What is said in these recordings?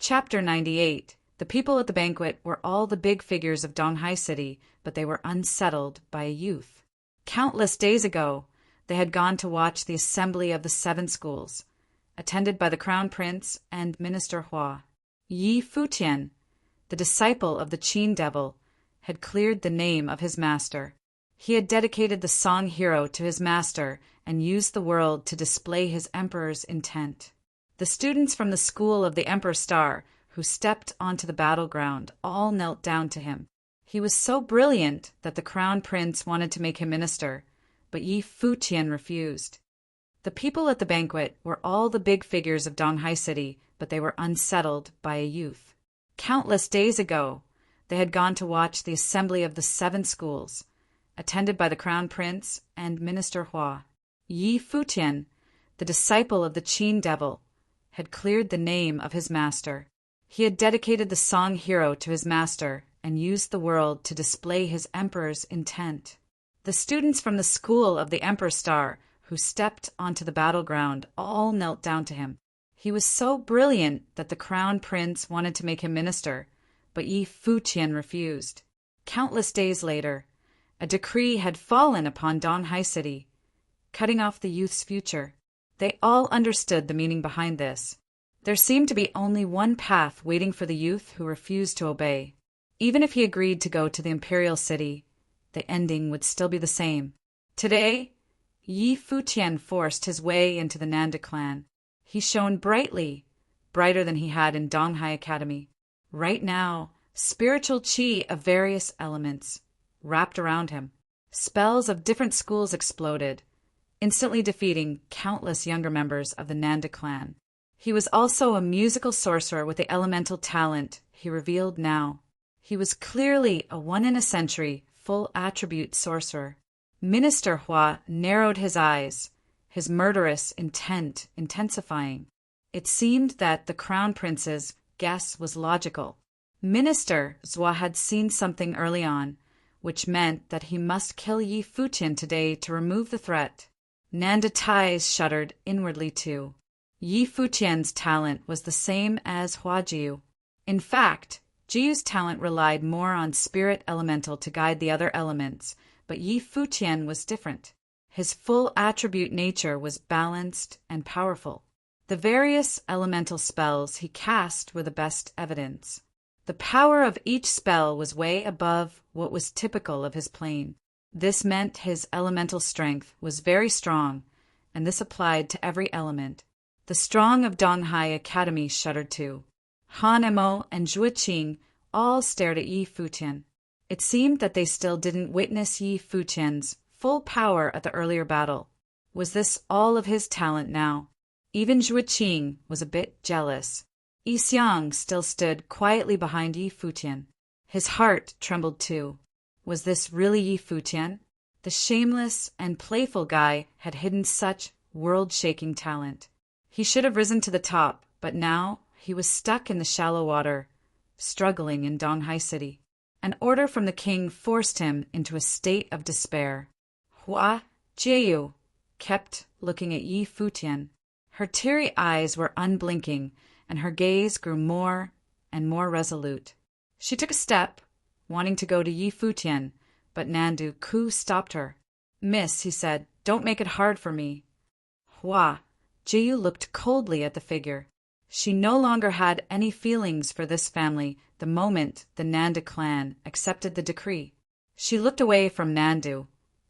Chapter 98. The people at the banquet were all the big figures of Donghai City, but they were unsettled by a youth. Countless days ago, they had gone to watch the assembly of the 7 schools, attended by the Crown Prince and Minister Hua. Yi Futian, the disciple of the Qin devil, had cleared the name of his master. He had dedicated the song hero to his master and used the world to display his emperor's intent. The students from the school of the Emperor Star, who stepped onto the battleground, all knelt down to him. He was so brilliant that the Crown Prince wanted to make him minister, but Yi Futian refused. The people at the banquet were all the big figures of Donghai City, but they were unsettled by a youth. Countless days ago, they had gone to watch the assembly of the 7 schools, attended by the Crown Prince and Minister Hua. Yi Futian, the disciple of the Qin devil, had cleared the name of his master. He had dedicated the song hero to his master and used the world to display his emperor's intent. The students from the school of the Emperor Star, who stepped onto the battleground, all knelt down to him. He was so brilliant that the Crown Prince wanted to make him minister, but Yi Futian refused. Countless days later, a decree had fallen upon Donghai City, cutting off the youth's future. They all understood the meaning behind this. There seemed to be only one path waiting for the youth who refused to obey. Even if he agreed to go to the imperial city, the ending would still be the same. Today, Yi Futian forced his way into the Nanda clan. He shone brightly, brighter than he had in Donghai Academy. Right now, spiritual qi of various elements wrapped around him. Spells of different schools exploded, instantly defeating countless younger members of the Nanda clan. He was also a musical sorcerer with the elemental talent he revealed now. He was clearly a one-in-a-century, full-attribute sorcerer. Minister Hua narrowed his eyes, his murderous intent intensifying. It seemed that the Crown Prince's guess was logical. Minister Zhua had seen something early on, which meant that he must kill Yi Futian today to remove the threat. Nanda Tai's shuddered inwardly too. Yi Futian's talent was the same as Hua Jiu. In fact, Jiu's talent relied more on spirit elemental to guide the other elements, but Yi Futian was different. His full attribute nature was balanced and powerful. The various elemental spells he cast were the best evidence. The power of each spell was way above what was typical of his plane. This meant his elemental strength was very strong, and this applied to every element. The strong of Donghai Academy shuddered too. Han Emo and Zhuo Qing all stared at Yi Futian. It seemed that they still didn't witness Yi Futian's full power at the earlier battle. Was this all of his talent now? Even Zhuo Qing was a bit jealous. Yi Xiang still stood quietly behind Yi Futian. His heart trembled too. Was this really Yi Futian? The shameless and playful guy had hidden such world-shaking talent. He should have risen to the top, but now he was stuck in the shallow water, struggling in Donghai City. An order from the king forced him into a state of despair. Hua Jiu kept looking at Yi Futian. Her teary eyes were unblinking, and her gaze grew more and more resolute. She took a step, wanting to go to Yi Futian, but Nandu Ku stopped her. "Miss," he said, "don't make it hard for me." Hua Jiu looked coldly at the figure. She no longer had any feelings for this family the moment the Nanda clan accepted the decree. She looked away from Nandu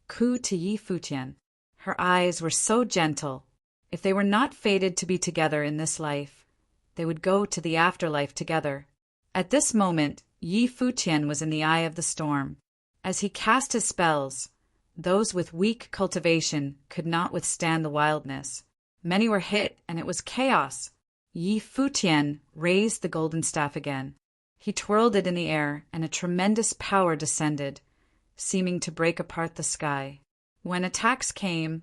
Ku to Yi Futian. Her eyes were so gentle. If they were not fated to be together in this life, they would go to the afterlife together. At this moment, Yi Futian was in the eye of the storm. As he cast his spells, those with weak cultivation could not withstand the wildness. Many were hit, and it was chaos. Yi Futian raised the golden staff again. He twirled it in the air, and a tremendous power descended, seeming to break apart the sky. When attacks came,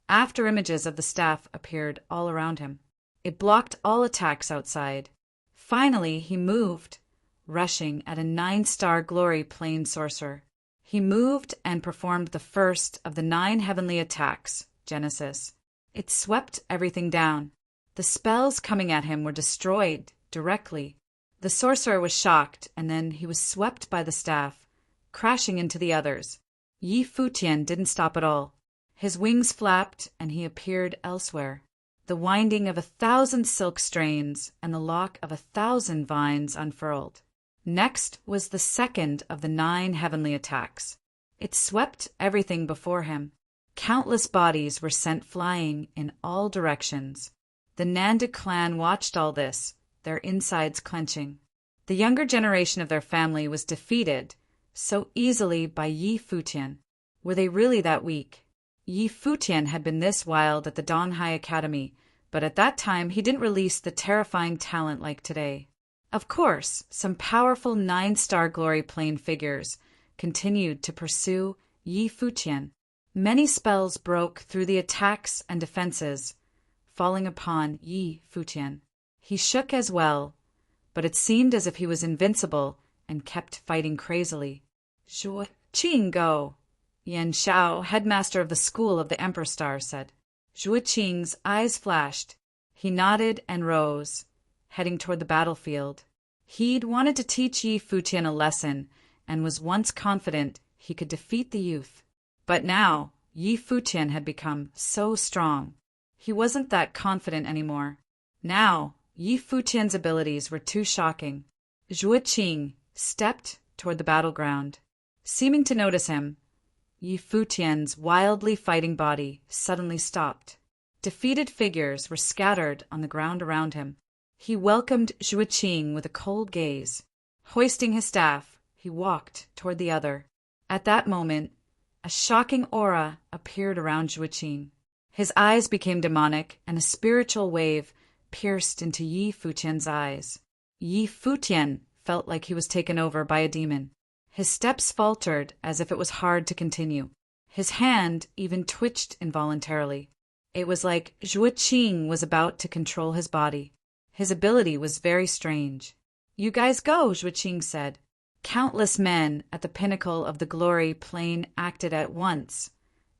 after images of the staff appeared all around him. It blocked all attacks outside. Finally, he moved, rushing at a 9-star glory plane sorcerer. He moved and performed the first of the 9 heavenly attacks, Genesis. It swept everything down. The spells coming at him were destroyed directly. The sorcerer was shocked, and then he was swept by the staff, crashing into the others. Yi Futian didn't stop at all. His wings flapped, and he appeared elsewhere. The winding of 1,000 silk strains and the lock of 1,000 vines unfurled. Next was the second of the 9 heavenly attacks. It swept everything before him. Countless bodies were sent flying in all directions. The Nanda clan watched all this, their insides clenching. The younger generation of their family was defeated so easily by Yi Futian. Were they really that weak? Yi Futian had been this wild at the Donghai Academy, but at that time he didn't release the terrifying talent like today. Of course, some powerful 9-star glory plane figures continued to pursue Yi Futian. Many spells broke through the attacks and defenses, falling upon Yi Futian. He shook as well, but it seemed as if he was invincible and kept fighting crazily. Zhuo Qing go, Yan Xiao, headmaster of the school of the Emperor Star, said. Zhuo Qing's eyes flashed. He nodded and rose, heading toward the battlefield. He'd wanted to teach Yi Futian a lesson and was once confident he could defeat the youth. But now, Yi Futian had become so strong. He wasn't that confident anymore. Now, Yi Futian's abilities were too shocking. Zhuo Qing stepped toward the battleground. Seeming to notice him, Yi Futian's wildly fighting body suddenly stopped. Defeated figures were scattered on the ground around him. He welcomed Zhuo Qing with a cold gaze. Hoisting his staff, he walked toward the other. At that moment, a shocking aura appeared around Zhuo Qing. His eyes became demonic, and a spiritual wave pierced into Yi Futian's eyes. Yi Futian felt like he was taken over by a demon. His steps faltered as if it was hard to continue. His hand even twitched involuntarily. It was like Zhuo Qing was about to control his body. His ability was very strange. "You guys go," Zhuo Qing said. Countless men at the pinnacle of the glory plane acted at once,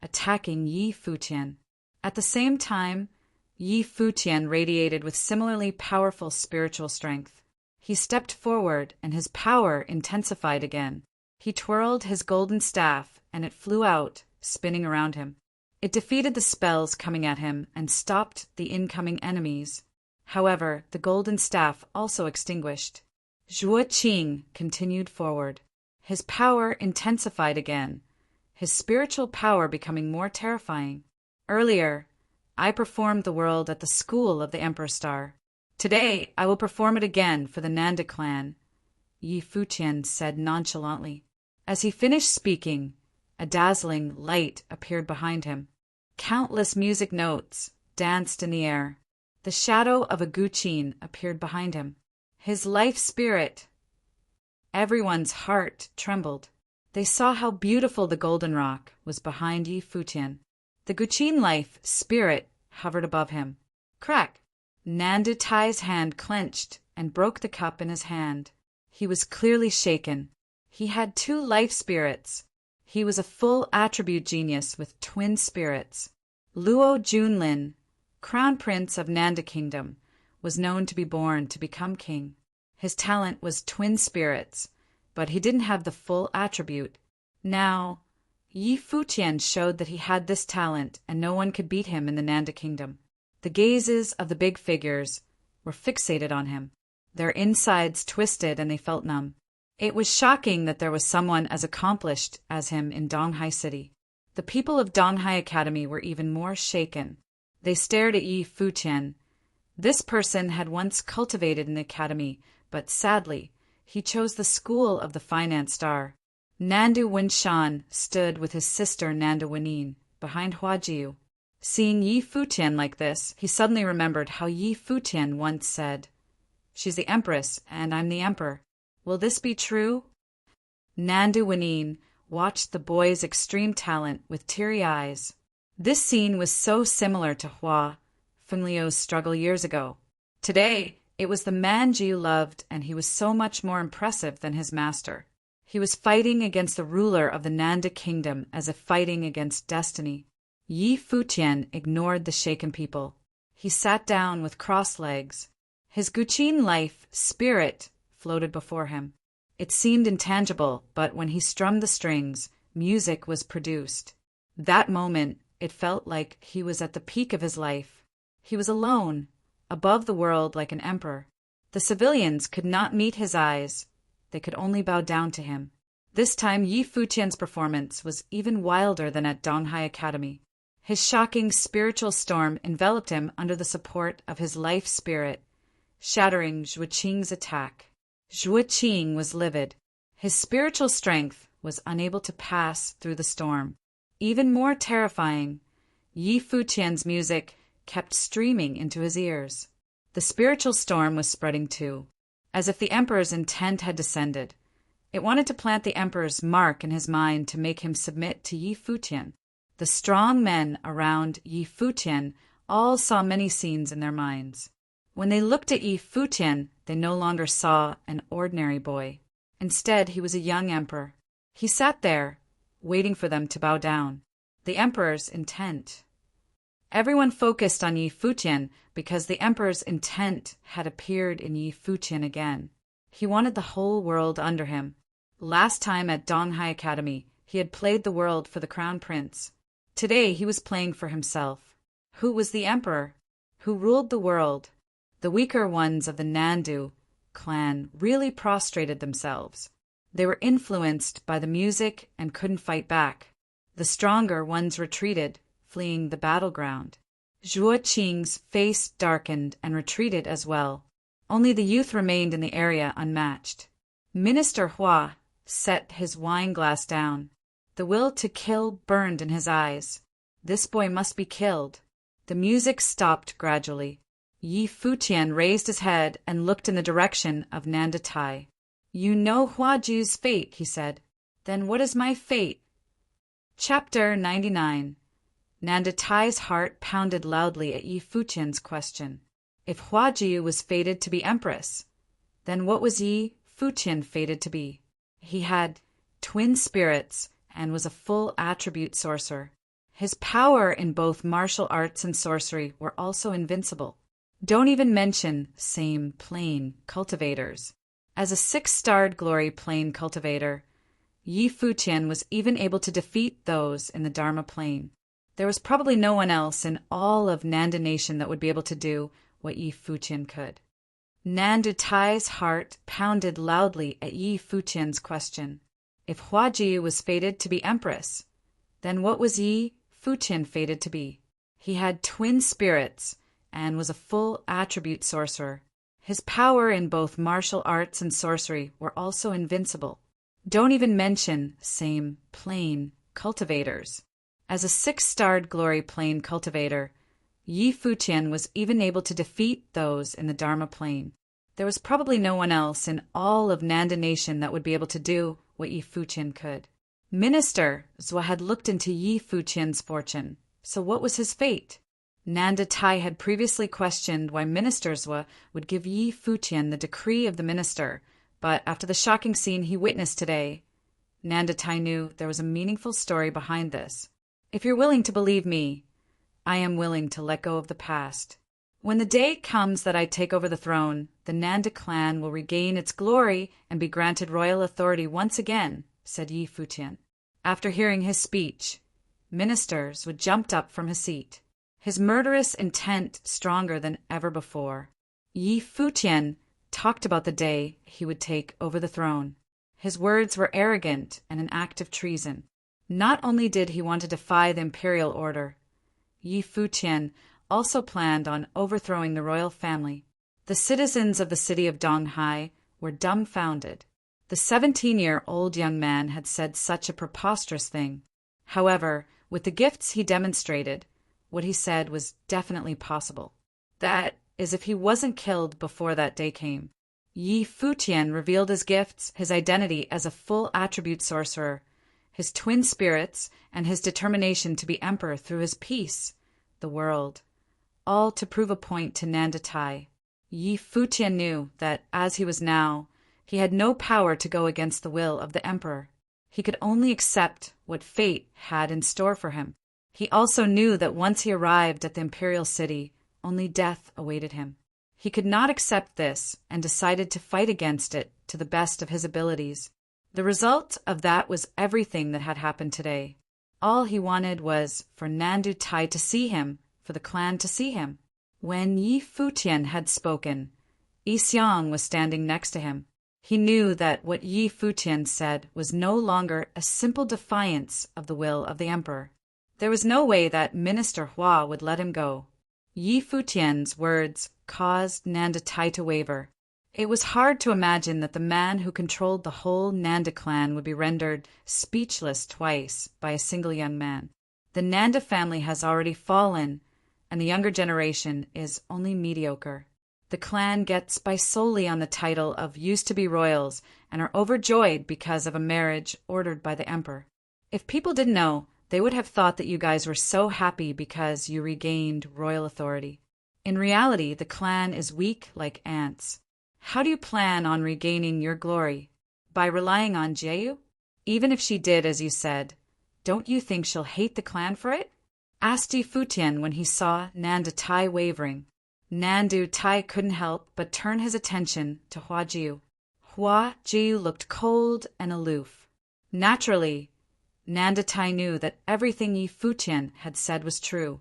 attacking Yi Futian. At the same time, Yi Futian radiated with similarly powerful spiritual strength. He stepped forward, and his power intensified again. He twirled his golden staff, and it flew out, spinning around him. It defeated the spells coming at him and stopped the incoming enemies. However, the golden staff also extinguished. Zhuo Qing continued forward. His power intensified again, his spiritual power becoming more terrifying. Earlier, I performed the world at the school of the Emperor Star. Today, I will perform it again for the Nanda clan, Yi Futian said nonchalantly. As he finished speaking, a dazzling light appeared behind him. Countless music notes danced in the air. The shadow of a Guqin appeared behind him. His life spirit. Everyone's heart trembled. They saw how beautiful the golden rock was behind Yi Futian. The Guqin life spirit hovered above him. Crack! Nanda Tai's hand clenched and broke the cup in his hand. He was clearly shaken. He had 2 life spirits. He was a full attribute genius with twin spirits. Luo Junlin, crown prince of Nanda Kingdom, was known to be born to become king. His talent was twin spirits, but he didn't have the full attribute. Now, Yi Futian showed that he had this talent, and no one could beat him in the Nanda Kingdom. The gazes of the big figures were fixated on him. Their insides twisted and they felt numb. It was shocking that there was someone as accomplished as him in Donghai City. The people of Donghai Academy were even more shaken. They stared at Yi Futian. This person had once cultivated in the academy, but sadly, he chose the school of the finance star. Nandu Winshan stood with his sister Nanda Wenin behind Huajiu. Seeing Yi Futian like this, he suddenly remembered how Yi Futian once said, "She's the empress, and I'm the emperor. Will this be true?" Nandu Wenin watched the boy's extreme talent with teary eyes. This scene was so similar to Hua Fengliu's struggle years ago. Today, it was the man Jiu loved, and he was so much more impressive than his master. He was fighting against the ruler of the Nanda Kingdom as if fighting against destiny. Yi Futian ignored the shaken people. He sat down with crossed legs. His Guqin life spirit floated before him. It seemed intangible, but when he strummed the strings, music was produced. That moment, it felt like he was at the peak of his life. He was alone, above the world like an emperor. The civilians could not meet his eyes. They could only bow down to him. This time Yi Futian's performance was even wilder than at Donghai Academy. His shocking spiritual storm enveloped him under the support of his life spirit, shattering Zhuoqing's attack. Zhuoqing was livid. His spiritual strength was unable to pass through the storm. Even more terrifying, Yi Futian's music kept streaming into his ears. The spiritual storm was spreading too, as if the emperor's intent had descended. It wanted to plant the emperor's mark in his mind to make him submit to Yi Futian. The strong men around Yi Futian all saw many scenes in their minds. When they looked at Yi Futian, they no longer saw an ordinary boy. Instead, he was a young emperor. He sat there, waiting for them to bow down. The emperor's intent. Everyone focused on Yi Futian because the emperor's intent had appeared in Yi Futian again. He wanted the whole world under him. Last time at Donghai Academy, he had played the world for the crown prince. Today he was playing for himself. Who was the emperor? Who ruled the world? The weaker ones of the Nandu clan really prostrated themselves. They were influenced by the music and couldn't fight back. The stronger ones retreated, fleeing the battleground. Zhuoqing's face darkened and retreated as well. Only the youth remained in the area unmatched. Minister Hua set his wine glass down. The will to kill burned in his eyes. This boy must be killed. The music stopped gradually. Yi Futian raised his head and looked in the direction of Nanda Tai. "You know Huaju's fate," he said. "Then what is my fate?" Chapter 99. Nanda Tai's heart pounded loudly at Yi Futian's question. If Huaju was fated to be empress, then what was Yi Futian fated to be? He had twin spirits and was a full attribute sorcerer. His power in both martial arts and sorcery were also invincible. Don't even mention same plane cultivators. As a 6-starred glory plane cultivator, Yi Futian was even able to defeat those in the Dharma plane. There was probably no one else in all of Nanda Nation that would be able to do what Yi Futian could. Nanda Tai's heart pounded loudly at Yi Futian's question. If Huaji was fated to be empress, then what was Yi Futian fated to be? He had twin spirits and was a full attribute sorcerer. His power in both martial arts and sorcery were also invincible. Don't even mention same plane cultivators. As a 6-starred glory plane cultivator, Yi Futian was even able to defeat those in the Dharma plane. There was probably no one else in all of Nanda Nation that would be able to do what Yi Futian could. Minister Zhua had looked into Yi Futian's fortune. So what was his fate? Nanda Tai had previously questioned why Minister Zhua would give Yi Futian the decree of the minister, but after the shocking scene he witnessed today, Nanda Tai knew there was a meaningful story behind this. If you're willing to believe me, I am willing to let go of the past. When the day comes that I take over the throne, the Nanda clan will regain its glory and be granted royal authority once again, said Yi Futian. After hearing his speech, Minister Zhua jumped up from his seat, his murderous intent stronger than ever before. Yi Futian talked about the day he would take over the throne. His words were arrogant and an act of treason. Not only did he want to defy the imperial order, Yi Futian also planned on overthrowing the royal family. The citizens of the city of Donghai were dumbfounded. The 17-year-old young man had said such a preposterous thing. However, with the gifts he demonstrated, what he said was definitely possible. That is, if he wasn't killed before that day came. Yi Futian revealed his gifts, his identity as a full attribute sorcerer, his twin spirits, and his determination to be emperor through his peace, the world, all to prove a point to Nanda Tai. Yi Futian knew that, as he was now, he had no power to go against the will of the emperor. He could only accept what fate had in store for him. He also knew that once he arrived at the imperial city, only death awaited him. He could not accept this and decided to fight against it to the best of his abilities. The result of that was everything that had happened today. All he wanted was for Nandu Tai to see him, for the clan to see him. When Yi Futian had spoken, Yi Xiang was standing next to him. He knew that what Yi Futian said was no longer a simple defiance of the will of the emperor. There was no way that Minister Hua would let him go. Yi Futian's words caused Nanda Tai to waver. It was hard to imagine that the man who controlled the whole Nanda clan would be rendered speechless twice by a single young man. The Nanda family has already fallen, and the younger generation is only mediocre. The clan gets by solely on the title of used to be royals and are overjoyed because of a marriage ordered by the emperor. If people didn't know, they would have thought that you guys were so happy because you regained royal authority. In reality, the clan is weak like ants. How do you plan on regaining your glory? By relying on Jeyu? Even if she did as you said, don't you think she'll hate the clan for it? Asked Yi Futian when he saw Nanda Tai wavering. Nandu Tai couldn't help but turn his attention to Hua Jiu. Hua Jiu looked cold and aloof. Naturally, Nanda Tai knew that everything Yi Futian had said was true,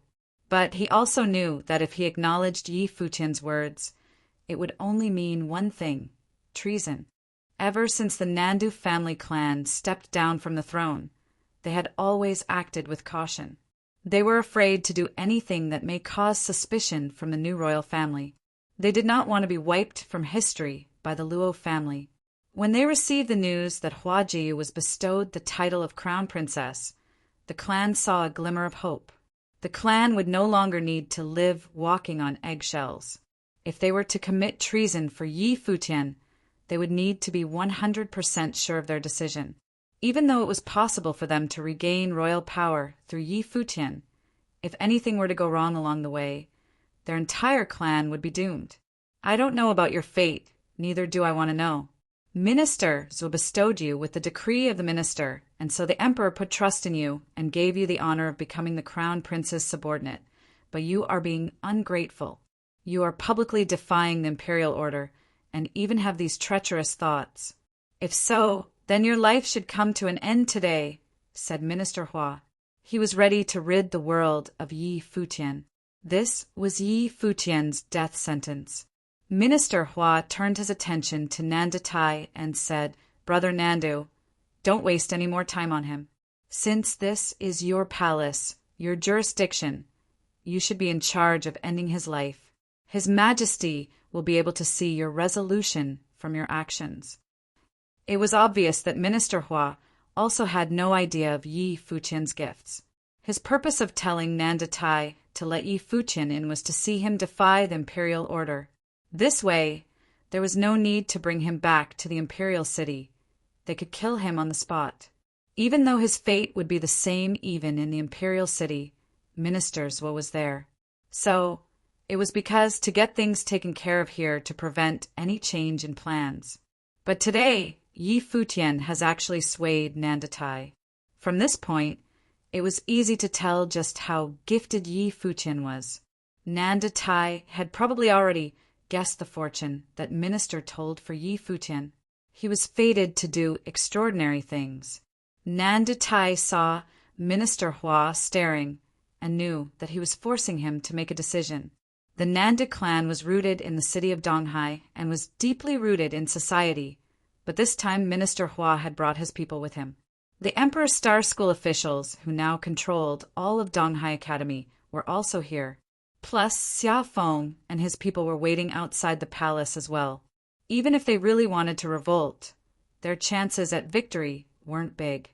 but he also knew that if he acknowledged Yi Futian's words, it would only mean one thing: treason. Ever since the Nandu family clan stepped down from the throne, they had always acted with caution. They were afraid to do anything that may cause suspicion from the new royal family. They did not want to be wiped from history by the Luo family. When they received the news that Hua Jiu was bestowed the title of crown princess, the clan saw a glimmer of hope. The clan would no longer need to live walking on eggshells. If they were to commit treason for Yi Futian, they would need to be 100% sure of their decision. Even though it was possible for them to regain royal power through Yi Futian, if anything were to go wrong along the way, their entire clan would be doomed. I don't know about your fate, neither do I want to know. Minister Zhou bestowed you with the decree of the minister, and so the emperor put trust in you and gave you the honor of becoming the crown prince's subordinate. But you are being ungrateful. You are publicly defying the imperial order, and even have these treacherous thoughts. If so, then your life should come to an end today, said Minister Hua. He was ready to rid the world of Yi Futian. This was Yi Futian's death sentence. Minister Hua turned his attention to Nanda Tai and said, Brother Nandu, don't waste any more time on him. Since this is your palace, your jurisdiction, you should be in charge of ending his life. His Majesty will be able to see your resolution from your actions. It was obvious that Minister Hua also had no idea of Yi Futian's gifts. His purpose of telling Nanda Tai to let Yi Futian in was to see him defy the imperial order. This way, there was no need to bring him back to the imperial city. They could kill him on the spot. Even though his fate would be the same even in the imperial city, Minister Zhou was there. So, it was because to get things taken care of here to prevent any change in plans. But today, Yi Futian has actually swayed Nanda Tai. From this point, it was easy to tell just how gifted Yi Futian was. Nanda Tai had probably already guessed the fortune that Minister told for Yi Futian. He was fated to do extraordinary things. Nanda Tai saw Minister Hua staring and knew that he was forcing him to make a decision. The Nanda clan was rooted in the city of Donghai and was deeply rooted in society, but this time Minister Hua had brought his people with him. The Emperor's Star School officials, who now controlled all of Donghai Academy, were also here. Plus, Xia Feng and his people were waiting outside the palace as well. Even if they really wanted to revolt, their chances at victory weren't big.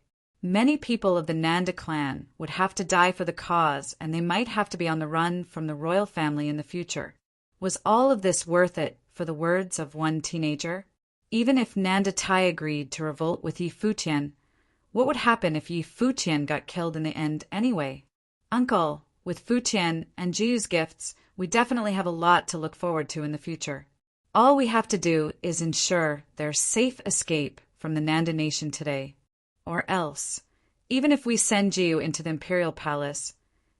Many people of the Nanda clan would have to die for the cause, and they might have to be on the run from the royal family in the future. Was all of this worth it for the words of one teenager? Even if Nanda Tai agreed to revolt with Yi Futian, what would happen if Yi Futian got killed in the end anyway? Uncle, with Futian and Jiu's gifts, we definitely have a lot to look forward to in the future. All we have to do is ensure their safe escape from the Nanda nation today. Or else, even if we send Jiu into the imperial palace,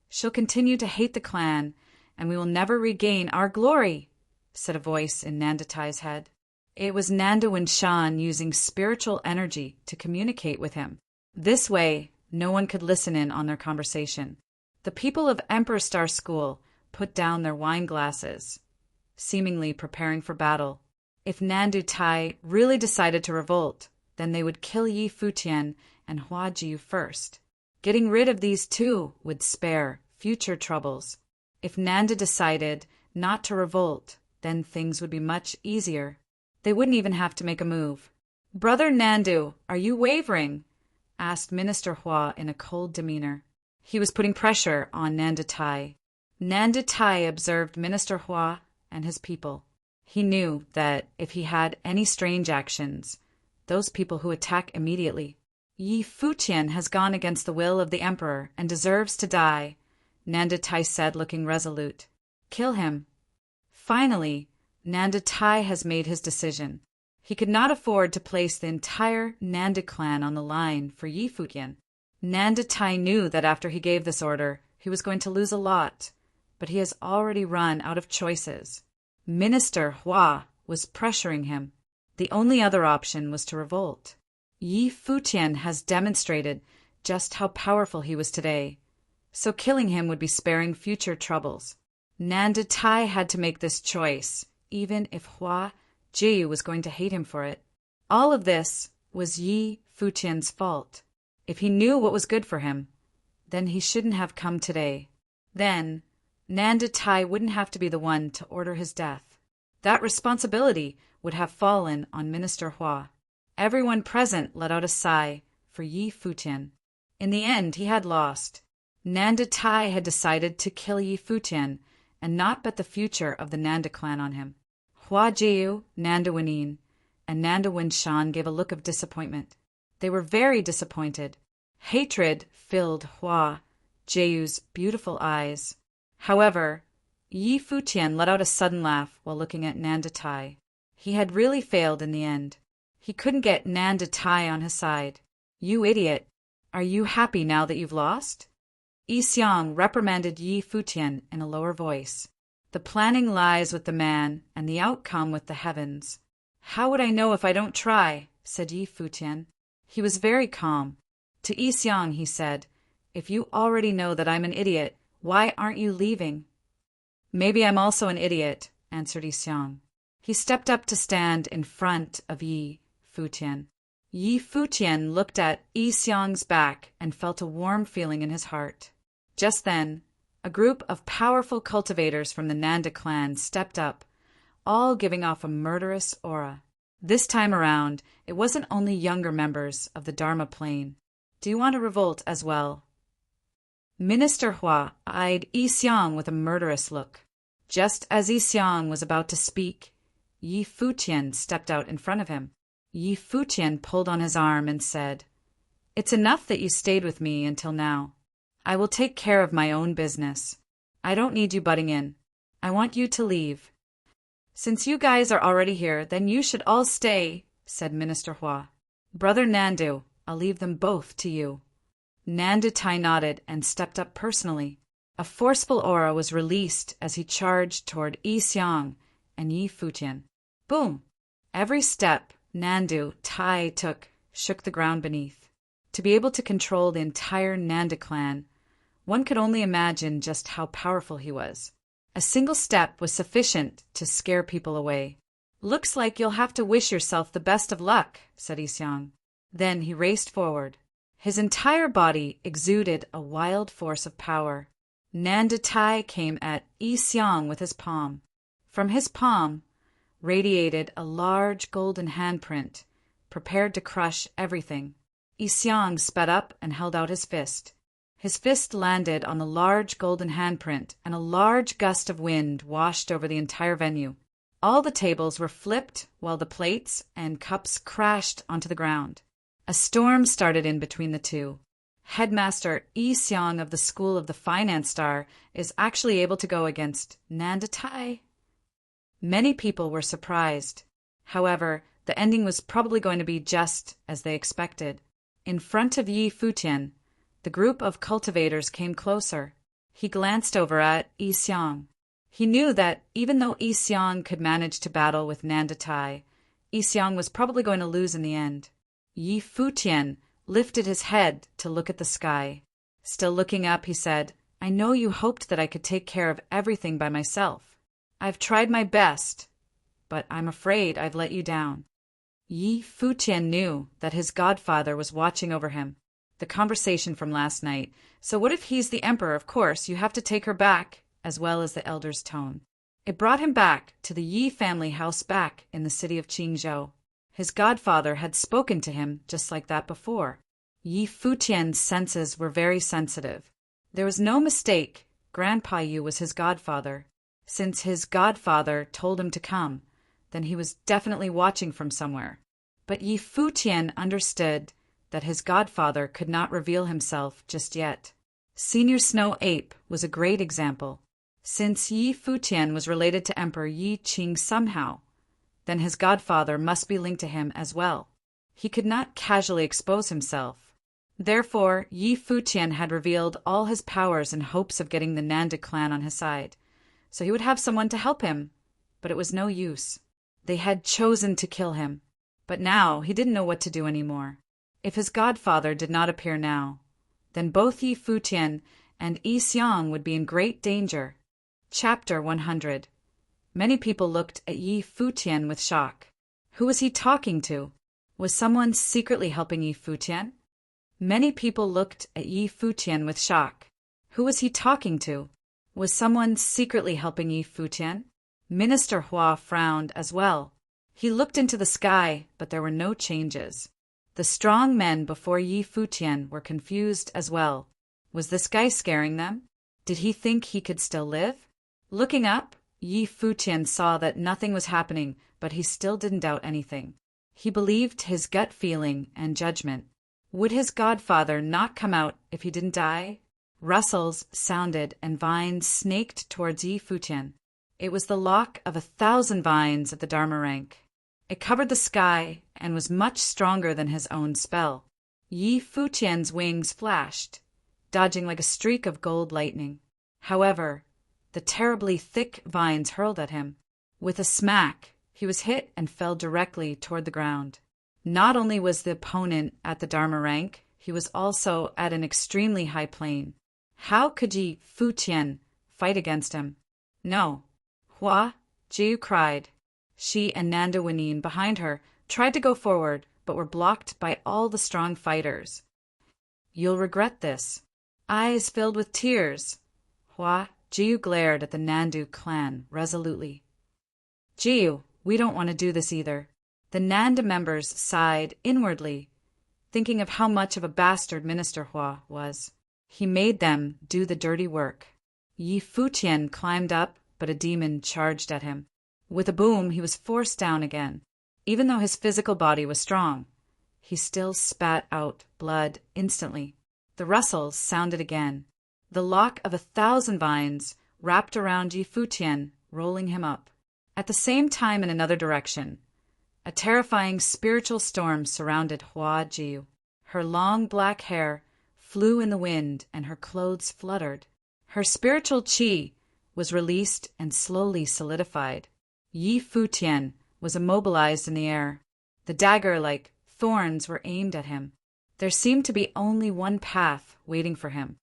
she'll continue to hate the clan, and we will never regain our glory. said a voice in Nanditai's head. It was Nanda Winshan using spiritual energy to communicate with him. This way, no one could listen in on their conversation. The people of Emperor Star School put down their wine glasses, seemingly preparing for battle. If Nandutai really decided to revolt, then they would kill Yi Futian and Hua Jiu first. Getting rid of these two would spare future troubles. If Nanda decided not to revolt, then things would be much easier. They wouldn't even have to make a move. "Brother Nandu, are you wavering?" asked Minister Hua in a cold demeanor. He was putting pressure on Nandutai. Nandutai observed Minister Hua and his people. He knew that if he had any strange actions, those people who attack immediately. "Yi Futian has gone against the will of the emperor and deserves to die," Nandutai said, looking resolute. "Kill him." Finally, Nandutai has made his decision. He could not afford to place the entire Nanda clan on the line for Yi Futian. Nandutai knew that after he gave this order, he was going to lose a lot, but he has already run out of choices. Minister Hua was pressuring him. The only other option was to revolt. Yi Futian has demonstrated just how powerful he was today, so killing him would be sparing future troubles. Nandutai had to make this choice, even if Hua Jiu was going to hate him for it. All of this was Yi Futian's fault. If he knew what was good for him, then he shouldn't have come today. Then Nandutai wouldn't have to be the one to order his death. That responsibility would have fallen on Minister Hua. Everyone present let out a sigh for Yi Futian. In the end, he had lost. Nandutai had decided to kill Yi Futian and not bet the future of the Nanda clan on him. Hua Jiu, Nanda Winin, and Nanda Winshan gave a look of disappointment. They were very disappointed. Hatred filled Hua Jiu's beautiful eyes. However, Yi Futian let out a sudden laugh while looking at Nandutai. He had really failed in the end. He couldn't get Nandutai on his side. "You idiot! Are you happy now that you've lost?" Yi Xiang reprimanded Yi Futian in a lower voice. "The planning lies with the man and the outcome with the heavens." "How would I know if I don't try?" said Yi Futian. He was very calm. To Yi Xiang he said, "If you already know that I'm an idiot, why aren't you leaving?" "Maybe I'm also an idiot," answered Yi Xiang. He stepped up to stand in front of Yi Futian. Yi Futian looked at Yi Xiang's back and felt a warm feeling in his heart. Just then, a group of powerful cultivators from the Nanda clan stepped up, all giving off a murderous aura. This time around, it wasn't only younger members of the Dharma plane. "Do you want to revolt as well?" Minister Hua eyed Yi Xiang with a murderous look. Just as Yi Xiang was about to speak, Yi Futian stepped out in front of him. Yi Futian pulled on his arm and said, "It's enough that you stayed with me until now. I will take care of my own business. I don't need you butting in. I want you to leave." "Since you guys are already here, then you should all stay," said Minister Hua. "Brother Nandu, I'll leave them both to you." Nandutai nodded and stepped up personally. A forceful aura was released as he charged toward Yi Xiang and Yi Futian. Boom! Every step Nandutai took shook the ground beneath. To be able to control the entire Nanda clan, one could only imagine just how powerful he was. A single step was sufficient to scare people away. "Looks like you'll have to wish yourself the best of luck," said Yi Xiang. Then he raced forward. His entire body exuded a wild force of power. Nandutai came at Yi Xiang with his palm. From his palm radiated a large golden handprint, prepared to crush everything. Yi Xiang sped up and held out his fist. His fist landed on the large golden handprint, and a large gust of wind washed over the entire venue. All the tables were flipped, while the plates and cups crashed onto the ground. A storm started in between the two. Headmaster Yi Xiang of the School of the Finance Star is actually able to go against Nandutai? Many people were surprised. However, the ending was probably going to be just as they expected. In front of Yi Futian, the group of cultivators came closer. He glanced over at Yi Xiang. He knew that even though Yi Xiong could manage to battle with Nanda Tai, Yi Xiong was probably going to lose in the end. Yi Futian lifted his head to look at the sky. Still looking up, he said, "I know you hoped that I could take care of everything by myself. I've tried my best, but I'm afraid I've let you down." Yi Futian knew that his godfather was watching over him. The conversation from last night. "So what if he's the emperor? Of course, you have to take her back," as well as the elder's tone. It brought him back to the Yi family house back in the city of Qingzhou. His godfather had spoken to him just like that before. Yi Futian's senses were very sensitive. There was no mistake. Grandpa Yu was his godfather. Since his godfather told him to come, then he was definitely watching from somewhere. But Yi Futian understood that his godfather could not reveal himself just yet. Senior Snow Ape was a great example. Since Yi Futian was related to Emperor Yi Qing somehow, then his godfather must be linked to him as well. He could not casually expose himself. Therefore, Yi Futian had revealed all his powers in hopes of getting the Nanda clan on his side, so he would have someone to help him. But it was no use. They had chosen to kill him. But now he didn't know what to do anymore. If his godfather did not appear now, then both Yi Futian and Yi Xiong would be in great danger. Chapter 100. Many people looked at Yi Futian with shock. Who was he talking to? Was someone secretly helping Yi Futian? Many people looked at Yi Futian with shock. Who was he talking to? Was someone secretly helping Yi Futian? Minister Hua frowned as well. He looked into the sky, but there were no changes. The strong men before Yi Futian were confused as well. Was this guy scaring them? Did he think he could still live? Looking up, Yi Futian saw that nothing was happening, but he still didn't doubt anything. He believed his gut feeling and judgment. Would his godfather not come out if he didn't die? Rustles sounded and vines snaked towards Yi Futian. It was the lock of 1,000 vines at the Dharma rank. It covered the sky and was much stronger than his own spell. Yi Futian's wings flashed, dodging like a streak of gold lightning. However, the terribly thick vines hurled at him. With a smack, he was hit and fell directly toward the ground. Not only was the opponent at the Dharma rank, he was also at an extremely high plane. How could Yi Futian fight against him? No. Hua Jiu cried. She and Nanda Wanyin behind her tried to go forward, but were blocked by all the strong fighters. "You'll regret this." Eyes filled with tears, Hua Jiu glared at the Nandu clan resolutely. "Jiu, we don't want to do this either." The Nanda members sighed inwardly, thinking of how much of a bastard Minister Hua was. He made them do the dirty work. Yi Futian climbed up, but a demon charged at him. With a boom, he was forced down again. Even though his physical body was strong, he still spat out blood instantly. The rustles sounded again. The lock of 1,000 vines wrapped around Yi Futian, rolling him up. At the same time, in another direction, a terrifying spiritual storm surrounded Hua Jiu. Her long black hair flew in the wind and her clothes fluttered. Her spiritual qi was released and slowly solidified. Yi Futian was immobilized in the air. The dagger-like thorns were aimed at him. There seemed to be only one path waiting for him.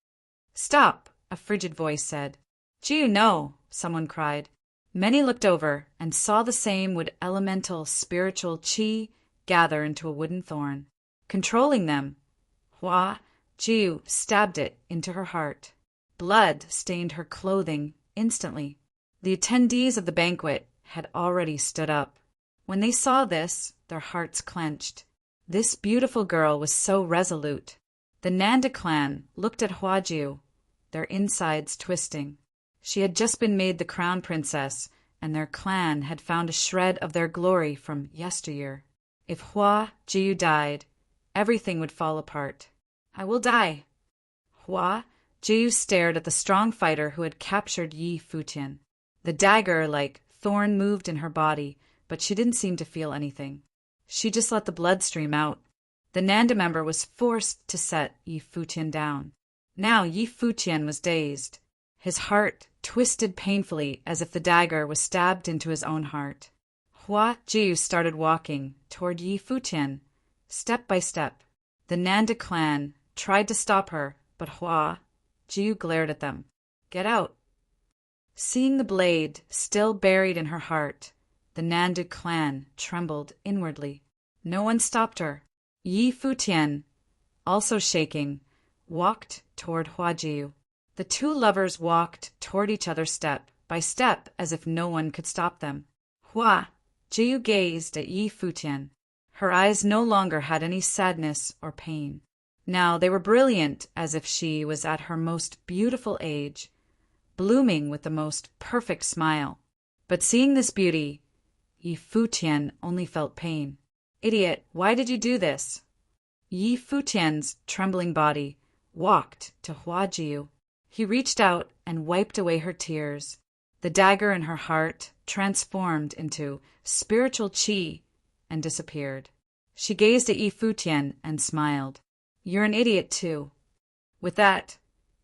"Stop," a frigid voice said. "Jiu, no," someone cried. Many looked over and saw the same wood elemental spiritual qi gather into a wooden thorn. Controlling them, Hua Jiu stabbed it into her heart. Blood stained her clothing instantly. The attendees of the banquet had already stood up. When they saw this, their hearts clenched. This beautiful girl was so resolute. The Nanda clan looked at Hua Jiu, their insides twisting. She had just been made the crown princess, and their clan had found a shred of their glory from yesteryear. If Hua Jiu died, everything would fall apart. "I will die." Hua Jiu stared at the strong fighter who had captured Yi Futian. The dagger-like thorn moved in her body, but she didn't seem to feel anything. She just let the blood stream out. The Nanda member was forced to set Yi Futian down. Now Yi Futian was dazed. His heart twisted painfully as if the dagger was stabbed into his own heart. Hua Jiu started walking toward Yi Futian, step by step. The Nanda clan tried to stop her, but Hua Jiu glared at them. "Get out." Seeing the blade still buried in her heart, the Nanda clan trembled inwardly. No one stopped her. Yi Futian, also shaking, walked toward Hua Jiu. The two lovers walked toward each other step by step as if no one could stop them. Hua Jiu gazed at Yi Futian. Her eyes no longer had any sadness or pain. Now they were brilliant as if she was at her most beautiful age, blooming with the most perfect smile. But seeing this beauty, Yi Futian only felt pain. "Idiot, why did you do this?" Yi Futian's trembling body walked to Hua Jiu. He reached out and wiped away her tears. The dagger in her heart transformed into spiritual qi and disappeared. She gazed at Yi Futian and smiled. "You're an idiot too." With that,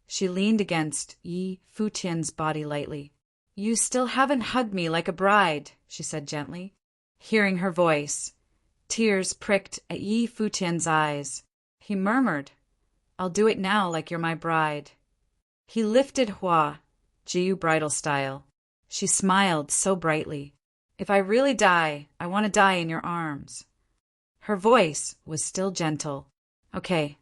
she leaned against Yi Futian's body lightly. "You still haven't hugged me like a bride," she said gently. Hearing her voice, tears pricked at Yi Futian's eyes. He murmured, "I'll do it now like you're my bride." He lifted Hua Jiu bridal style. She smiled so brightly. "If I really die, I want to die in your arms." Her voice was still gentle. "Okay."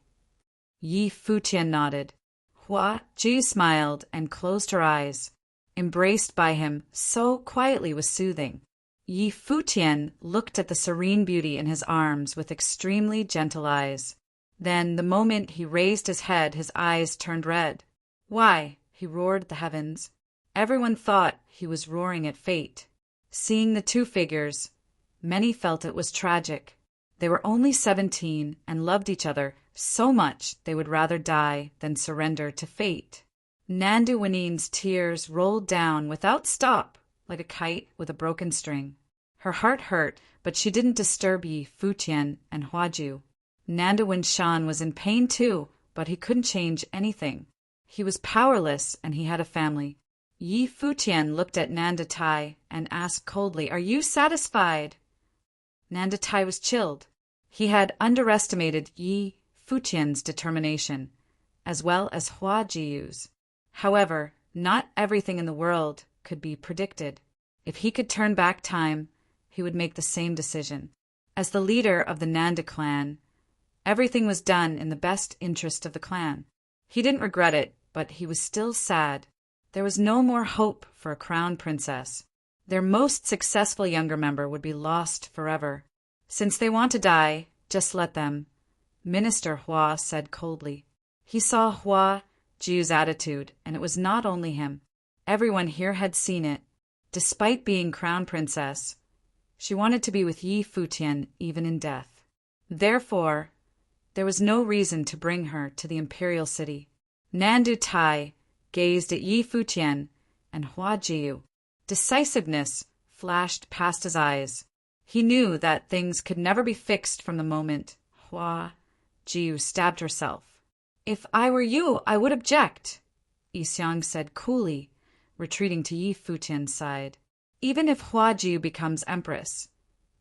Yi Futian nodded. Hua Jiu smiled and closed her eyes. Embraced by him so quietly was soothing. Yi Futian looked at the serene beauty in his arms with extremely gentle eyes. Then, the moment he raised his head, his eyes turned red. "Why?" he roared at the heavens. Everyone thought he was roaring at fate. Seeing the two figures, many felt it was tragic. They were only 17 and loved each other so much they would rather die than surrender to fate. Nanduwinen's tears rolled down without stop, like a kite with a broken string. Her heart hurt, but she didn't disturb Yi Futian and Huaju. Nanduwin Shan was in pain too, but he couldn't change anything. He was powerless and he had a family. Yi Futian looked at Nanda Tai and asked coldly, "Are you satisfied?" Nanda Tai was chilled. He had underestimated Yi Futian's determination, as well as Hua Jiu's. However, not everything in the world could be predicted. If he could turn back time, he would make the same decision. As the leader of the Nanda clan, everything was done in the best interest of the clan. He didn't regret it, but he was still sad. There was no more hope for a crown princess. Their most successful younger member would be lost forever. "Since they want to die, just let them," Minister Hua said coldly. He saw Hua Jiu's attitude, and it was not only him. Everyone here had seen it. Despite being crown princess, she wanted to be with Yi Futian even in death. Therefore, there was no reason to bring her to the imperial city. Nandu Tai gazed at Yi Futian and Hua Jiu. Decisiveness flashed past his eyes. He knew that things could never be fixed from the moment Hua Jiu stabbed herself. "If I were you, I would object," Yixiang said coolly, retreating to Yi Futian's side. "Even if Hua Jiu becomes empress,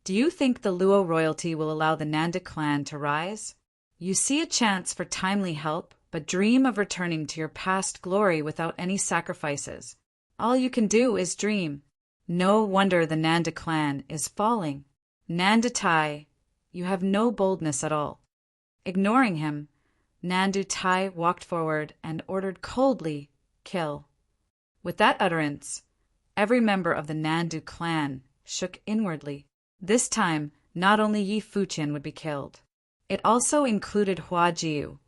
do you think the Luo royalty will allow the Nanda clan to rise? You see a chance for timely help, but dream of returning to your past glory without any sacrifices. All you can do is dream. No wonder the Nanda clan is falling. Nanda Tai, you have no boldness at all." Ignoring him, Nandu Tai walked forward and ordered coldly, "Kill." With that utterance, every member of the Nandu clan shook inwardly. This time, not only Yi Futian would be killed. It also included Hua Jiu,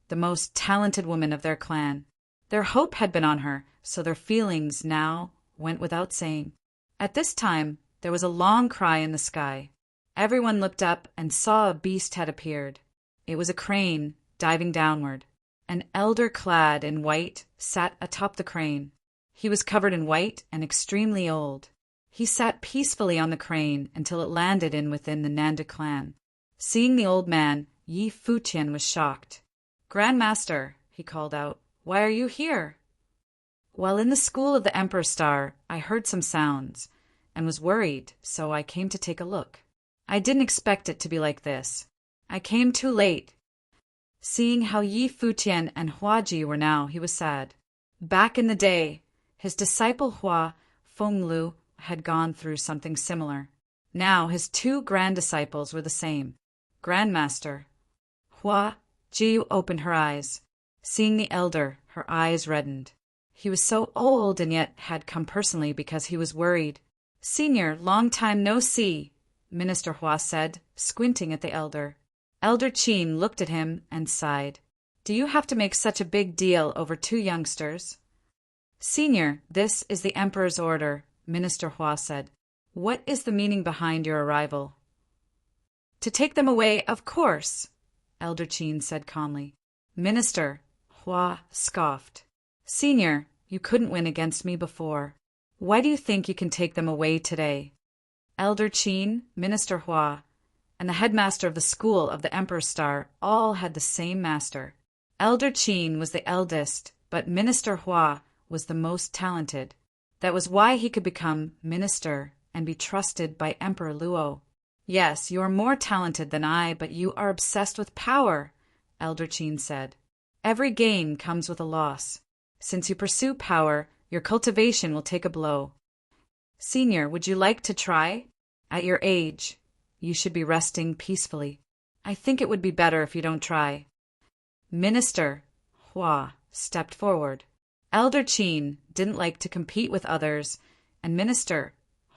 the most talented woman of their clan. Their hope had been on her, so their feelings now went without saying. At this time, there was a long cry in the sky. Everyone looked up and saw a beast had appeared. It was a crane diving downward. An elder clad in white sat atop the crane. He was covered in white and extremely old. He sat peacefully on the crane until it landed within the Nanda clan. Seeing the old man, Yi Futian was shocked. "Grand Master," he called out, "why are you here?" While in the school of the Emperor Star, I heard some sounds and was worried, so I came to take a look. I didn't expect it to be like this. I came too late. Seeing how Yi Futian and Huaji were now, he was sad. Back in the day, his disciple Hua Fenglu had gone through something similar. Now his two grand disciples were the same. Grandmaster Hua Jiu opened her eyes. Seeing the elder, her eyes reddened. He was so old and yet had come personally because he was worried. Senior, long time no see, Minister Hua said, squinting at the elder. Elder Qin looked at him and sighed. Do you have to make such a big deal over two youngsters? Senior, this is the Emperor's order, Minister Hua said. What is the meaning behind your arrival? To take them away, of course, Elder Qin said calmly. Minister, Hua scoffed. Senior, you couldn't win against me before. Why do you think you can take them away today? Elder Qin, Minister Hua, and the headmaster of the school of the Emperor Star all had the same master. Elder Qin was the eldest, but Minister Hua was the most talented. That was why he could become minister and be trusted by Emperor Luo. Yes, you are more talented than I, but you are obsessed with power, Elder Qin said. Every gain comes with a loss. Since you pursue power, your cultivation will take a blow. Senior, would you like to try? At your age, you should be resting peacefully. I think it would be better if you don't try. Minister Hua stepped forward. Elder Qin didn't like to compete with others, and Minister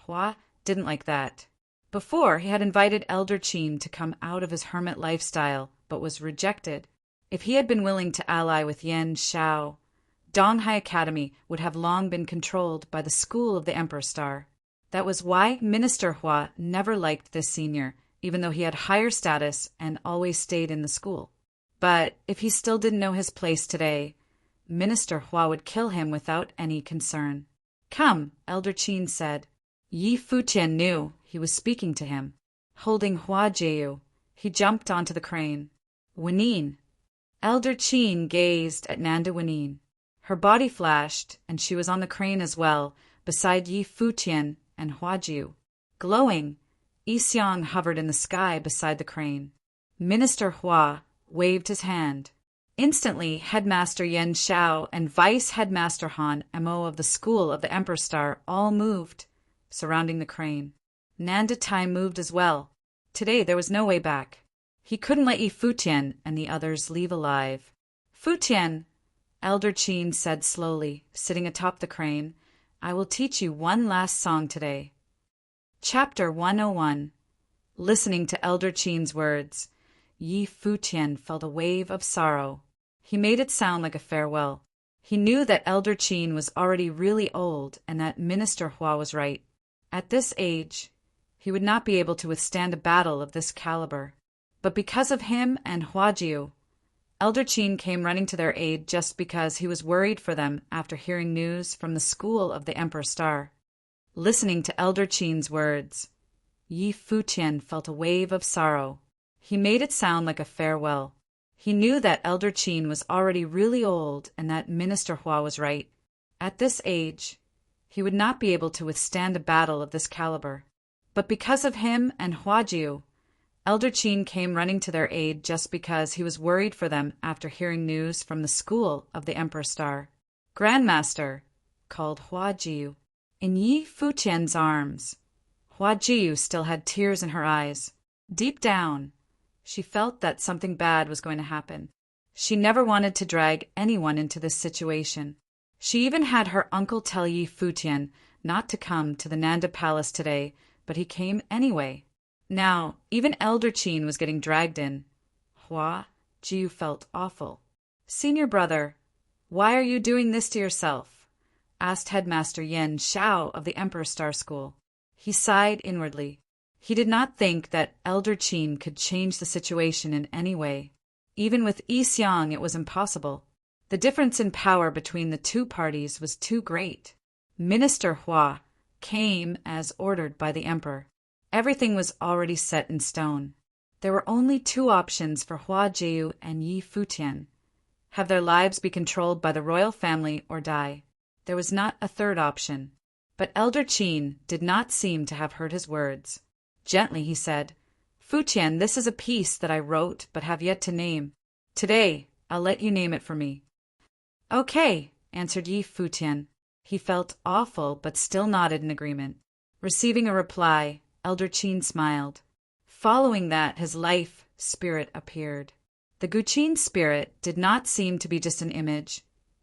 Hua didn't like that. Before, he had invited Elder Qin to come out of his hermit lifestyle, but was rejected. If he had been willing to ally with Yan Shao, Donghai Academy would have long been controlled by the school of the Emperor Star. That was why Minister Hua never liked this senior, even though he had higher status and always stayed in the school. But if he still didn't know his place today, Minister Hua would kill him without any concern. Come, Elder Qin said. Yi Futian knew he was speaking to him. Holding Hua Jiu, he jumped onto the crane. Wenyin. Elder Qin gazed at Nanda Wenyin. Her body flashed, and she was on the crane as well, beside Yi Futian and Hua Jiu. Glowing, Yixiang hovered in the sky beside the crane. Minister Hua waved his hand. Instantly, Headmaster Yan Shao and Vice Headmaster Han Mo of the school of the Emperor Star all moved, surrounding the crane. Nanda Tai moved as well. Today there was no way back. He couldn't let Yi Futian and the others leave alive. Futian, Elder Qin said slowly, sitting atop the crane, I will teach you one last song today. Chapter 101. Listening to Elder Qin's words, Yi Futian felt a wave of sorrow. He made it sound like a farewell. He knew that Elder Qin was already really old and that Minister Hua was right. At this age, he would not be able to withstand a battle of this caliber. But because of him and Huajiu, Elder Qin came running to their aid just because he was worried for them after hearing news from the school of the Emperor Star. Listening to Elder Qin's words, Yi Futian felt a wave of sorrow. He made it sound like a farewell. He knew that Elder Qin was already really old and that Minister Hua was right. At this age, he would not be able to withstand a battle of this caliber. But because of him and Huajiu, Elder Qin came running to their aid just because he was worried for them after hearing news from the school of the Emperor Star. Grandmaster, called Huajiu. In Yi Futian's arms, Huajiu still had tears in her eyes. Deep down, she felt that something bad was going to happen. She never wanted to drag anyone into this situation. She even had her uncle tell Yi Futian not to come to the Nanda Palace today, but he came anyway. Now, even Elder Qin was getting dragged in. Hua Jiu felt awful. Senior brother, why are you doing this to yourself? Asked Headmaster Yan Shao of the Emperor Star School. He sighed inwardly. He did not think that Elder Qin could change the situation in any way. Even with Yixiang, it was impossible. The difference in power between the two parties was too great. Minister Hua came as ordered by the Emperor. Everything was already set in stone. There were only two options for Hua Jiu and Yi Futian. Have their lives be controlled by the royal family or die. There was not a third option. But Elder Qin did not seem to have heard his words. Gently he said, "Futian, this is a piece that I wrote but have yet to name. Today, I'll let you name it for me." "Okay," answered Yi Futian. He felt awful but still nodded in agreement. Receiving a reply, Elder Qin smiled. Following that, his life spirit appeared. The Guqin spirit did not seem to be just an image,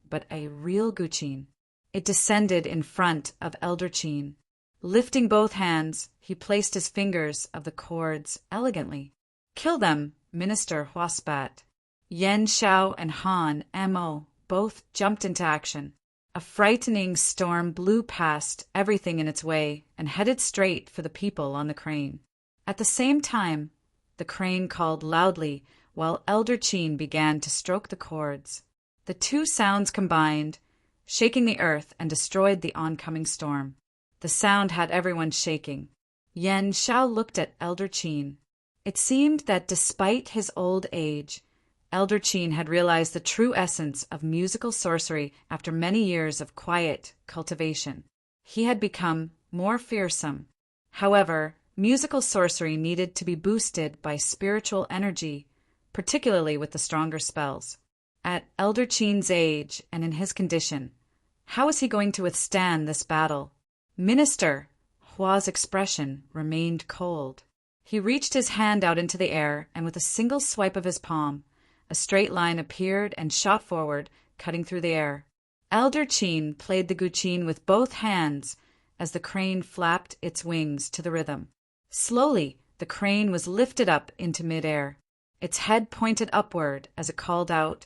but a real Guqin. It descended in front of Elder Qin. Lifting both hands, he placed his fingers of the chords elegantly. "Kill them," Minister Hua spat. Yen Xiao and Han Mo both jumped into action. A frightening storm blew past everything in its way and headed straight for the people on the crane. At the same time, the crane called loudly while Elder Qin began to stroke the chords. The two sounds combined, shaking the earth, and destroyed the oncoming storm. The sound had everyone shaking. Yen Xiao looked at Elder Qin. It seemed that despite his old age, Elder Qin had realized the true essence of musical sorcery after many years of quiet cultivation. He had become more fearsome. However, musical sorcery needed to be boosted by spiritual energy, particularly with the stronger spells. At Elder Qin's age and in his condition, how was he going to withstand this battle? Minister Hua's expression remained cold. He reached his hand out into the air, and with a single swipe of his palm, a straight line appeared and shot forward, cutting through the air. Elder Qin played the guqin with both hands as the crane flapped its wings to the rhythm. Slowly, the crane was lifted up into midair. Its head pointed upward as it called out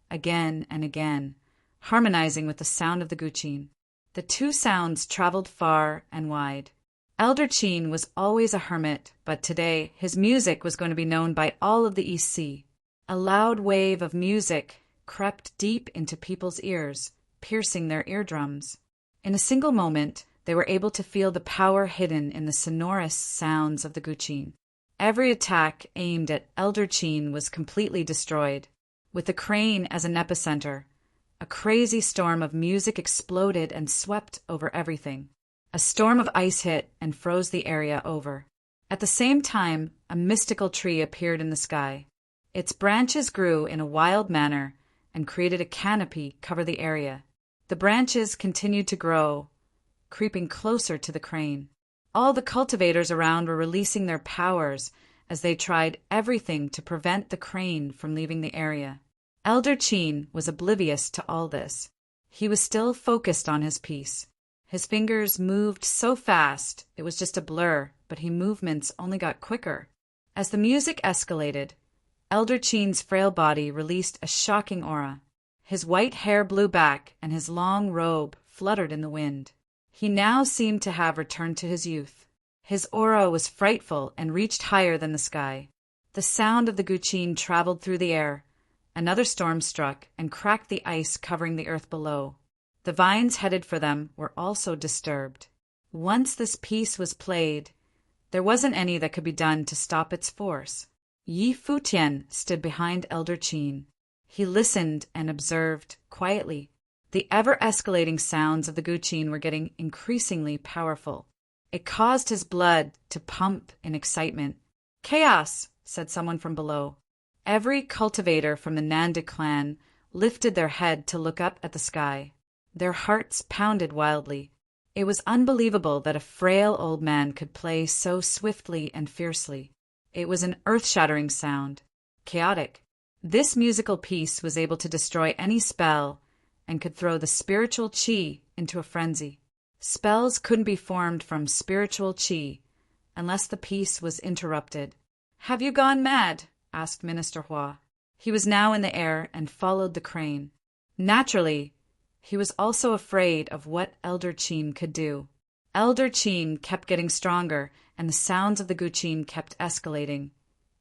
again and again, harmonizing with the sound of the guqin. The two sounds traveled far and wide. Elder Qin was always a hermit, but today his music was going to be known by all of the East Sea. A loud wave of music crept deep into people's ears, piercing their eardrums. In a single moment, they were able to feel the power hidden in the sonorous sounds of the guqin. Every attack aimed at Elder Qin was completely destroyed. With the crane as an epicenter, a crazy storm of music exploded and swept over everything. A storm of ice hit and froze the area over. At the same time, a mystical tree appeared in the sky. Its branches grew in a wild manner and created a canopy cover the area. The branches continued to grow, creeping closer to the crane. All the cultivators around were releasing their powers as they tried everything to prevent the crane from leaving the area. Elder Qin was oblivious to all this. He was still focused on his piece. His fingers moved so fast, it was just a blur, but his movements only got quicker. As the music escalated, Elder Qin's frail body released a shocking aura. His white hair blew back, and his long robe fluttered in the wind. He now seemed to have returned to his youth. His aura was frightful and reached higher than the sky. The sound of the guqin traveled through the air. Another storm struck and cracked the ice covering the earth below. The vines headed for them were also disturbed. Once this piece was played, there wasn't any that could be done to stop its force. Yi Futian stood behind Elder Qin. He listened and observed quietly. The ever-escalating sounds of the guqin were getting increasingly powerful. It caused his blood to pump in excitement. "Chaos!" said someone from below. Every cultivator from the Nanda clan lifted their head to look up at the sky. Their hearts pounded wildly. It was unbelievable that a frail old man could play so swiftly and fiercely. It was an earth-shattering sound, chaotic. This musical piece was able to destroy any spell and could throw the spiritual qi into a frenzy. Spells couldn't be formed from spiritual qi unless the piece was interrupted. "Have you gone mad?" asked Minister Hua. He was now in the air and followed the crane. Naturally, he was also afraid of what Elder Qin could do. Elder Qin kept getting stronger, and the sounds of the guqin kept escalating,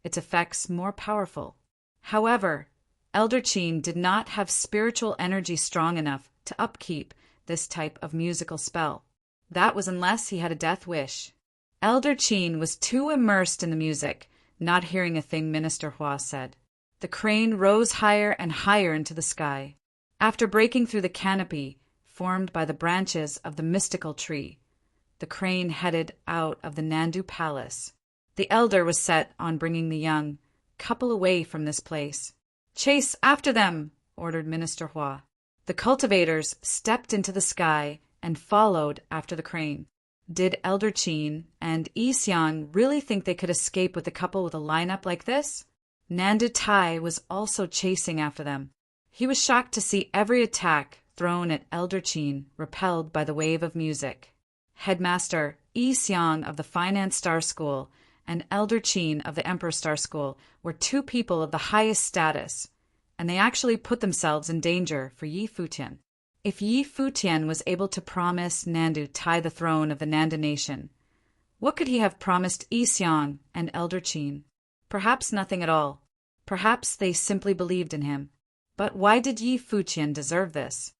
its effects more powerful. However, Elder Qin did not have spiritual energy strong enough to upkeep this type of musical spell. That was unless he had a death wish. Elder Qin was too immersed in the music, not hearing a thing Minister Hua said. The crane rose higher and higher into the sky. After breaking through the canopy, formed by the branches of the mystical tree. The crane headed out of the Nandu Palace. The elder was set on bringing the young couple away from this place. "Chase after them!" ordered Minister Hua. The cultivators stepped into the sky and followed after the crane. Did Elder Qin and Yi Xiang really think they could escape with a couple with a lineup like this? Nandu Tai was also chasing after them. He was shocked to see every attack thrown at Elder Qin repelled by the wave of music. Headmaster Yi Xiang of the Finance Star School and Elder Qin of the Emperor Star School were two people of the highest status, and they actually put themselves in danger for Yi Futian. If Yi Futian was able to promise Nandu Tai the throne of the Nanda nation, what could he have promised Yi Xiang and Elder Qin? Perhaps nothing at all. Perhaps they simply believed in him. But why did Yi Futian deserve this?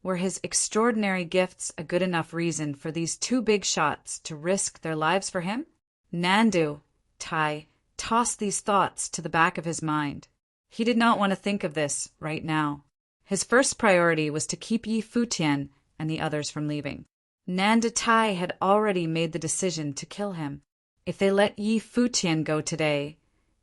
Were his extraordinary gifts a good enough reason for these two big shots to risk their lives for him? Nandu Tai tossed these thoughts to the back of his mind. He did not want to think of this right now. His first priority was to keep Yi Futian and the others from leaving. Nandu Tai had already made the decision to kill him. If they let Yi Futian go today,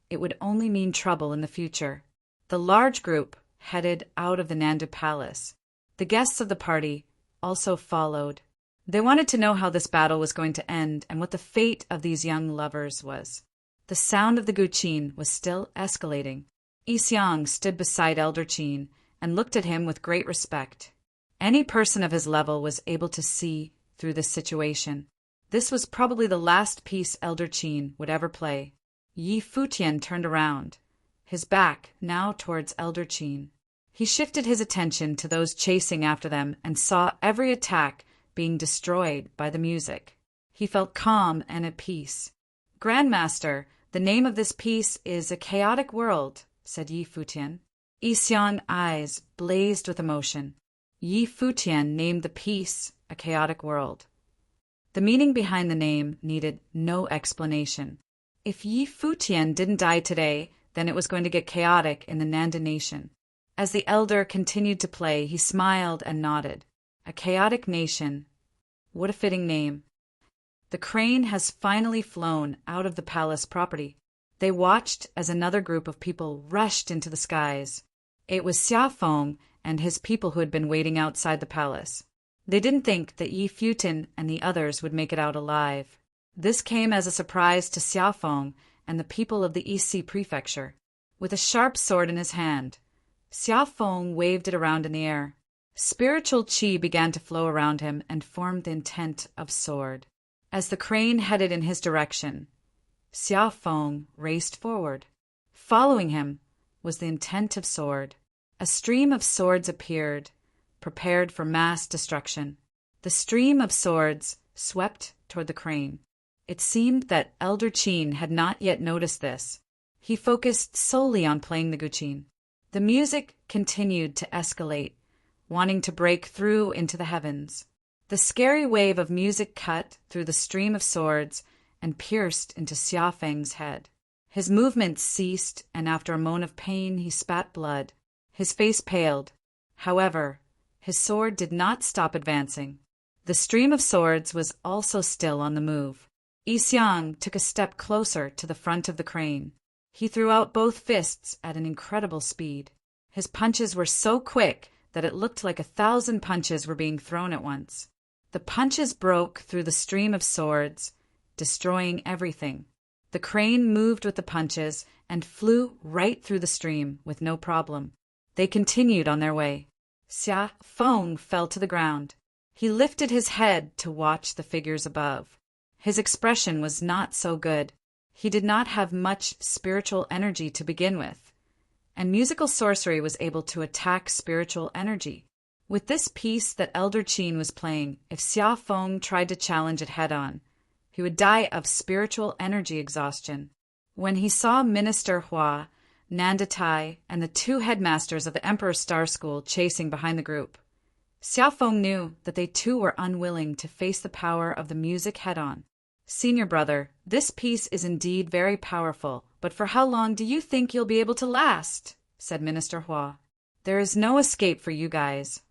it would only mean trouble in the future. The large group headed out of the Nandu Palace. The guests of the party also followed. They wanted to know how this battle was going to end and what the fate of these young lovers was. The sound of the guqin was still escalating. Yi Xiang stood beside Elder Qin and looked at him with great respect. Any person of his level was able to see through this situation. This was probably the last piece Elder Qin would ever play. Yi Futian turned around, his back now towards Elder Qin. He shifted his attention to those chasing after them and saw every attack being destroyed by the music. He felt calm and at peace. "Grandmaster, the name of this piece is A Chaotic World," said Yi Futian. Yi Xiang's eyes blazed with emotion. Yi Futian named the piece A Chaotic World. The meaning behind the name needed no explanation. If Yi Futian didn't die today, then it was going to get chaotic in the Nanda nation. As the elder continued to play, he smiled and nodded. A chaotic nation. What a fitting name. The crane has finally flown out of the palace property. They watched as another group of people rushed into the skies. It was Xiafeng and his people who had been waiting outside the palace. They didn't think that Yi Futian and the others would make it out alive. This came as a surprise to Xiafeng and the people of the Yixi prefecture. With a sharp sword in his hand, Xiafeng waved it around in the air. Spiritual qi began to flow around him and formed the intent of sword. As the crane headed in his direction, Xiafeng raced forward. Following him was the intent of sword. A stream of swords appeared, prepared for mass destruction. The stream of swords swept toward the crane. It seemed that Elder Qin had not yet noticed this. He focused solely on playing the guqin. The music continued to escalate, wanting to break through into the heavens. The scary wave of music cut through the stream of swords and pierced into Xiafeng's head. His movements ceased, and after a moan of pain, he spat blood. His face paled. However, his sword did not stop advancing. The stream of swords was also still on the move. Yi Xiang took a step closer to the front of the crane. He threw out both fists at an incredible speed. His punches were so quick that it looked like 1,000 punches were being thrown at once. The punches broke through the stream of swords, destroying everything. The crane moved with the punches and flew right through the stream with no problem. They continued on their way. Xiafeng fell to the ground. He lifted his head to watch the figures above. His expression was not so good. He did not have much spiritual energy to begin with, and musical sorcery was able to attack spiritual energy. With this piece that Elder Qin was playing, if Xiafeng tried to challenge it head-on, he would die of spiritual energy exhaustion. When he saw Minister Hua, Nandu Tai, and the two headmasters of the Emperor Star School chasing behind the group, Xiafeng knew that they too were unwilling to face the power of the music head-on. "Senior brother, this piece is indeed very powerful, but for how long do you think you'll be able to last?" said Minister Hua. "There is no escape for you guys.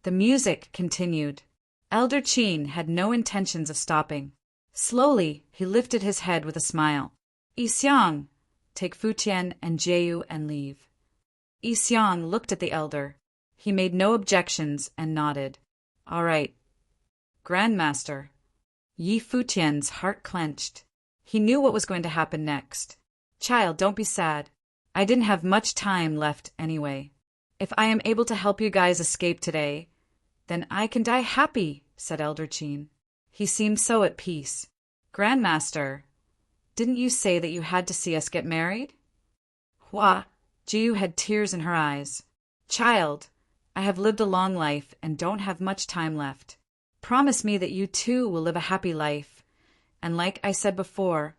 The music continued. Elder Qin had no intentions of stopping. Slowly, he lifted his head with a smile. Yixiang, take Futian and Jiu and leave. Yixiang looked at the elder. He made no objections and nodded. All right. Grandmaster. Yi Futian's heart clenched. He knew what was going to happen next. Child, don't be sad. I didn't have much time left anyway. If I am able to help you guys escape today, then I can die happy, said Elder Qin. He seemed so at peace. Grandmaster, didn't you say that you had to see us get married? Hua, Jiu had tears in her eyes. Child, I have lived a long life and don't have much time left. Promise me that you too will live a happy life. And like I said before,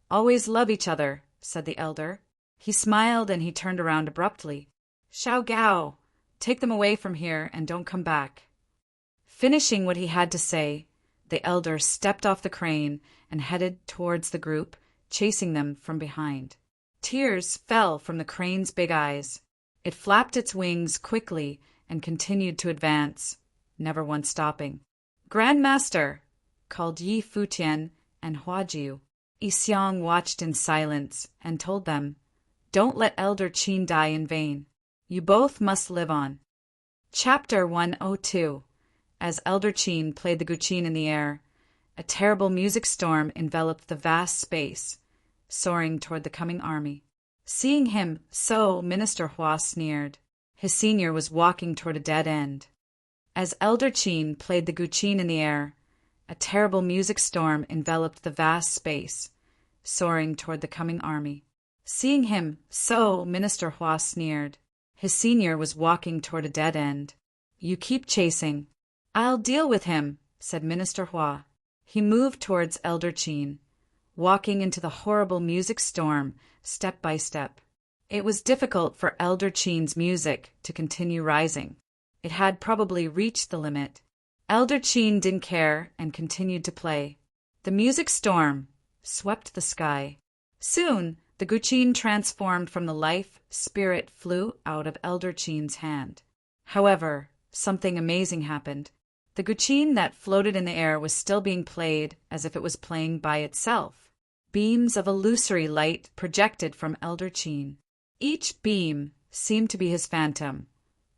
always love each other, said the elder. He smiled and he turned around abruptly. Xiao Gao, take them away from here and don't come back. Finishing what he had to say, the elder stepped off the crane and headed towards the group, chasing them from behind. Tears fell from the crane's big eyes. It flapped its wings quickly and continued to advance, never once stopping. Grandmaster, called Yi Futian and Huajiu. Yixiang watched in silence and told them, Don't let Elder Qin die in vain. You both must live on. Chapter 102. As Elder Qin played the guqin in the air, a terrible music storm enveloped the vast space, soaring toward the coming army. Seeing him so, Minister Hua sneered. His senior was walking toward a dead end. As Elder Qin played the guqin in the air, a terrible music storm enveloped the vast space, soaring toward the coming army. Seeing him so, Minister Hua sneered. His senior was walking toward a dead end. You keep chasing. I'll deal with him, said Minister Hua. He moved towards Elder Qin, walking into the horrible music storm step by step. It was difficult for Elder Qin's music to continue rising. It had probably reached the limit. Elder Qin didn't care and continued to play. The music storm swept the sky. Soon, the guqin transformed from the life spirit flew out of Elder Qin's hand. However, something amazing happened. The guqin that floated in the air was still being played as if it was playing by itself. Beams of illusory light projected from Elder Qin. Each beam seemed to be his phantom,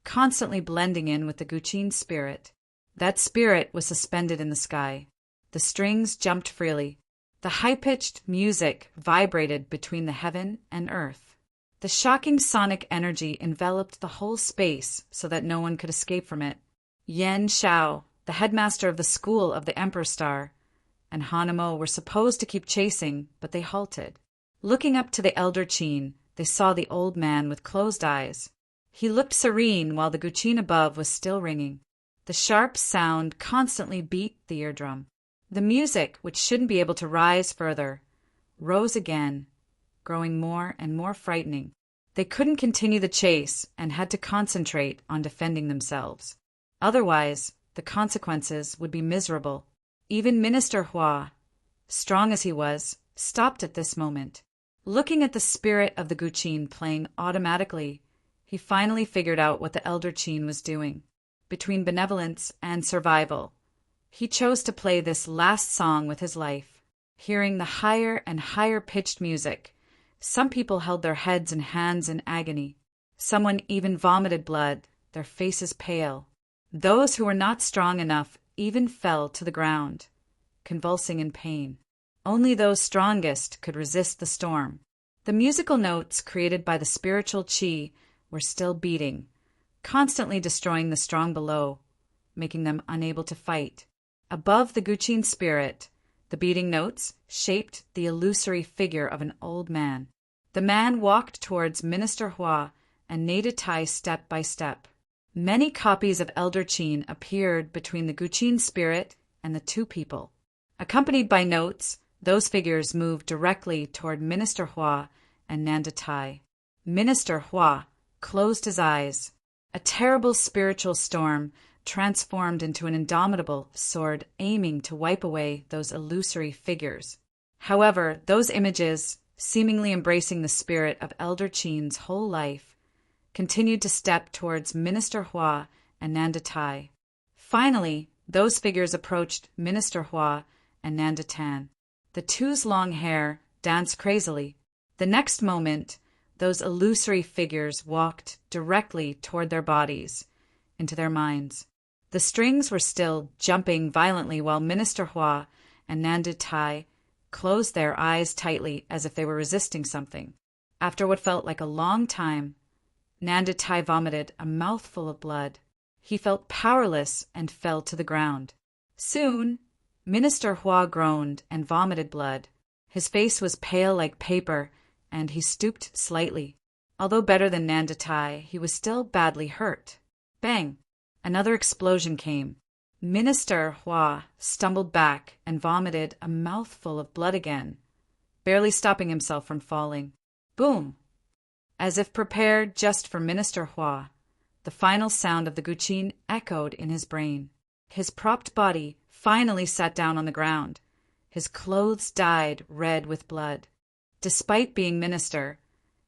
constantly blending in with the guqin spirit. That spirit was suspended in the sky. The strings jumped freely. The high-pitched music vibrated between the heaven and earth. The shocking sonic energy enveloped the whole space so that no one could escape from it. Yan Xiao, the headmaster of the school of the Emperor Star, and Hanamo were supposed to keep chasing, but they halted. Looking up to the Elder Qin, they saw the old man with closed eyes. He looked serene while the guqin above was still ringing. The sharp sound constantly beat the eardrum. The music, which shouldn't be able to rise further, rose again, growing more and more frightening. They couldn't continue the chase and had to concentrate on defending themselves. Otherwise, the consequences would be miserable. Even Minister Hua, strong as he was, stopped at this moment. Looking at the spirit of the guqin playing automatically, he finally figured out what the Elder Qin was doing. Between benevolence and survival, he chose to play this last song with his life. Hearing the higher and higher pitched music, some people held their heads and hands in agony. Someone even vomited blood, their faces pale. Those who were not strong enough even fell to the ground, convulsing in pain. Only those strongest could resist the storm. The musical notes created by the spiritual qi were still beating, constantly destroying the strong below, making them unable to fight. Above the guqin spirit, the beating notes shaped the illusory figure of an old man. The man walked towards Minister Hua and kneaded Tai step by step. Many copies of Elder Qin appeared between the guqin spirit and the two people. Accompanied by notes, those figures moved directly toward Minister Hua and Nanda Tai. Minister Hua closed his eyes. A terrible spiritual storm transformed into an indomitable sword aiming to wipe away those illusory figures. However, those images, seemingly embracing the spirit of Elder Qin's whole life, continued to step towards Minister Hua and Nanda Tai. Finally, those figures approached Minister Hua and Nanda Tan. The two's long hair danced crazily. The next moment, those illusory figures walked directly toward their bodies, into their minds. The strings were still jumping violently while Minister Hua and Nanda Tai closed their eyes tightly as if they were resisting something. After what felt like a long time, Nanda Tai vomited a mouthful of blood. He felt powerless and fell to the ground. Soon, Minister Hua groaned and vomited blood. His face was pale like paper, and he stooped slightly. Although better than Nanda Tai, he was still badly hurt. Bang! Another explosion came. Minister Hua stumbled back and vomited a mouthful of blood again, barely stopping himself from falling. Boom! As if prepared just for Minister Hua, the final sound of the guqin echoed in his brain. His propped body finally sat down on the ground. His clothes dyed red with blood. Despite being minister,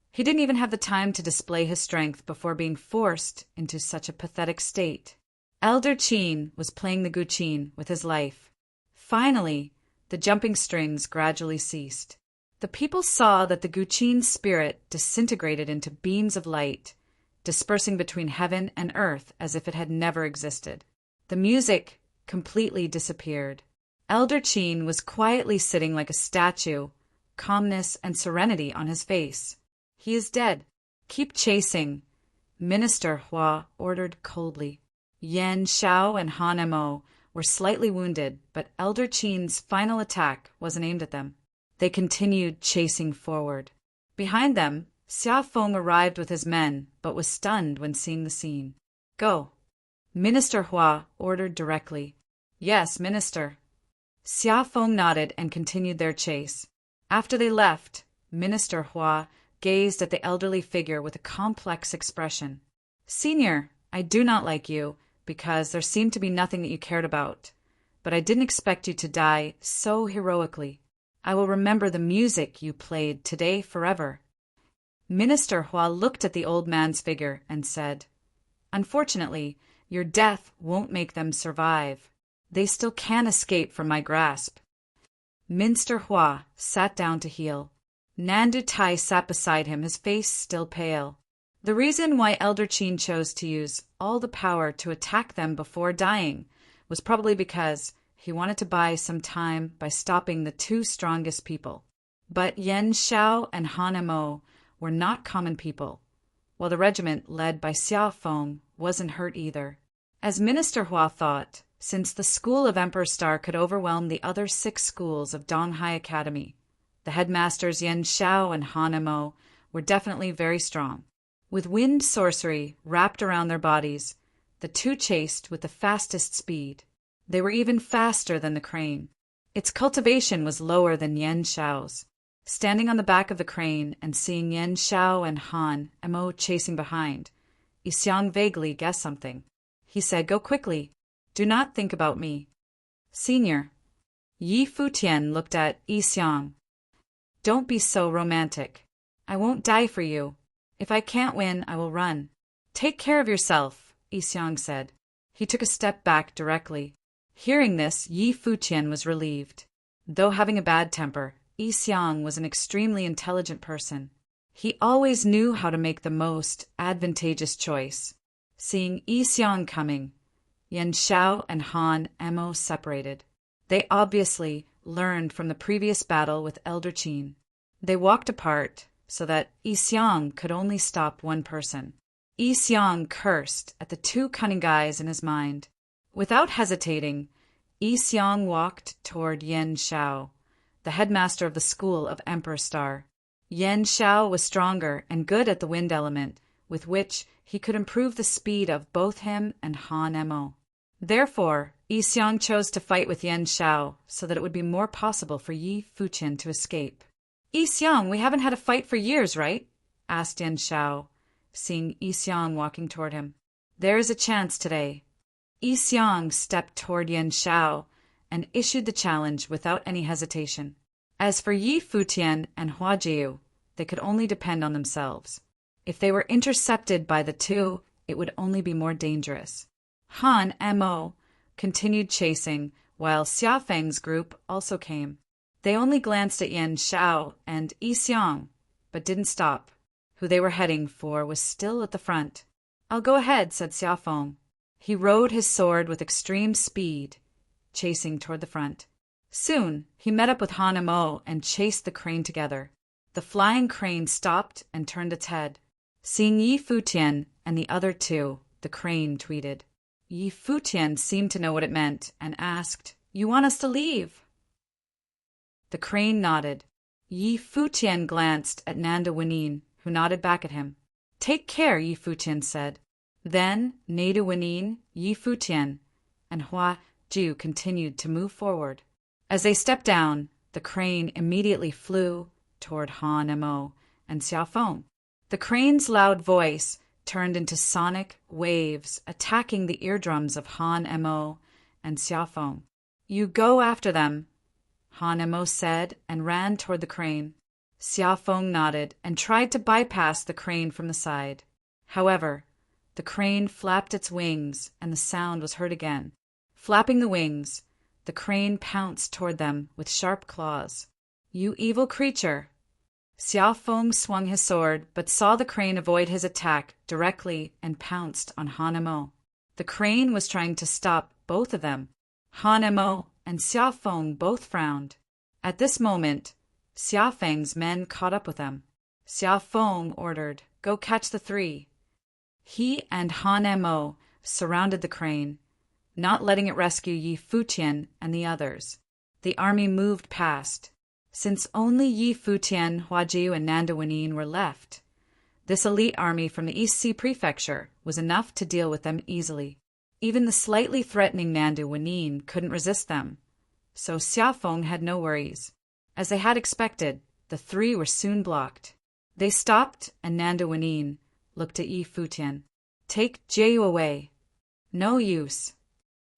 he didn't even have the time to display his strength before being forced into such a pathetic state. Elder Qin was playing the guqin with his life. Finally, the jumping strings gradually ceased. The people saw that the guqin spirit disintegrated into beams of light, dispersing between heaven and earth as if it had never existed. The music completely disappeared. Elder Qin was quietly sitting like a statue, calmness and serenity on his face. He is dead. Keep chasing, Minister Hua ordered coldly. Yan Xiao and Han Mo were slightly wounded, but Elder Qin's final attack wasn't aimed at them. They continued chasing forward. Behind them, Xia Feng arrived with his men, but was stunned when seeing the scene. Go, Minister Hua ordered directly. Yes, Minister. Xia Feng nodded and continued their chase. After they left, Minister Hua gazed at the elderly figure with a complex expression. Senior, I do not like you, because there seemed to be nothing that you cared about. But I didn't expect you to die so heroically. I will remember the music you played today forever. Minister Hua looked at the old man's figure and said, Unfortunately, your death won't make them survive. They still can escape from my grasp. Minister Hua sat down to heal. Nanda Tai sat beside him, his face still pale. The reason why Elder Qin chose to use all the power to attack them before dying was probably because he wanted to buy some time by stopping the two strongest people. But Yan Xiao and Han Mo were not common people, while the regiment led by Xia Feng wasn't hurt either. As Minister Hua thought, since the school of Emperor Star could overwhelm the other 6 schools of Donghai Academy, the headmasters Yan Xiao and Han Mo were definitely very strong. With wind sorcery wrapped around their bodies, the two chased with the fastest speed. They were even faster than the crane. Its cultivation was lower than Yan Xiao's. Standing on the back of the crane and seeing Yan Xiao and Han Mo chasing behind, Yixiang vaguely guessed something. He said, Go quickly. Do not think about me. Senior. Yi Futian looked at Yixiang. Don't be so romantic. I won't die for you. If I can't win, I will run. Take care of yourself, Yixiang said. He took a step back directly. Hearing this, Yi Futian was relieved. Though having a bad temper, Yixiang was an extremely intelligent person. He always knew how to make the most advantageous choice. Seeing Yixiang coming, Yan Xiao and Han Mo separated. They obviously learned from the previous battle with Elder Qin. They walked apart so that Yixiang could only stop one person. Yixiang cursed at the 2 cunning guys in his mind. Without hesitating, Yixiang walked toward Yan Xiao, the headmaster of the school of Emperor Star. Yan Xiao was stronger and good at the wind element, with which he could improve the speed of both him and Han Mo. Therefore, Yixiang chose to fight with Yan Xiao so that it would be more possible for Yi Futian to escape. Yixiang, we haven't had a fight for years, right? Asked Yan Xiao, seeing Yixiang walking toward him. There is a chance today. Yixiang stepped toward Yan Xiao and issued the challenge without any hesitation. As for Yi Futian and Hua Jiu, they could only depend on themselves. If they were intercepted by the two, it would only be more dangerous. Han Mo continued chasing, while Xia Feng's group also came. They only glanced at Yan Xiao and Yi Xiang, but didn't stop. Who they were heading for was still at the front. "I'll go ahead," said Xia Feng. He rode his sword with extreme speed, chasing toward the front. Soon, he met up with Han and Mo and chased the crane together. The flying crane stopped and turned its head. Seeing Yi Futian and the other two, the crane tweeted. Yi Futian seemed to know what it meant and asked, "You want us to leave?" The crane nodded. Yi Futian glanced at Nanda Wanyin, who nodded back at him. "Take care," Yi Futian said. Then Nanda Wanyin, Yi Futian, and Hua Jiu continued to move forward. As they stepped down, the crane immediately flew toward Han and Mo and Xia Feng. The crane's loud voice turned into sonic waves, attacking the eardrums of Han and Mo and Xia Feng. "You go after them," Han and Mo said, and ran toward the crane. Xia Feng nodded and tried to bypass the crane from the side. However, the crane flapped its wings, and the sound was heard again. Flapping the wings, the crane pounced toward them with sharp claws. "You evil creature!" Xia Feng swung his sword, but saw the crane avoid his attack directly and pounced on Han and Mo. The crane was trying to stop both of them. Han and Mo and Xia Feng both frowned. At this moment, Xia Feng's men caught up with them. Xia Feng ordered, "Go catch the three." He and Han and Mo surrounded the crane, not letting it rescue Yi Futian and the others. The army moved past. Since only Yi Futian, Hua Jiu, and Nanda Wanyin were left, this elite army from the East Sea Prefecture was enough to deal with them easily. Even the slightly threatening Nanda Wanyin couldn't resist them, so Xia Feng had no worries. As they had expected, the three were soon blocked. They stopped, and Nanda Wanyin looked at Yi Futian. "Take Jiu away." "No use."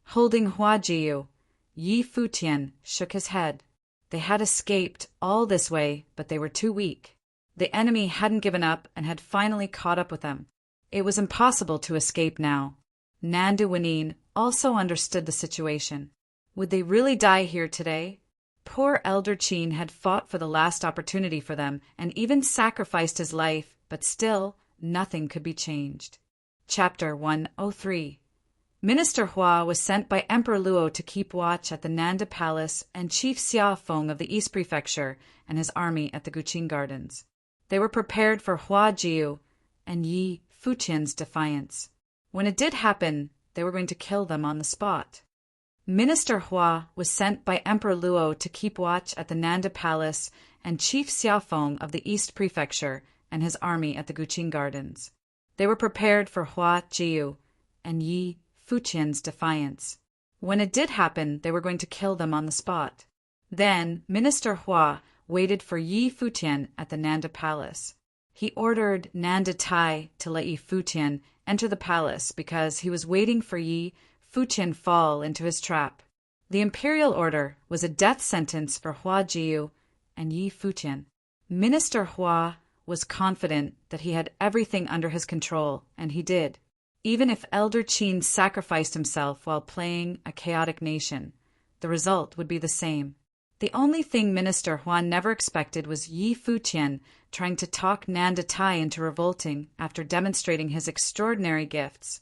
Holding Hua Jiu, Yi Futian shook his head. They had escaped all this way, but they were too weak. The enemy hadn't given up and had finally caught up with them. It was impossible to escape now. Nanda Wanyin also understood the situation. Would they really die here today? Poor Elder Qin had fought for the last opportunity for them and even sacrificed his life, but still nothing could be changed. Chapter 103. Minister Hua was sent by Emperor Luo to keep watch at the Nanda Palace and Chief Xia Feng of the East Prefecture and his army at the Guqin Gardens. They were prepared for Hua Jiu and Yi Futian's defiance. When it did happen, they were going to kill them on the spot. Minister Hua was sent by Emperor Luo to keep watch at the Nanda Palace and Chief Xia Feng of the East Prefecture and his army at the Guqin Gardens. They were prepared for Hua Jiu and Yi Futian's defiance. When it did happen, they were going to kill them on the spot. Then Minister Hua waited for Yi Futian at the Nanda Palace. He ordered Nanda Tai to let Yi Futian enter the palace because he was waiting for Yi Futian fall into his trap. The imperial order was a death sentence for Hua Jiu and Yi Futian. Minister Hua was confident that he had everything under his control, and he did. Even if Elder Qin sacrificed himself while playing a chaotic nation, the result would be the same. The only thing Minister Hua never expected was Yi Futian trying to talk Nanda Tai into revolting after demonstrating his extraordinary gifts,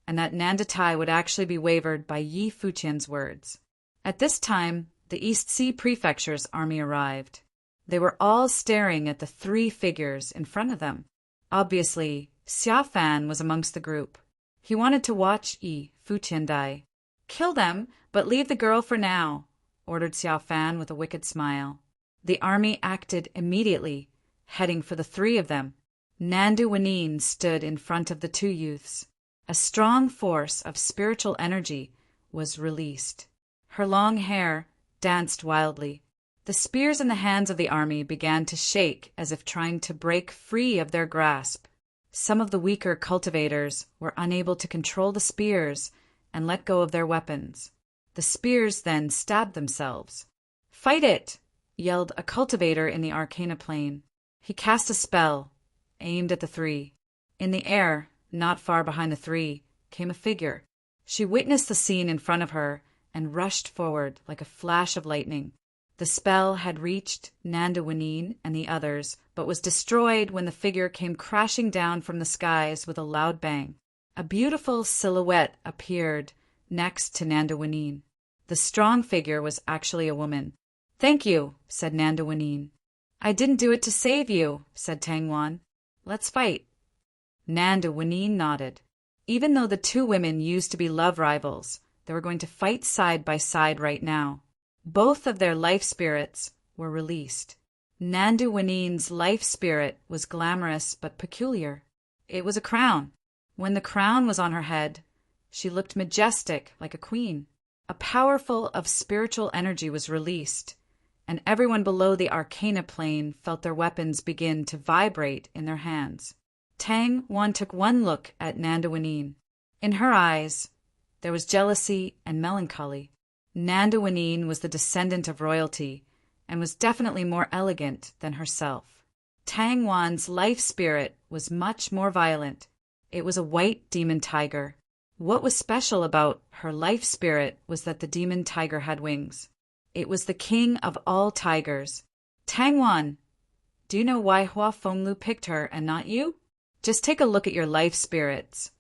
and that Nanda Tai would actually be wavered by Yi Futian's words. At this time, the East Sea Prefecture's army arrived. They were all staring at the three figures in front of them. Obviously, Xia Fan was amongst the group. He wanted to watch Yi Futian die. "Kill them, but leave the girl for now," ordered Xia Fan with a wicked smile. The army acted immediately, heading for the three of them. Nanda Wanyin stood in front of the two youths. A strong force of spiritual energy was released. Her long hair danced wildly. The spears in the hands of the army began to shake as if trying to break free of their grasp. Some of the weaker cultivators were unable to control the spears and let go of their weapons. The spears then stabbed themselves. "Fight it!" yelled a cultivator in the Arcana Plane. He cast a spell, aimed at the three. In the air, not far behind the three, came a figure. She witnessed the scene in front of her and rushed forward like a flash of lightning. The spell had reached Nandawanine and the others, but was destroyed when the figure came crashing down from the skies with a loud bang. A beautiful silhouette appeared next to Nandawanine. The strong figure was actually a woman. "Thank you," said Nandawanine. "I didn't do it to save you," said Tangwan. "Let's fight." Nandawanine nodded. Even though the two women used to be love rivals, they were going to fight side by side right now. Both of their life spirits were released. Nandawanine's life spirit was glamorous but peculiar. It was a crown. When the crown was on her head, she looked majestic like a queen. A powerful of spiritual energy was released, and everyone below the arcana plane felt their weapons begin to vibrate in their hands. Tang Wan took one look at Nandawanine. In her eyes, there was jealousy and melancholy. Nandawanine was the descendant of royalty and was definitely more elegant than herself. Tang Wan's life spirit was much more violent. It was a white demon tiger. What was special about her life spirit was that the demon tiger had wings. It was the king of all tigers. "Tang Wan, do you know why Hua Fenglu picked her and not you? Just take a look at your life spirits,"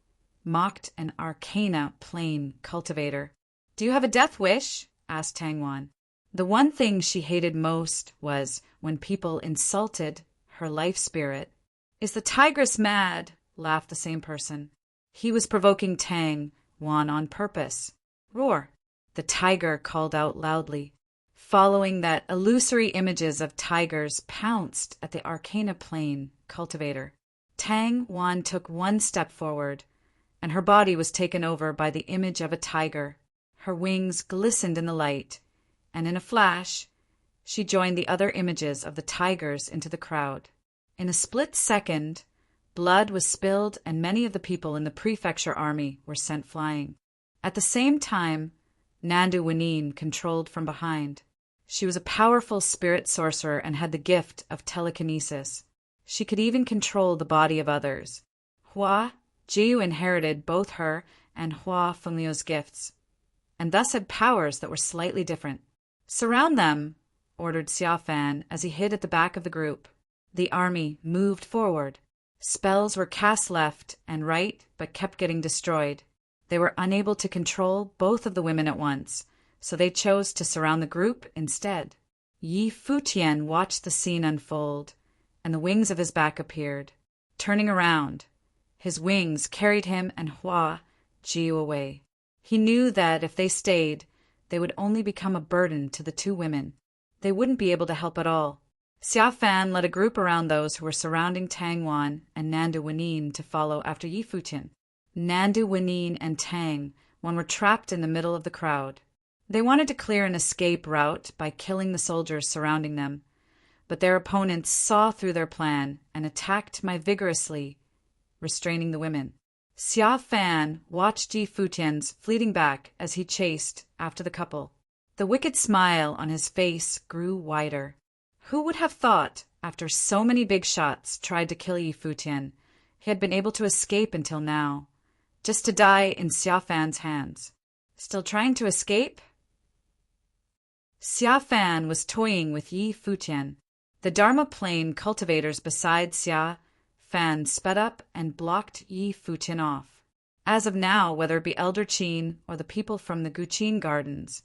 mocked an arcana plane cultivator. "Do you have a death wish?" asked Tangwan. The one thing she hated most was when people insulted her life spirit. "Is the tigress mad?" laughed the same person. He was provoking Tang Wan on purpose. "Roar!" the tiger called out loudly. Following that, illusory images of tigers pounced at the arcana plane cultivator. Tang Wan took one step forward, and her body was taken over by the image of a tiger. Her wings glistened in the light, and in a flash, she joined the other images of the tigers into the crowd. In a split second, blood was spilled and many of the people in the prefecture army were sent flying. At the same time, Nandawanine controlled from behind. She was a powerful spirit sorcerer and had the gift of telekinesis. She could even control the body of others. Hua Jiu inherited both her and Hua Fengliu's gifts, and thus had powers that were slightly different. "Surround them," ordered Xiaofan as he hid at the back of the group. The army moved forward. Spells were cast left and right, but kept getting destroyed. They were unable to control both of the women at once, so they chose to surround the group instead. Yi Futian watched the scene unfold, and the wings of his back appeared. Turning around, his wings carried him and Hua Jiu away. He knew that if they stayed, they would only become a burden to the two women. They wouldn't be able to help at all. Xiaofan led a group around those who were surrounding Tangwan and Nandawanine to follow after Yi Futian. Nandawanine and Tang Wan were trapped in the middle of the crowd. They wanted to clear an escape route by killing the soldiers surrounding them, but their opponents saw through their plan and attacked vigorously, restraining the women. Xiaofan watched Yi Futian's fleeting back as he chased after the couple. The wicked smile on his face grew wider. Who would have thought, after so many big shots tried to kill Yi Futian, he had been able to escape until now, just to die in Xiaofan's hands. Still trying to escape? Xiaofan was toying with Yi Futian. The Dharma plane cultivators beside Xiaofan sped up and blocked Yi Futian off. As of now, whether it be Elder Qin or the people from the Guqin Gardens,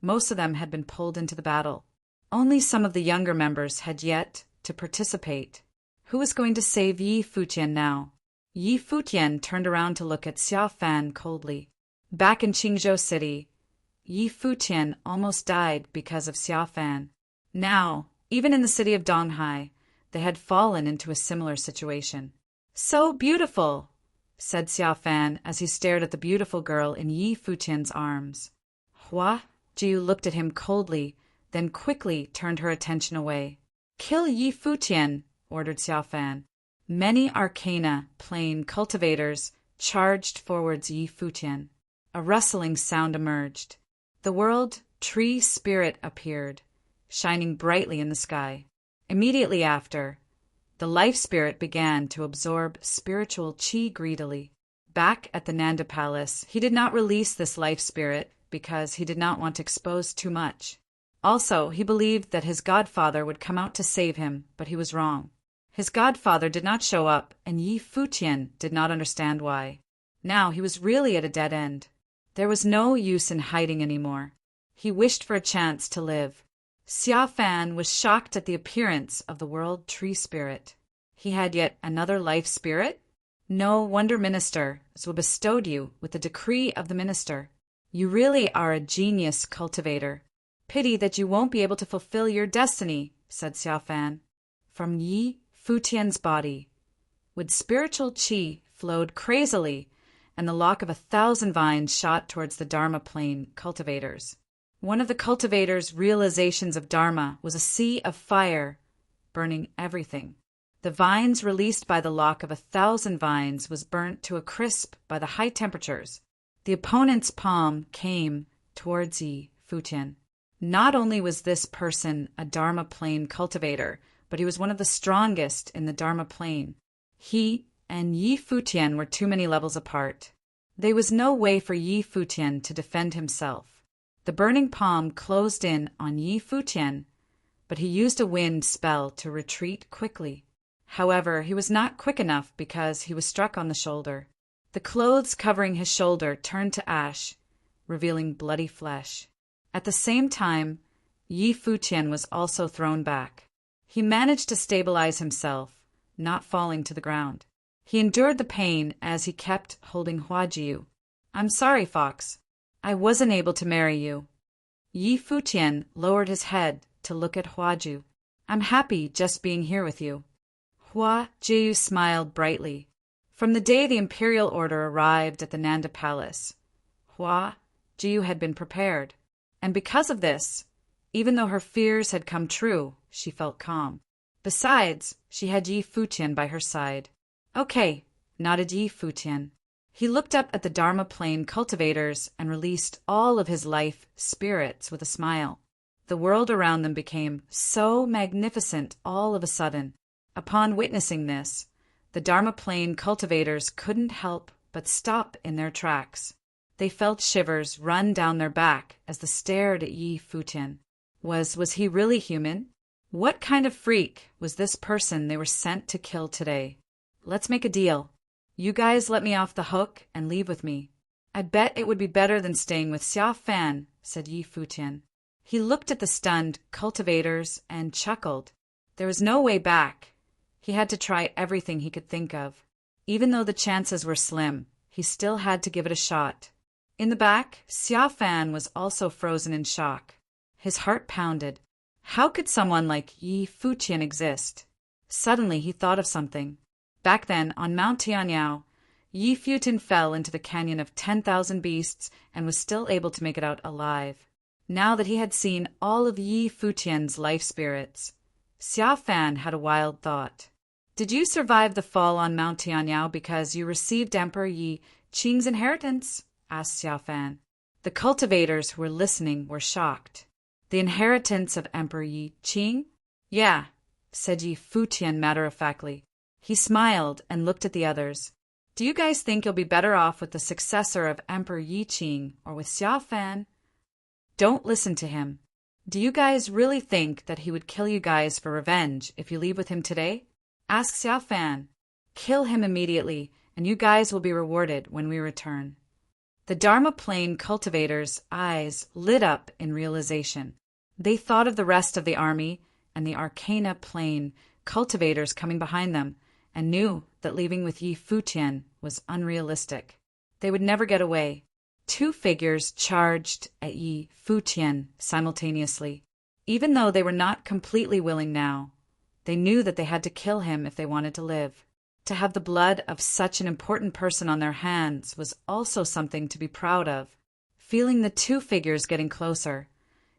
most of them had been pulled into the battle. Only some of the younger members had yet to participate. Who was going to save Yi Futian now? Yi Futian turned around to look at Xiaofan coldly. Back in Qingzhou City, Yi Futian almost died because of Xiaofan. Now, even in the city of Donghai, they had fallen into a similar situation. "So beautiful," said Xiaofan as he stared at the beautiful girl in Yi Futian's arms. Hua Jiu looked at him coldly, then quickly turned her attention away. "Kill Yi Futian," ordered Xiaofan. Many arcana plane cultivators charged forwards Yi Futian. A rustling sound emerged. The world tree spirit appeared, shining brightly in the sky. Immediately after, the life spirit began to absorb spiritual qi greedily. Back at the Nanda Palace, he did not release this life spirit because he did not want to expose too much. Also, he believed that his godfather would come out to save him, but he was wrong. His godfather did not show up, and Yi Futian did not understand why. Now he was really at a dead end. There was no use in hiding anymore. He wished for a chance to live. Xia Fan was shocked at the appearance of the world tree spirit. He had yet another life spirit? No wonder minister will bestowed you with the decree of the minister. You really are a genius cultivator. Pity that you won't be able to fulfill your destiny, said Xia Fan. From Yi Futian's body, with spiritual qi flowed crazily, and the lock of 1,000 vines shot towards the Dharma plane cultivators. One of the cultivators' realizations of Dharma was a sea of fire, burning everything. The vines released by the lock of 1,000 vines was burnt to a crisp by the high temperatures. The opponent's palm came towards Yi Futian. Not only was this person a Dharma plane cultivator, but he was one of the strongest in the Dharma plane. He and Yi Futian were too many levels apart. There was no way for Yi Futian to defend himself. The burning palm closed in on Yi Futian, but he used a wind spell to retreat quickly. However, he was not quick enough because he was struck on the shoulder. The clothes covering his shoulder turned to ash, revealing bloody flesh. At the same time, Yi Futian was also thrown back. He managed to stabilize himself, not falling to the ground. He endured the pain as he kept holding Huajiu. I'm sorry, Fox. I wasn't able to marry you. Yi Futian lowered his head to look at Huajiu. I'm happy just being here with you. Huajiu smiled brightly. From the day the imperial order arrived at the Nanda Palace, Huajiu had been prepared. And because of this, even though her fears had come true, she felt calm. Besides, she had Yi Futian by her side. Okay, nodded Yi Futian. He looked up at the Dharma plane cultivators and released all of his life spirits with a smile. The world around them became so magnificent all of a sudden. Upon witnessing this, the Dharma plane cultivators couldn't help but stop in their tracks. They felt shivers run down their back as they stared at Yi Futian. Was he really human? What kind of freak was this person they were sent to kill today? Let's make a deal. You guys let me off the hook and leave with me. I bet it would be better than staying with Xia Fan, said Yi Futian. He looked at the stunned cultivators and chuckled. There was no way back. He had to try everything he could think of. Even though the chances were slim, he still had to give it a shot. In the back, Xia Fan was also frozen in shock. His heart pounded. How could someone like Yi Futian exist? Suddenly he thought of something. Back then, on Mount Tianyao, Yi Futian fell into the canyon of 10,000 beasts and was still able to make it out alive. Now that he had seen all of Yi Futian's life spirits, Xia Fan had a wild thought. Did you survive the fall on Mount Tianyao because you received Emperor Yi Qing's inheritance? Asked Xia Fan. The cultivators who were listening were shocked. The inheritance of Emperor Yi Qing? Yeah, said Yi Futian matter-of-factly. He smiled and looked at the others. Do you guys think you'll be better off with the successor of Emperor Yi Qing or with Xia Fan? Don't listen to him. Do you guys really think that he would kill you guys for revenge if you leave with him today? Ask Xia Fan. Kill him immediately, and you guys will be rewarded when we return. The Dharma plane cultivators' eyes lit up in realization. They thought of the rest of the army and the Arcana plane cultivators coming behind them, and knew that leaving with Yi Futian was unrealistic. They would never get away. Two figures charged at Yi Futian simultaneously. Even though they were not completely willing now, they knew that they had to kill him if they wanted to live. To have the blood of such an important person on their hands was also something to be proud of. Feeling the two figures getting closer,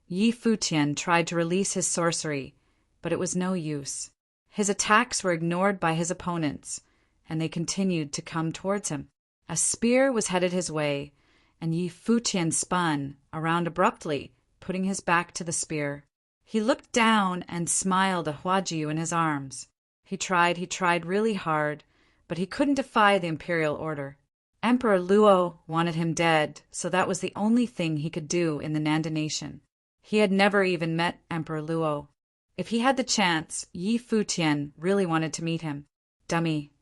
Yi Futian tried to release his sorcery, but it was no use. His attacks were ignored by his opponents, and they continued to come towards him. A spear was headed his way, and Yi Futian spun around abruptly, putting his back to the spear. He looked down and smiled at Huajiu in his arms. He tried really hard, but he couldn't defy the imperial order. Emperor Luo wanted him dead, so that was the only thing he could do in the Nanda nation. He had never even met Emperor Luo. If he had the chance, Yi Futian really wanted to meet him. Dummy.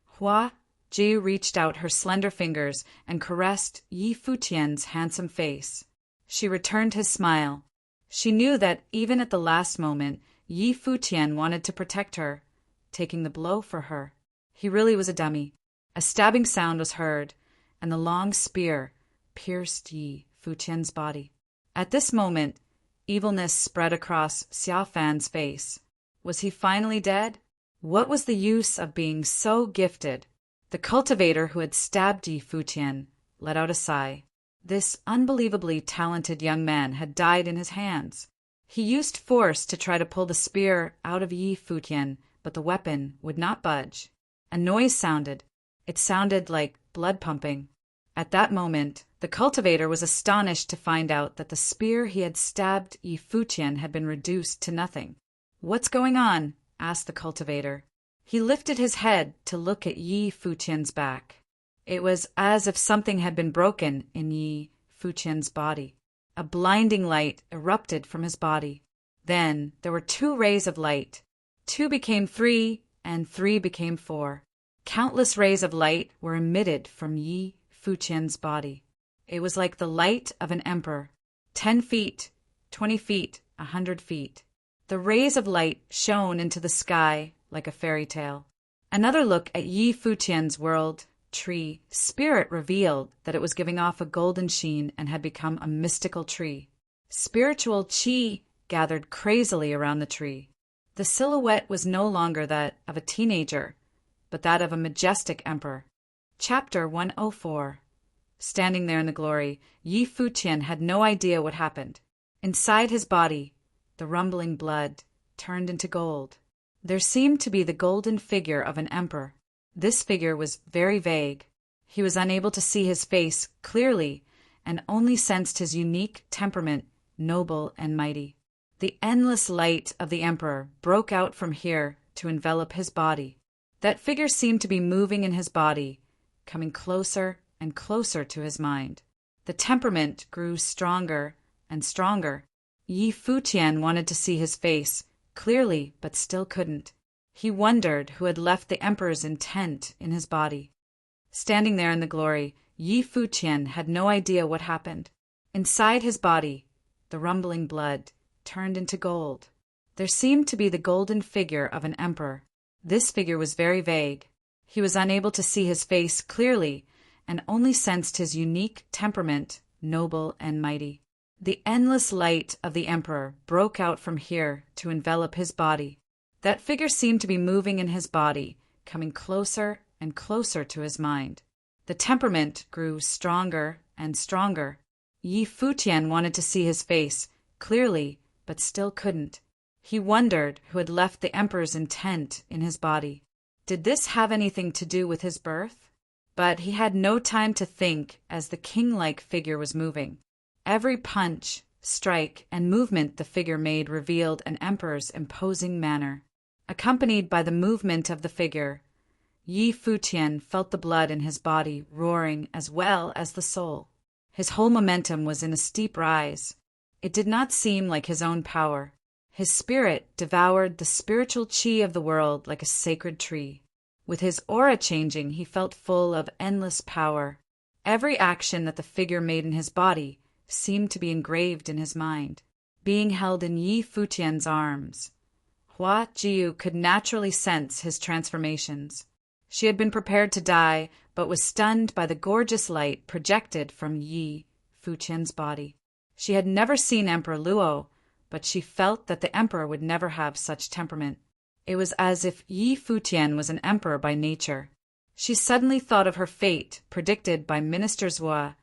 Hua Jiu reached out her slender fingers and caressed Yi Futian's handsome face. She returned his smile. She knew that even at the last moment, Yi Futian wanted to protect her, taking the blow for her. He really was a dummy. A stabbing sound was heard, and the long spear pierced Yi Futian's body. At this moment, evilness spread across Xiao Fan's face. Was he finally dead? What was the use of being so gifted? The cultivator who had stabbed Yi Futian let out a sigh. This unbelievably talented young man had died in his hands. He used force to try to pull the spear out of Yi Futian, but the weapon would not budge. A noise sounded. It sounded like blood pumping. At that moment, the cultivator was astonished to find out that the spear he had stabbed Yi Futian had been reduced to nothing. "What's going on?" asked the cultivator. He lifted his head to look at Yi Futian's back. It was as if something had been broken in Yi Futian's body. A blinding light erupted from his body. Then there were 2 rays of light. 2 became 3, and 3 became 4. Countless rays of light were emitted from Yi Futian's body. It was like the light of an emperor. 10 feet, 20 feet, 100 feet. The rays of light shone into the sky like a fairy tale. Another look at Yi Futian's world tree spirit revealed that it was giving off a golden sheen and had become a mystical tree. Spiritual qi gathered crazily around the tree. The silhouette was no longer that of a teenager, but that of a majestic emperor. Chapter 104. Standing there in the glory, Yi Futian had no idea what happened. Inside his body, the rumbling blood turned into gold. There seemed to be the golden figure of an emperor. This figure was very vague. He was unable to see his face clearly and only sensed his unique temperament, noble and mighty. The endless light of the emperor broke out from here to envelop his body. That figure seemed to be moving in his body, coming closer and closer to his mind. The temperament grew stronger and stronger. Yi Futian wanted to see his face clearly, but still couldn't. He wondered who had left the emperor's intent in his body. Standing there in the glory, Yi Futian had no idea what happened. Inside his body, the rumbling blood turned into gold. There seemed to be the golden figure of an emperor. This figure was very vague. He was unable to see his face clearly and only sensed his unique temperament, noble and mighty. The endless light of the emperor broke out from here to envelop his body. That figure seemed to be moving in his body, coming closer and closer to his mind. The temperament grew stronger and stronger. Yi Futian wanted to see his face clearly, but still couldn't. He wondered who had left the emperor's intent in his body. Did this have anything to do with his birth? But he had no time to think as the king-like figure was moving. Every punch, strike, and movement the figure made revealed an emperor's imposing manner. Accompanied by the movement of the figure, Yi Futian felt the blood in his body roaring as well as the soul. His whole momentum was in a steep rise. It did not seem like his own power. His spirit devoured the spiritual qi of the world like a sacred tree. With his aura changing, he felt full of endless power. Every action that the figure made in his body seemed to be engraved in his mind. Being held in Yi Futian's arms, Hua Jiu could naturally sense his transformations. She had been prepared to die, but was stunned by the gorgeous light projected from Yi Futian's body. She had never seen Emperor Luo, but she felt that the emperor would never have such temperament. It was as if Yi Futian was an emperor by nature. She suddenly thought of her fate predicted by Minister Zhua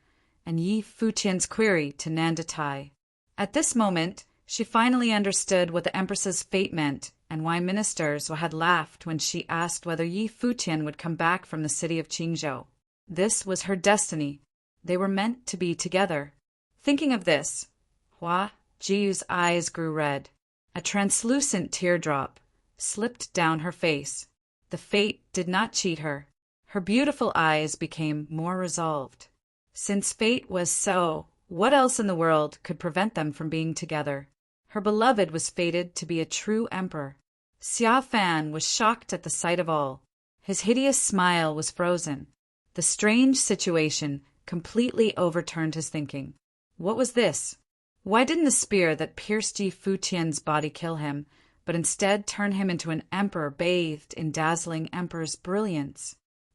and Yi Futian's query to Nanda Tai. At this moment, she finally understood what the empress's fate meant and why Minister Zhua had laughed when she asked whether Yi Futian would come back from the city of Qingzhou. This was her destiny. They were meant to be together. Thinking of this, Hua Jiu's eyes grew red. A translucent teardrop slipped down her face. The fate did not cheat her. Her beautiful eyes became more resolved. Since fate was so, what else in the world could prevent them from being together? Her beloved was fated to be a true emperor. Xia Fan was shocked at the sight of all. His hideous smile was frozen. The strange situation completely overturned his thinking. What was this? Why didn't the spear that pierced Yi Futian's body kill him, but instead turn him into an emperor bathed in dazzling emperor's brilliance?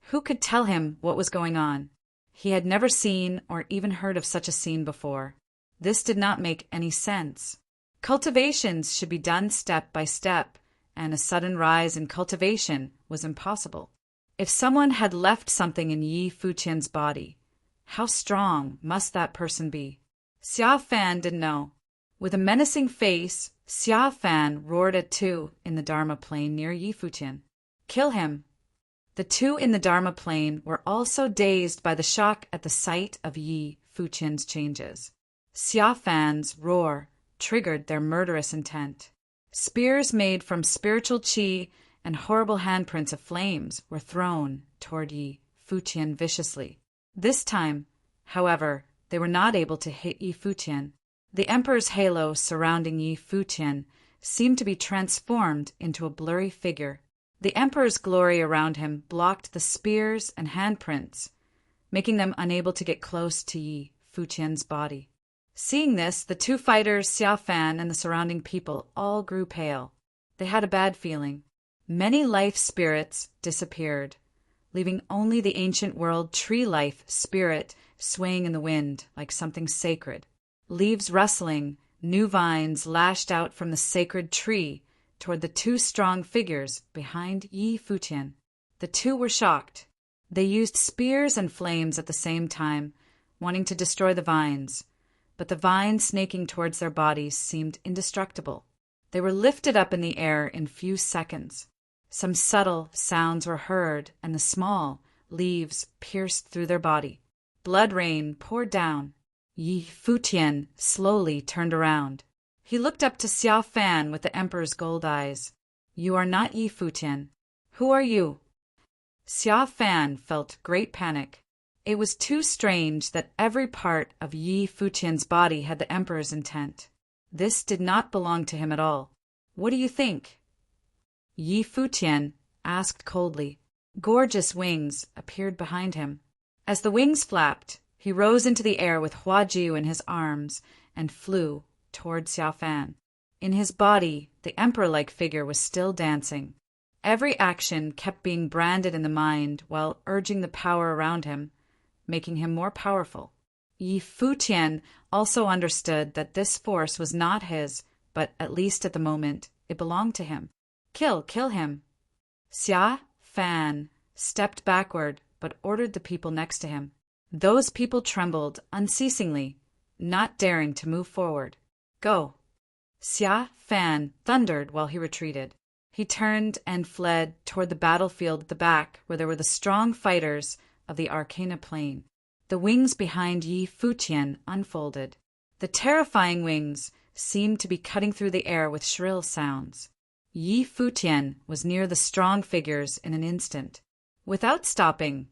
Who could tell him what was going on? He had never seen or even heard of such a scene before. This did not make any sense. Cultivations should be done step by step, and a sudden rise in cultivation was impossible. If someone had left something in Yi Futian's body, how strong must that person be? Xia Fan didn't know. With a menacing face, Xia Fan roared at two in the Dharma plain near Yi Futian. Kill him! The two in the Dharma plain were also dazed by the shock at the sight of Yi Futian's changes. Xia Fan's roar triggered their murderous intent. Spears made from spiritual qi and horrible handprints of flames were thrown toward Yi Futian viciously. This time, however, they were not able to hit Yi Futian. The emperor's halo surrounding Yi Futian seemed to be transformed into a blurry figure. The emperor's glory around him blocked the spears and handprints, making them unable to get close to Yi Futian's body. Seeing this, the two fighters, Xia Fan and the surrounding people, all grew pale. They had a bad feeling. Many life spirits disappeared, leaving only the ancient world tree life spirit swaying in the wind like something sacred. Leaves rustling, new vines lashed out from the sacred tree toward the two strong figures behind Yi Futian. The two were shocked. They used spears and flames at the same time, wanting to destroy the vines, but the vines snaking towards their bodies seemed indestructible. They were lifted up in the air in few seconds. Some subtle sounds were heard, and the small leaves pierced through their body. Blood rain poured down. Yi Futian slowly turned around. He looked up to Xia Fan with the emperor's gold eyes. You are not Yi Futian. Who are you? Xia Fan felt great panic. It was too strange that every part of Yi Futian's body had the emperor's intent. This did not belong to him at all. What do you think? Yi Futian asked coldly. Gorgeous wings appeared behind him. As the wings flapped, he rose into the air with Huajiu in his arms and flew toward Xia Fan. In his body, the emperor-like figure was still dancing. Every action kept being branded in the mind while urging the power around him, making him more powerful. Yi Futian also understood that this force was not his, but at least at the moment, it belonged to him. Kill him. Xia Fan stepped backward but ordered the people next to him. Those people trembled unceasingly, not daring to move forward. Go. Xia Fan thundered while he retreated. He turned and fled toward the battlefield at the back where there were the strong fighters of the Arcana Plain. The wings behind Yi Futian unfolded. The terrifying wings seemed to be cutting through the air with shrill sounds. Yi Futian was near the strong figures in an instant. Without stopping,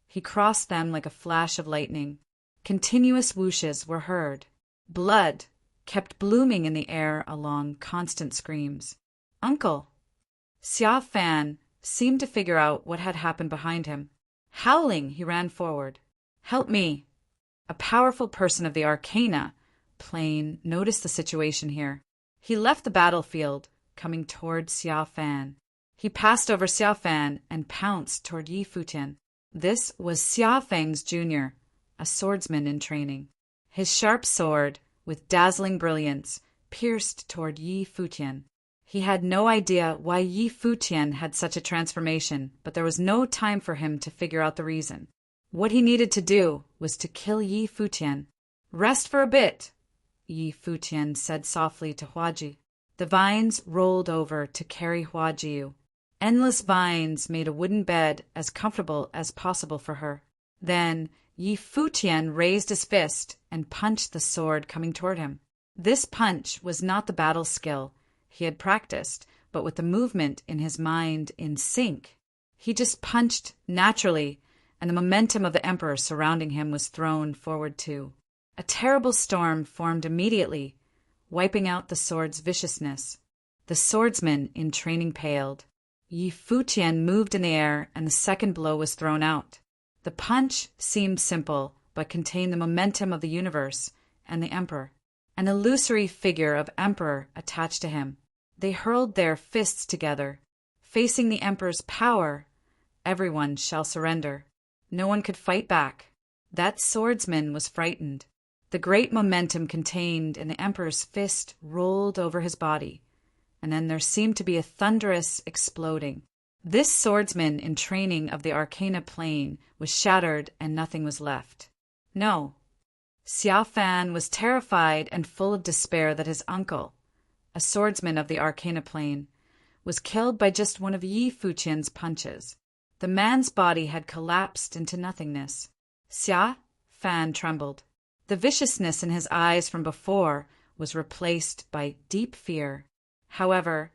he crossed them like a flash of lightning. Continuous whooshes were heard. Blood kept blooming in the air along constant screams. Uncle! Xia Fan seemed to figure out what had happened behind him. Howling, he ran forward. Help me! A powerful person of the Arcana Plane noticed the situation here. He left the battlefield, coming toward Xia Fan. He passed over Xia Fan and pounced toward Yi Futian. This was Xia Feng's junior, a swordsman in training. His sharp sword, with dazzling brilliance, pierced toward Yi Futian. He had no idea why Yi Futian had such a transformation, but there was no time for him to figure out the reason. What he needed to do was to kill Yi Futian. Rest for a bit, Yi Futian said softly to Huaji. The vines rolled over to carry Huajiu. Endless vines made a wooden bed as comfortable as possible for her. Then Yi Futian raised his fist and punched the sword coming toward him. This punch was not the battle skill he had practiced, but with the movement in his mind in sync. He just punched naturally, and the momentum of the emperor surrounding him was thrown forward too. A terrible storm formed immediately, wiping out the sword's viciousness. The swordsman in training paled. Futian moved in the air, and the second blow was thrown out. The punch seemed simple, but contained the momentum of the universe and the emperor. An illusory figure of emperor attached to him. They hurled their fists together. Facing the emperor's power, everyone shall surrender. No one could fight back. That swordsman was frightened. The great momentum contained in the emperor's fist rolled over his body, and then there seemed to be a thunderous exploding. This swordsman in training of the Arcana plane was shattered and nothing was left. No. Xiao Fan was terrified and full of despair that his uncle, a swordsman of the Arcana plane, was killed by just one of Futian's punches. The man's body had collapsed into nothingness. Xiao Fan trembled. The viciousness in his eyes from before was replaced by deep fear. However,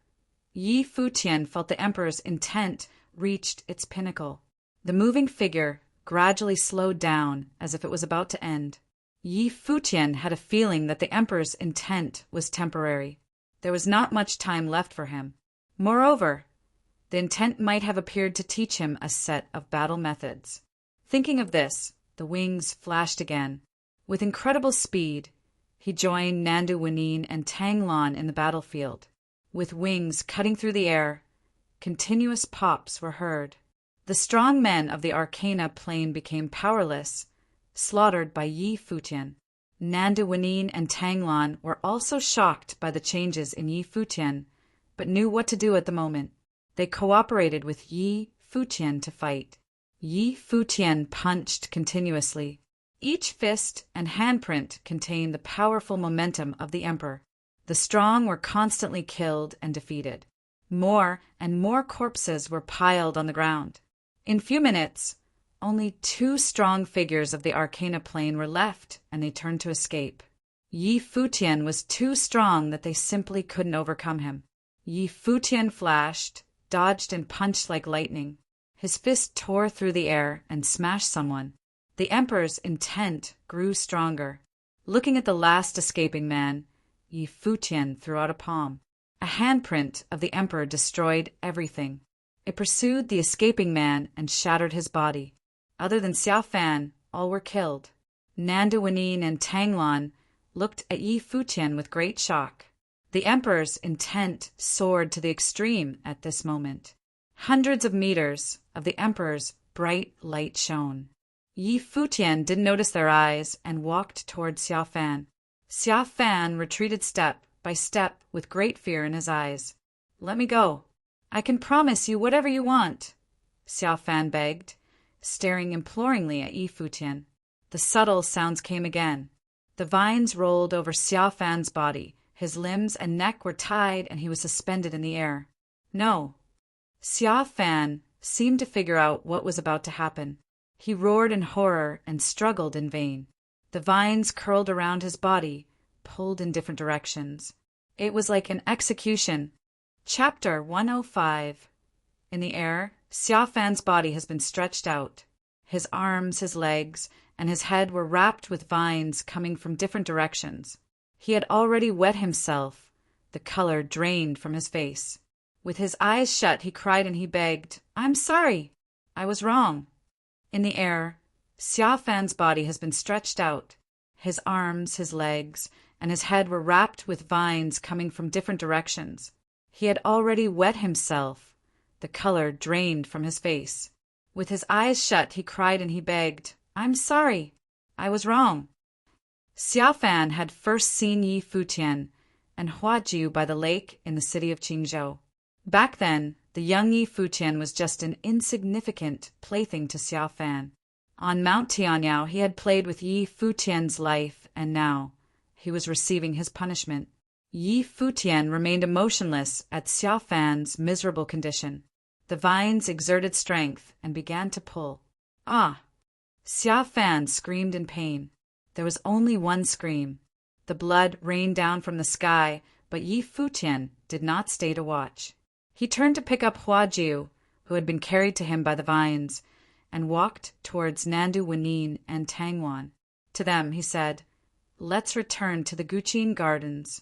Futian felt the emperor's intent reached its pinnacle. The moving figure gradually slowed down as if it was about to end. Futian had a feeling that the emperor's intent was temporary. There was not much time left for him. Moreover, the intent might have appeared to teach him a set of battle methods. Thinking of this, the wings flashed again. With incredible speed, he joined Nandu Wanine and Tang Lan in the battlefield. With wings cutting through the air, continuous pops were heard. The strong men of the Arcana plane became powerless, slaughtered by Futian. Nandu Wanine and Tang Lan were also shocked by the changes in Futian, but knew what to do at the moment. They cooperated with Futian to fight. Futian punched continuously. Each fist and handprint contained the powerful momentum of the emperor. The strong were constantly killed and defeated. More and more corpses were piled on the ground. In few minutes, only 2 strong figures of the Arcana plane were left, and they turned to escape. Futian was too strong that they simply couldn't overcome him. Futian flashed, dodged and punched like lightning. His fist tore through the air and smashed someone. The emperor's intent grew stronger. Looking at the last escaping man, Futian threw out a palm. A handprint of the emperor destroyed everything. It pursued the escaping man and shattered his body. Other than Xiao Fan, all were killed. Nandu Wanine and Tang Lan looked at Futian with great shock. The emperor's intent soared to the extreme at this moment. Hundreds of meters of the emperor's bright light shone. Futian didn't notice their eyes and walked toward Xiao Fan. Xiao Fan retreated step by step with great fear in his eyes. "Let me go. I can promise you whatever you want," Xiao Fan begged, staring imploringly at Futian. The subtle sounds came again. The vines rolled over Xiao Fan's body. His limbs and neck were tied, and he was suspended in the air. No. Xiao Fan seemed to figure out what was about to happen. He roared in horror and struggled in vain. The vines curled around his body, pulled in different directions. It was like an execution. Chapter 105. In the air, Xiao Fan's body has been stretched out. His arms, his legs, and his head were wrapped with vines coming from different directions. He had already wet himself. The color drained from his face. With his eyes shut, he cried and he begged, "I'm sorry. I was wrong." In the air, Xiao Fan's body has been stretched out. His arms, his legs, and his head were wrapped with vines coming from different directions. He had already wet himself. The color drained from his face. With his eyes shut, he cried and he begged, "I'm sorry. I was wrong." Xiao Fan had first seen Futian and Huajiu by the lake in the city of Qingzhou. Back then, the young Futian was just an insignificant plaything to Xiao Fan. On Mount Tianyao, he had played with Futian's life, and now he was receiving his punishment. Futian remained emotionless at Xiao Fan's miserable condition. The vines exerted strength and began to pull. Ah! Xiao Fan screamed in pain. There was only one scream. The blood rained down from the sky, but Futian did not stay to watch. He turned to pick up Huajiu who had been carried to him by the vines, and walked towards Nandu Wanin and Tangwan. To them he said, "Let's return to the Guqin Gardens."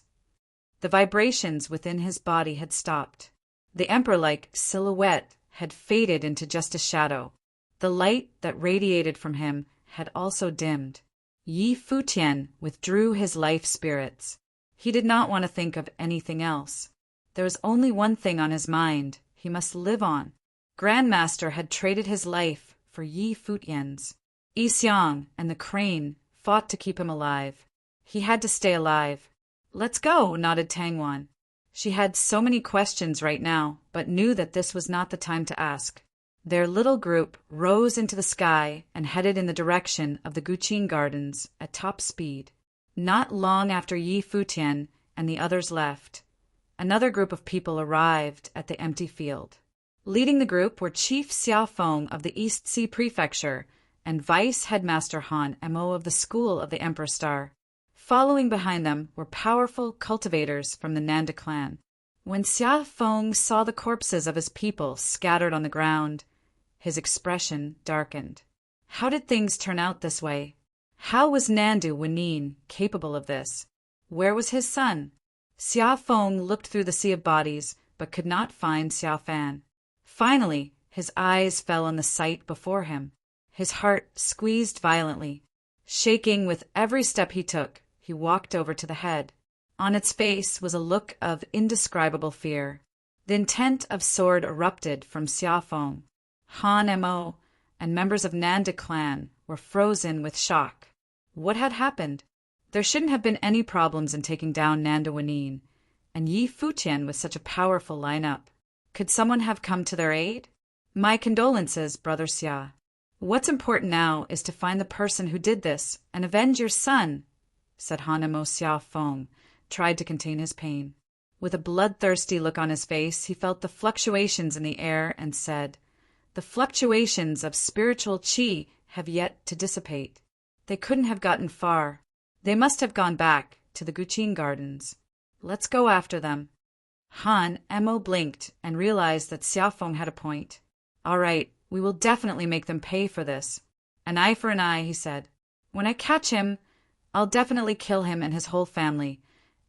The vibrations within his body had stopped. The emperor-like silhouette had faded into just a shadow. The light that radiated from him had also dimmed. Yi Futian withdrew his life spirits. He did not want to think of anything else. There was only one thing on his mind he must live on. Grandmaster had traded his life for Yi Futian's. Yi Xiang and the crane fought to keep him alive. He had to stay alive. "Let's go," nodded Tangwan. She had so many questions right now, but knew that this was not the time to ask. Their little group rose into the sky and headed in the direction of the Guqin Gardens at top speed. Not long after Yi Futian and the others left, another group of people arrived at the empty field. Leading the group were Chief Xiaofeng of the East Sea Prefecture and Vice Headmaster Han Mo of the School of the Emperor Star. Following behind them were powerful cultivators from the Nanda clan. When Xiaofeng saw the corpses of his people scattered on the ground, his expression darkened. How did things turn out this way? How was Nandu Wanin capable of this? Where was his son? Xiaofeng looked through the sea of bodies, but could not find Xiaofan. Finally, his eyes fell on the sight before him. His heart squeezed violently. Shaking with every step he took, he walked over to the head. On its face was a look of indescribable fear. The intent of sword erupted from Xiaofeng. Han Mo and members of Nanda clan were frozen with shock. What had happened? There shouldn't have been any problems in taking down Nanda Wanin, and Yi Futian with such a powerful lineup. Could someone have come to their aid? My condolences, Brother Xia. What's important now is to find the person who did this and avenge your son, said Hanamo Xiaofeng, tried to contain his pain. With a bloodthirsty look on his face, he felt the fluctuations in the air and said, "The fluctuations of spiritual qi have yet to dissipate. They couldn't have gotten far. They must have gone back to the Guqin Gardens. Let's go after them." Han Mo blinked and realized that Xiaofeng had a point. "All right, we will definitely make them pay for this. An eye for an eye," he said. "When I catch him, I'll definitely kill him and his whole family.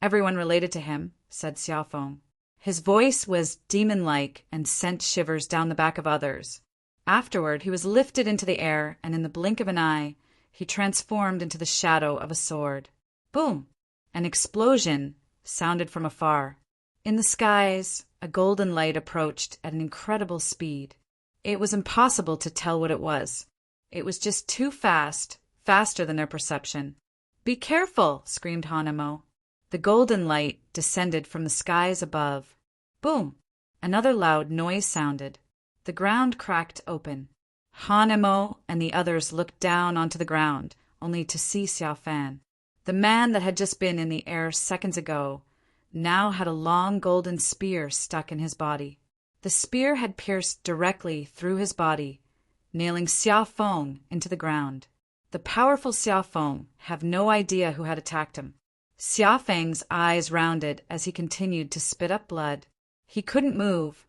Everyone related to him," said Xiaofeng. His voice was demon-like and sent shivers down the back of others. Afterward, he was lifted into the air, and in the blink of an eye, he transformed into the shadow of a sword. Boom! An explosion sounded from afar. In the skies, a golden light approached at an incredible speed. It was impossible to tell what it was. It was just too fast, faster than their perception. "Be careful!" screamed Hanamo. The golden light descended from the skies above. Boom! Another loud noise sounded. The ground cracked open. Hanamo and the others looked down onto the ground, only to see Xiaofan. The man that had just been in the air seconds ago now had a long golden spear stuck in his body. The spear had pierced directly through his body, nailing Xiaofeng into the ground. The powerful Xiaofeng had no idea who had attacked him. Xiaofeng's eyes rounded as he continued to spit up blood. He couldn't move,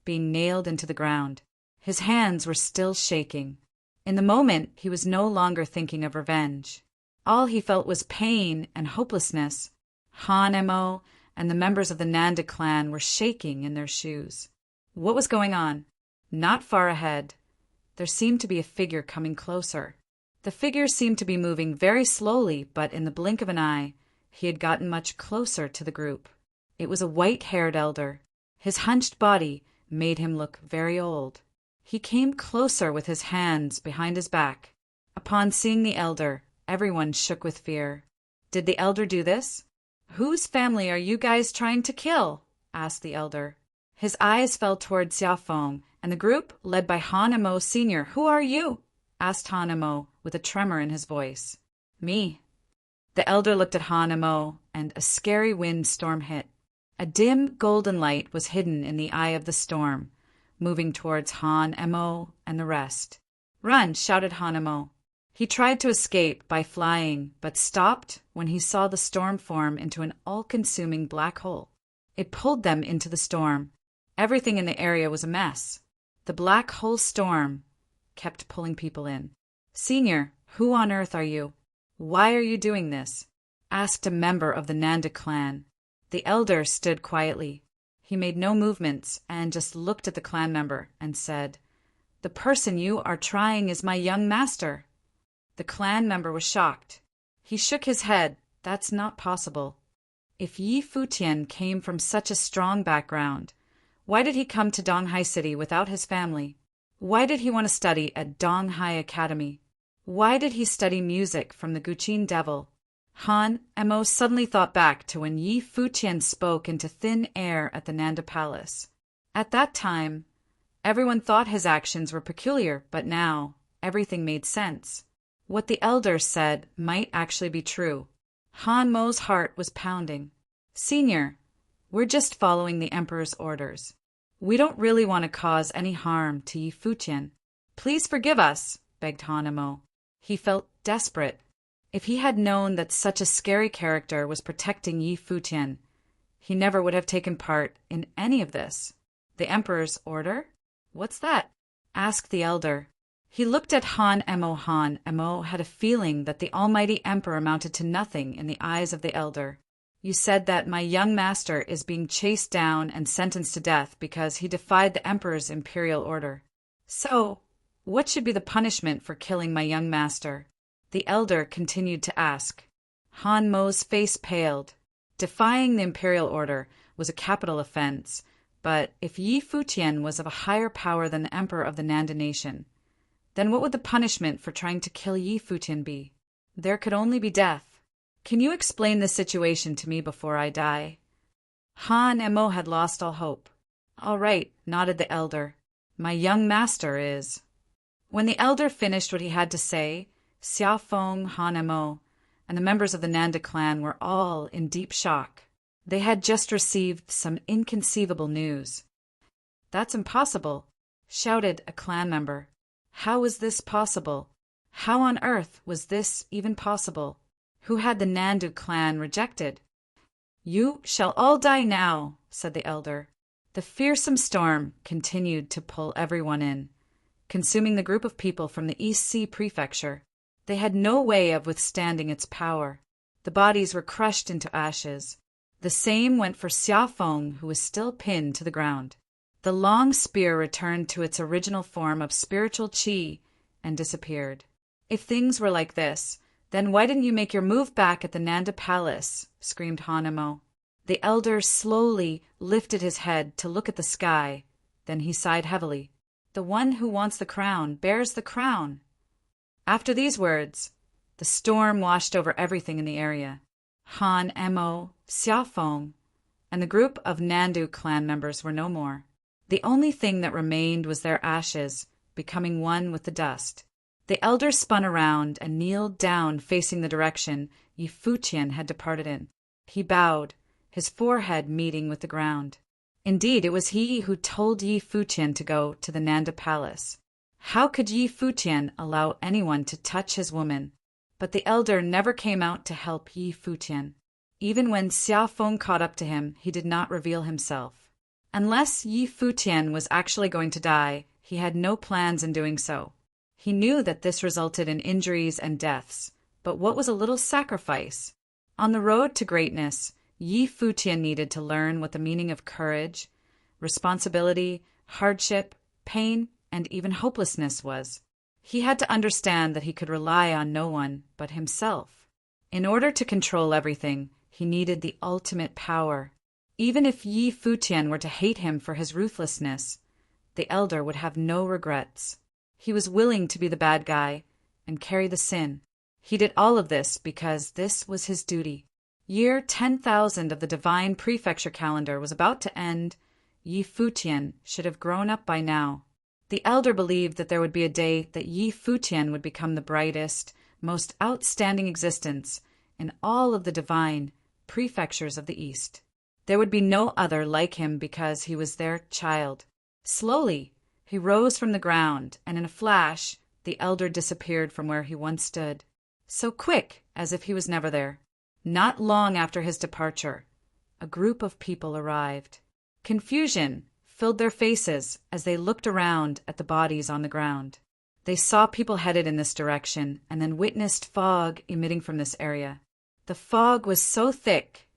being nailed into the ground. His hands were still shaking. In the moment, he was no longer thinking of revenge. All he felt was pain and hopelessness. Han Mo and the members of the Nanda clan were shaking in their shoes. What was going on? Not far ahead, there seemed to be a figure coming closer. The figure seemed to be moving very slowly, but in the blink of an eye, he had gotten much closer to the group. It was a white-haired elder. His hunched body made him look very old. He came closer with his hands behind his back. Upon seeing the elder, everyone shook with fear. Did the elder do this? "Whose family are you guys trying to kill?" asked the elder. His eyes fell toward Xiaofeng and the group led by Han Mo Sr. "Who are you?" asked Han Mo with a tremor in his voice. "Me." The elder looked at Han Mo, and a scary windstorm hit. A dim golden light was hidden in the eye of the storm, moving towards Han Mo and the rest. "Run!" shouted Han Mo. He tried to escape by flying, but stopped when he saw the storm form into an all-consuming black hole. It pulled them into the storm. Everything in the area was a mess. The black hole storm kept pulling people in. "Senior, who on earth are you? Why are you doing this?" asked a member of the Nanda clan. The elder stood quietly. He made no movements and just looked at the clan member and said, "The person you are trying is my young master." The clan member was shocked. He shook his head. That's not possible. If Yi Futian came from such a strong background, why did he come to Donghai City without his family? Why did he want to study at Donghai Academy? Why did he study music from the Guqin devil? Han Mo suddenly thought back to when Yi Futian spoke into thin air at the Nanda Palace. At that time, everyone thought his actions were peculiar, but now everything made sense. What the elder said might actually be true. Han Mo's heart was pounding. "Senior, we're just following the Emperor's orders. We don't really want to cause any harm to Yi Futian. Please forgive us," begged Han Mo. He felt desperate. If he had known that such a scary character was protecting Yi Futian, he never would have taken part in any of this. "The Emperor's order? What's that?" asked the elder. He looked at Han Mo. Han Mo had a feeling that the almighty Emperor amounted to nothing in the eyes of the elder. "You said that my young master is being chased down and sentenced to death because he defied the Emperor's imperial order. So, what should be the punishment for killing my young master?" The elder continued to ask. Han Mo's face paled. Defying the imperial order was a capital offense, but if Yi Futian was of a higher power than the emperor of the Nanda nation, then what would the punishment for trying to kill Yi Futian be? There could only be death. "Can you explain the situation to me before I die?" Han Mo had lost all hope. "All right," nodded the elder. "My young master is—" When the elder finished what he had to say, Xiao Feng, Han Mo, and the members of the Nanda clan were all in deep shock. They had just received some inconceivable news. "That's impossible," shouted a clan member. "How is this possible? How on earth was this even possible? Who had the Nandu clan rejected?" "You shall all die now," said the elder. The fearsome storm continued to pull everyone in, consuming the group of people from the East Sea Prefecture. They had no way of withstanding its power. The bodies were crushed into ashes. The same went for Xiao Feng, who was still pinned to the ground. The long spear returned to its original form of spiritual qi and disappeared. "If things were like this, then why didn't you make your move back at the Nanda Palace?" screamed Han Mo. The elder slowly lifted his head to look at the sky. Then he sighed heavily. "The one who wants the crown bears the crown." After these words, the storm washed over everything in the area. Han Mo, Xiao Feng, and the group of Nandu clan members were no more. The only thing that remained was their ashes, becoming one with the dust. The elder spun around and kneeled down facing the direction Yi Futian had departed in. He bowed, his forehead meeting with the ground. Indeed, it was he who told Yi Futian to go to the Nanda Palace. How could Yi Futian allow anyone to touch his woman? But the elder never came out to help Yi Futian. Even when Xiao Feng caught up to him, he did not reveal himself. Unless Yi Futian was actually going to die, he had no plans in doing so. He knew that this resulted in injuries and deaths, but what was a little sacrifice? On the road to greatness, Yi Futian needed to learn what the meaning of courage, responsibility, hardship, pain, and even hopelessness was. He had to understand that he could rely on no one but himself. In order to control everything, he needed the ultimate power. Even if Yi Futian were to hate him for his ruthlessness, the elder would have no regrets. He was willing to be the bad guy and carry the sin. He did all of this because this was his duty. Year 10,000 of the divine prefecture calendar was about to end. Yi Futian should have grown up by now. The elder believed that there would be a day that Yi Futian would become the brightest, most outstanding existence in all of the divine prefectures of the East. There would be no other like him because he was their child. Slowly, he rose from the ground, and in a flash, the elder disappeared from where he once stood. So quick, as if he was never there. Not long after his departure, a group of people arrived. Confusion, filled their faces as they looked around at the bodies on the ground. They saw people headed in this direction and then witnessed fog emitting from this area. The fog was so thick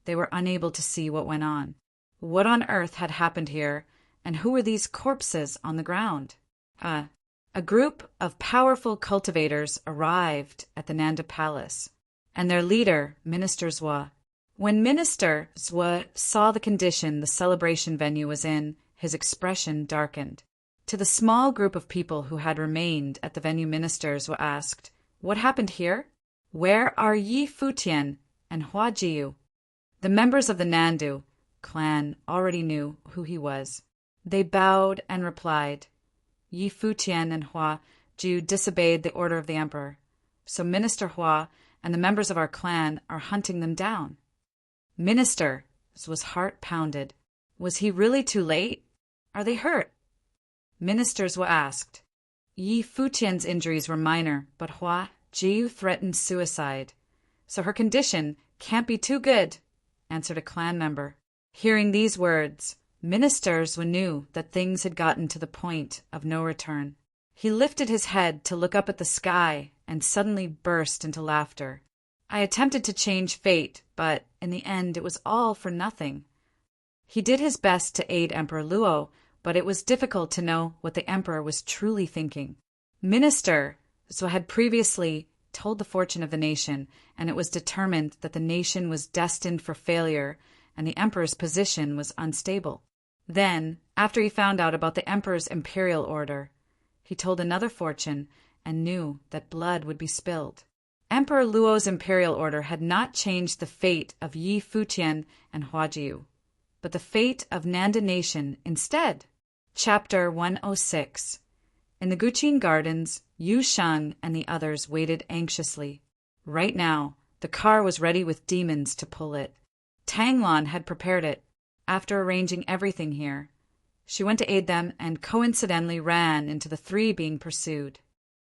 they were unable to see what went on. What on earth had happened here, and who were these corpses on the ground? A group of powerful cultivators arrived at the Nanda Palace, and their leader, Minister Zwa. When Minister Zwa saw the condition the celebration venue was in, his expression darkened. To the small group of people who had remained at the venue, Minister Zwa asked, "What happened here? Where are Yi Futian and Hua Jiu?" The members of the Nandu clan already knew who he was. They bowed and replied, "Yi Futian and Hua Jiu disobeyed the order of the emperor, so Minister Hua and the members of our clan are hunting them down." Minister's heart pounded. Was he really too late? Are they hurt? Minister Zwa asked. Yi Futian's injuries were minor, but Hua Jiu threatened suicide, so her condition can't be too good, answered a clan member. Hearing these words, Minister Zwa knew that things had gotten to the point of no return. He lifted his head to look up at the sky and suddenly burst into laughter. I attempted to change fate, but in the end it was all for nothing. He did his best to aid Emperor Luo, but it was difficult to know what the emperor was truly thinking. Minister Zwa had previously told the fortune of the nation, and it was determined that the nation was destined for failure and the emperor's position was unstable. Then, after he found out about the emperor's imperial order, he told another fortune and knew that blood would be spilled. Emperor Luo's imperial order had not changed the fate of Yi Futian and Huajiu, but the fate of Nanda Nation instead. Chapter 106. In the Guqin Gardens, Yu Sheng and the others waited anxiously. Right now, the car was ready with demons to pull it. Tanglon had prepared it. After arranging everything here, she went to aid them and coincidentally ran into the three being pursued.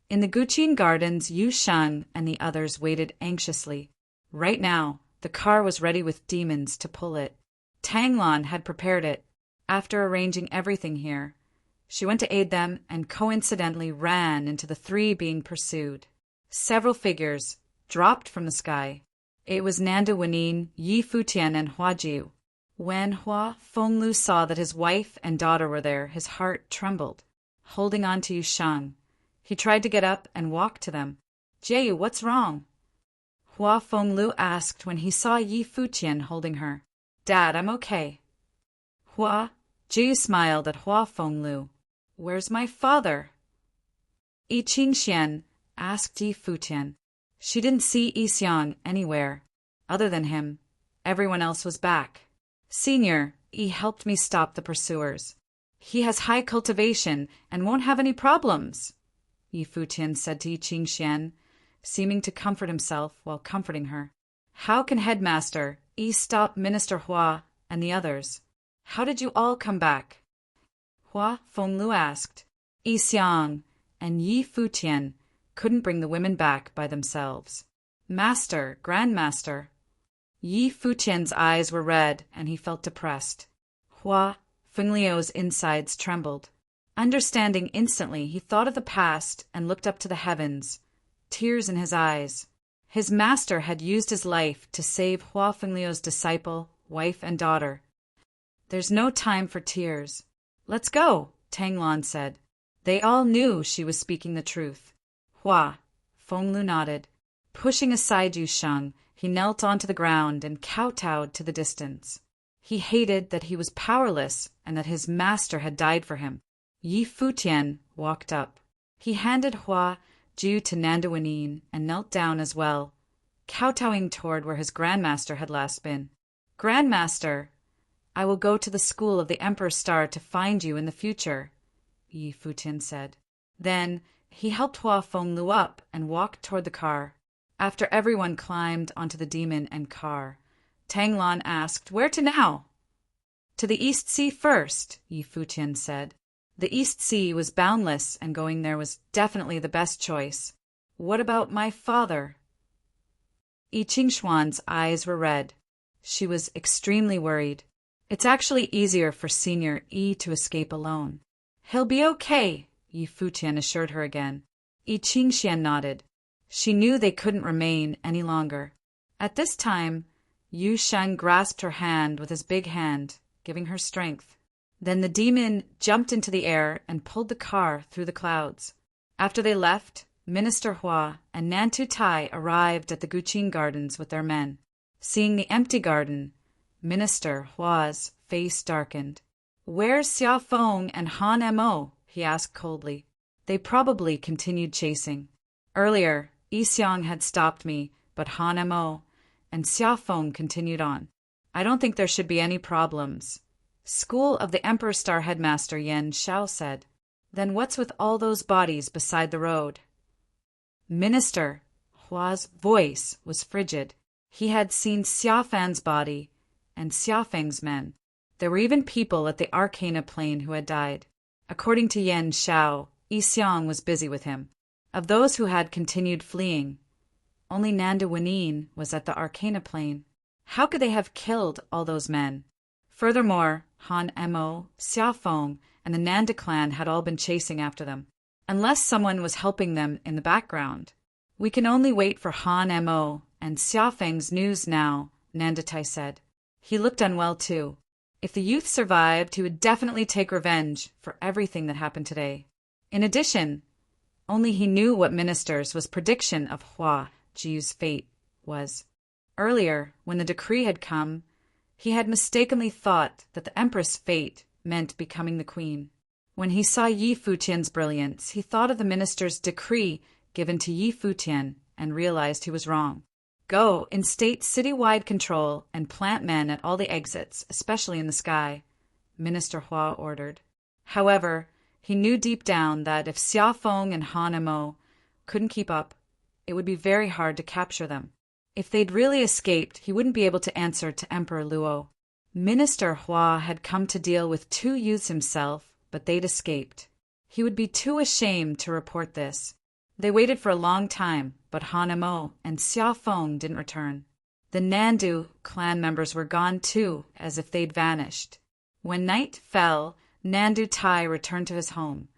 In the Guqin Gardens, Yu Sheng and the others waited anxiously. Right now, the car was ready with demons to pull it. Tanglon had prepared it. After arranging everything here, she went to aid them and coincidentally ran into the three being pursued. Several figures dropped from the sky. It was Nanda Wanyin, Yi Futian, and Huajiu. When Hua Fenglu saw that his wife and daughter were there, his heart trembled. Holding on to Yu Sheng, he tried to get up and walk to them. "Jiu, what's wrong?" Hua Fenglu asked when he saw Yi Futian holding her. "Dad, I'm okay." Hua Jiu smiled at Hua Fenglu. "Where's my father?" Yi Qingxian asked Yi Futian. She didn't see Yi Xiang anywhere. Other than him, everyone else was back. "Senior, he helped me stop the pursuers. He has high cultivation and won't have any problems," Yi Futian said to Yi Qingxian, seeming to comfort himself while comforting her. "How can Headmaster Yi stop Minister Hua and the others? How did you all come back?" Hua Fenglu asked. Yi Xiang and Yi Futian couldn't bring the women back by themselves. "Master, Grandmaster." Yi Futian's eyes were red and he felt depressed. Hua Fenglio's insides trembled. Understanding instantly, he thought of the past and looked up to the heavens, tears in his eyes. His master had used his life to save Hua Fenglio's disciple, wife, and daughter. "There's no time for tears. Let's go," Tanglon said. They all knew she was speaking the truth. Hua Fenglu nodded. Pushing aside Yu Sheng, he knelt onto the ground and kowtowed to the distance. He hated that he was powerless and that his master had died for him. Yi Futian walked up. He handed Hua Jiu to Nanda Wanyin and knelt down as well, kowtowing toward where his grandmaster had last been. "Grandmaster, I will go to the school of the Emperor's Star to find you in the future," Yi Futian said. Then he helped Hua Fenglu up and walked toward the car. After everyone climbed onto the demon and car, Tanglon asked, "Where to now?" "To the East Sea first," Yi Futian said. The East Sea was boundless, and going there was definitely the best choice. "What about my father?" Yi Qingxuan's eyes were red. She was extremely worried. It's actually easier for Senior Yi to escape alone. He'll be okay, Yi Futian assured her again. Yi Qingxian nodded. She knew they couldn't remain any longer. At this time, Yu Sheng grasped her hand with his big hand, giving her strength. Then the demon jumped into the air and pulled the car through the clouds. After they left, Minister Hua and Nantu Tai arrived at the Guqin Gardens with their men. Seeing the empty garden, Minister Hua's face darkened. "Where's Xia Feng and Han Mo?" he asked coldly. They probably continued chasing. Earlier, Yi Xiang had stopped me, but Han Mo and Xia Feng continued on. I don't think there should be any problems. School of the Emperor Star Headmaster Yan Shao said. Then what's with all those bodies beside the road? Minister Hua's voice was frigid. He had seen Xia Fan's body and Xia Feng's men. There were even people at the Arcana Plain who had died. According to Yan Shao, Yi Xiang was busy with him. Of those who had continued fleeing, only Nanda Wenyin was at the Arcana Plain. How could they have killed all those men? Furthermore, Han Mo, Xia Feng, and the Nanda clan had all been chasing after them. Unless someone was helping them in the background. We can only wait for Han Mo and Xia Feng's news now, Nanda Tai said. He looked unwell too. If the youth survived, he would definitely take revenge for everything that happened today. In addition, only he knew what Minister's was prediction of Hua Jiu's fate was. Earlier, when the decree had come, he had mistakenly thought that the Empress' fate meant becoming the queen. When he saw Yi Futian's brilliance, he thought of the Minister's decree given to Yi Futian and realized he was wrong. Go, instate city-wide control and plant men at all the exits, especially in the sky, Minister Hua ordered. However, he knew deep down that if Xia Feng and Han Mo couldn't keep up, it would be very hard to capture them. If they'd really escaped, he wouldn't be able to answer to Emperor Luo. Minister Hua had come to deal with 2 youths himself, but they'd escaped. He would be too ashamed to report this. They waited for a long time, but Han Mo and Xia Feng didn't return. The Nandu clan members were gone too, as if they'd vanished. When night fell, Nandu Tai returned to his home.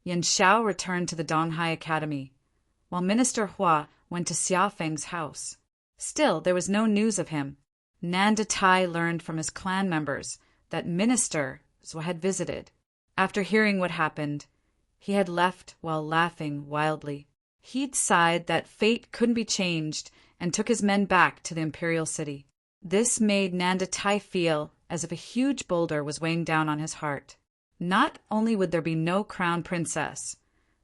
Yan Shao returned to the Donghai Academy, while Minister Hua went to Xia Feng's house. Still, there was no news of him. Nanda Tai learned from his clan members that Minister had visited. After hearing what happened, he had left while laughing wildly. He'd sighed that fate couldn't be changed and took his men back to the imperial city. This made Nanda Tai feel as if a huge boulder was weighing down on his heart. Not only would there be no crown princess,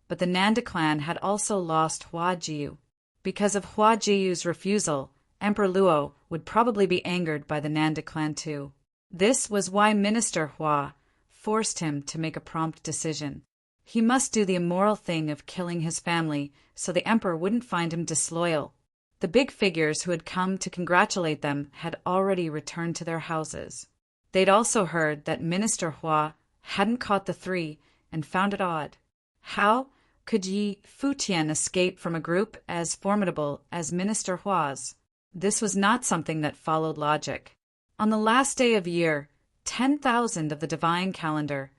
but the Nanda clan had also lost Hua Jiu. Because of Hua Jiu's refusal, Emperor Luo would probably be angered by the Nanda clan too. This was why Minister Hua forced him to make a prompt decision. He must do the immoral thing of killing his family so the emperor wouldn't find him disloyal. The big figures who had come to congratulate them had already returned to their houses. They'd also heard that Minister Hua hadn't caught the 3 and found it odd. How could Yi Futian escape from a group as formidable as Minister Hua's? This was not something that followed logic. On the last day of year, 10,000 of the divine calendar,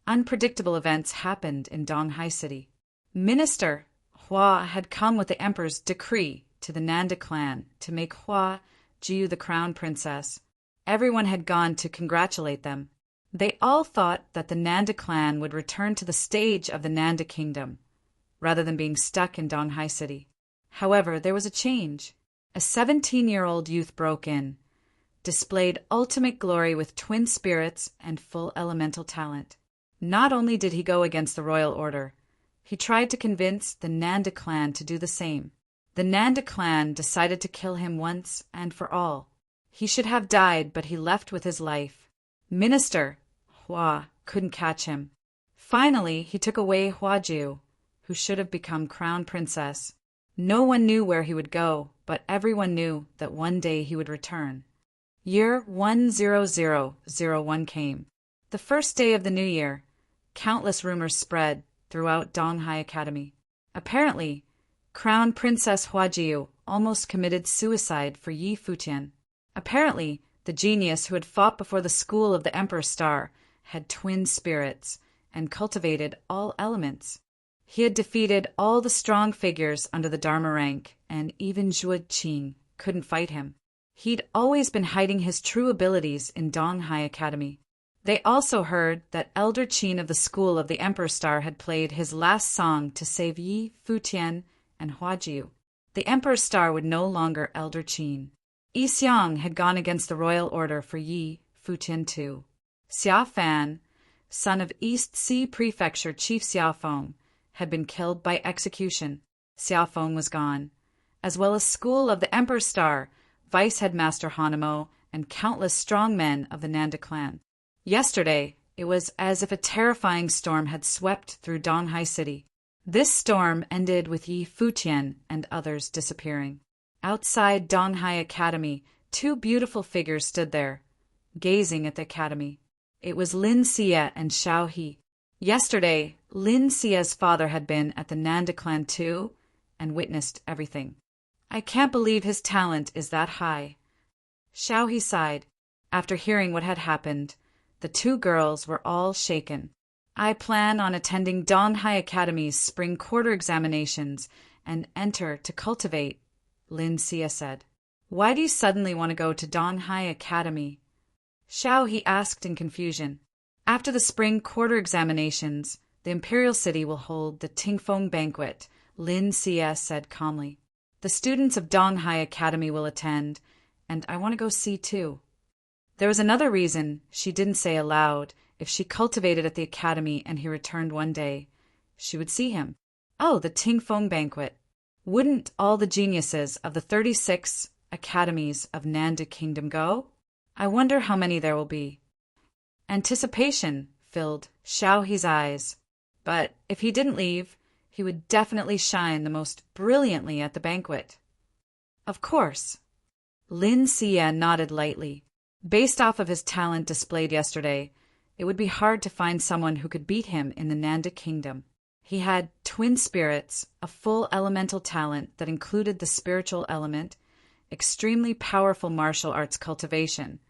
unpredictable events happened in Donghai City. Minister Hua had come with the emperor's decree to the Nanda clan to make Hua Jiu the crown princess. Everyone had gone to congratulate them. They all thought that the Nanda clan would return to the stage of the Nanda kingdom, rather than being stuck in Donghai City. However, there was a change. A 17-year-old youth broke in, displayed ultimate glory with twin spirits and full elemental talent. Not only did he go against the royal order, he tried to convince the Nanda clan to do the same. The Nanda clan decided to kill him once and for all. He should have died, but he left with his life. Minister Hua couldn't catch him. Finally, he took away Hua Jiu, who should have become crown princess. No one knew where he would go, but everyone knew that one day he would return. Year 10001 came. The first day of the new year. Countless rumors spread throughout Donghai Academy. Apparently, Crown Princess Hua Jiu almost committed suicide for Yi Futian. Apparently, The genius who had fought before the school of the Emperor Star had twin spirits and cultivated all elements. He had defeated all the strong figures under the Dharma rank, and even Zhuo Qing couldn't fight him. He'd always been hiding his true abilities in Donghai Academy. They also heard that Elder Qin of the school of the Emperor Star had played his last song to save Yi, Futian, and Huajiu. The Emperor Star would no longer Elder Qin. Yi Xiang had gone against the royal order for Yi, Futian too. Xia Fan, son of East Sea Prefecture Chief Xiaofeng, had been killed by execution. Xiaofeng was gone, as well as school of the Emperor Star, Vice Headmaster Hanamo, and countless strong men of the Nanda clan. Yesterday, it was as if a terrifying storm had swept through Donghai City. This storm ended with Yi Futian and others disappearing. Outside Donghai Academy, two beautiful figures stood there, gazing at the academy. It was Lin Xie and Xiao He. Yesterday, Lin Xie's father had been at the Nanda clan too and witnessed everything. I can't believe his talent is that high. Xiao He sighed. After hearing what had happened, the two girls were all shaken. I plan on attending Donghai Academy's spring quarter examinations and enter to cultivate, Lin Xie said. Why do you suddenly want to go to Donghai Academy? Xiao He asked in confusion. After the spring quarter examinations, the Imperial City will hold the Tingfeng banquet, Lin Xie said calmly. The students of Donghai Academy will attend, and I want to go see too. There was another reason she didn't say aloud. If she cultivated at the academy and he returned one day, she would see him. Oh, the Tingfeng banquet. Wouldn't all the geniuses of the 36 academies of Nanda Kingdom go? I wonder how many there will be. Anticipation filled Xiao He's eyes. But if he didn't leave, he would definitely shine the most brilliantly at the banquet. Of course. Lin Xie nodded lightly. Based off of his talent displayed yesterday, it would be hard to find someone who could beat him in the Nanda Kingdom. He had twin spirits, a full elemental talent that included the spiritual element, extremely powerful martial arts cultivation,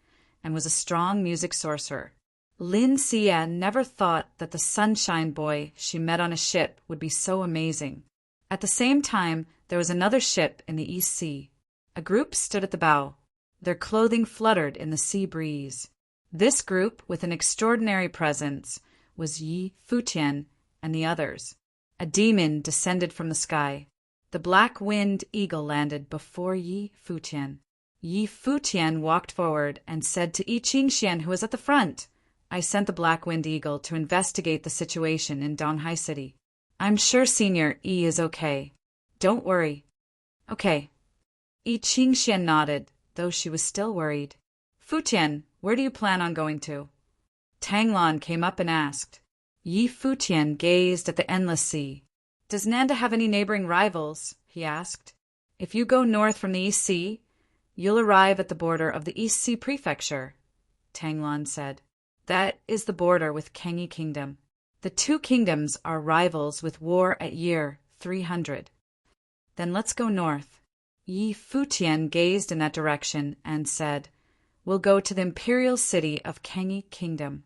and was a strong music sorcerer. Lin Xie never thought that the sunshine boy she met on a ship would be so amazing. At the same time, there was another ship in the East Sea. A group stood at the bow. Their clothing fluttered in the sea breeze. This group, with an extraordinary presence, was Yi Futian and the others. A demon descended from the sky. The black-winged eagle landed before Yi Futian. Yi Futian walked forward and said to Yi Qingxian, who was at the front, I sent the black-winged eagle to investigate the situation in Donghai City. I'm sure Senior Yi is okay. Don't worry. Okay. Yi Qingxian nodded, though she was still worried. Futian, where do you plan on going to? Tanglan came up and asked. Yi Futian gazed at the endless sea. Does Nanda have any neighboring rivals? He asked. If you go north from the East Sea, you'll arrive at the border of the East Sea Prefecture, Tanglan said. That is the border with Kengi Kingdom. The two kingdoms are rivals with war at year 300. Then let's go north. Yi Futian gazed in that direction and said, We'll go to the imperial city of Kengi Kingdom.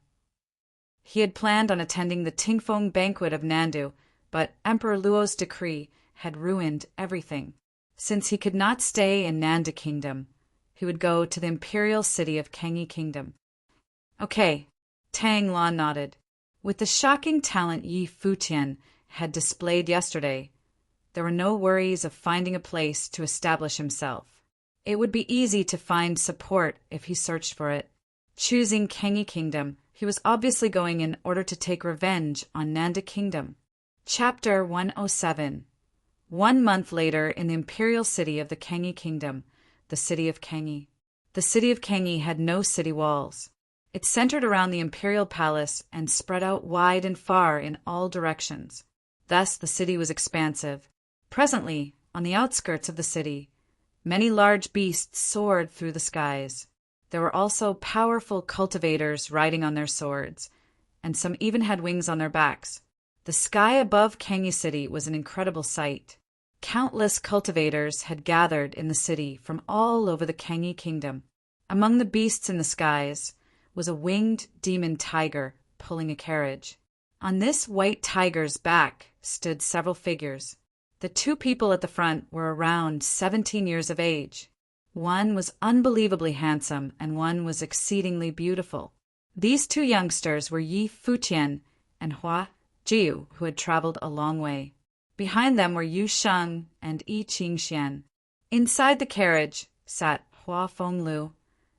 He had planned on attending the Tingfeng banquet of Nandu, but Emperor Luo's decree had ruined everything. Since he could not stay in Nanda Kingdom, he would go to the imperial city of Kengi Kingdom. Okay, Tang Lan nodded. With the shocking talent Yi Futian had displayed yesterday, there were no worries of finding a place to establish himself. It would be easy to find support if he searched for it. Choosing Kengi Kingdom, he was obviously going in order to take revenge on Nanda Kingdom. Chapter 107. 1 month later, in the imperial city of the Kengi Kingdom, the city of Kengi. The city of Kengi had no city walls. It centered around the imperial palace and spread out wide and far in all directions. Thus the city was expansive. Presently, on the outskirts of the city, many large beasts soared through the skies. There were also powerful cultivators riding on their swords, and some even had wings on their backs. The sky above Kengi City was an incredible sight. Countless cultivators had gathered in the city from all over the Kengi Kingdom. Among the beasts in the skies was a winged demon tiger pulling a carriage. On this white tiger's back stood several figures. The two people at the front were around 17 years of age. One was unbelievably handsome and one was exceedingly beautiful. These two youngsters were Yi Futian and Hua Jiu, who had traveled a long way. Behind them were Yu Sheng and Yi Qingxian. Inside the carriage sat Hua Fenglu,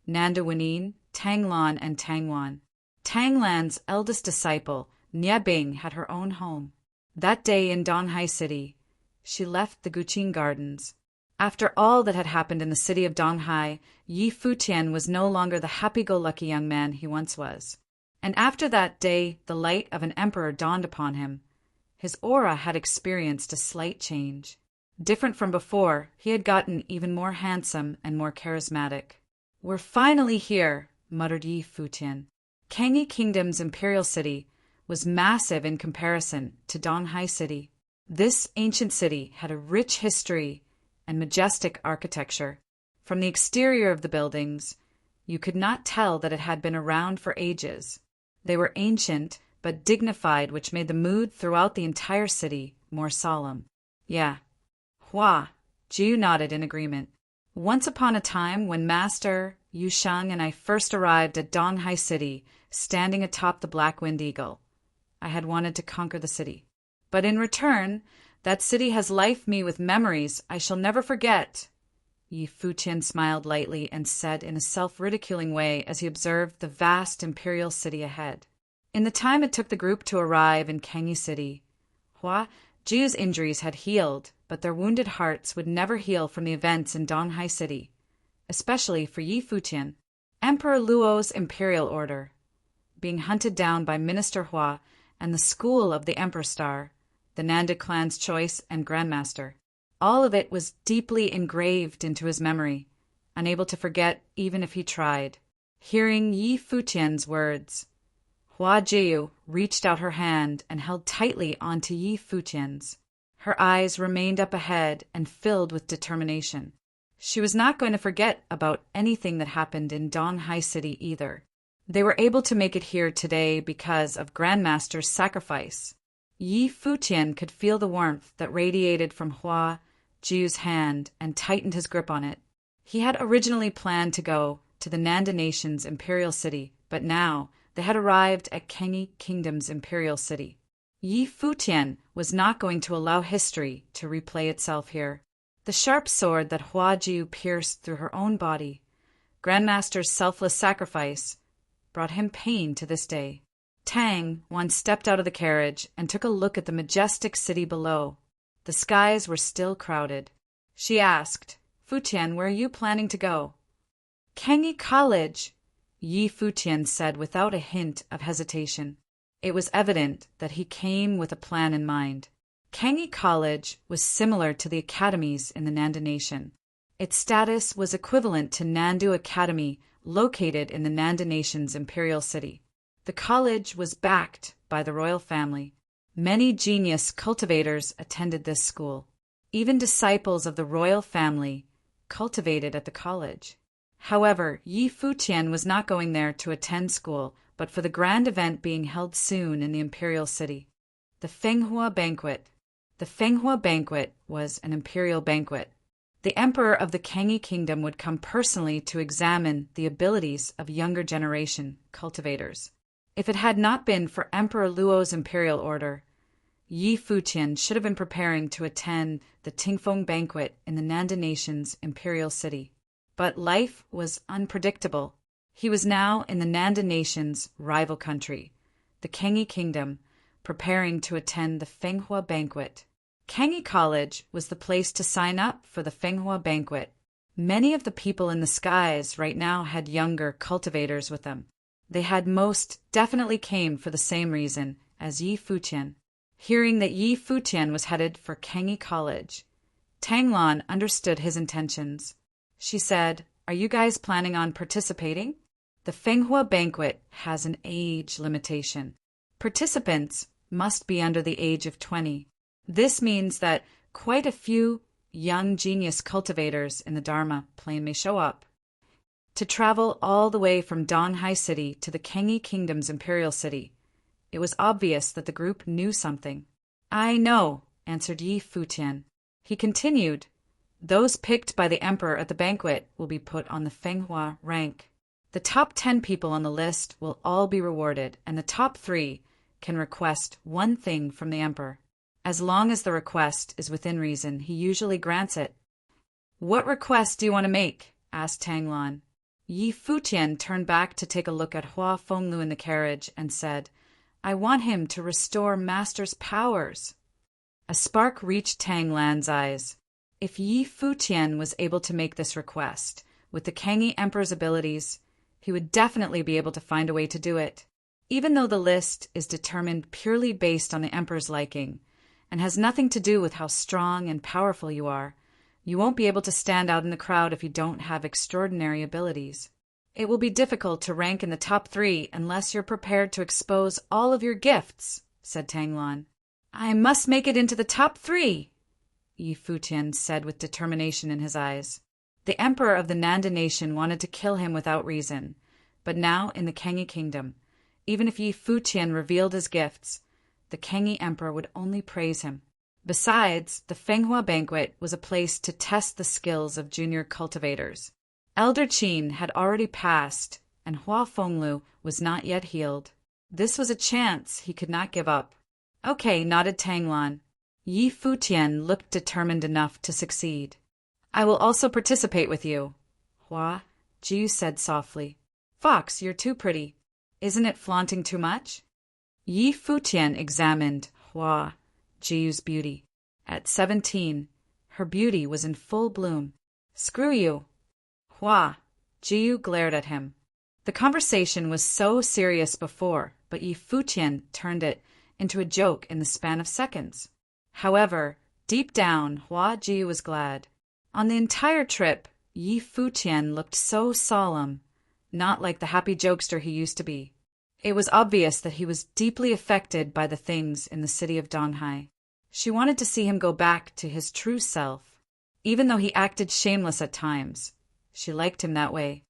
Nanda Wenin, Tang Lan, and Tang Wan. Tang Lan's eldest disciple, Nie Bing, had her own home. That day in Donghai City, she left the Guqing Gardens. After all that had happened in the city of Donghai, Yi Futian was no longer the happy-go-lucky young man he once was. And after that day, the light of an emperor dawned upon him. His aura had experienced a slight change. Different from before, he had gotten even more handsome and more charismatic. "We're finally here," muttered Yi Futian. Kangi Kingdom's imperial city was massive in comparison to Donghai City. This ancient city had a rich history and majestic architecture. From the exterior of the buildings, you could not tell that it had been around for ages. They were ancient but dignified, which made the mood throughout the entire city more solemn. "Yeah." Hua Jiu nodded in agreement. "Once upon a time, when Master Yu Sheng and I first arrived at Donghai City, standing atop the Black Wind Eagle, I had wanted to conquer the city. But in return, that city has lifed me with memories I shall never forget." Yi Futian smiled lightly and said in a self-ridiculing way as he observed the vast imperial city ahead. In the time it took the group to arrive in Kangi City, Hua Jiu's injuries had healed, but their wounded hearts would never heal from the events in Donghai City, especially for Yi Futian. Emperor Luo's imperial order, being hunted down by Minister Hua and the school of the Emperor Star, the Nanda clan's choice and grandmaster. All of it was deeply engraved into his memory, unable to forget even if he tried. Hearing Yi Futian's words, Hua Jiu reached out her hand and held tightly onto Yi Futian's. Her eyes remained up ahead and filled with determination. She was not going to forget about anything that happened in Donghai City either. They were able to make it here today because of Grandmaster's sacrifice. Yi Futian could feel the warmth that radiated from Hua Jiu's hand and tightened his grip on it. He had originally planned to go to the Nanda Nation's imperial city, but now they had arrived at Kangi Kingdom's imperial city. Yi Futian was not going to allow history to replay itself here. The sharp sword that Hua Jiu pierced through her own body, Grandmaster's selfless sacrifice, brought him pain to this day. Tang once stepped out of the carriage and took a look at the majestic city below. The skies were still crowded. She asked, "Futian, where are you planning to go?" "Kangi College," Yi Futian said without a hint of hesitation. It was evident that he came with a plan in mind. Kangi College was similar to the academies in the Nanda Nation. Its status was equivalent to Nandu Academy, located in the Nanda Nation's imperial city. The college was backed by the royal family. Many genius cultivators attended this school. Even disciples of the royal family cultivated at the college. However, Yi Futian was not going there to attend school, but for the grand event being held soon in the imperial city. The Fenghua Banquet. The Fenghua Banquet was an imperial banquet. The emperor of the Kangi Kingdom would come personally to examine the abilities of younger generation cultivators. If it had not been for Emperor Luo's imperial order, Yi Futian should have been preparing to attend the Tingfeng Banquet in the Nanda Nation's imperial city. But life was unpredictable. He was now in the Nanda Nation's rival country, the Kangi Kingdom, preparing to attend the Fenghua Banquet. Kangi College was the place to sign up for the Fenghua Banquet. Many of the people in the skies right now had younger cultivators with them. They had most definitely came for the same reason as Yi Futian. Hearing that Yi Futian was headed for Kangi College, Tang Lan understood his intentions. She said, "Are you guys planning on participating? The Fenghua Banquet has an age limitation. Participants must be under the age of 20. This means that quite a few young genius cultivators in the Dharma plane may show up." to travel all the way from Donghai City to the Kengi Kingdom's imperial city. It was obvious that the group knew something. "I know," answered Yi Futian. He continued, "Those picked by the emperor at the banquet will be put on the Fenghua rank. The top 10 people on the list will all be rewarded, and the top 3 can request one thing from the emperor. As long as the request is within reason, he usually grants it." "What request do you want to make?" asked Tang Lan. Yi Futian turned back to take a look at Hua Fenglu in the carriage and said, "I want him to restore Master's powers." A spark reached Tang Lan's eyes. If Yi Futian was able to make this request, with the Kengi Emperor's abilities, he would definitely be able to find a way to do it. Even though the list is determined purely based on the Emperor's liking, and has nothing to do with how strong and powerful you are, you won't be able to stand out in the crowd if you don't have extraordinary abilities. It will be difficult to rank in the top 3 unless you're prepared to expose all of your gifts, said Tang Lan. "I must make it into the top 3, Yi Futian said with determination in his eyes. The emperor of the Nanda nation wanted to kill him without reason, but now in the Kengi kingdom, even if Yi Futian revealed his gifts, the Kengi emperor would only praise him. Besides, the Fenghua banquet was a place to test the skills of junior cultivators. Elder Qin had already passed, and Hua Fenglu was not yet healed. This was a chance he could not give up. "Okay," nodded Tang Lan. Yi Futian looked determined enough to succeed. "I will also participate with you," Hua Jiu said softly. "Fox, you're too pretty. Isn't it flaunting too much?" Yi Futian examined Hua Jiu's beauty. At 17, her beauty was in full bloom. "Screw you." Hua Jiu glared at him. The conversation was so serious before, but Yi Futian turned it into a joke in the span of seconds. However, deep down, Hua Jiu was glad. On the entire trip, Yi Futian looked so solemn, not like the happy jokester he used to be. It was obvious that he was deeply affected by the things in the city of Donghai. She wanted to see him go back to his true self. Even though he acted shameless at times, she liked him that way.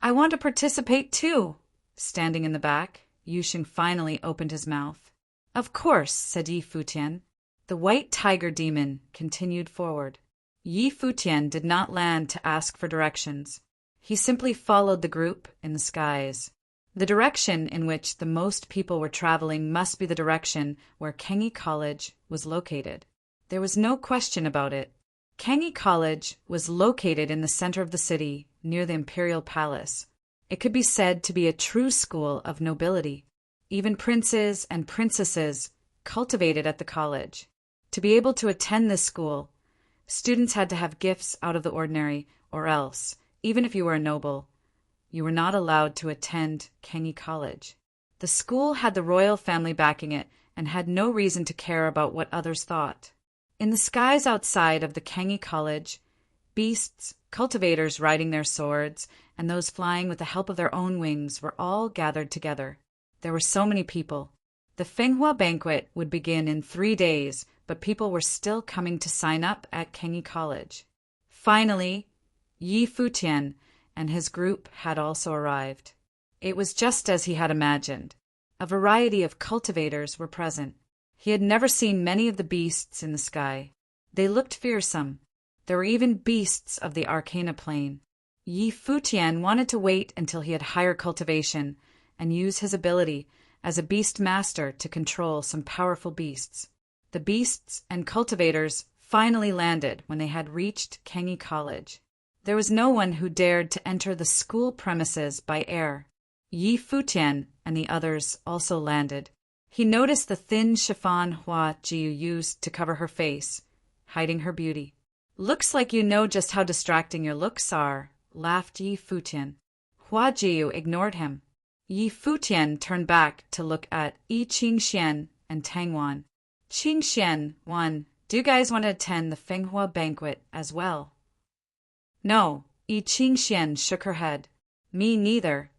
"I want to participate too." Standing in the back, Yusheng finally opened his mouth. "Of course," said Yi Futian. The white tiger demon continued forward. Yi Futian did not land to ask for directions. He simply followed the group in the skies. The direction in which the most people were traveling must be the direction where Kengi College was located. There was no question about it. Kengi College was located in the center of the city, near the imperial palace. It could be said to be a true school of nobility. Even princes and princesses cultivated at the college. To be able to attend this school, students had to have gifts out of the ordinary, or else, even if you were a noble, you were not allowed to attend Kengi College. The school had the royal family backing it and had no reason to care about what others thought. In the skies outside of the Kengi College, beasts, cultivators riding their swords, and those flying with the help of their own wings were all gathered together. There were so many people. The Fenghua banquet would begin in 3 days, but people were still coming to sign up at Kengi College. Finally, Yi Futian and his group had also arrived. It was just as he had imagined. A variety of cultivators were present. He had never seen many of the beasts in the sky. They looked fearsome. There were even beasts of the Arcana plane. Yi Futian wanted to wait until he had higher cultivation and use his ability as a beast master to control some powerful beasts. The beasts and cultivators finally landed when they had reached Kengi College. There was no one who dared to enter the school premises by air. Yi Futian and the others also landed. He noticed the thin chiffon Hua Jiu used to cover her face, hiding her beauty. "Looks like you know just how distracting your looks are," laughed Yi Futian. Hua Jiu ignored him. Yi Futian turned back to look at Yi Qingxian and Tang Wan. "Qingxian, Wan, do you guys want to attend the Fenghua banquet as well?" "No," Yi Qingxian shook her head. "Me neither."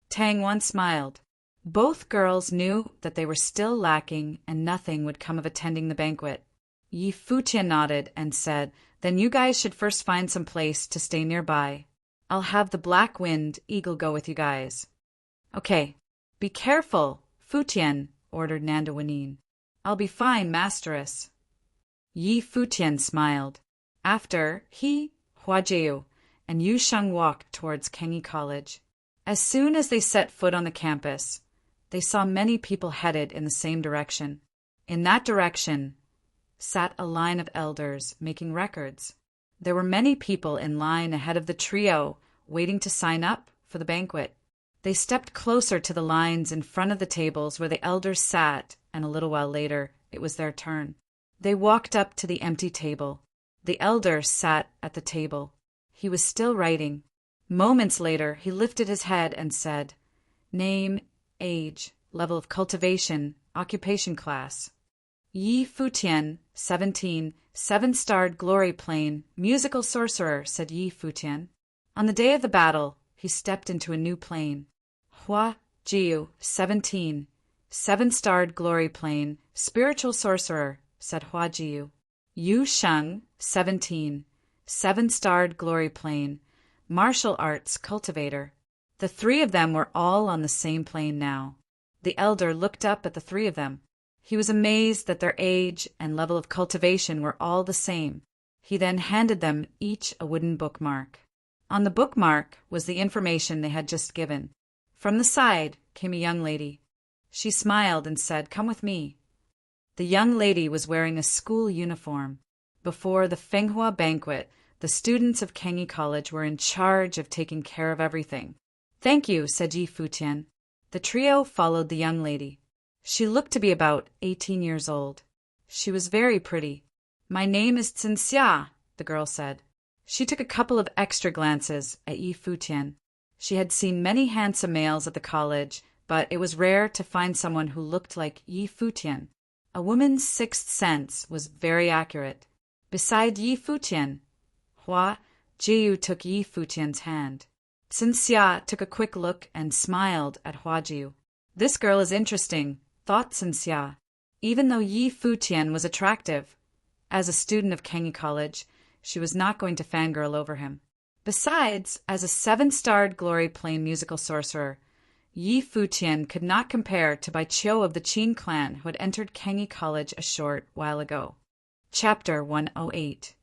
Tang Wan smiled. Both girls knew that they were still lacking and nothing would come of attending the banquet. Yi Futian nodded and said, "Then you guys should first find some place to stay nearby. I'll have the Black Wind Eagle go with you guys. Okay. Be careful, Futian, ordered Nandawanine. I'll be fine, Masteress. Yi Futian smiled. After, he, Huajiu, and Yu Sheng walked towards Kengi College. As soon as they set foot on the campus, they saw many people headed in the same direction. In that direction sat a line of elders making records. There were many people in line ahead of the trio, waiting to sign up for the banquet. They stepped closer to the lines in front of the tables where the elders sat, and a little while later, it was their turn. They walked up to the empty table. The elder sat at the table. He was still writing. Moments later, he lifted his head and said, "Name, age, level of cultivation, occupation class." Yi Futian, 17, 7-starred glory plane, musical sorcerer, said Yi Futian. On the day of the battle, he stepped into a new plane. Hua Jiu, 17, 7-starred glory plane, spiritual sorcerer, said Hua Jiu. Yu Sheng, 17, 7-starred glory plane, martial arts cultivator. The three of them were all on the same plane now. The elder looked up at the three of them. He was amazed that their age and level of cultivation were all the same. He then handed them each a wooden bookmark. On the bookmark was the information they had just given. From the side came a young lady. She smiled and said, "Come with me." The young lady was wearing a school uniform. Before the Fenghua banquet, the students of Kengi College were in charge of taking care of everything. "Thank you," said Yi Futian. The trio followed the young lady. She looked to be about 18 years old. She was very pretty. "My name is Xinxia," the girl said. She took a couple of extra glances at Yi Futian. She had seen many handsome males at the college, but it was rare to find someone who looked like Yi Futian. A woman's sixth sense was very accurate. Beside Yi Futian, Hua Jiu took Yi Futian's hand. Xinxia took a quick look and smiled at Hua Jiu. "This girl is interesting," thought Xinxia, even though Yi Futian was attractive. As a student of Kengi College, she was not going to fangirl over him. Besides, as a 7-starred glory plane musical sorcerer, Yi Futian could not compare to Bai Qiu of the Qin clan who had entered Kengi College a short while ago. Chapter 108.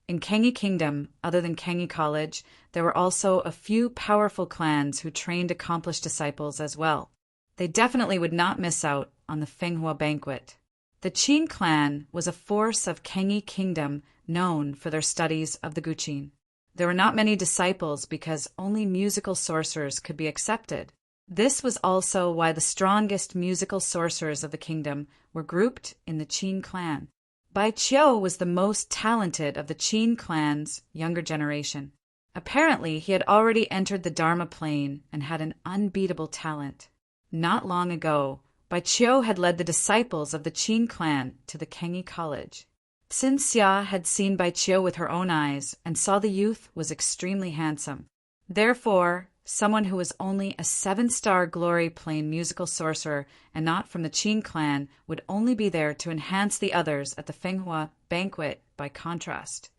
In Kengi Kingdom, other than Kengi College, there were also a few powerful clans who trained accomplished disciples as well. They definitely would not miss out on the Fenghua banquet. The Qin clan was a force of Kengi Kingdom known for their studies of the Guqin. There were not many disciples because only musical sorcerers could be accepted. This was also why the strongest musical sorcerers of the kingdom were grouped in the Qin clan. Bai Qiu was the most talented of the Qin clan's younger generation. Apparently, he had already entered the Dharma plane and had an unbeatable talent. Not long ago, Bai Qiu had led the disciples of the Qin clan to the Kengi College. Xinxia had seen Bai Qiu with her own eyes and saw the youth was extremely handsome. Therefore, someone who was only a 7-star glory plane musical sorcerer and not from the Qin clan would only be there to enhance the others at the Fenghua banquet by contrast.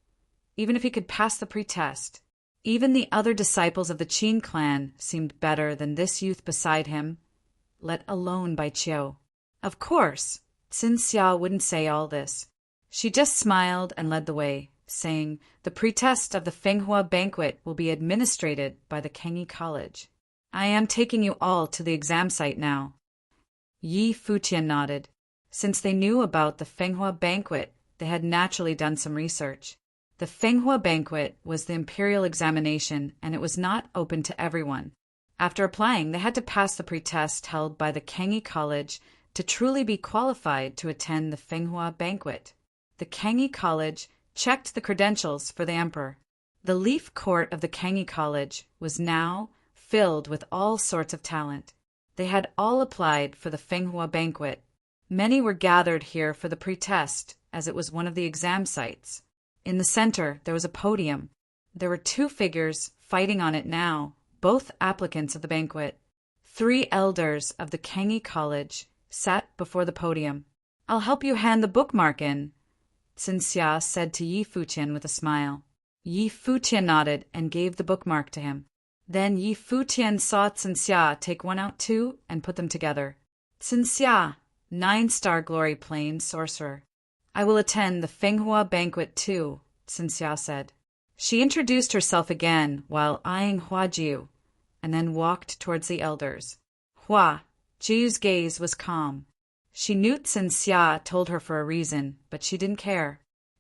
Even if he could pass the pretest, even the other disciples of the Qin clan seemed better than this youth beside him, let alone Bai Qiu. Of course, Xinxia wouldn't say all this. She just smiled and led the way, saying, "The pretest of the Fenghua banquet will be administrated by the Kengi College. I am taking you all to the exam site now." Yi Futian nodded. Since they knew about the Fenghua banquet, they had naturally done some research. The Fenghua banquet was the imperial examination, and it was not open to everyone. After applying, they had to pass the pretest held by the Kengi College to truly be qualified to attend the Fenghua banquet. The Kengi College checked the credentials for the emperor. The leaf court of the Kengi College was now filled with all sorts of talent. They had all applied for the Fenghua banquet. Many were gathered here for the pretest, as it was one of the exam sites. In the center, there was a podium. There were two figures fighting on it now, both applicants of the banquet. 3 elders of the Kengi College sat before the podium. "I'll help you hand the bookmark in," Xinxia said to Yi Futian with a smile. Yi Futian nodded and gave the bookmark to him. Then Yi Futian saw Xinxia take one out too and put them together. Xinxia, 9-star glory plane sorcerer. I will attend the Fenghua banquet too, Xinxia said. She introduced herself again while eyeing Hua Jiu, and then walked towards the elders. Hua Jiu's gaze was calm. She knew Xinxia told her for a reason, but she didn't care.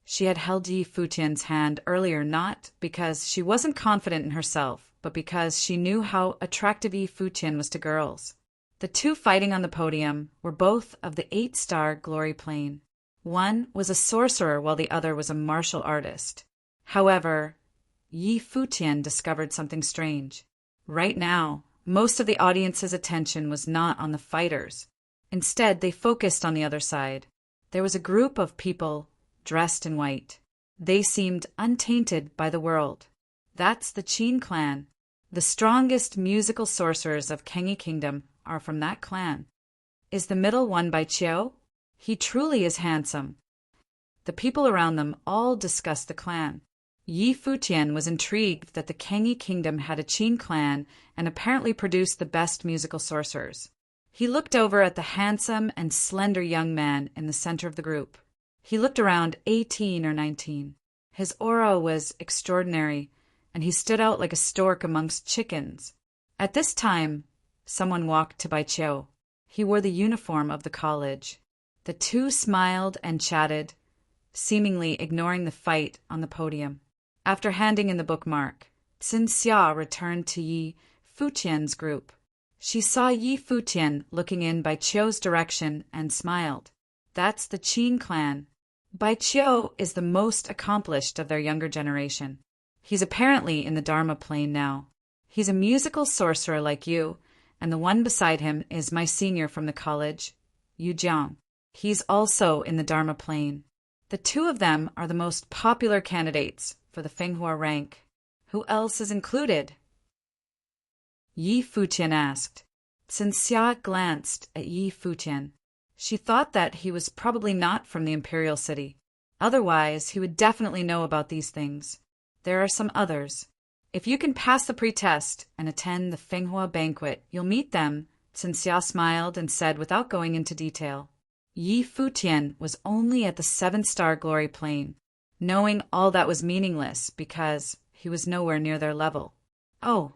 She had held Yi Futian's hand earlier not because she wasn't confident in herself, but because she knew how attractive Yi Futian was to girls. The two fighting on the podium were both of the 8-star glory plane. One was a sorcerer while the other was a martial artist. However, Yi Futian discovered something strange. Right now, most of the audience's attention was not on the fighters. Instead, they focused on the other side. There was a group of people dressed in white. They seemed untainted by the world. That's the Qin clan. The strongest musical sorcerers of Kengi Kingdom are from that clan. Is the middle one by Qiao? He truly is handsome. The people around them all discussed the clan. Yi Futian was intrigued that the Kengi Kingdom had a Qin clan and apparently produced the best musical sorcerers. He looked over at the handsome and slender young man in the center of the group. He looked around 18 or 19. His aura was extraordinary, and he stood out like a stork amongst chickens. At this time, someone walked to Bai Qiao. He wore the uniform of the college. The two smiled and chatted, seemingly ignoring the fight on the podium. After handing in the bookmark, Xinxia returned to Yi Futian's group. She saw Yi Futian looking in Bai Qiao's direction and smiled. That's the Qin clan. Bai Qiao is the most accomplished of their younger generation. He's apparently in the Dharma plane now. He's a musical sorcerer like you, and the one beside him is my senior from the college, Yu Jiang. He's also in the Dharma plane. The two of them are the most popular candidates for the Fenghua rank. Who else is included? Yi Futian asked. Xinxia glanced at Yi Futian. She thought that he was probably not from the imperial city. Otherwise, he would definitely know about these things. There are some others. If you can pass the pretest and attend the Fenghua banquet, you'll meet them, Xinxia smiled and said without going into detail. Yi Futian was only at the 7-star glory plane, knowing all that was meaningless because he was nowhere near their level. Oh,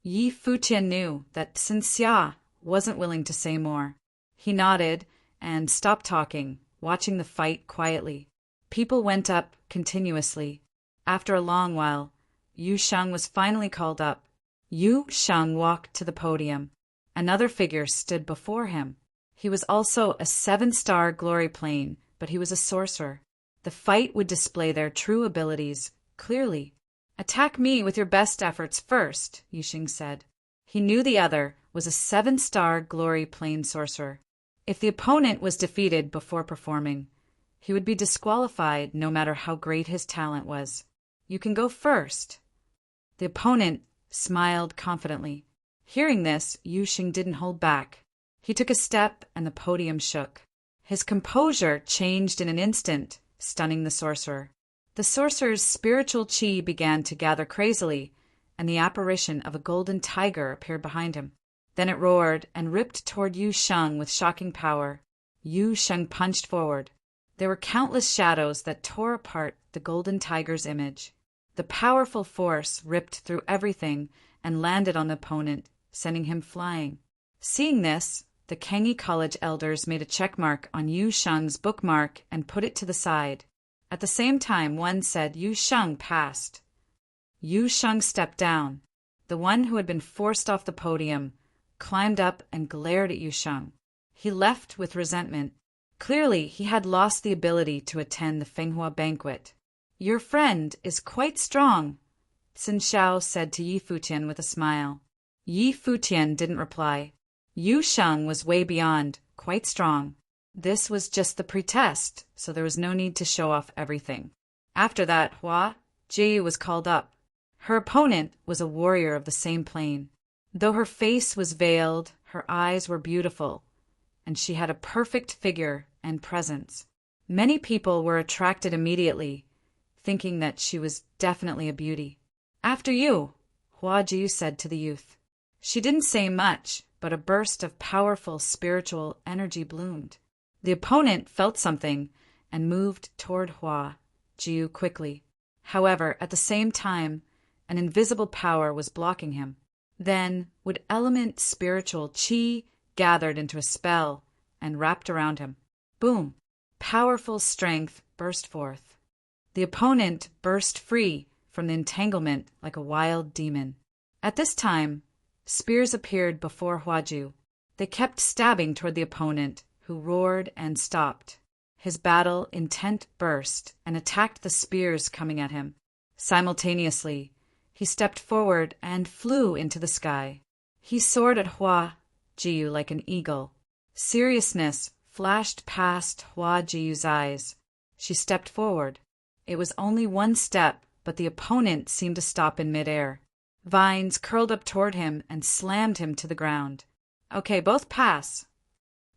Yi Futian knew that Xinxia wasn't willing to say more. He nodded and stopped talking, watching the fight quietly. People went up continuously. After a long while, Yu Sheng was finally called up. Yu Sheng walked to the podium. Another figure stood before him. He was also a 7-star glory plane, but he was a sorcerer. The fight would display their true abilities clearly. Attack me with your best efforts first, Yu Sheng said. He knew the other was a 7-star glory plane sorcerer. If the opponent was defeated before performing, he would be disqualified no matter how great his talent was. You can go first. The opponent smiled confidently. Hearing this, Yu Sheng didn't hold back. He took a step and the podium shook. His composure changed in an instant, stunning the sorcerer. The sorcerer's spiritual qi began to gather crazily, and the apparition of a golden tiger appeared behind him. Then it roared and ripped toward Yu Sheng with shocking power. Yu Sheng punched forward. There were countless shadows that tore apart the golden tiger's image. The powerful force ripped through everything and landed on the opponent, sending him flying. Seeing this, the Kengi College elders made a checkmark on Yu Sheng's bookmark and put it to the side. At the same time, one said Yu Sheng passed. Yu Sheng stepped down. The one who had been forced off the podium climbed up and glared at Yu Sheng. He left with resentment. Clearly, he had lost the ability to attend the Fenghua banquet. Your friend is quite strong, Xin Xiao said to Yi Futian with a smile. Yi Futian didn't reply. Yu Sheng was way beyond quite strong. This was just the pretest, so there was no need to show off everything. After that, Hua Jiu was called up. Her opponent was a warrior of the same plane. Though her face was veiled, her eyes were beautiful, and she had a perfect figure and presence. Many people were attracted immediately, thinking that she was definitely a beauty. "After you," Hua Jiu said to the youth. She didn't say much, but a burst of powerful spiritual energy bloomed. The opponent felt something and moved toward Hua Jiu quickly. However, at the same time, an invisible power was blocking him. Then, with element spiritual chi gathered into a spell and wrapped around him. Boom! Powerful strength burst forth. The opponent burst free from the entanglement like a wild demon. At this time, spears appeared before Huaju. They kept stabbing toward the opponent, who roared and stopped. His battle intent burst and attacked the spears coming at him. Simultaneously, he stepped forward and flew into the sky. He soared at Hua Jiu like an eagle. Seriousness flashed past Hua Jiu's eyes. She stepped forward. It was only one step, but the opponent seemed to stop in midair. Vines curled up toward him and slammed him to the ground. "Okay, both pass."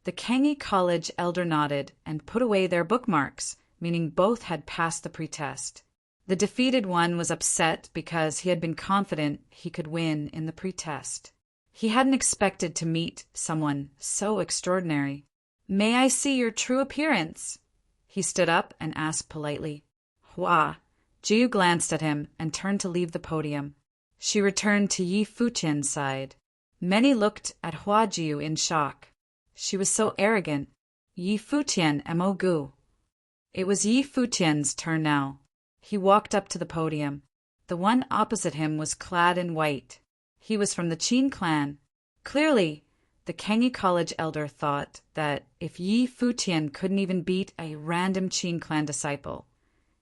The Kangi College elder nodded and put away their bookmarks, meaning both had passed the pretest. The defeated one was upset because he had been confident he could win in the pretest. He hadn't expected to meet someone so extraordinary. "May I see your true appearance?" He stood up and asked politely. Hua Jiu glanced at him and turned to leave the podium. She returned to Yi Futian's side. Many looked at Hua Jiu in shock. She was so arrogant. Yi Futian mo gu. It was Yi Futian's turn now. He walked up to the podium. The one opposite him was clad in white. He was from the Qin clan. Clearly, the Kangi College elder thought that if Yi Futian couldn't even beat a random Qin clan disciple,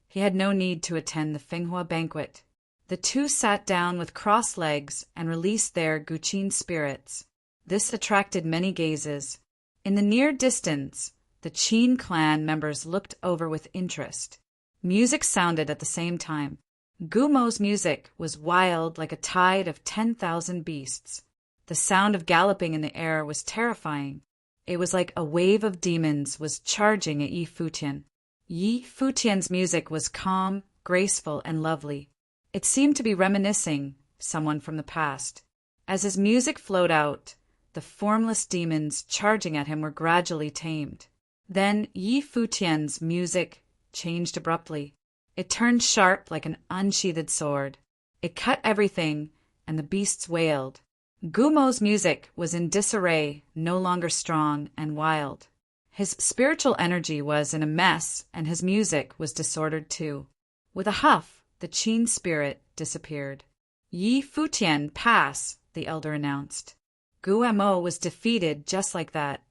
he had no need to attend the Fenghua banquet. The two sat down with crossed legs and released their Guqin spirits. This attracted many gazes. In the near distance, the Qin clan members looked over with interest. Music sounded at the same time. Gumo's music was wild like a tide of 10,000 beasts. The sound of galloping in the air was terrifying. It was like a wave of demons was charging at Yi Futian. Yi Futian's music was calm, graceful, and lovely. It seemed to be reminiscing someone from the past. As his music flowed out, the formless demons charging at him were gradually tamed. Then Yi Futian's music changed abruptly. It turned sharp like an unsheathed sword. It cut everything, and the beasts wailed. Gumo's music was in disarray, no longer strong and wild. His spiritual energy was in a mess, and his music was disordered too. With a huff, the Qin spirit disappeared. "Yi Futian, pass," the elder announced. Gumo was defeated just like that.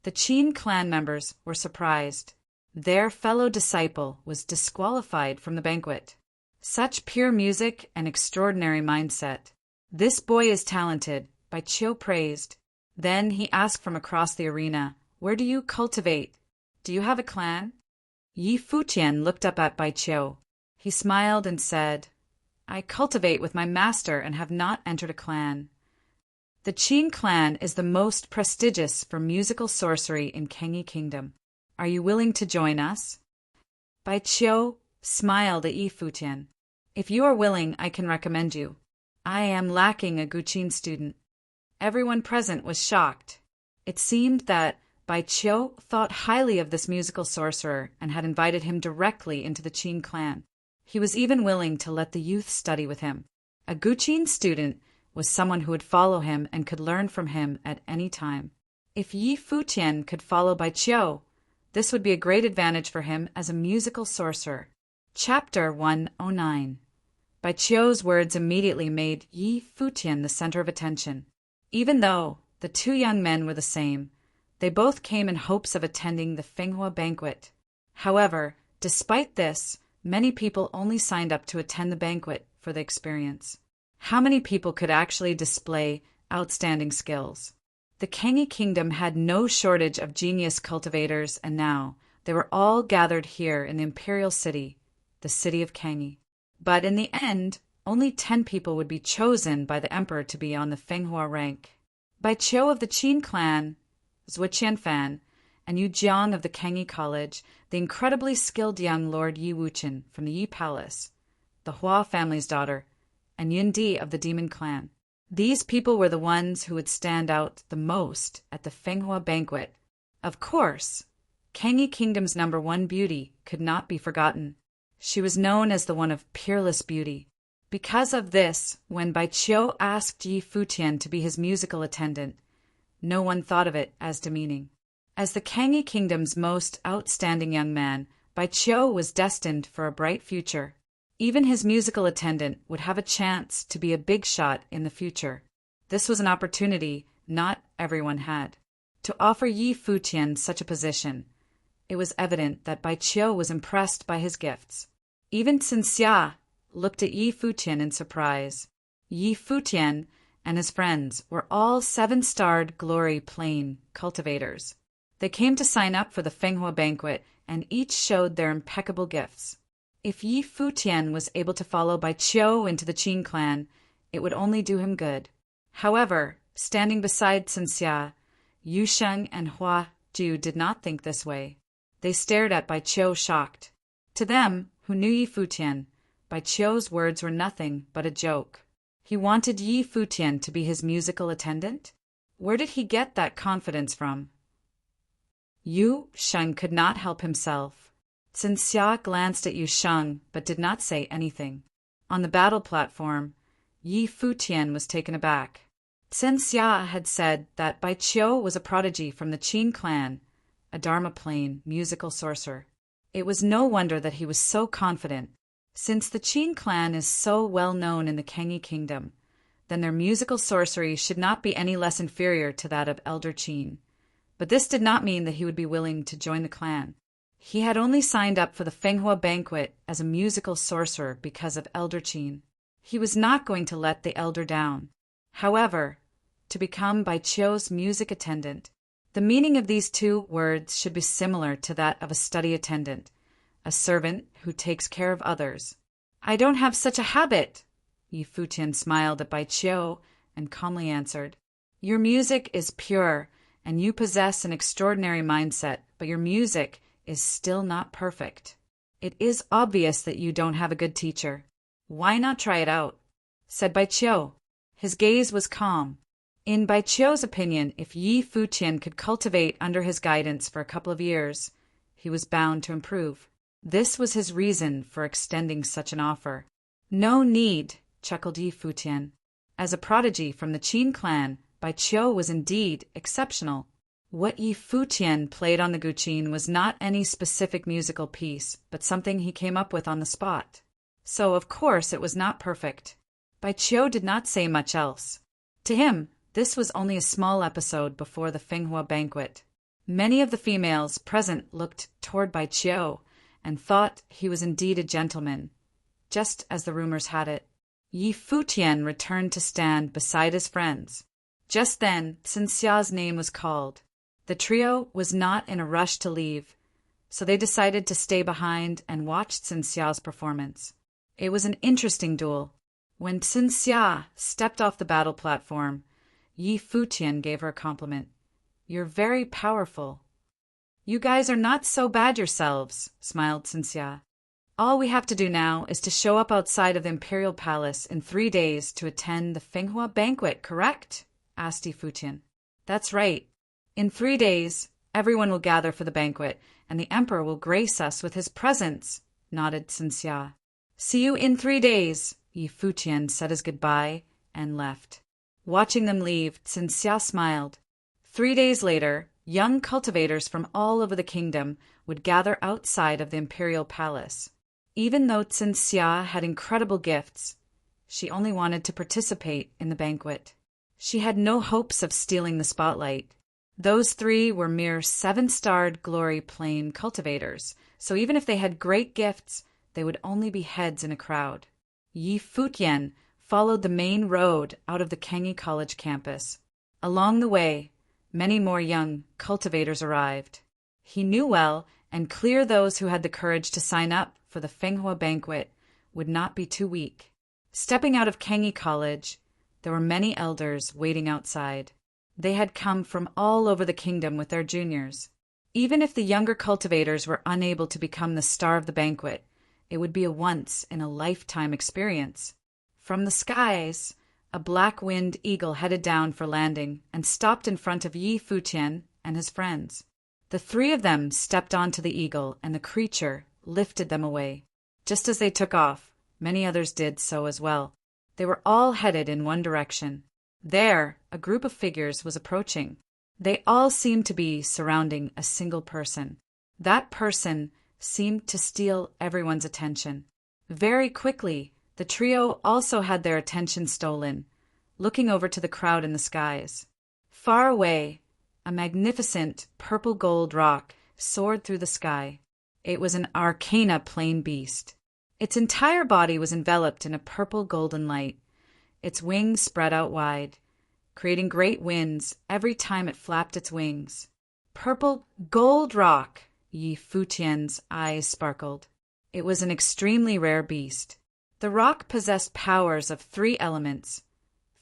The Qin clan members were surprised. Their fellow disciple was disqualified from the banquet. Such pure music and extraordinary mindset. "This boy is talented," Baiqiu praised. Then he asked from across the arena, "Where do you cultivate? Do you have a clan?" Yi Futian looked up at Baiqiu. He smiled and said, "I cultivate with my master and have not entered a clan. The Qin clan is the most prestigious for musical sorcery in Kangi Kingdom. Are you willing to join us?" Baiqiu smiled at Yi Futian. "If you are willing, I can recommend you. I am lacking a Guqin student." Everyone present was shocked. It seemed that Baiqiu thought highly of this musical sorcerer and had invited him directly into the Qin clan. He was even willing to let the youth study with him. A Guqin student was someone who would follow him and could learn from him at any time. If Yi Futian could follow Baiqiu, this would be a great advantage for him as a musical sorcerer. Chapter 109. Baiqiu's words immediately made Yi Futian the center of attention. Even though the two young men were the same, they both came in hopes of attending the Fenghua banquet. However, despite this, many people only signed up to attend the banquet for the experience. How many people could actually display outstanding skills? The Kangi Kingdom had no shortage of genius cultivators, and now they were all gathered here in the imperial city, the city of Kangi. But in the end, only 10 people would be chosen by the emperor to be on the Fenghua rank. Baiqiu of the Qin clan, Zhuqian Fan, and Yu Jiang of the Kengi College, the incredibly skilled young Lord Yi Wuqian from the Yi Palace, the Hua family's daughter, and Yun Di of the Demon Clan. These people were the ones who would stand out the most at the Fenghua banquet. Of course, Kengi Kingdom's #1 beauty could not be forgotten. She was known as the one of peerless beauty. Because of this, when Baiqiu asked Yi Futian to be his musical attendant, no one thought of it as demeaning. As the Kengi Kingdom's most outstanding young man, Baiqiu was destined for a bright future. Even his musical attendant would have a chance to be a big shot in the future. This was an opportunity not everyone had. To offer Yi Futian such a position, it was evident that Baiqiu was impressed by his gifts. Even Xinxia looked at Yi Futian in surprise. Yi Futian and his friends were all 7-starred glory plane cultivators. They came to sign up for the Fenghua banquet and each showed their impeccable gifts. If Yi Futian was able to follow Baiqiu into the Qin clan, it would only do him good. However, standing beside Xinxia, Yu Sheng and Hua Ju did not think this way. They stared at Baiqiu shocked. To them, who knew Yi Futian, Baiqiu's words were nothing but a joke. He wanted Yi Futian to be his musical attendant? Where did he get that confidence from? Yu Sheng could not help himself. Xinxia glanced at Yu Sheng but did not say anything. On the battle platform, Yi Futian was taken aback. Xinxia had said that Baiqiu was a prodigy from the Qin clan, a Dharma plane musical sorcerer. It was no wonder that he was so confident. Since the Qin clan is so well known in the Kengi Kingdom, then their musical sorcery should not be any less inferior to that of Elder Qin. But this did not mean that he would be willing to join the clan. He had only signed up for the Fenghua banquet as a musical sorcerer because of Elder Qin. He was not going to let the elder down. However, to become Baiqiu's music attendant, the meaning of these two words should be similar to that of a study attendant, a servant who takes care of others. I don't have such a habit. Yi Futian smiled at Baiqiu and calmly answered, Your music is pure, and you possess an extraordinary mindset, but your music is still not perfect. It is obvious that you don't have a good teacher. Why not try it out? Said Baiqiu. His gaze was calm. In Baiqiu's opinion, if Yi Futian could cultivate under his guidance for a couple of years, he was bound to improve. This was his reason for extending such an offer. No need, chuckled Yi Futian. As a prodigy from the Qin clan, Baiqiu was indeed exceptional. What Yi Futian played on the guqin was not any specific musical piece, but something he came up with on the spot. So, of course, it was not perfect. Baiqiu did not say much else. To him, this was only a small episode before the Fenghua banquet. Many of the females present looked toward Baiqiu and thought he was indeed a gentleman, just as the rumors had it. Yi Futian returned to stand beside his friends. Just then, Xinxia's name was called. The trio was not in a rush to leave, so they decided to stay behind and watch Xinxia's performance. It was an interesting duel. When Xinxia stepped off the battle platform, Yi Futian gave her a compliment. You're very powerful. You guys are not so bad yourselves, smiled Xinxia. All we have to do now is to show up outside of the Imperial Palace in 3 days to attend the Fenghua banquet, correct? Asked Yi Futian. That's right. In 3 days, everyone will gather for the banquet, and the Emperor will grace us with his presence, nodded Xinxia. See you in 3 days, Yi Futian said his goodbye and left. Watching them leave, Xinxia smiled. 3 days later, young cultivators from all over the kingdom would gather outside of the Imperial Palace. Even though Xinxia had incredible gifts, she only wanted to participate in the banquet. She had no hopes of stealing the spotlight. Those 3 were mere 7-starred glory plane cultivators, so even if they had great gifts, they would only be heads in a crowd. Yi Futian followed the main road out of the Kengi College campus. Along the way, many more young cultivators arrived. He knew well, and clear those who had the courage to sign up for the Fenghua banquet would not be too weak. Stepping out of Kengi College, there were many elders waiting outside. They had come from all over the kingdom with their juniors. Even if the younger cultivators were unable to become the star of the banquet, it would be a once-in-a-lifetime experience. From the skies, a black-winged eagle headed down for landing and stopped in front of Yi Futian and his friends. The three of them stepped onto the eagle, and the creature lifted them away. Just as they took off, many others did so as well. They were all headed in one direction. There, a group of figures was approaching. They all seemed to be surrounding a single person. That person seemed to steal everyone's attention. Very quickly, the trio also had their attention stolen, looking over to the crowd in the skies. Far away, a magnificent purple-gold rock soared through the sky. It was an arcana plain beast. Its entire body was enveloped in a purple-golden light. Its wings spread out wide, creating great winds every time it flapped its wings. Purple gold rock! Yi Futian's eyes sparkled. It was an extremely rare beast. The rock possessed powers of 3 elements: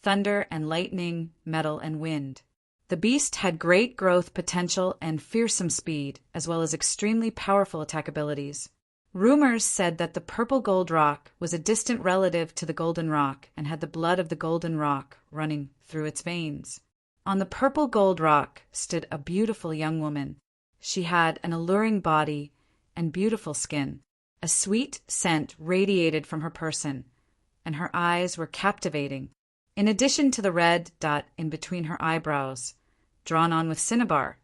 thunder and lightning, metal and wind. The beast had great growth potential and fearsome speed, as well as extremely powerful attack abilities. Rumors said that the purple gold rock was a distant relative to the golden rock and had the blood of the golden rock running through its veins. On the purple gold rock stood a beautiful young woman. She had an alluring body and beautiful skin. A sweet scent radiated from her person, and her eyes were captivating. In addition to the red dot in between her eyebrows, drawn on with cinnabar,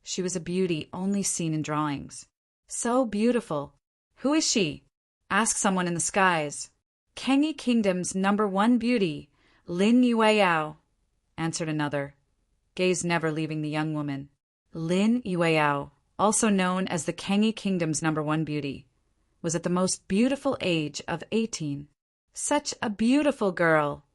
she was a beauty only seen in drawings. So beautiful. Who is she? Asked someone in the skies. Kengi Kingdom's #1 beauty, Lin Yueyao, answered another, gaze never leaving the young woman. Lin Yueyao, also known as the Kengi Kingdom's #1 beauty, was at the most beautiful age of 18. Such a beautiful girl!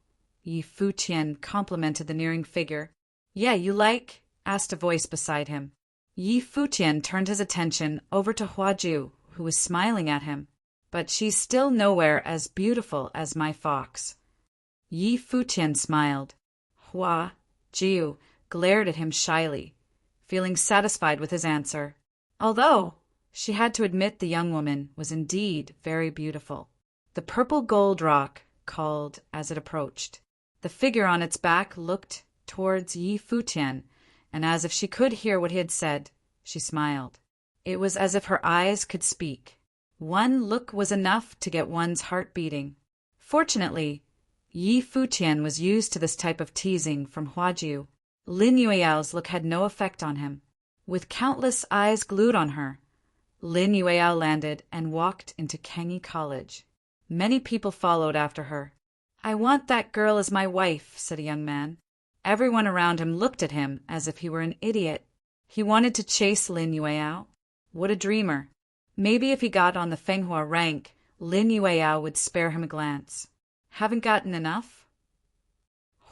Yi Futian complimented the nearing figure. Yeah, you like? Asked a voice beside him. Yi Futian turned his attention over to Huaju, who was smiling at him. But she's still nowhere as beautiful as my fox. Yi Futian smiled. Huaju glared at him shyly, feeling satisfied with his answer, although she had to admit the young woman was indeed very beautiful. The purple gold rock called as it approached. The figure on its back looked towards Yi Futian, and as if she could hear what he had said, she smiled. It was as if her eyes could speak. One look was enough to get one's heart beating. Fortunately, Yi Futian was used to this type of teasing from Huaju. Lin Yueyao's look had no effect on him. With countless eyes glued on her, Lin Yueyao landed and walked into Kengi College. Many people followed after her. I want that girl as my wife, said a young man. Everyone around him looked at him as if he were an idiot. He wanted to chase Lin Yueyao. What a dreamer. Maybe if he got on the Fenghua rank, Lin Yueyao would spare him a glance. Haven't gotten enough?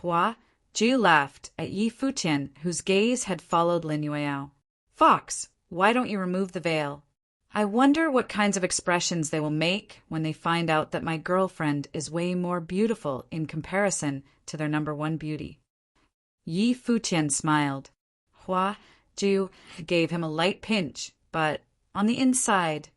Hua Jiu laughed at Yi Futian, whose gaze had followed Lin Yueyao. Fox, why don't you remove the veil? I wonder what kinds of expressions they will make when they find out that my girlfriend is way more beautiful in comparison to their #1 beauty. Yi Futian smiled. Hua Jiu gave him a light pinch, but on the inside,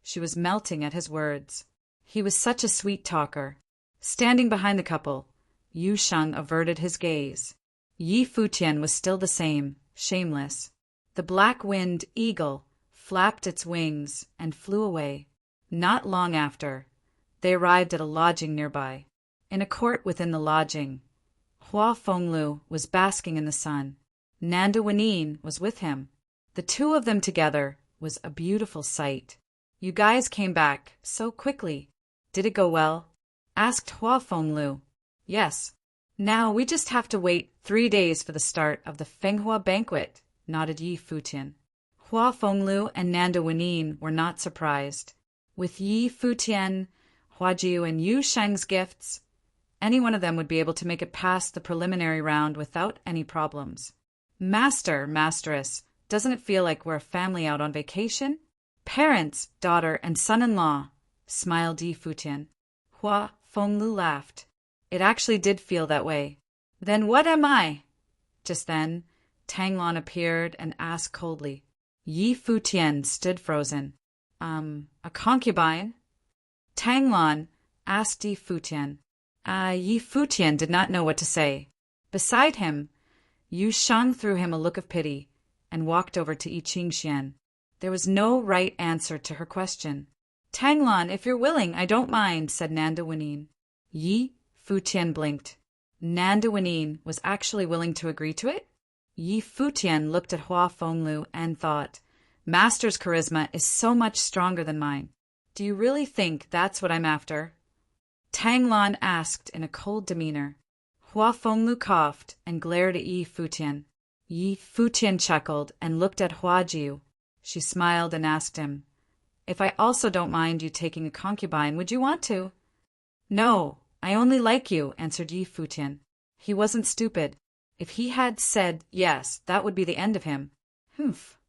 she was melting at his words. He was such a sweet talker. Standing behind the couple, Yu Sheng averted his gaze. Yi Futian was still the same, shameless. The black-winged eagle flapped its wings and flew away. Not long after, they arrived at a lodging nearby. In a court within the lodging, Hua Fenglu was basking in the sun. Nanda Wanine was with him. The two of them together was a beautiful sight. You guys came back so quickly. Did it go well? Asked Hua Fenglu. Yes. Now we just have to wait 3 days for the start of the Fenghua banquet, nodded Yi Futian. Hua Fenglu and Nanda Wanine were not surprised. With Yi Futian, Huajiu, and Yu Sheng's gifts, any one of them would be able to make it past the preliminary round without any problems. Masteress, doesn't it feel like we're a family out on vacation? Parents, daughter, and son-in-law, smiled Yi Futian. Hua Fenglu laughed. It actually did feel that way. Then what am I? Just then, Tanglon appeared and asked coldly, Yi Futian stood frozen. A concubine? Tanglon asked Yi Futian. Yi Futian did not know what to say. Beside him, Yu Shang threw him a look of pity and walked over to Yi Qingxian. There was no right answer to her question. Tanglon, if you're willing, I don't mind, said Nanda Wenyin. Yi Futian blinked. Nanda Wenyin was actually willing to agree to it? Yi Futian looked at Hua Fenglu and thought, Master's charisma is so much stronger than mine. Do you really think that's what I'm after? Tanglon asked in a cold demeanor. Hua Fenglu coughed and glared at Yi Futian. Yi Futian chuckled and looked at Hua Jiu. She smiled and asked him, If I also don't mind you taking a concubine, would you want to? No, I only like you, answered Yi Futian. He wasn't stupid. If he had said yes, that would be the end of him. Humph.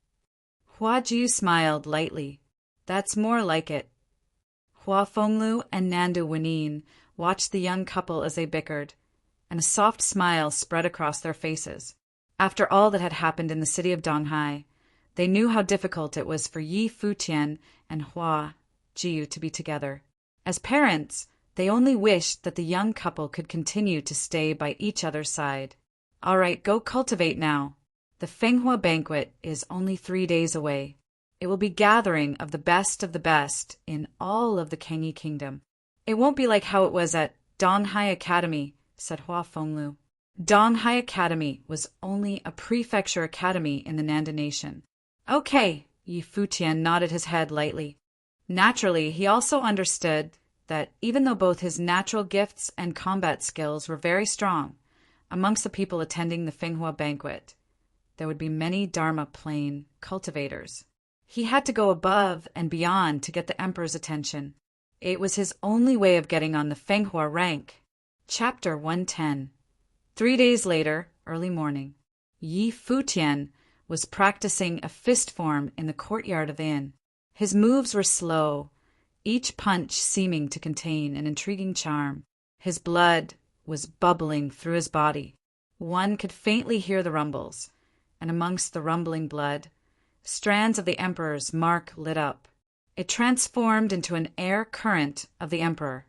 Hua Jiu smiled lightly. That's more like it. Hua Fenglu and Nanda Wenyin watched the young couple as they bickered, and a soft smile spread across their faces. After all that had happened in the city of Donghai, they knew how difficult it was for Yi Futian and Hua Jiu to be together. As parents, they only wished that the young couple could continue to stay by each other's side. All right, go cultivate now. The Fenghua banquet is only 3 days away. It will be gathering of the best in all of the Kangyi kingdom. It won't be like how it was at Donghai Academy, said Hua Fenglu. Donghai Academy was only a prefecture academy in the Nanda nation. Okay, Yi Futian nodded his head lightly. Naturally, he also understood that even though both his natural gifts and combat skills were very strong, amongst the people attending the Fenghua banquet, there would be many Dharma plane cultivators. He had to go above and beyond to get the emperor's attention. It was his only way of getting on the Fenghua rank. Chapter 110. 3 days later, early morning, Yi Futian was practicing a fist form in the courtyard of the inn. His moves were slow, each punch seeming to contain an intriguing charm. His blood was bubbling through his body. One could faintly hear the rumbles, and amongst the rumbling blood, strands of the emperor's mark lit up. It transformed into an air current of the emperor,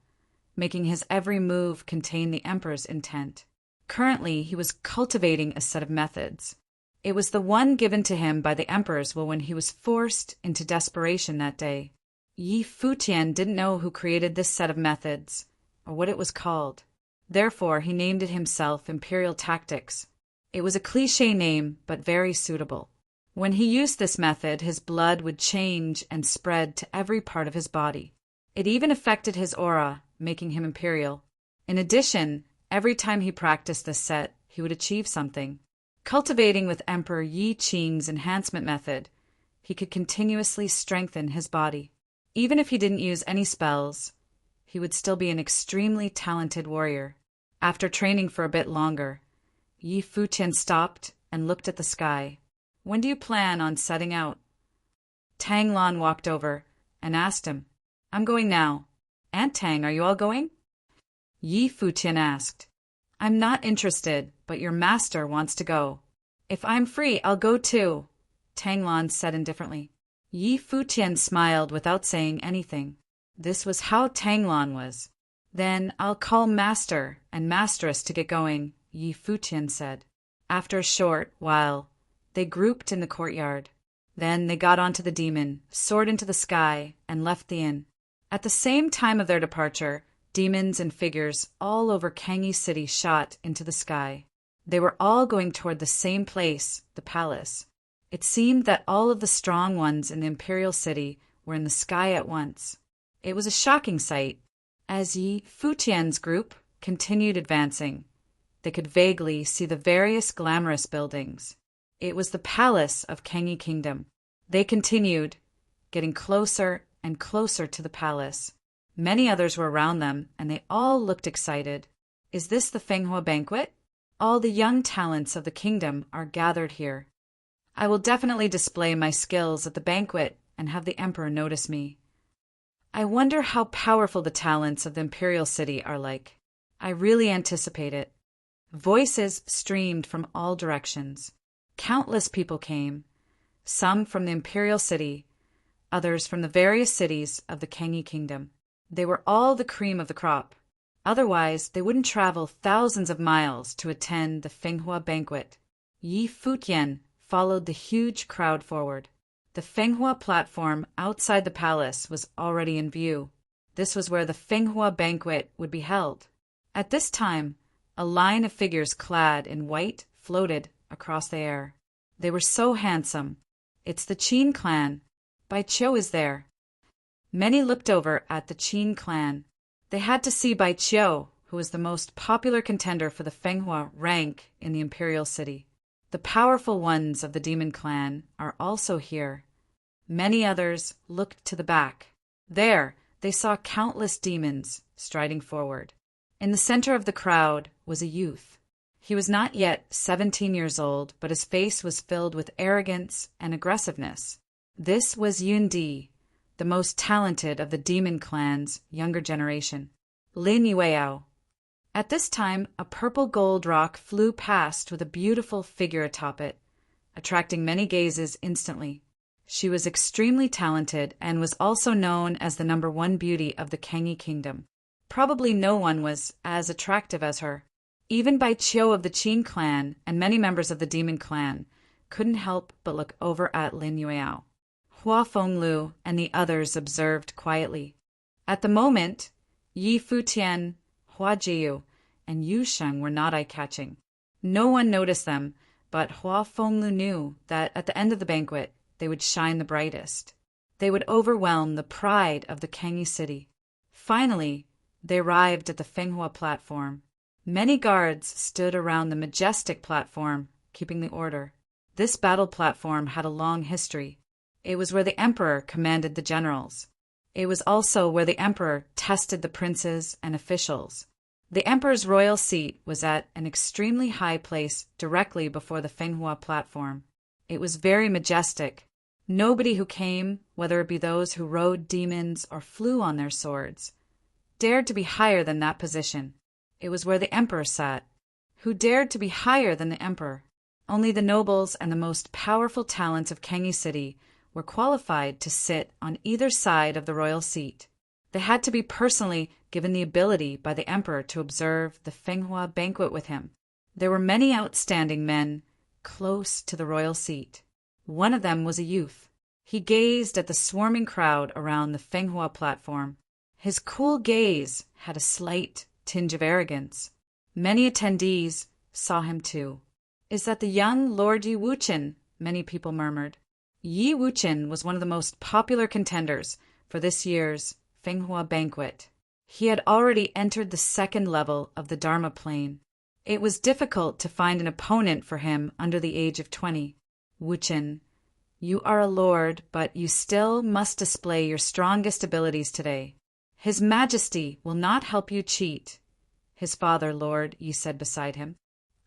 making his every move contain the emperor's intent. Currently, he was cultivating a set of methods. It was the one given to him by the emperors when he was forced into desperation that day. Yi Futian didn't know who created this set of methods, or what it was called. Therefore, he named it himself Imperial Tactics. It was a cliché name, but very suitable. When he used this method, his blood would change and spread to every part of his body. It even affected his aura, making him imperial. In addition, every time he practiced this set, he would achieve something. Cultivating with Emperor Yi Qing's enhancement method, he could continuously strengthen his body. Even if he didn't use any spells, he would still be an extremely talented warrior. After training for a bit longer, Yi Futian stopped and looked at the sky. When do you plan on setting out? Tang Lan walked over and asked him. I'm going now. Aunt Tang, are you all going? Yi Futian asked. I'm not interested, but your master wants to go. If I'm free, I'll go too, Tang Lan said indifferently. Yi Futian smiled without saying anything. This was how Tang Lan was. Then I'll call master and masteress to get going, Yi Futian said. After a short while, they grouped in the courtyard. Then they got onto the demon, soared into the sky, and left the inn. At the same time of their departure, demons and figures all over Kangyi City shot into the sky. They were all going toward the same place, the palace. It seemed that all of the strong ones in the imperial city were in the sky at once. It was a shocking sight. As Yi Futian's group continued advancing, they could vaguely see the various glamorous buildings. It was the palace of Kangyi Kingdom. They continued, getting closer and closer to the palace. Many others were around them, and they all looked excited. Is this the Fenghua banquet? All the young talents of the kingdom are gathered here. I will definitely display my skills at the banquet and have the emperor notice me. I wonder how powerful the talents of the imperial city are like. I really anticipate it. Voices streamed from all directions. Countless people came. some from the imperial city, others from the various cities of the Kangi kingdom. They were all the cream of the crop. Otherwise, they wouldn't travel thousands of miles to attend the Fenghua banquet. Yi Futian followed the huge crowd forward. The Fenghua platform outside the palace was already in view. This was where the Fenghua banquet would be held. At this time, a line of figures clad in white floated across the air. They were so handsome. It's the Qin clan. Bai Qiu is there. Many looked over at the Qin clan. They had to see Bai Qiu, who was the most popular contender for the Fenghua rank in the imperial city. The powerful ones of the demon clan are also here. Many others looked to the back. There, they saw countless demons striding forward. In the center of the crowd was a youth. He was not yet 17 years old, but his face was filled with arrogance and aggressiveness. This was Yun Di, the most talented of the demon clan's younger generation. Lin Yueao. At this time, a purple gold rock flew past with a beautiful figure atop it, attracting many gazes instantly. She was extremely talented and was also known as the #1 beauty of the Kangi kingdom. Probably no one was as attractive as her. Even Bai Qiu of the Qin clan and many members of the demon clan couldn't help but look over at Lin Yueao. Hua Fenglu and the others observed quietly. At the moment, Yi Futian, Hua Jiu, and Yu Sheng were not eye-catching. No one noticed them, but Hua Fenglu knew that at the end of the banquet, they would shine the brightest. They would overwhelm the pride of the Kangi city. Finally, they arrived at the Fenghua platform. Many guards stood around the majestic platform, keeping the order. This battle platform had a long history. It was where the emperor commanded the generals. It was also where the emperor tested the princes and officials. The emperor's royal seat was at an extremely high place directly before the Fenghua platform. It was very majestic. Nobody who came, whether it be those who rode demons or flew on their swords, dared to be higher than that position. It was where the emperor sat. Who dared to be higher than the emperor? Only the nobles and the most powerful talents of Kangi City were qualified to sit on either side of the royal seat. They had to be personally given the ability by the emperor to observe the Fenghua banquet with him. There were many outstanding men close to the royal seat. One of them was a youth. He gazed at the swarming crowd around the Fenghua platform. His cool gaze had a slight tinge of arrogance. Many attendees saw him too. "Is that the young Lord Yi Wuchen?" many people murmured. Yi Wuchen was one of the most popular contenders for this year's Fenghua banquet. He had already entered the second level of the Dharma plane. It was difficult to find an opponent for him under the age of 20. "Wuchen, you are a lord, but you still must display your strongest abilities today. His Majesty will not help you cheat," his father, Lord Yi, said beside him.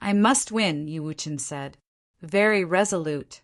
"I must win," Yi Wuchen said. Very resolute.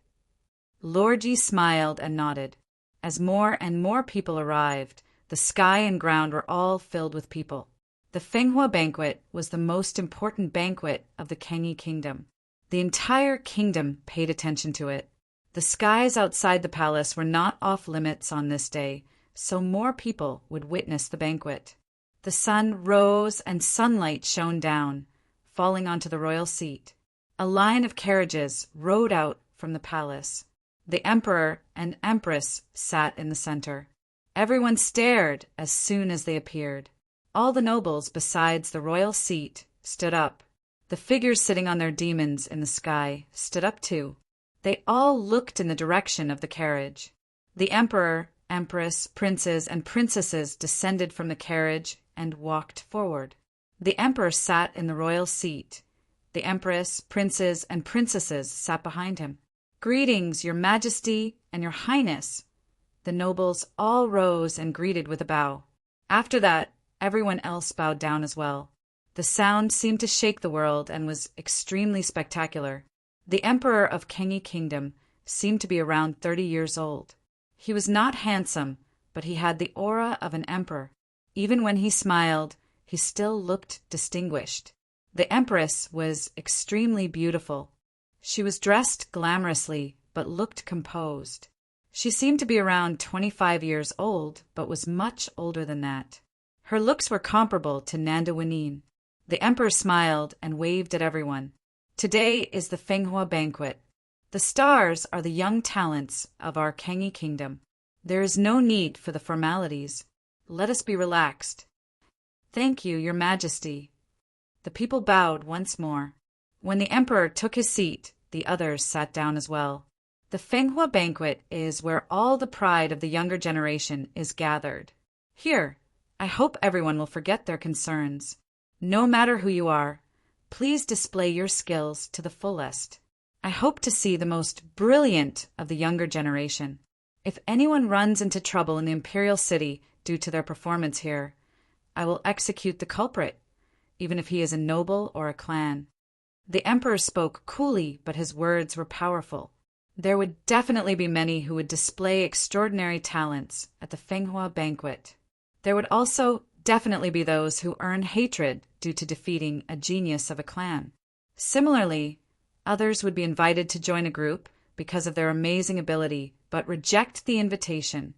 Lord Yi smiled and nodded. As more and more people arrived, the sky and ground were all filled with people. The Fenghua banquet was the most important banquet of the Kangi kingdom. The entire kingdom paid attention to it. The skies outside the palace were not off limits on this day, so more people would witness the banquet. The sun rose and sunlight shone down, falling onto the royal seat. A line of carriages rode out from the palace. The emperor and empress sat in the center. Everyone stared as soon as they appeared. All the nobles besides the royal seat stood up. The figures sitting on their demons in the sky stood up too. They all looked in the direction of the carriage. The emperor, empress, princes, and princesses descended from the carriage and walked forward. The emperor sat in the royal seat. The empress, princes, and princesses sat behind him. "Greetings, your majesty and your highness." The nobles all rose and greeted with a bow. After that, everyone else bowed down as well. The sound seemed to shake the world and was extremely spectacular. The emperor of Kangi Kingdom seemed to be around 30 years old. He was not handsome, but he had the aura of an emperor. Even when he smiled, he still looked distinguished. The empress was extremely beautiful. She was dressed glamorously, but looked composed. She seemed to be around 25 years old, but was much older than that. Her looks were comparable to Nanda Wanine. The emperor smiled and waved at everyone. Today is the Fenghua banquet. The stars are the young talents of our Kangi kingdom. There is no need for the formalities. Let us be relaxed. Thank you, your majesty. The people bowed once more. When the emperor took his seat, the others sat down as well. The Fenghua banquet is where all the pride of the younger generation is gathered. Here, I hope everyone will forget their concerns. No matter who you are, please display your skills to the fullest. I hope to see the most brilliant of the younger generation. If anyone runs into trouble in the imperial city due to their performance here, I will execute the culprit, even if he is a noble or a clan. The emperor spoke coolly, but his words were powerful. There would definitely be many who would display extraordinary talents at the Fenghua banquet. There would also definitely be those who earn hatred due to defeating a genius of a clan. Similarly, others would be invited to join a group because of their amazing ability, but reject the invitation,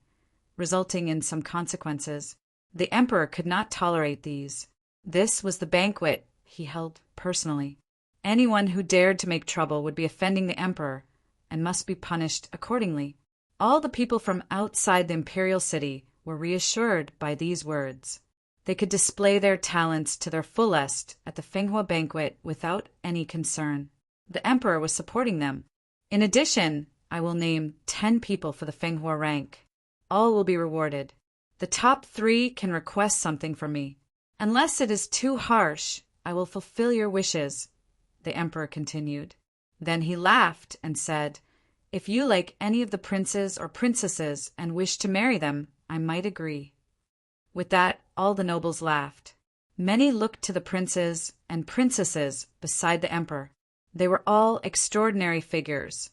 resulting in some consequences. The emperor could not tolerate these. This was the banquet he held personally. Anyone who dared to make trouble would be offending the emperor and must be punished accordingly. All the people from outside the imperial city were reassured by these words. They could display their talents to their fullest at the Fenghua banquet without any concern. The emperor was supporting them. In addition, I will name 10 people for the Fenghua rank. All will be rewarded. The top 3 can request something from me. Unless it is too harsh, I will fulfill your wishes, the emperor continued. Then he laughed and said, if you like any of the princes or princesses and wish to marry them, I might agree. With that, all the nobles laughed. Many looked to the princes and princesses beside the emperor. They were all extraordinary figures,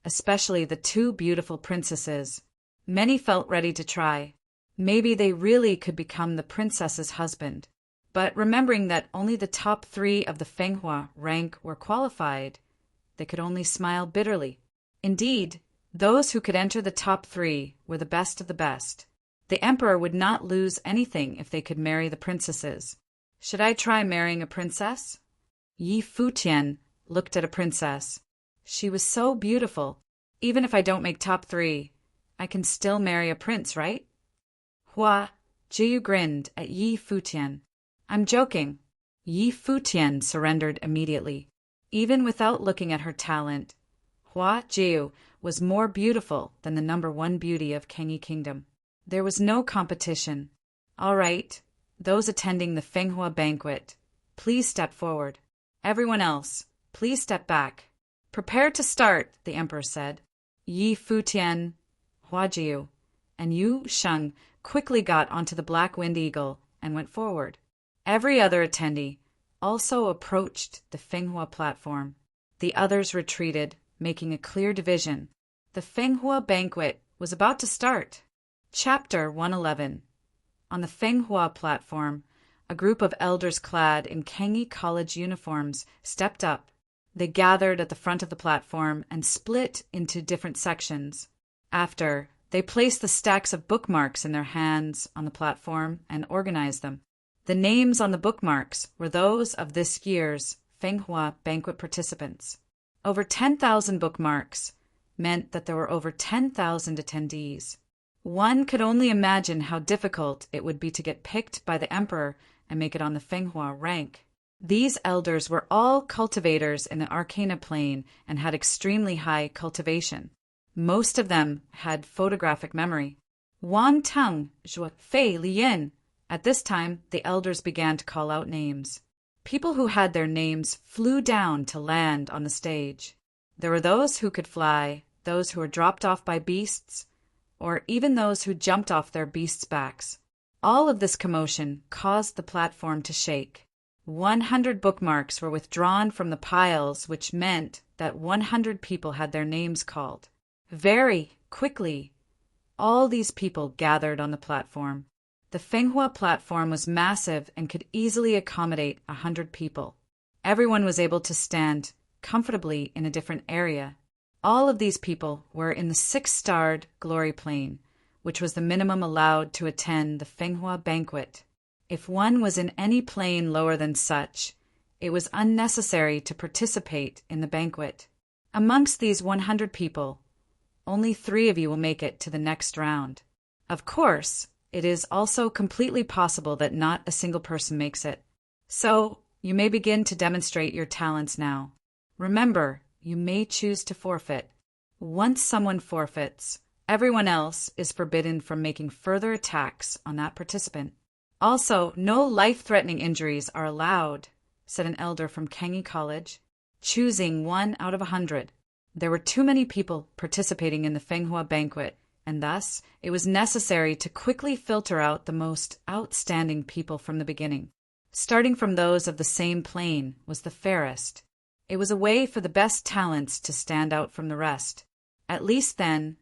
especially the 2 beautiful princesses. Many felt ready to try. Maybe they really could become the princess's husband. But remembering that only the top 3 of the Fenghua rank were qualified, they could only smile bitterly. Indeed, those who could enter the top 3 were the best of the best. The emperor would not lose anything if they could marry the princesses. Should I try marrying a princess? Yi Futian looked at a princess. She was so beautiful. Even if I don't make top 3, I can still marry a prince, right? Hua Jiu grinned at Yi Futian. I'm joking. Yi Futian surrendered immediately. Even without looking at her talent, Hua Jiu was more beautiful than the number 1 beauty of Kangi Kingdom. There was no competition. All right, those attending the Fenghua banquet, please step forward. Everyone else, please step back. Prepare to start, the emperor said. Yi Futian, Hua Jiu, and Yu Sheng quickly got onto the Black Wind Eagle and went forward. Every other attendee also approached the Fenghua platform. The others retreated, making a clear division. The Fenghua banquet was about to start. Chapter 111. On the Fenghua platform, a group of elders clad in Kangi college uniforms stepped up. They gathered at the front of the platform and split into different sections. After, they placed the stacks of bookmarks in their hands on the platform and organized them. The names on the bookmarks were those of this year's Fenghua banquet participants. Over 10,000 bookmarks meant that there were over 10,000 attendees. One could only imagine how difficult it would be to get picked by the emperor and make it on the Fenghua rank. These elders were all cultivators in the Arcana plane and had extremely high cultivation. Most of them had photographic memory. Wang Teng, Zhuo Fei Lian. At this time, the elders began to call out names. People who had their names flew down to land on the stage. There were those who could fly, those who were dropped off by beasts, or even those who jumped off their beasts' backs. All of this commotion caused the platform to shake. 100 bookmarks were withdrawn from the piles, which meant that 100 people had their names called. Very quickly, all these people gathered on the platform. The Fenghua platform was massive and could easily accommodate 100 people. Everyone was able to stand comfortably in a different area. All of these people were in the 6-starred glory plane, which was the minimum allowed to attend the Fenghua banquet. If one was in any plane lower than such, it was unnecessary to participate in the banquet. Amongst these 100 people, only 3 of you will make it to the next round. Of course, it is also completely possible that not a single person makes it. So, you may begin to demonstrate your talents now. Remember, you may choose to forfeit. Once someone forfeits, everyone else is forbidden from making further attacks on that participant. Also, no life-threatening injuries are allowed, said an elder from Kangi College, choosing 1 out of 100. There were too many people participating in the Fenghua banquet, and thus it was necessary to quickly filter out the most outstanding people from the beginning. Starting from those of the same plane was the fairest. It was a way for the best talents to stand out from the rest. At least then,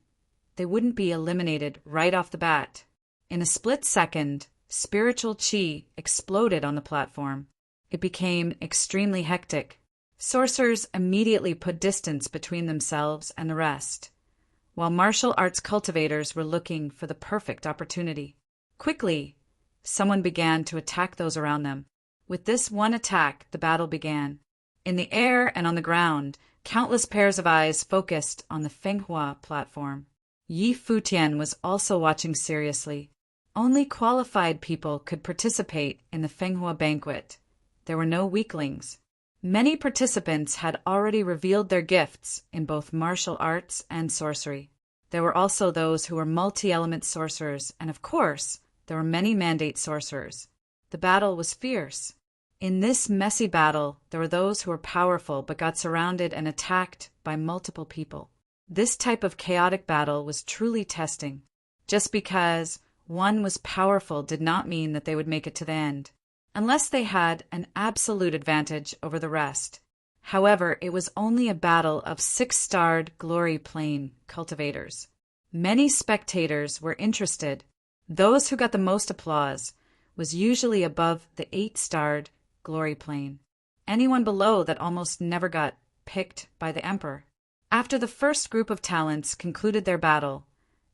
they wouldn't be eliminated right off the bat. In a split second, spiritual chi exploded on the platform. It became extremely hectic. Sorcerers immediately put distance between themselves and the rest, while martial arts cultivators were looking for the perfect opportunity. Quickly, someone began to attack those around them. With this one attack, the battle began. In the air and on the ground, countless pairs of eyes focused on the Fenghua platform. Yi Futian was also watching seriously. Only qualified people could participate in the Fenghua banquet. There were no weaklings. Many participants had already revealed their gifts in both martial arts and sorcery. There were also those who were multi-element sorcerers, and of course, there were many mandate sorcerers. The battle was fierce. In this messy battle, there were those who were powerful but got surrounded and attacked by multiple people. This type of chaotic battle was truly testing. Just because one was powerful did not mean that they would make it to the end, unless they had an absolute advantage over the rest. However, it was only a battle of 6-starred glory plane cultivators. Many spectators were interested. Those who got the most applause was usually above the 8-starred glory plane. Anyone below that almost never got picked by the emperor. After the first group of talents concluded their battle,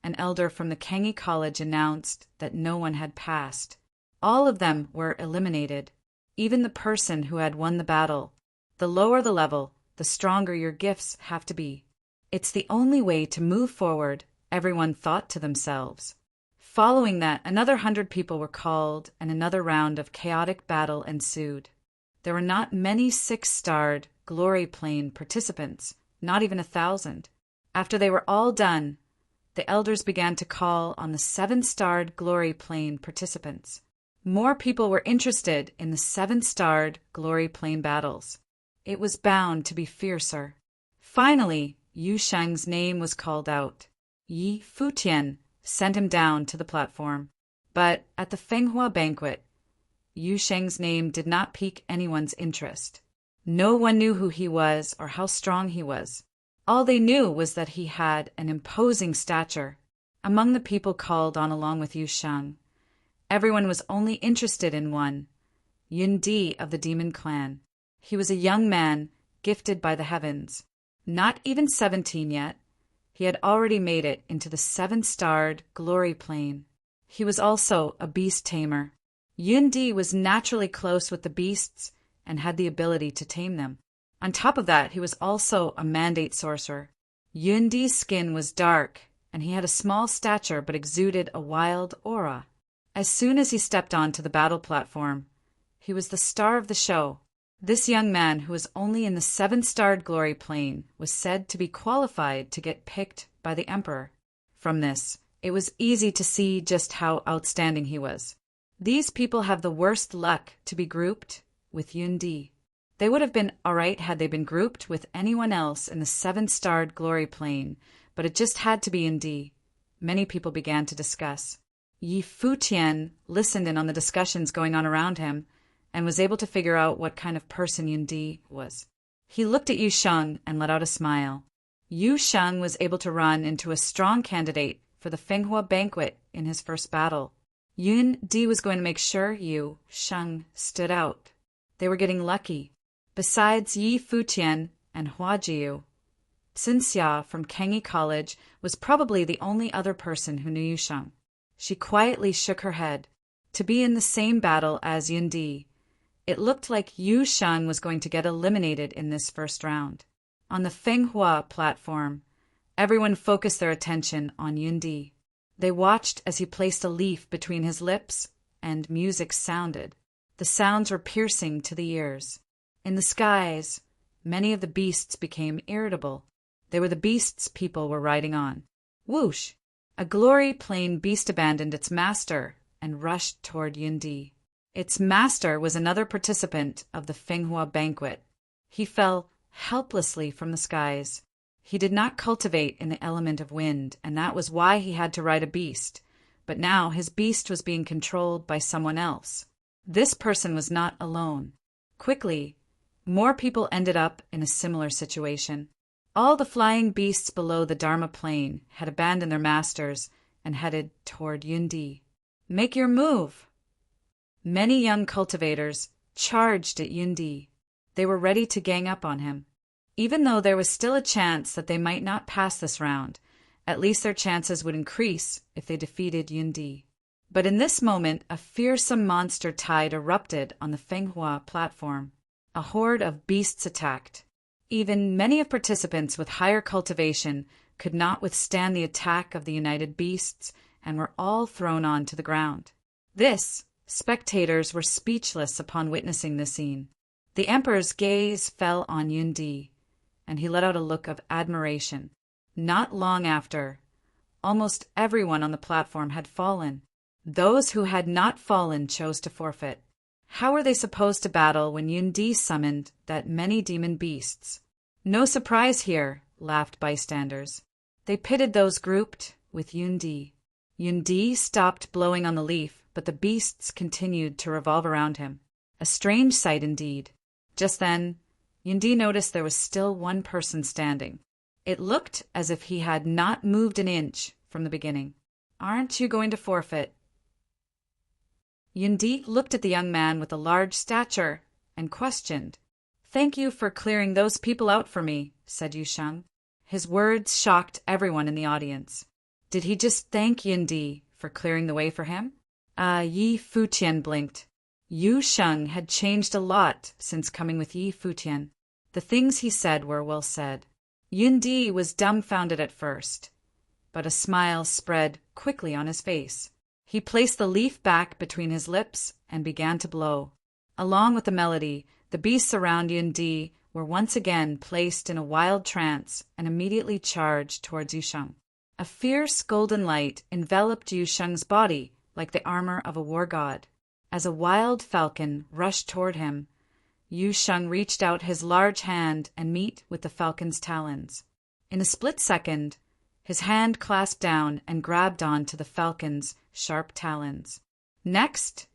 an elder from the Kangi College announced that no one had passed. All of them were eliminated, even the person who had won the battle. The lower the level, the stronger your gifts have to be. It's the only way to move forward, everyone thought to themselves. Following that, another 100 people were called, and another round of chaotic battle ensued. There were not many 6-starred glory plane participants, not even 1,000. After they were all done, the elders began to call on the 7-starred glory plane participants. More people were interested in the 7-starred glory plane battles. It was bound to be fiercer. Finally, Yu Sheng's name was called out. Yi Futian sent him down to the platform. But at the Fenghua banquet, Yu Sheng's name did not pique anyone's interest. No one knew who he was or how strong he was. All they knew was that he had an imposing stature. Among the people called on along with Yu Sheng, everyone was only interested in one, Yun Di of the Demon Clan. He was a young man, gifted by the heavens. Not even 17 yet, he had already made it into the 7-starred glory plane. He was also a beast tamer. Yun Di was naturally close with the beasts and had the ability to tame them. On top of that, he was also a mandate sorcerer. Yun Di's skin was dark, and he had a small stature but exuded a wild aura. As soon as he stepped onto the battle platform, he was the star of the show. This young man, who was only in the 7-starred glory plane, was said to be qualified to get picked by the emperor. From this, it was easy to see just how outstanding he was. These people have the worst luck to be grouped with Yun Di. They would have been alright had they been grouped with anyone else in the 7-starred glory plane, but it just had to be Yun Di. Many people began to discuss. Yi Futian listened in on the discussions going on around him, and was able to figure out what kind of person Yun Di was. He looked at Yu Sheng and let out a smile. Yu Sheng was able to run into a strong candidate for the Fenghua banquet in his first battle. Yun Di was going to make sure Yu Sheng stood out. They were getting lucky. Besides Yi Futian and Hua Jiu, Xinxia from Kengi College was probably the only other person who knew Yusheng. She quietly shook her head. To be in the same battle as Yundi, it looked like Yusheng was going to get eliminated in this first round. On the Fenghua platform, everyone focused their attention on Yundi. They watched as he placed a leaf between his lips, and music sounded. The sounds were piercing to the ears. In the skies, many of the beasts became irritable. They were the beasts people were riding on. Whoosh! A glory plane beast abandoned its master and rushed toward Yundi. Its master was another participant of the Fenghua banquet. He fell helplessly from the skies. He did not cultivate in the element of wind, and that was why he had to ride a beast. But now his beast was being controlled by someone else. This person was not alone. Quickly, more people ended up in a similar situation. All the flying beasts below the Dharma plane had abandoned their masters and headed toward Yundi. Make your move! Many young cultivators charged at Yundi. They were ready to gang up on him. Even though there was still a chance that they might not pass this round, at least their chances would increase if they defeated Yundi. But in this moment, a fearsome monster tide erupted on the Fenghua platform. A horde of beasts attacked. Even many of participants with higher cultivation could not withstand the attack of the united beasts and were all thrown onto the ground. Spectators were speechless upon witnessing the scene. The emperor's gaze fell on Yundi, and he let out a look of admiration. Not long after, almost everyone on the platform had fallen. Those who had not fallen chose to forfeit. How were they supposed to battle when Yundi summoned that many demon beasts? No surprise here, laughed bystanders. They pitted those grouped with Yundi. Yundi stopped blowing on the leaf, but the beasts continued to revolve around him. A strange sight indeed. Just then, Yundi noticed there was still one person standing. It looked as if he had not moved an inch from the beginning. Aren't you going to forfeit? Yundi looked at the young man with a large stature and questioned. Thank you for clearing those people out for me, said Yusheng. His words shocked everyone in the audience. Did he just thank Yundi for clearing the way for him? Yi Futian blinked. Yusheng had changed a lot since coming with Yi Futian. The things he said were well said. Yundi was dumbfounded at first, but a smile spread quickly on his face. He placed the leaf back between his lips and began to blow. Along with the melody, the beasts around Yundi were once again placed in a wild trance and immediately charged towards Yusheng. A fierce golden light enveloped Yusheng's body like the armor of a war god. As a wild falcon rushed toward him, Yusheng reached out his large hand and met with the falcon's talons. In a split second, his hand clasped down and grabbed onto the falcon's sharp talons. Next,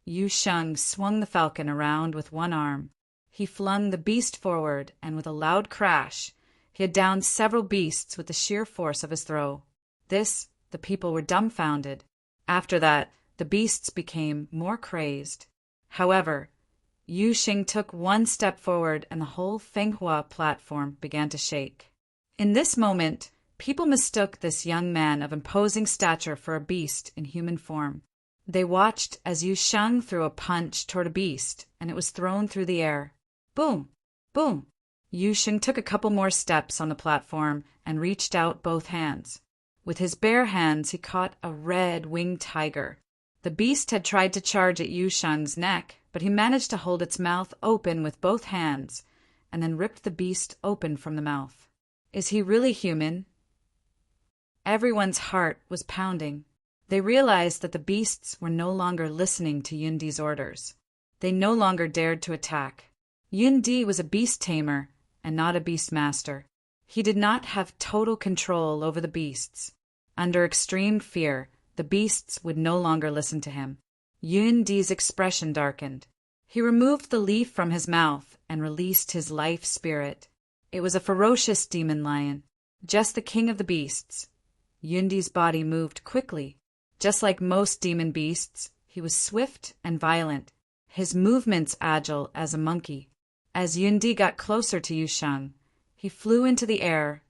Yusheng swung the falcon around with one arm. He flung the beast forward, and with a loud crash, he had downed several beasts with the sheer force of his throw. The people were dumbfounded. After that, the beasts became more crazed. However, Yusheng took one step forward and the whole Fenghua platform began to shake. In this moment, people mistook this young man of imposing stature for a beast in human form. They watched as Yusheng threw a punch toward a beast, and it was thrown through the air. Boom! Boom! Yusheng took a couple more steps on the platform and reached out both hands. With his bare hands, he caught a red winged tiger. The beast had tried to charge at Yusheng's neck, but he managed to hold its mouth open with both hands, and then ripped the beast open from the mouth. Is he really human? Everyone's heart was pounding. They realized that the beasts were no longer listening to Yundi's orders. They no longer dared to attack. Yundi was a beast tamer and not a beast master. He did not have total control over the beasts. Under extreme fear, the beasts would no longer listen to him. Yundi's expression darkened. He removed the leaf from his mouth and released his life spirit. It was a ferocious demon lion, just the king of the beasts. Yundi's body moved quickly. Just like most demon beasts, he was swift and violent, his movements agile as a monkey. As Yundi got closer to Yusheng, He flew into the air,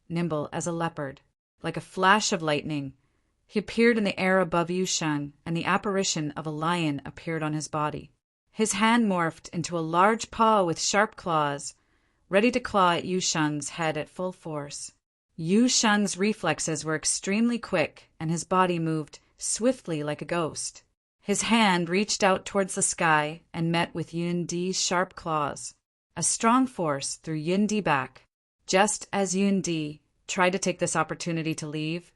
nimble as a leopard. Like a flash of lightning, he appeared in the air above Yu Sheng, and the apparition of a lion appeared on his body. His hand morphed into a large paw with sharp claws, ready to claw at Yu Sheng's head at full force. Yu Sheng's reflexes were extremely quick, and his body moved swiftly like a ghost. His hand reached out towards the sky and met with Yun Di's sharp claws. A strong force threw Yun Di back. Just as Yun Di tried to take this opportunity to leave,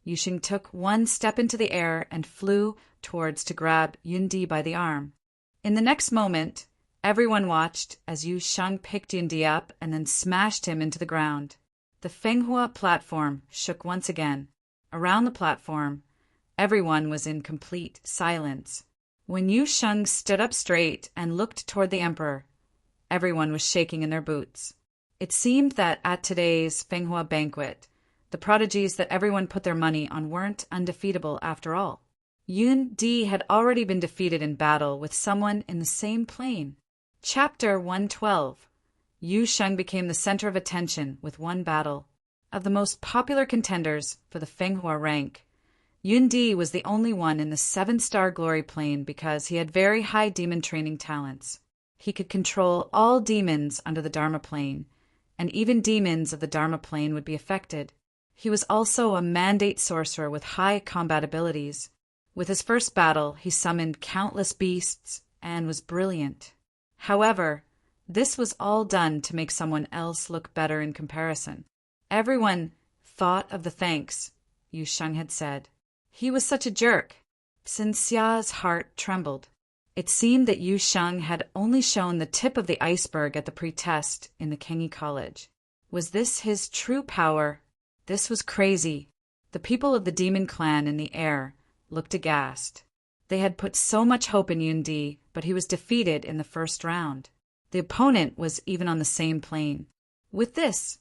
Yu Sheng took one step into the air and flew towards to grab Yun Di by the arm. In the next moment, everyone watched as Yu Sheng picked Yun Di up and then smashed him into the ground. The Fenghua platform shook once again. Around the platform, everyone was in complete silence. When Yu Sheng stood up straight and looked toward the emperor, everyone was shaking in their boots. It seemed that at today's Fenghua banquet, the prodigies that everyone put their money on weren't undefeatable after all. Yun Di had already been defeated in battle with someone in the same plane. Chapter 112. Yu Sheng became the center of attention with one battle. Of the most popular contenders for the Fenghua rank, Yun Di was the only one in the 7-star glory plane because he had very high demon training talents. He could control all demons under the Dharma plane, and even demons of the Dharma plane would be affected. He was also a mandate sorcerer with high combat abilities. With his first battle, he summoned countless beasts and was brilliant. However, this was all done to make someone else look better in comparison. Everyone thought of the thanks Yu Sheng had said. He was such a jerk. Xin Xia's heart trembled. It seemed that Yu Sheng had only shown the tip of the iceberg at the pre-test in the Kengi College. Was this his true power? This was crazy. The people of the demon clan in the air looked aghast. They had put so much hope in Yun Di, but he was defeated in the first round. The opponent was even on the same plane. With this,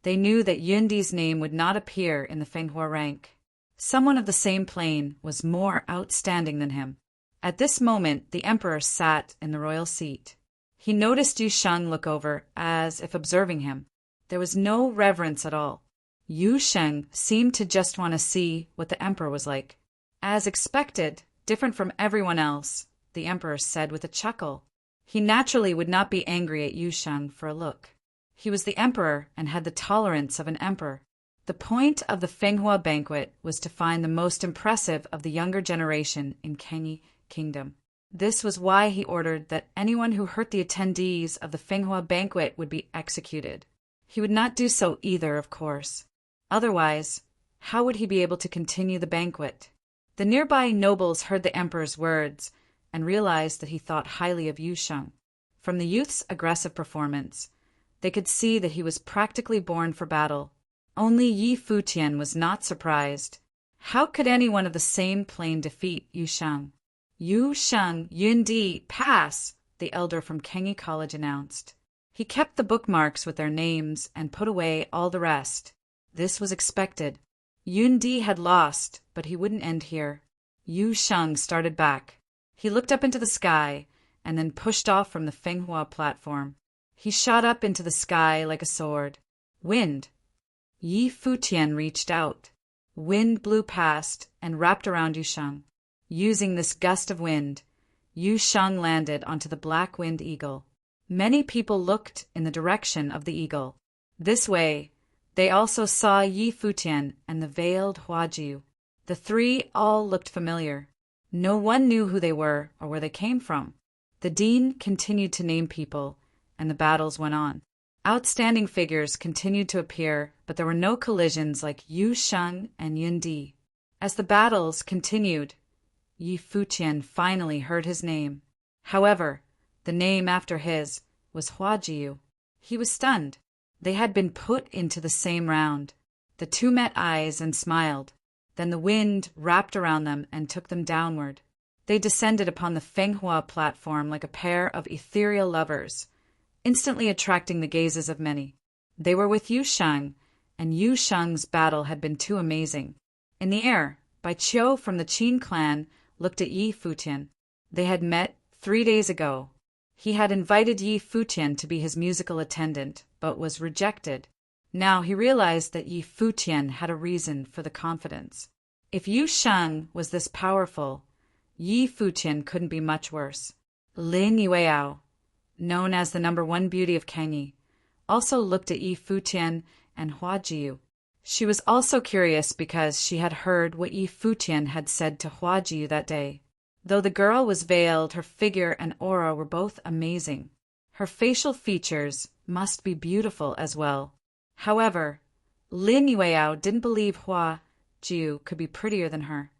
they knew that Yun Di's name would not appear in the Fenghua rank. Someone of the same plane was more outstanding than him. At this moment, the emperor sat in the royal seat. He noticed Yu Sheng look over, as if observing him. There was no reverence at all. Yu Sheng seemed to just want to see what the emperor was like. As expected, different from everyone else, the emperor said with a chuckle. He naturally would not be angry at Yu Sheng for a look. He was the emperor and had the tolerance of an emperor. The point of the Fenghua banquet was to find the most impressive of the younger generation in Kengi Kingdom. This was why he ordered that anyone who hurt the attendees of the Fenghua banquet would be executed. He would not do so either, of course. Otherwise, how would he be able to continue the banquet? The nearby nobles heard the emperor's words and realized that he thought highly of Yu Sheng. From the youth's aggressive performance, they could see that he was practically born for battle. Only Yi Futian was not surprised. How could anyone of the same plane defeat Yu Sheng? Yu Sheng, Yun Di, pass, the elder from Kengi College announced. He kept the bookmarks with their names and put away all the rest. This was expected. Yun Di had lost, but he wouldn't end here. Yu Sheng started back. He looked up into the sky and then pushed off from the Fenghua platform. He shot up into the sky like a sword. Wind. Yi Futian reached out. Wind blew past and wrapped around Yu Sheng. Using this gust of wind, Yu Sheng landed onto the black winged eagle. Many people looked in the direction of the eagle. This way, they also saw Yi Futian and the veiled Huajiu. The three all looked familiar. No one knew who they were or where they came from. The dean continued to name people, and the battles went on. Outstanding figures continued to appear, but there were no collisions like Yu Sheng and Yun Di. As the battles continued, Yi Futian finally heard his name. However, the name after his was Huajiu. He was stunned. They had been put into the same round. The two met eyes and smiled. Then the wind wrapped around them and took them downward. They descended upon the Fenghua platform like a pair of ethereal lovers, instantly attracting the gazes of many. They were with Yu Sheng, and Yu Sheng's battle had been too amazing. In the air, Bai Qiu from the Qin clan looked at Yi Futian. They had met 3 days ago. He had invited Yi Futian to be his musical attendant, but was rejected. Now he realized that Yi Futian had a reason for the confidence. If Yu Sheng was this powerful, Yi Futian couldn't be much worse. Lin Yueao, known as the #1 beauty of Kangyi, also looked at Yi Futian and Hua Jiu. She was also curious because she had heard what Yi Futian had said to Hua Jiu that day. Though the girl was veiled, her figure and aura were both amazing. Her facial features must be beautiful as well. However, Lin Yueao didn't believe Hua Jiu could be prettier than her.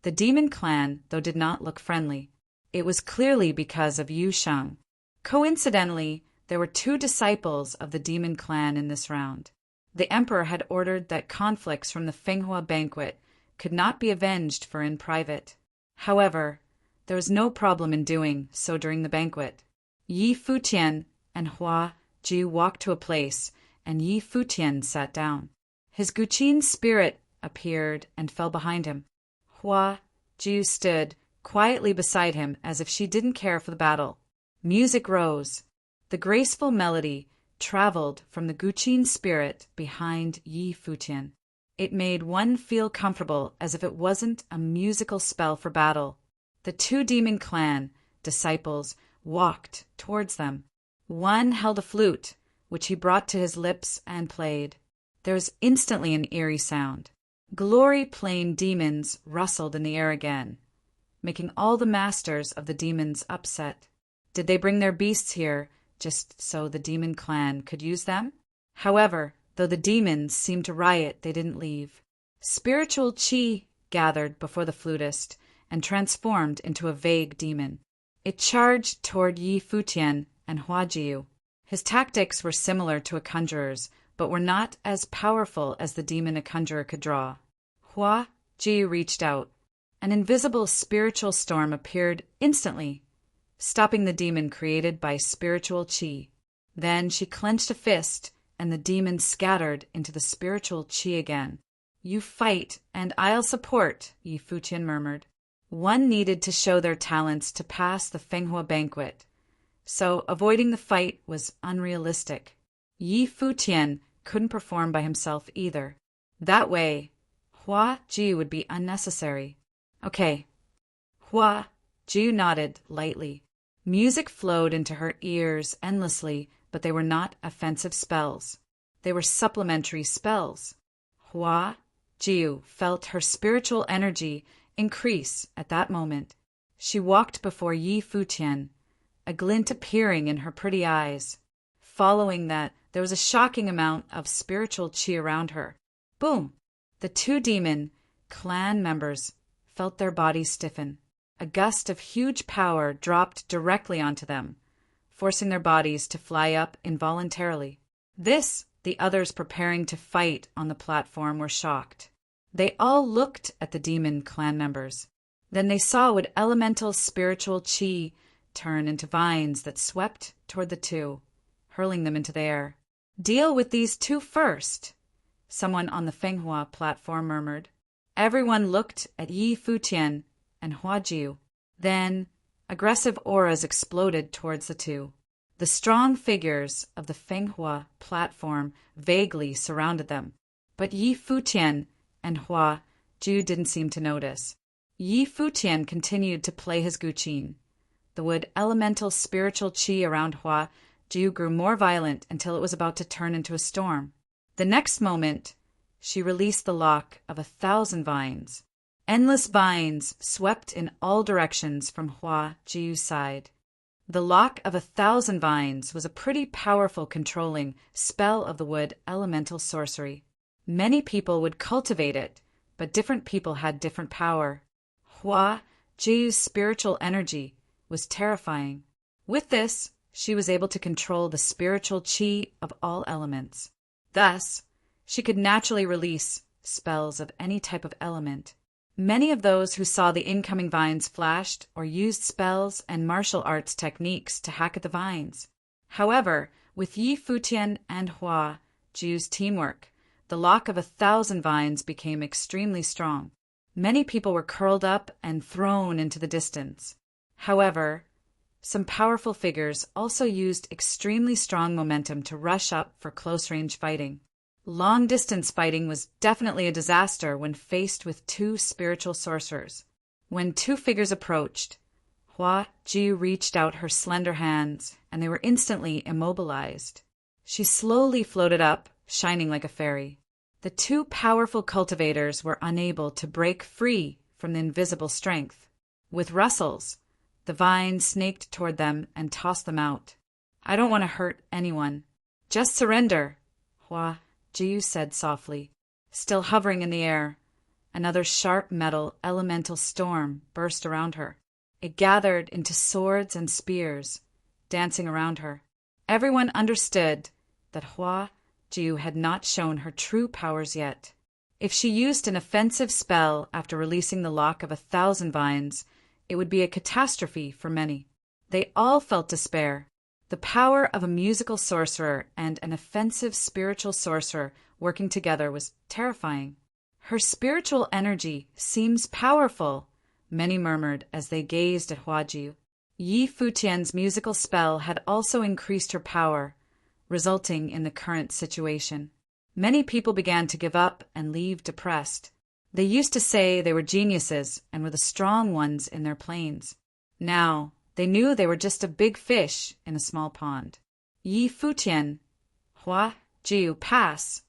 The demon clan, though, did not look friendly. It was clearly because of Yu Sheng. Coincidentally, there were 2 disciples of the demon clan in this round. The emperor had ordered that conflicts from the Fenghua banquet could not be avenged for in private. However, there was no problem in doing so during the banquet. Yi Futian and Hua Jiu walked to a place, and Yi Futian sat down. His Guqin spirit appeared and fell behind him. Hua Jiu stood quietly beside him as if she didn't care for the battle. Music rose. The graceful melody traveled from the Guqin spirit behind Yi Futian. It made one feel comfortable as if it wasn't a musical spell for battle. The 2 demon clan disciples walked towards them. One held a flute, which he brought to his lips and played. There was instantly an eerie sound. Glory-plane demons rustled in the air again, making all the masters of the demons upset. Did they bring their beasts here just so the demon clan could use them? However, though the demons seemed to riot, they didn't leave. Spiritual qi gathered before the flutist and transformed into a vague demon. It charged toward Yi Futian and Hua Jiu. His tactics were similar to a conjurer's, but were not as powerful as the demon a conjurer could draw. Hua Jiu reached out. An invisible spiritual storm appeared instantly, stopping the demon created by spiritual qi. Then she clenched a fist, and the demon scattered into the spiritual qi again. "You fight, and I'll support," Yi Futian murmured. One needed to show their talents to pass the Fenghua banquet, so avoiding the fight was unrealistic. Yi Futian couldn't perform by himself either. That way, Hua Jiu would be unnecessary. Okay. Hua Jiu nodded lightly. Music flowed into her ears endlessly, but they were not offensive spells. They were supplementary spells. Hua Jiu felt her spiritual energy increase at that moment. She walked before Yi Futian, a glint appearing in her pretty eyes. Following that, there was a shocking amount of spiritual qi around her. Boom! The 2 demon clan members felt their bodies stiffen. A gust of huge power dropped directly onto them, forcing their bodies to fly up involuntarily. The others preparing to fight on the platform were shocked. They all looked at the demon clan members. Then they saw what elemental spiritual qi turn into vines that swept toward the 2, hurling them into the air. "Deal with these 2 first," someone on the Fenghua platform murmured. Everyone looked at Yi Futian and Hua Jiu. Then aggressive auras exploded towards the 2. The strong figures of the Fenghua platform vaguely surrounded them, but Yi Futian and Hua Jiu didn't seem to notice. Yi Futian continued to play his Guqin. The wood elemental spiritual qi around Hua Jiu grew more violent until it was about to turn into a storm. The next moment, she released the lock of 1,000 vines. Endless vines swept in all directions from Hua Jiu's side. The lock of 1,000 vines was a pretty powerful controlling spell of the wood elemental sorcery. Many people would cultivate it, but different people had different power. Hua Jiu's spiritual energy was terrifying. With this, she was able to control the spiritual qi of all elements. Thus, she could naturally release spells of any type of element. Many of those who saw the incoming vines flashed or used spells and martial arts techniques to hack at the vines. However, with Yi Futian and Hua Jiu's teamwork, the lock of 1,000 vines became extremely strong. Many people were curled up and thrown into the distance. However, Some powerful figures also used extremely strong momentum to rush up for close-range fighting. Long-distance fighting was definitely a disaster when faced with two spiritual sorcerers. When two figures approached, Hua Jiu reached out her slender hands, and they were instantly immobilized. She slowly floated up, shining like a fairy. The two powerful cultivators were unable to break free from the invisible strength. With rustles, the vines snaked toward them and tossed them out. "I don't want to hurt anyone. Just surrender," Hua Jiu said softly. Still hovering in the air, another sharp metal elemental storm burst around her. It gathered into swords and spears, dancing around her. Everyone understood that Hua Jiu had not shown her true powers yet. If she used an offensive spell after releasing the lock of 1,000 vines, it would be a catastrophe for many. They all felt despair. The power of a musical sorcerer and an offensive spiritual sorcerer working together was terrifying. "Her spiritual energy seems powerful," many murmured as they gazed at Hua Jiu. Yi Futian's musical spell had also increased her power, resulting in the current situation. Many people began to give up and leave depressed. They used to say they were geniuses and were the strong ones in their planes. Now, they knew they were just a big fish in a small pond. "Yi Futian, Hua Jiu, pass,"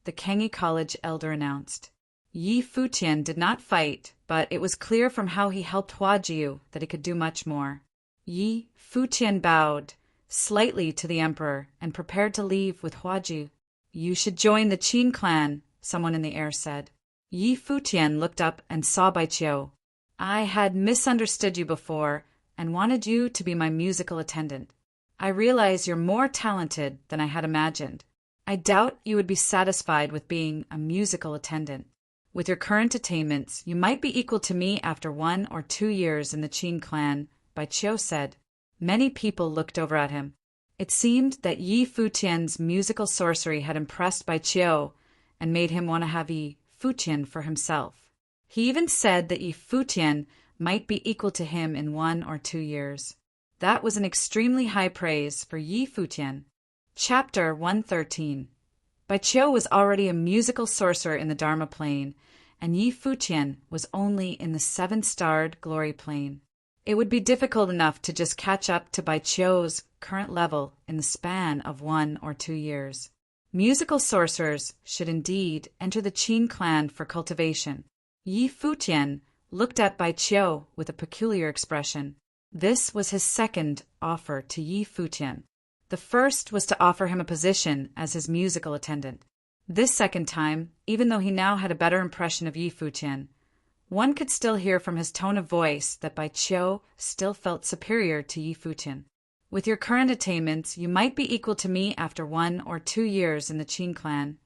the Kengi College elder announced. Yi Futian did not fight, but it was clear from how he helped Hua Jiu that he could do much more. Yi Futian bowed slightly to the emperor and prepared to leave with Hua Jiu. "You should join the Qin clan," someone in the air said. Yi Futian looked up and saw Bai Qiu. "I had misunderstood you before and wanted you to be my musical attendant. I realize you're more talented than I had imagined. I doubt you would be satisfied with being a musical attendant. With your current attainments, you might be equal to me after 1 or 2 years in the Qin clan," Bai Qiu said. Many people looked over at him. It seemed that Yi Futian's musical sorcery had impressed Bai Qiu and made him want to have Yi Futian for himself. He even said that Yi Futian might be equal to him in 1 or 2 years. That was an extremely high praise for Yi Futian. Chapter 113. Bai Qiu was already a musical sorcerer in the Dharma plane, and Yi Futian was only in the 7-starred glory plane. It would be difficult enough to just catch up to Bai Qiu's current level in the span of 1 or 2 years. Musical sorcerers should indeed enter the Qin clan for cultivation. Yi Futian looked at Bai Qiu with a peculiar expression. This was his second offer to Yi Futian. The first was to offer him a position as his musical attendant. This second time, even though he now had a better impression of Yi Futian, one could still hear from his tone of voice that Bai Qiu still felt superior to Yi Futian. "With your current attainments, you might be equal to me after 1 or 2 years in the Qin clan."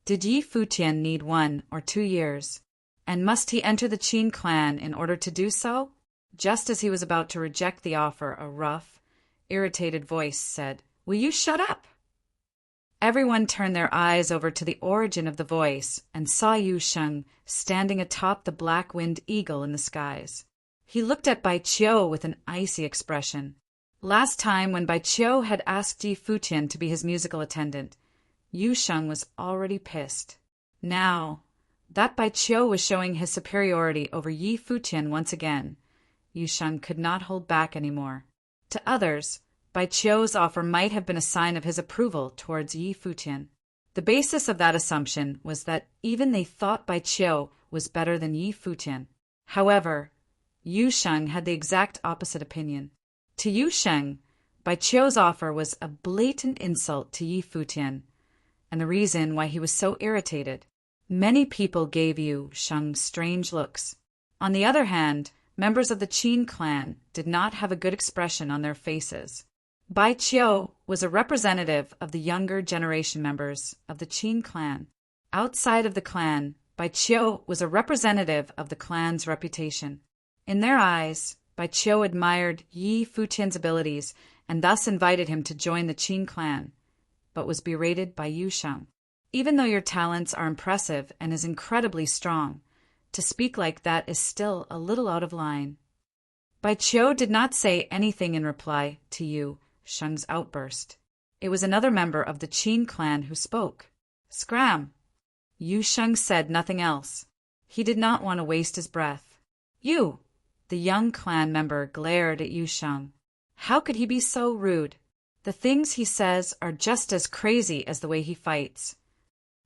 Did Yi Futian need 1 or 2 years? And must he enter the Qin clan in order to do so? Just as he was about to reject the offer, a rough, irritated voice said, "Will you shut up?" Everyone turned their eyes over to the origin of the voice and saw Yu Sheng standing atop the black-winged eagle in the skies. He looked at Bai Qiu with an icy expression. Last time when Bai Qiu had asked Yi Futian to be his musical attendant, Yu Sheng was already pissed. Now, that Bai Qiu was showing his superiority over Yi Futian once again, Yu Sheng could not hold back anymore. To others, Bai Qiu's offer might have been a sign of his approval towards Yi Futian. The basis of that assumption was that even they thought Bai Qiu was better than Yi Futian. However, Yu Sheng had the exact opposite opinion. To Yu Sheng, Bai Qiu's offer was a blatant insult to Yi Futian, and the reason why he was so irritated. Many people gave Yu Sheng strange looks. On the other hand, members of the Qin clan did not have a good expression on their faces. Bai Qiu was a representative of the younger generation members of the Qin clan. Outside of the clan, Bai Qiu was a representative of the clan's reputation. In their eyes, Bai Qiu admired Yi Futian's abilities and thus invited him to join the Qin clan, but was berated by Yu Sheng. "Even though your talents are impressive and is incredibly strong, to speak like that is still a little out of line." Bai Qiu did not say anything in reply to Yu Sheng's outburst. It was another member of the Qin clan who spoke. Scram! Yu Sheng said nothing else. He did not want to waste his breath. You! The young clan member glared at Yu Sheng. How could he be so rude? The things he says are just as crazy as the way he fights.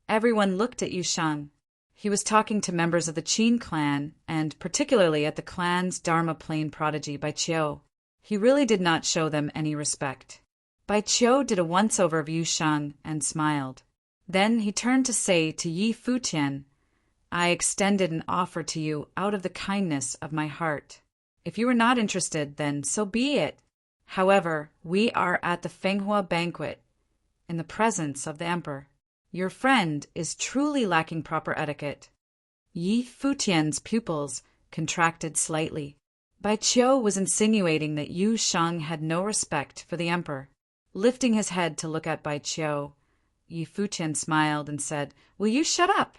Everyone looked at Yu Sheng. He was talking to members of the Qin clan, and particularly at the clan's Dharma Plane prodigy Bai Qiu. He really did not show them any respect. Bai Qiu did a once-over of Yu Sheng and smiled. Then he turned to say to Yi Futian, I extended an offer to you out of the kindness of my heart. If you are not interested, then so be it. However, we are at the Fenghua banquet, in the presence of the emperor. Your friend is truly lacking proper etiquette. Yi Futian's pupils contracted slightly. Bai Qiu was insinuating that Yu Sheng had no respect for the emperor. Lifting his head to look at Bai Qiu, Yi Futian smiled and said, Will you shut up?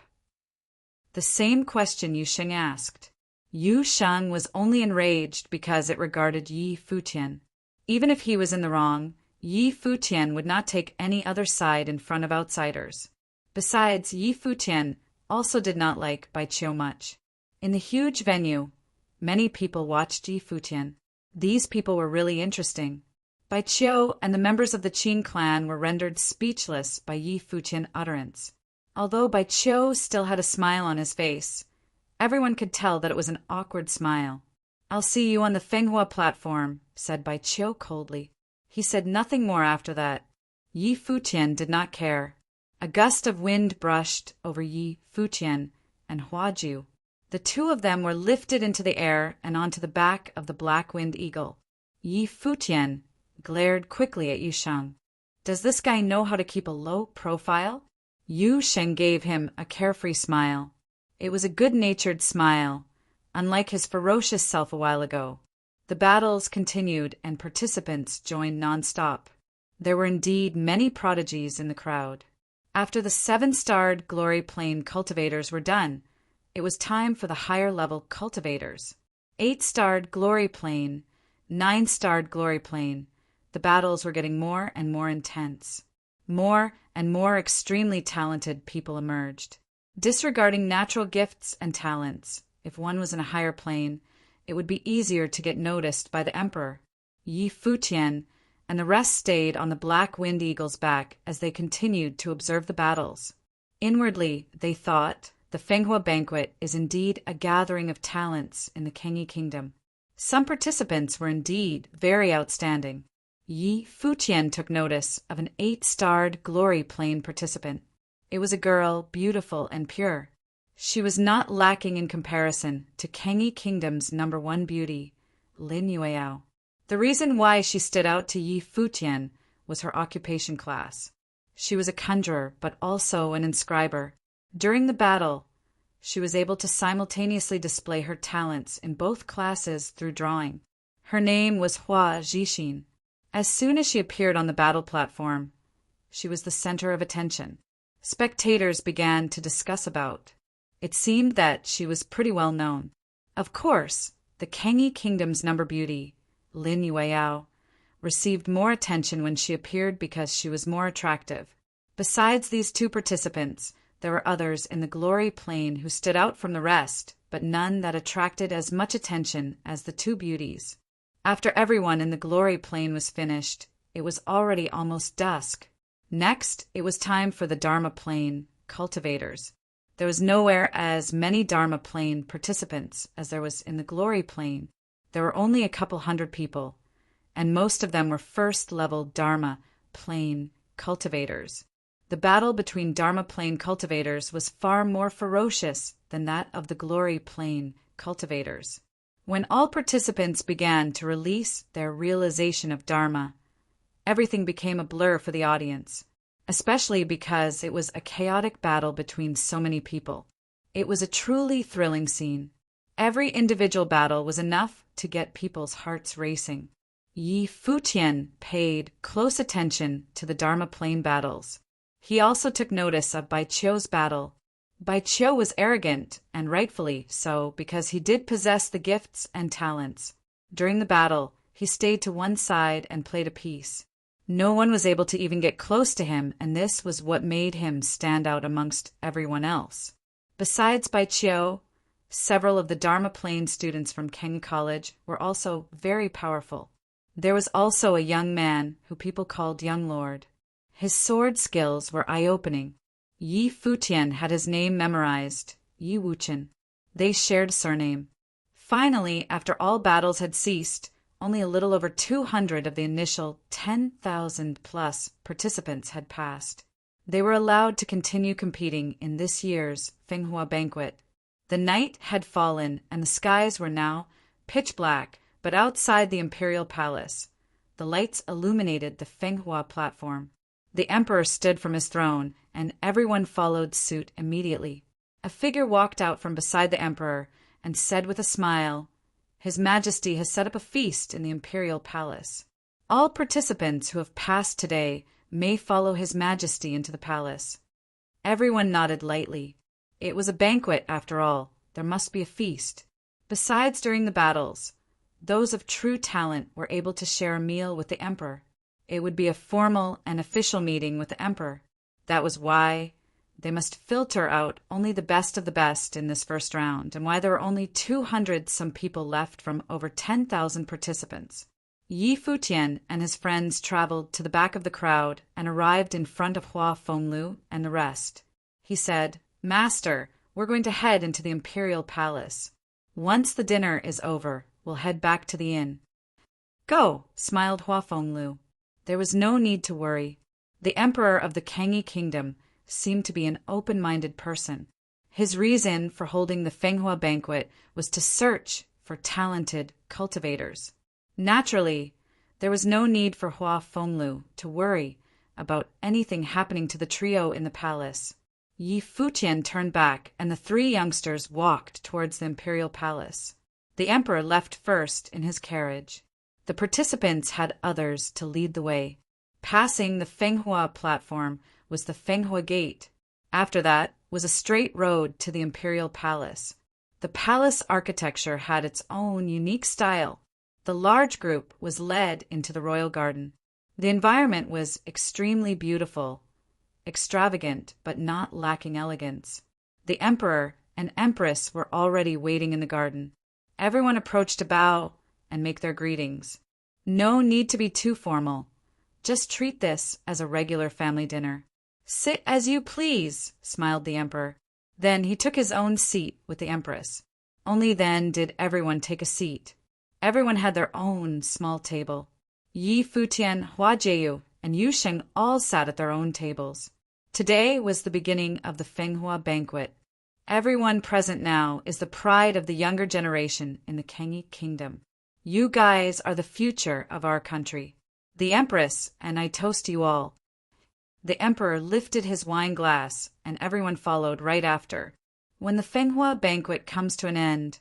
The same question Yu Sheng asked. Yu Sheng was only enraged because it regarded Yi Futian. Even if he was in the wrong, Yi Futian would not take any other side in front of outsiders. Besides, Yi Futian also did not like Bai Qiu much. In the huge venue, many people watched Yi Futian. These people were really interesting. Bai Qiu and the members of the Qin clan were rendered speechless by Yi Futian's utterance. Although Bai Qiu still had a smile on his face, everyone could tell that it was an awkward smile. I'll see you on the Fenghua platform, said Bai Qiu coldly. He said nothing more after that. Yi Futian did not care. A gust of wind brushed over Yi Futian and Huaju. The two of them were lifted into the air and onto the back of the black-winged eagle. Yi Futian glared quickly at Yu Sheng. Does this guy know how to keep a low profile? Yu Sheng gave him a carefree smile. It was a good-natured smile, unlike his ferocious self a while ago. The battles continued and participants joined non-stop. There were indeed many prodigies in the crowd. After the 7-starred Glory Plane cultivators were done, it was time for the higher-level cultivators. 8-starred Glory Plane, 9-starred Glory Plane. The battles were getting more and more intense. More and more extremely talented people emerged. Disregarding natural gifts and talents, if one was in a higher plane, it would be easier to get noticed by the emperor. Yi Futian and the rest stayed on the black-winged eagle's back as they continued to observe the battles. Inwardly, they thought, the Fenghua banquet is indeed a gathering of talents in the Kengi kingdom. Some participants were indeed very outstanding. Yi Futian took notice of an 8-starred Glory Plane participant. It was a girl, beautiful and pure. She was not lacking in comparison to Kengi Kingdom's #1 beauty, Lin Yueyao. The reason why she stood out to Yi Futian was her occupation class. She was a conjurer, but also an inscriber. During the battle, she was able to simultaneously display her talents in both classes through drawing. Her name was Hua Zhixin. As soon as she appeared on the battle platform, she was the center of attention. Spectators began to discuss about. It seemed that she was pretty well known. Of course, the Kengi Kingdom's number beauty, Lin Yueyao, received more attention when she appeared because she was more attractive. Besides these two participants, there were others in the Glory Plane who stood out from the rest, but none that attracted as much attention as the two beauties. After everyone in the Glory Plane was finished, it was already almost dusk. Next, it was time for the Dharma Plane cultivators. There was nowhere as many Dharma Plane participants as there was in the Glory Plane. There were only a couple hundred people, and most of them were first-level Dharma Plane cultivators. The battle between Dharma Plane cultivators was far more ferocious than that of the Glory Plane cultivators. When all participants began to release their realization of Dharma, everything became a blur for the audience, especially because it was a chaotic battle between so many people. It was a truly thrilling scene. Every individual battle was enough to get people's hearts racing. Yi Futian paid close attention to the Dharma Plane battles. He also took notice of Bai Qiu's battle. Bai Qiu was arrogant, and rightfully so, because he did possess the gifts and talents. During the battle, he stayed to one side and played a piece. No one was able to even get close to him, and this was what made him stand out amongst everyone else. Besides Bai Chiao, several of the Dharma Plain students from Keng College were also very powerful. There was also a young man who people called Young Lord. His sword skills were eye-opening. Yi Futian had his name memorized, Yi Wuchen. They shared a surname. Finally, after all battles had ceased, only a little over 200 of the initial 10,000-plus participants had passed. They were allowed to continue competing in this year's Fenghua banquet. The night had fallen, and the skies were now pitch black, but outside the imperial palace, the lights illuminated the Fenghua platform. The emperor stood from his throne, and everyone followed suit immediately. A figure walked out from beside the emperor and said with a smile, "His Majesty has set up a feast in the imperial palace. All participants who have passed today may follow His Majesty into the palace." Everyone nodded lightly. It was a banquet, after all. There must be a feast. Besides, during the battles, those of true talent were able to share a meal with the emperor. It would be a formal and official meeting with the emperor. That was why they must filter out only the best of the best in this first round, and why there were only 200 some people left from over 10,000 participants. Yi Futian and his friends traveled to the back of the crowd and arrived in front of Hua Fenglu and the rest. He said, "Master, we're going to head into the imperial palace. Once the dinner is over, we'll head back to the inn." "Go," smiled Hua Fenglu. There was no need to worry. The emperor of the Kangi kingdom seemed to be an open-minded person. His reason for holding the Fenghua banquet was to search for talented cultivators. Naturally, there was no need for Hua Fenglu to worry about anything happening to the trio in the palace. Yi Futian turned back, and the three youngsters walked towards the imperial palace. The emperor left first in his carriage. The participants had others to lead the way. Passing the Fenghua platform was the Fenghua Gate. After that was a straight road to the imperial palace. The palace architecture had its own unique style. The large group was led into the royal garden. The environment was extremely beautiful, extravagant, but not lacking elegance. The emperor and empress were already waiting in the garden. Everyone approached to bow and make their greetings. No need to be too formal. Just treat this as a regular family dinner. "Sit as you please," smiled the emperor. Then he took his own seat with the empress. Only then did everyone take a seat. Everyone had their own small table. Yi Futian, Hua Jieyu, and Yu Sheng all sat at their own tables. Today was the beginning of the Fenghua banquet. Everyone present now is the pride of the younger generation in the Kangi kingdom. You guys are the future of our country. The empress, and I toast you all. The emperor lifted his wine glass, and everyone followed right after. When the Fenghua banquet comes to an end,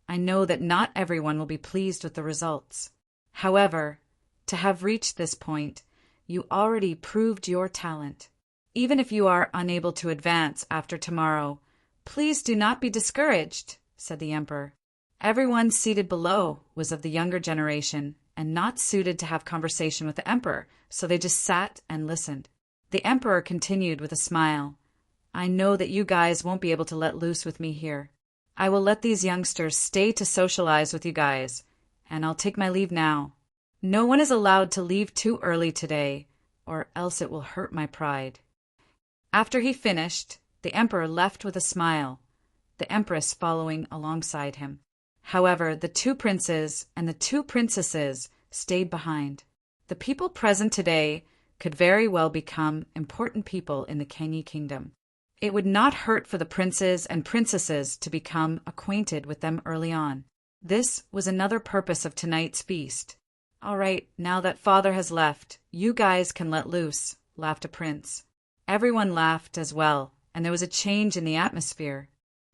I know that not everyone will be pleased with the results. However, to have reached this point, you already proved your talent. Even if you are unable to advance after tomorrow, please do not be discouraged," said the emperor. Everyone seated below was of the younger generation and not suited to have conversation with the emperor, so they just sat and listened. The emperor continued with a smile, "I know that you guys won't be able to let loose with me here. I will let these youngsters stay to socialize with you guys, and I'll take my leave now. No one is allowed to leave too early today, or else it will hurt my pride." After he finished, the emperor left with a smile, the empress following alongside him. However, the two princes and the two princesses stayed behind. The people present today could very well become important people in the Kangi kingdom. It would not hurt for the princes and princesses to become acquainted with them early on. This was another purpose of tonight's feast. "All right, now that father has left, you guys can let loose," laughed a prince. Everyone laughed as well, and there was a change in the atmosphere.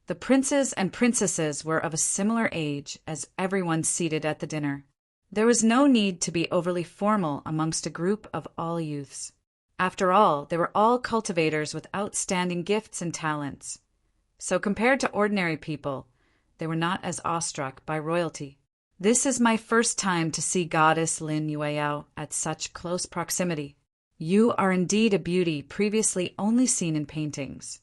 The princes and princesses were of a similar age as everyone seated at the dinner. There was no need to be overly formal amongst a group of all youths. After all, they were all cultivators with outstanding gifts and talents. So compared to ordinary people, they were not as awestruck by royalty. This is my first time to see Goddess Lin Yueyao at such close proximity. You are indeed a beauty previously only seen in paintings.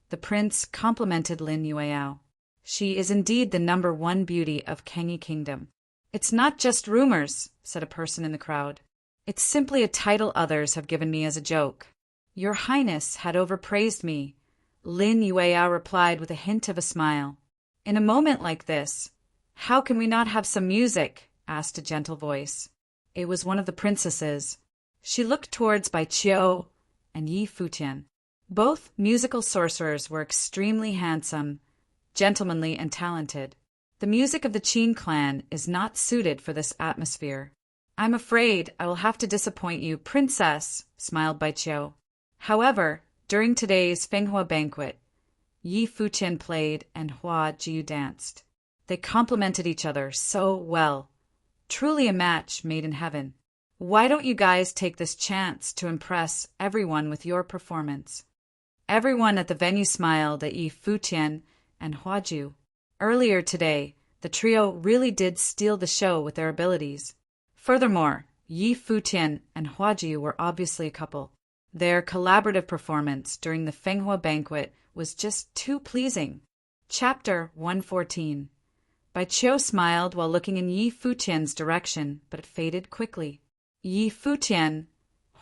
The prince complimented Lin Yueyao. She is indeed the #1 beauty of Kengi Kingdom. It's not just rumors, said a person in the crowd. It's simply a title others have given me as a joke. Your Highness had overpraised me, Lin Yueyao replied with a hint of a smile. In a moment like this, how can we not have some music? Asked a gentle voice. It was one of the princesses. She looked towards Bai Qiu and Yi Futian. Both musical sorcerers were extremely handsome, gentlemanly, and talented. The music of the Qin clan is not suited for this atmosphere. I'm afraid I will have to disappoint you, princess, smiled Bai Qiu. However, during today's Fenghua banquet, Yi Futian played and Hua Jiu danced. They complemented each other so well. Truly a match made in heaven. Why don't you guys take this chance to impress everyone with your performance? Everyone at the venue smiled at Yi Futian and Hua Jiu. Earlier today, the trio really did steal the show with their abilities. Furthermore, Yi Futian and Hua Jiu were obviously a couple. Their collaborative performance during the Fenghua banquet was just too pleasing. Chapter 114. Bai Qiu smiled while looking in Yi Futian's direction, but it faded quickly. Yi Futian,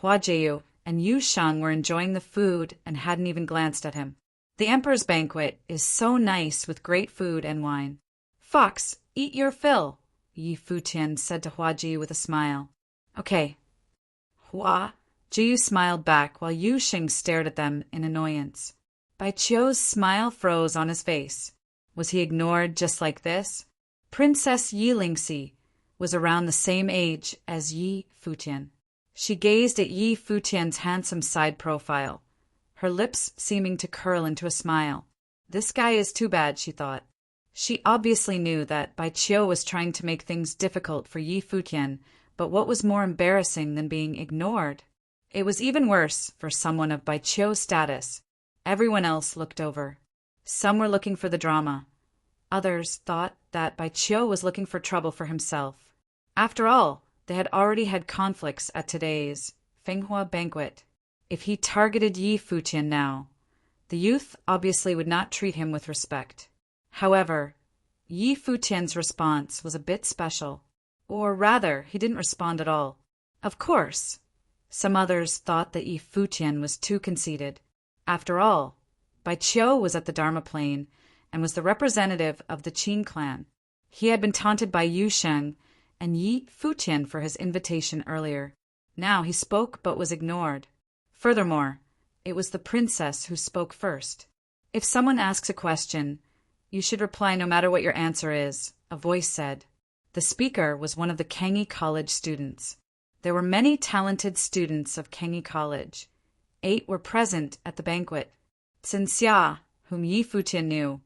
Hua Jiu, and Yu Sheng were enjoying the food and hadn't even glanced at him. The emperor's banquet is so nice with great food and wine. Fox, eat your fill, Yi Futian said to Hua Jiu with a smile. Okay. Hua Jiu smiled back while Yu Sheng stared at them in annoyance. Bai Qiu's smile froze on his face. Was he ignored just like this? Princess Yi Lingxi was around the same age as Yi Futian. She gazed at Yi Futian's handsome side profile, her lips seeming to curl into a smile. This guy is too bad, she thought. She obviously knew that Bai Qiu was trying to make things difficult for Yi Futian, but what was more embarrassing than being ignored? It was even worse for someone of Bai Qiu's status. Everyone else looked over. Some were looking for the drama. Others thought that Bai Qiu was looking for trouble for himself. After all, they had already had conflicts at today's Fenghua banquet. If he targeted Yi Futian now, the youth obviously would not treat him with respect. However, Yi Futian's response was a bit special. Or rather, he didn't respond at all. Of course, some others thought that Yi Futian was too conceited. After all, Bai Qiu was at the Dharma plane and was the representative of the Qin clan. He had been taunted by Yu Sheng and Yi Futian for his invitation earlier. Now he spoke but was ignored. Furthermore, it was the princess who spoke first. If someone asks a question, you should reply no matter what your answer is, a voice said. The speaker was one of the Kengi College students. There were many talented students of Kengi College. 8 were present at the banquet. Xia, whom Yi Futian knew,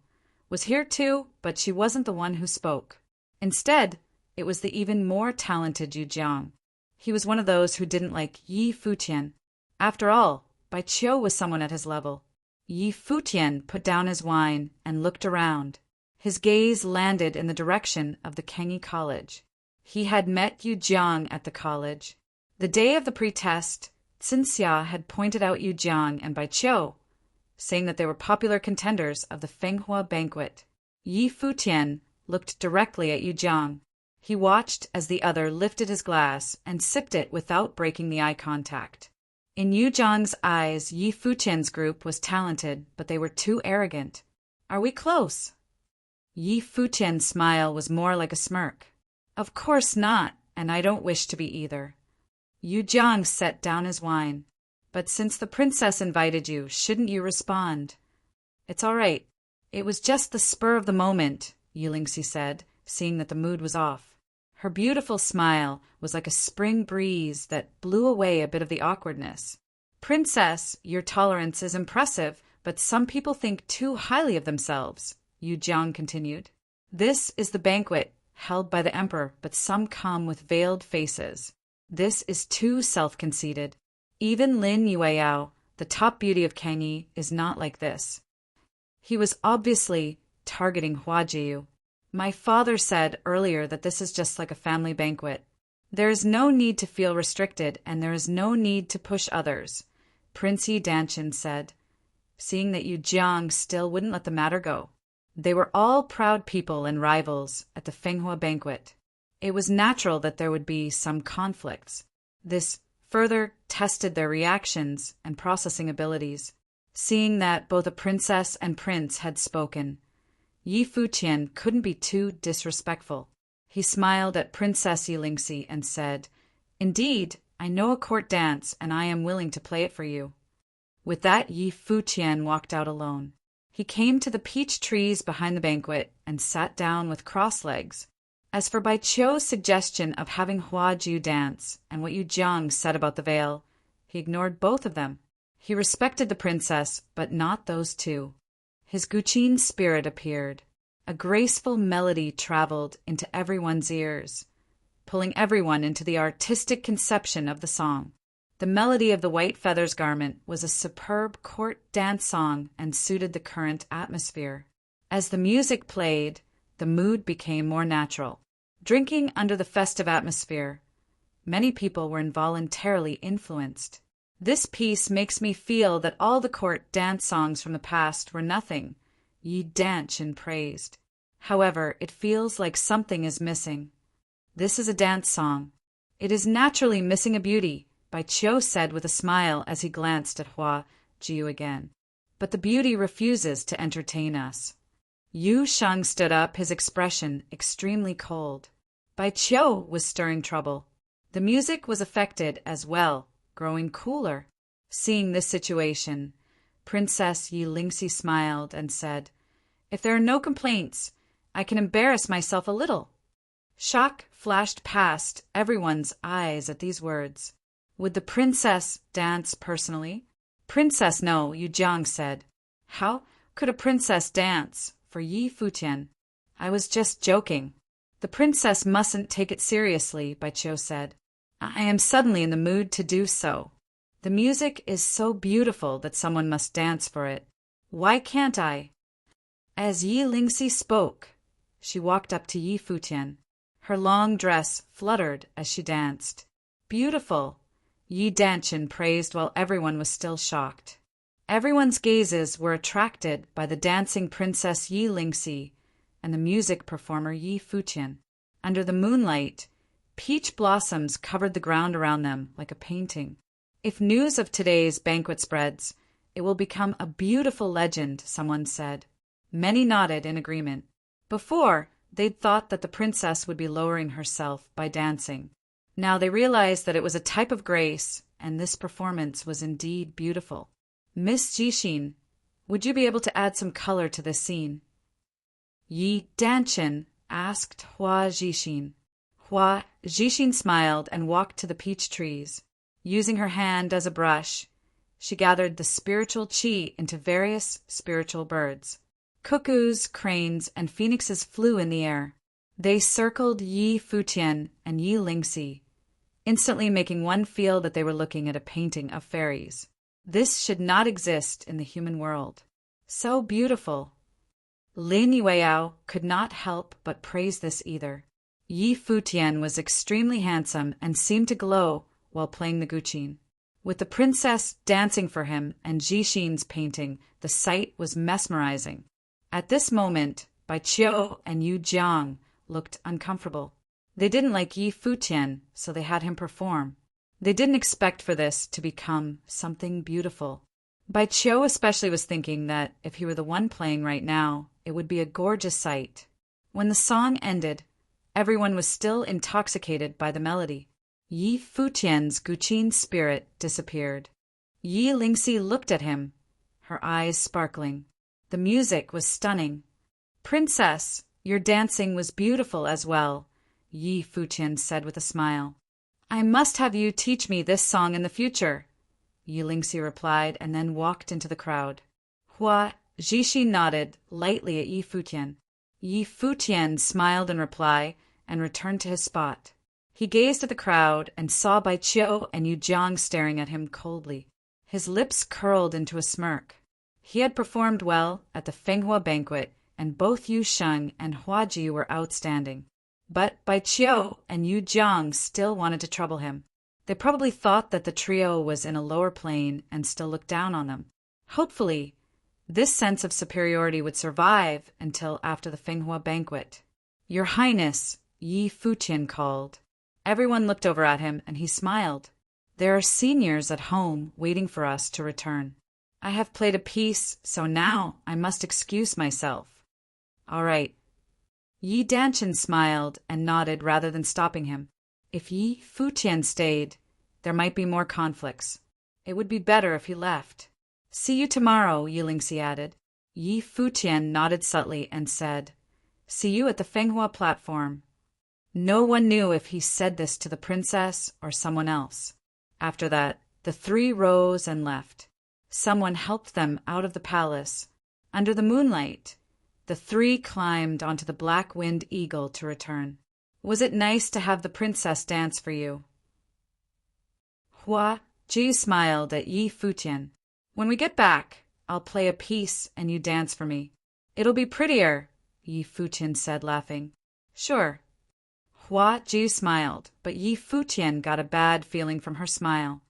was here too, but she wasn't the one who spoke. Instead, it was the even more talented Yu Jiang. He was one of those who didn't like Yi Futian. After all, Bai Qiu was someone at his level. Yi Futian put down his wine and looked around. His gaze landed in the direction of the Kengi College. He had met Yu Jiang at the college. The day of the pre-test, Xia had pointed out Yu Jiang and Bai Qiu, saying that they were popular contenders of the Fenghua banquet. Yi Futian looked directly at Yu Jiang. He watched as the other lifted his glass and sipped it without breaking the eye contact. In Yu Jiang's eyes, Yi Futian's group was talented, but they were too arrogant. Are we close? Yi Futian's smile was more like a smirk. Of course not, and I don't wish to be either. Yu Jiang set down his wine. But since the princess invited you, shouldn't you respond? It's all right. It was just the spur of the moment, Yi Lingxi said, seeing that the mood was off. Her beautiful smile was like a spring breeze that blew away a bit of the awkwardness. Princess, your tolerance is impressive, but some people think too highly of themselves, Yu Jiang continued. This is the banquet held by the emperor, but some come with veiled faces. This is too self-conceited. Even Lin Yueyao, the top beauty of Kengi, is not like this. He was obviously targeting Hua Jiu. My father said earlier that this is just like a family banquet. There is no need to feel restricted, and there is no need to push others, Prince Yi Danchin said, seeing that Yu Jiang still wouldn't let the matter go. They were all proud people and rivals at the Fenghua banquet. It was natural that there would be some conflicts. This further tested their reactions and processing abilities. Seeing that both a princess and prince had spoken, Yi Futian couldn't be too disrespectful. He smiled at Princess Yilingxi and said, "Indeed, I know a court dance, and I am willing to play it for you." With that, Yi Futian walked out alone. He came to the peach trees behind the banquet and sat down with crossed legs. As for Bai Qiu's suggestion of having Hua Jiu dance and what Yu Jiang said about the veil, he ignored both of them. He respected the princess, but not those two. His Guqin spirit appeared. A graceful melody traveled into everyone's ears, pulling everyone into the artistic conception of the song. The melody of the white feathers garment was a superb court dance song and suited the current atmosphere. As the music played, the mood became more natural. Drinking under the festive atmosphere, many people were involuntarily influenced. This piece makes me feel that all the court dance songs from the past were nothing, Yi Danchin praised. However, it feels like something is missing. This is a dance song. It is naturally missing a beauty, Bai Qiu said with a smile as he glanced at Hua Jiu again. But the beauty refuses to entertain us. Yu Sheng stood up, his expression extremely cold. Bai Qiu was stirring trouble. The music was affected as well, growing cooler. Seeing this situation, Princess Yilingxi smiled and said, "If there are no complaints, I can embarrass myself a little." Shock flashed past everyone's eyes at these words. Would the princess dance personally? "Princess, no," Yu Jiang said. "How could a princess dance for Yi Futian?" "I was just joking." "The princess mustn't take it seriously," Bai Qiu said. "I am suddenly in the mood to do so. The music is so beautiful that someone must dance for it. Why can't I?" As Yilingxi spoke, she walked up to Yi Futian. Her long dress fluttered as she danced. "Beautiful," Yi Danchin praised while everyone was still shocked. Everyone's gazes were attracted by the dancing Princess Yilingxi and the music performer Yi Futian. Under the moonlight, peach blossoms covered the ground around them like a painting. If news of today's banquet spreads, it will become a beautiful legend, someone said. Many nodded in agreement. Before, they'd thought that the princess would be lowering herself by dancing. Now they realized that it was a type of grace, and this performance was indeed beautiful. "Miss Jixin, would you be able to add some color to this scene?" Yi Danchin asked Hua Jixin. Hua Jixin smiled and walked to the peach trees. Using her hand as a brush, she gathered the spiritual qi into various spiritual birds. Cuckoos, cranes, and phoenixes flew in the air. They circled Yi Futian and Yilingxi, instantly making one feel that they were looking at a painting of fairies. This should not exist in the human world. So beautiful. Lin Yueyao could not help but praise this either. Yi Futian was extremely handsome and seemed to glow while playing the guqin. With the princess dancing for him and Jixin's painting, the sight was mesmerizing. At this moment, Bai Qiu and Yu Jiang looked uncomfortable. They didn't like Yi Futian, so they had him perform. They didn't expect for this to become something beautiful. Bai Qiu especially was thinking that if he were the one playing right now, it would be a gorgeous sight. When the song ended, everyone was still intoxicated by the melody. Yi Futian's guqin spirit disappeared. Yilingxi looked at him, her eyes sparkling. The music was stunning. "Princess, your dancing was beautiful as well," Yi Futian said with a smile. "I must have you teach me this song in the future," Yilingxi replied and then walked into the crowd. Hua Jixin nodded lightly at Yi Futian. Yi Futian smiled in reply and returned to his spot. He gazed at the crowd and saw Bai Qiu and Yu Jiang staring at him coldly. His lips curled into a smirk. He had performed well at the Fenghua banquet, and both Yu Sheng and Hua Ji were outstanding. But Bai Qiu and Yu Jiang still wanted to trouble him. They probably thought that the trio was in a lower plane and still looked down on them. Hopefully, this sense of superiority would survive until after the Fenghua banquet. "Your Highness," Yi Futian called. Everyone looked over at him, and he smiled. "There are seniors at home waiting for us to return. I have played a piece, so now I must excuse myself." "All right." Yi Danchin smiled and nodded rather than stopping him. If Yi Futian stayed, there might be more conflicts. It would be better if he left. "See you tomorrow," Yi Lingxi added. Yi Futian nodded subtly and said, "See you at the Fenghua platform." No one knew if he said this to the princess or someone else. After that, the three rose and left. Someone helped them out of the palace. Under the moonlight, the three climbed onto the black-winged eagle to return. "Was it nice to have the princess dance for you?" Hua Ji smiled at Yi Futian. "When we get back, I'll play a piece and you dance for me." "It'll be prettier," Yi Futian said, laughing. "Sure." Hua Ji smiled, but Yi Futian got a bad feeling from her smile.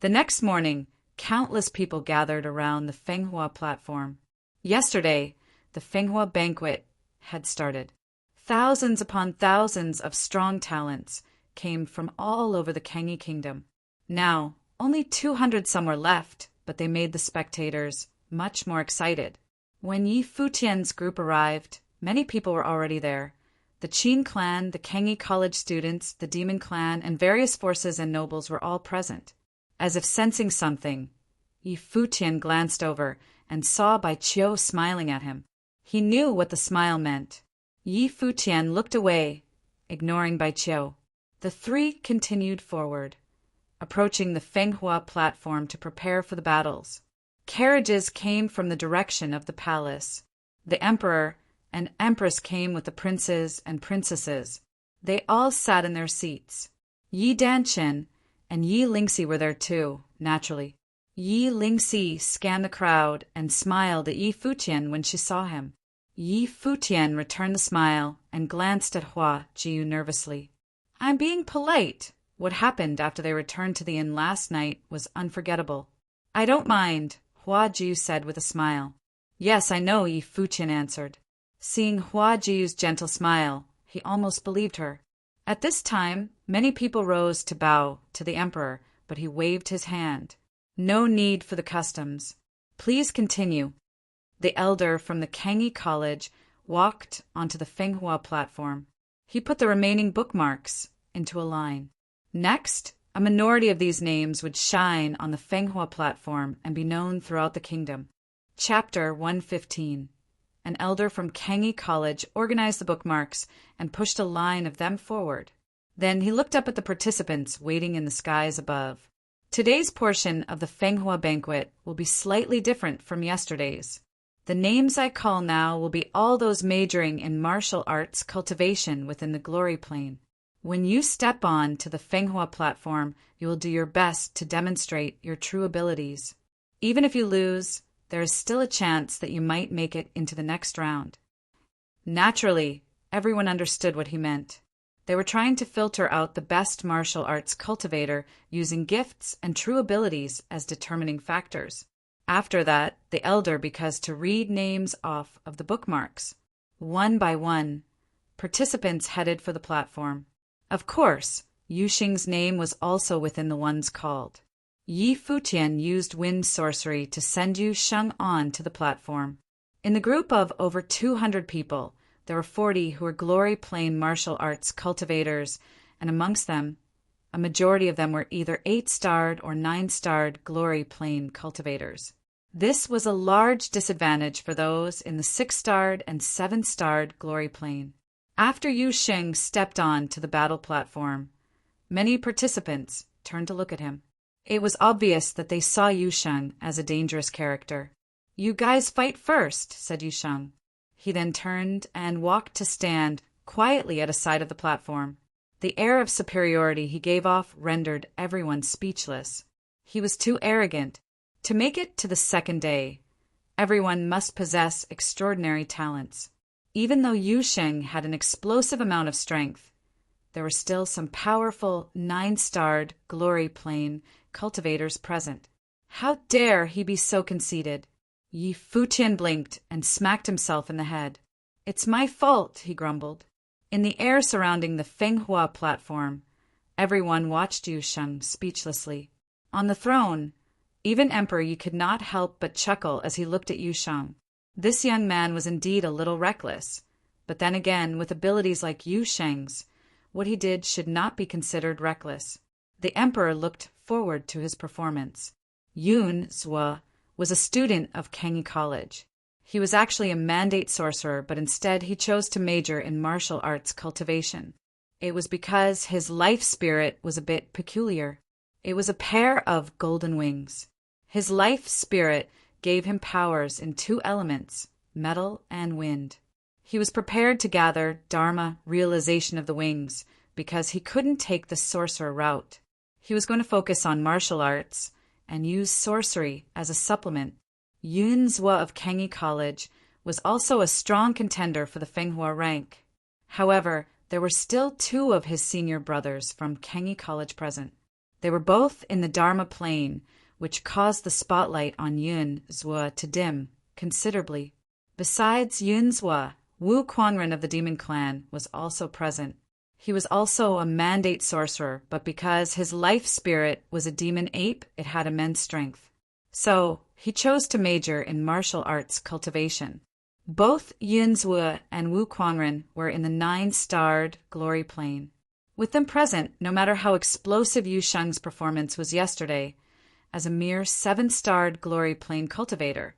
The next morning, countless people gathered around the Fenghua platform. Yesterday, the Fenghua banquet had started. Thousands upon thousands of strong talents came from all over the Kangi kingdom. Now, only 200 some were left, but they made the spectators much more excited. When Yi Futian's group arrived, many people were already there. The Qin clan, the Kangi college students, the demon clan, and various forces and nobles were all present. As if sensing something, Yi Futian glanced over and saw Bai Qiu smiling at him. He knew what the smile meant. Yi Futian looked away, ignoring Bai Qiu. The three continued forward, approaching the Fenghua platform to prepare for the battles. Carriages came from the direction of the palace. The emperor and empress came with the princes and princesses. They all sat in their seats. Yi Danchin and Yi Lingxi were there too, naturally. Yi Lingxi scanned the crowd and smiled at Yi Futian when she saw him. Yi Futian returned the smile and glanced at Hua Jiu nervously. "I'm being polite. What happened after they returned to the inn last night was unforgettable." "I don't mind," Hua Jiu said with a smile. "Yes, I know," Yi Futian answered. Seeing Hua Jiu's gentle smile, he almost believed her. At this time, many people rose to bow to the emperor, but he waved his hand. "No need for the customs. Please continue." The elder from the Kangi College walked onto the Fenghua platform. He put the remaining bookmarks into a line. Next, a minority of these names would shine on the Fenghua platform and be known throughout the kingdom. Chapter 115. An elder from Kangi College organized the bookmarks and pushed a line of them forward. Then he looked up at the participants waiting in the skies above. Today's portion of the Fenghua banquet will be slightly different from yesterday's. The names I call now will be all those majoring in martial arts cultivation within the glory plane. When you step on to the Fenghua platform, you will do your best to demonstrate your true abilities. Even if you lose, there is still a chance that you might make it into the next round. Naturally, everyone understood what he meant. They were trying to filter out the best martial arts cultivator using gifts and true abilities as determining factors. After that, the elder began to read names off of the bookmarks. One by one, participants headed for the platform. Of course, Yu Xing's name was also within the ones called. Yi Futian used wind sorcery to send Yu Sheng on to the platform. In the group of over 200 people, there were 40 who were glory plane martial arts cultivators, and amongst them, a majority of them were either 8-starred or 9-starred glory plane cultivators. This was a large disadvantage for those in the 6-starred and 7-starred glory plane. After Yu Sheng stepped on to the battle platform, many participants turned to look at him. It was obvious that they saw Yu Sheng as a dangerous character. "You guys fight first," said Yu Sheng. He then turned and walked to stand quietly at a side of the platform. The air of superiority he gave off rendered everyone speechless. He was too arrogant. To make it to the second day, Everyone must possess extraordinary talents. Even though Yu Sheng had an explosive amount of strength, there were still some powerful 9-starred glory plane cultivators present. How dare he be so conceited? Futian blinked and smacked himself in the head. It's my fault, he grumbled. In the air surrounding the Fenghua platform, everyone watched Yu Sheng speechlessly. On the throne, even Emperor Yi could not help but chuckle as he looked at Yu Sheng. This young man was indeed a little reckless, but then again, with abilities like Yu Sheng's, what he did should not be considered reckless. The emperor looked forward to his performance. Yun Zhuo was a student of Kangyi College. He was actually a mandate sorcerer, but instead he chose to major in martial arts cultivation. It was because his life spirit was a bit peculiar. It was a pair of golden wings. His life spirit gave him powers in 2 elements, metal and wind. He was prepared to gather Dharma realization of the wings because he couldn't take the sorcerer route. He was going to focus on martial arts and use sorcery as a supplement. Yun Zhuo of Kangyi College was also a strong contender for the Fenghua rank. However, there were still 2 of his senior brothers from Kangyi College present. They were both in the Dharma plane, which caused the spotlight on Yun Zhuo to dim considerably. Besides Yun Zhuo, Wu Quanren of the Demon Clan was also present. He was also a mandate sorcerer, but because his life spirit was a demon ape, it had immense strength. So, he chose to major in martial arts cultivation. Both Yun Zhuo and Wu Quanren were in the 9-starred glory plane. With them present, no matter how explosive Yu Sheng's performance was yesterday, as a mere 7-starred glory plane cultivator,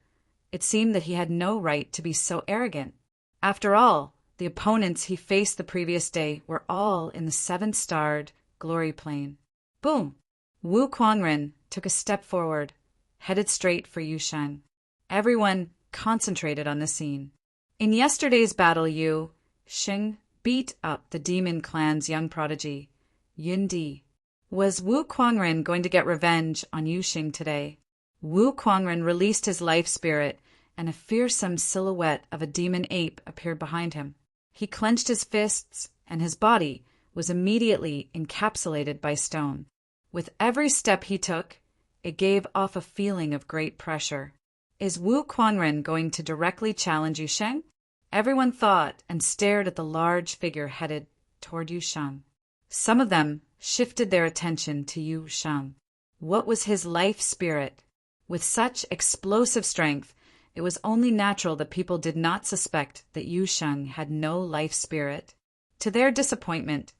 it seemed that he had no right to be so arrogant. After all, the opponents he faced the previous day were all in the 7-starred glory plane. Boom! Wu Quanren took a step forward, headed straight for Yu Sheng. Everyone concentrated on the scene. In yesterday's battle, Yu Sheng beat up the Demon Clan's young prodigy, Yun Di. Was Wu Quanren going to get revenge on Yu Sheng today? Wu Quanren released his life spirit, and a fearsome silhouette of a demon ape appeared behind him. He clenched his fists, and his body was immediately encapsulated by stone. With every step he took, it gave off a feeling of great pressure. Is Wu Quanren going to directly challenge Yu Sheng? Everyone thought and stared at the large figure headed toward Yu Sheng. Some of them shifted their attention to Yu Sheng. What was his life spirit? With such explosive strength, it was only natural that people did not suspect that Yu Sheng had no life spirit. To their disappointment,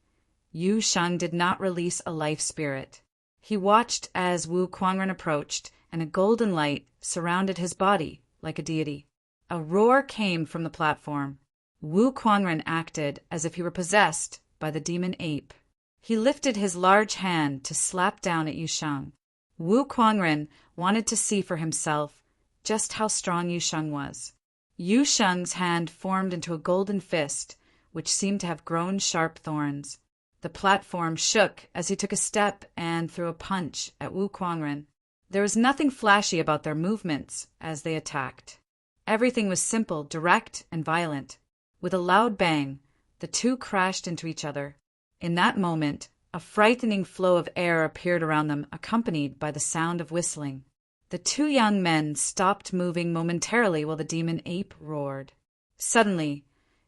Yu Sheng did not release a life spirit. He watched as Wu Quanren approached, and a golden light surrounded his body like a deity. A roar came from the platform. Wu Quanren acted as if he were possessed by the demon ape. He lifted his large hand to slap down at Yu Sheng. Wu Quanren wanted to see for himself just how strong Yu Sheng was. Yu Sheng's hand formed into a golden fist, which seemed to have grown sharp thorns. The platform shook as he took a step and threw a punch at Wu Quanren. There was nothing flashy about their movements as they attacked. Everything was simple, direct, and violent. With a loud bang, the two crashed into each other. In that moment, a frightening flow of air appeared around them, accompanied by the sound of whistling. The 2 young men stopped moving momentarily while the demon ape roared. Suddenly,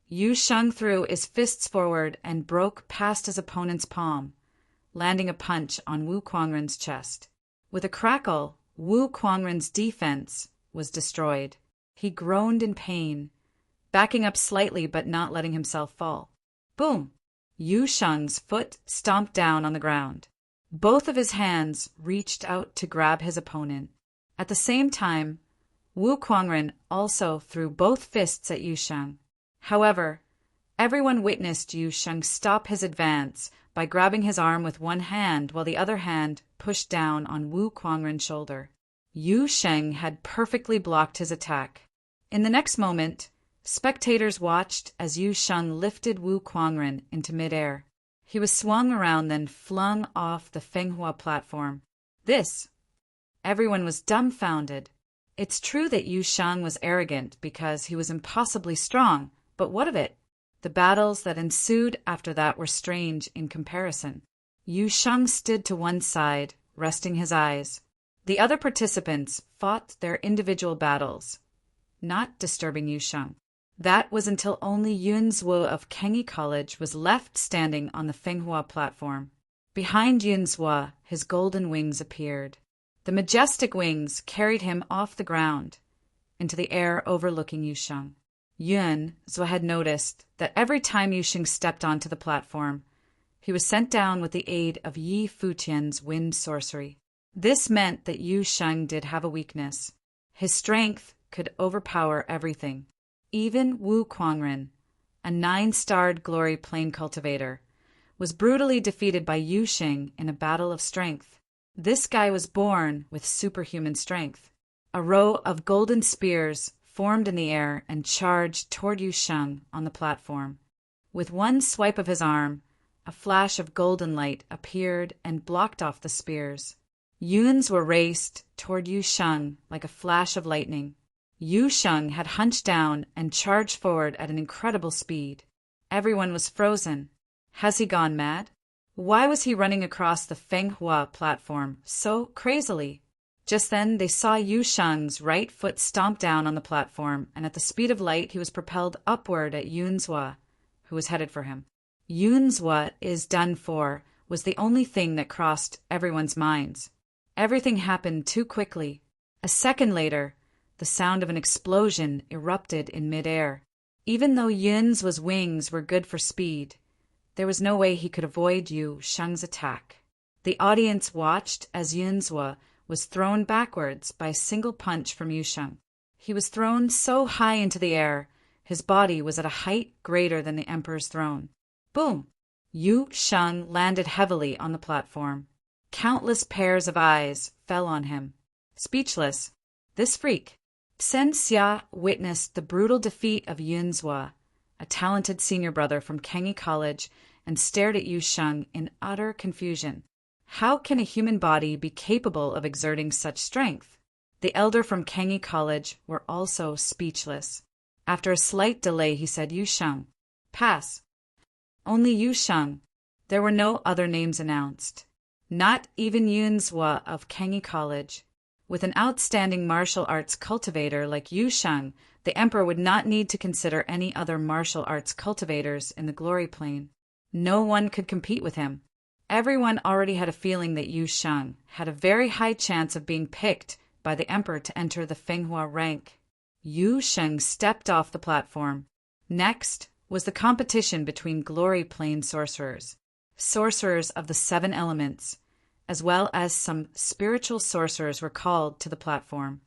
Yu Sheng threw his fists forward and broke past his opponent's palm, landing a punch on Wu Quanren's chest. With a crackle, Wu Quanren's defense was destroyed. He groaned in pain, backing up slightly but not letting himself fall. Boom! Yu Sheng's foot stomped down on the ground. Both of his hands reached out to grab his opponent. At the same time, Wu Quanren also threw both fists at Yu Sheng. However, everyone witnessed Yu Sheng stop his advance by grabbing his arm with one hand while the other hand pushed down on Wu Quanren's shoulder. Yu Sheng had perfectly blocked his attack. In the next moment, spectators watched as Yu Sheng lifted Wu Quanren into midair. He was swung around, then flung off the Fenghua platform. Everyone was dumbfounded. It's true that Yu Sheng was arrogant because he was impossibly strong, but what of it? The battles that ensued after that were strange in comparison. Yu Sheng stood to one side, resting his eyes. The other participants fought their individual battles, not disturbing Yu Sheng. That was until only Yun Zhuo of Kengi College was left standing on the Fenghua platform. Behind Yun Zhuo, his golden wings appeared. The majestic wings carried him off the ground, into the air overlooking Yu Sheng. Yun Zhuo had noticed that every time Yu Sheng stepped onto the platform, he was sent down with the aid of Yi Futian's wind sorcery. This meant that Yu Sheng did have a weakness. His strength could overpower everything. Even Wu Quangren, a 9-starred glory plane cultivator, was brutally defeated by Yu Sheng in a battle of strength. This guy was born with superhuman strength. A row of golden spears formed in the air and charged toward Yu Sheng on the platform. With one swipe of his arm, a flash of golden light appeared and blocked off the spears. Yuns were raced toward Yu Sheng like a flash of lightning. Yu Sheng had hunched down and charged forward at an incredible speed. Everyone was frozen. Has he gone mad? Why was he running across the Fenghua platform so crazily? Just then they saw Yu Sheng's right foot stomp down on the platform, and at the speed of light he was propelled upward at Yun Zhuo, who was headed for him. Yun Zhuo is done for was the only thing that crossed everyone's minds. Everything happened too quickly. A second later, the sound of an explosion erupted in midair. Even though Yun's wings were good for speed, there was no way he could avoid Yu Sheng's attack. The audience watched as Yun Zhuo was thrown backwards by a single punch from Yu Sheng. He was thrown so high into the air, his body was at a height greater than the emperor's throne. Boom! Yu Sheng landed heavily on the platform. Countless pairs of eyes fell on him. Speechless, this freak, Sen Xia witnessed the brutal defeat of Yun Zhuo, a talented senior brother from Kengi College, and stared at Yu Sheng in utter confusion. How can a human body be capable of exerting such strength? The elder from Kengi College were also speechless. After a slight delay, he said, Yu Sheng, pass. Only Yu Sheng. There were no other names announced. Not even Yun Zhuo of Kengi College. With an outstanding martial arts cultivator like Yu Sheng, the emperor would not need to consider any other martial arts cultivators in the glory plane. No one could compete with him. Everyone already had a feeling that Yu Sheng had a very high chance of being picked by the emperor to enter the Fenghua rank. Yu Sheng stepped off the platform. Next was the competition between glory plane sorcerers, sorcerers of the 7 elements, as well as some spiritual sorcerers were called to the platform.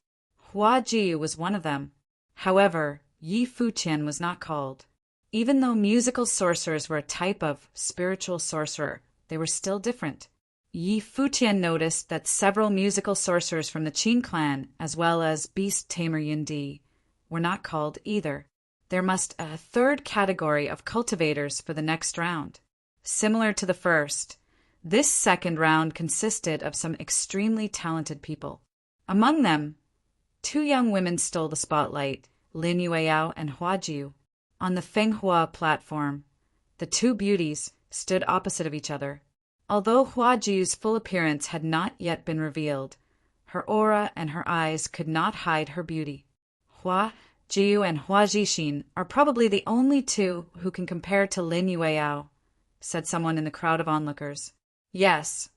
Hua Ji was one of them. However, Yi Futian was not called. Even though musical sorcerers were a type of spiritual sorcerer, they were still different. Yi Futian noticed that several musical sorcerers from the Qin clan, as well as beast tamer Yundi, were not called either. There must a third category of cultivators for the next round. Similar to the first, this second round consisted of some extremely talented people. Among them, 2 young women stole the spotlight, Lin Yueyao and Hua Jiu. On the Fenghua platform, the 2 beauties stood opposite of each other. Although Hua Jiu's full appearance had not yet been revealed, her aura and her eyes could not hide her beauty. Hua Jiu and Hua Jixin are probably the only 2 who can compare to Lin Yueyao, said someone in the crowd of onlookers. Yes,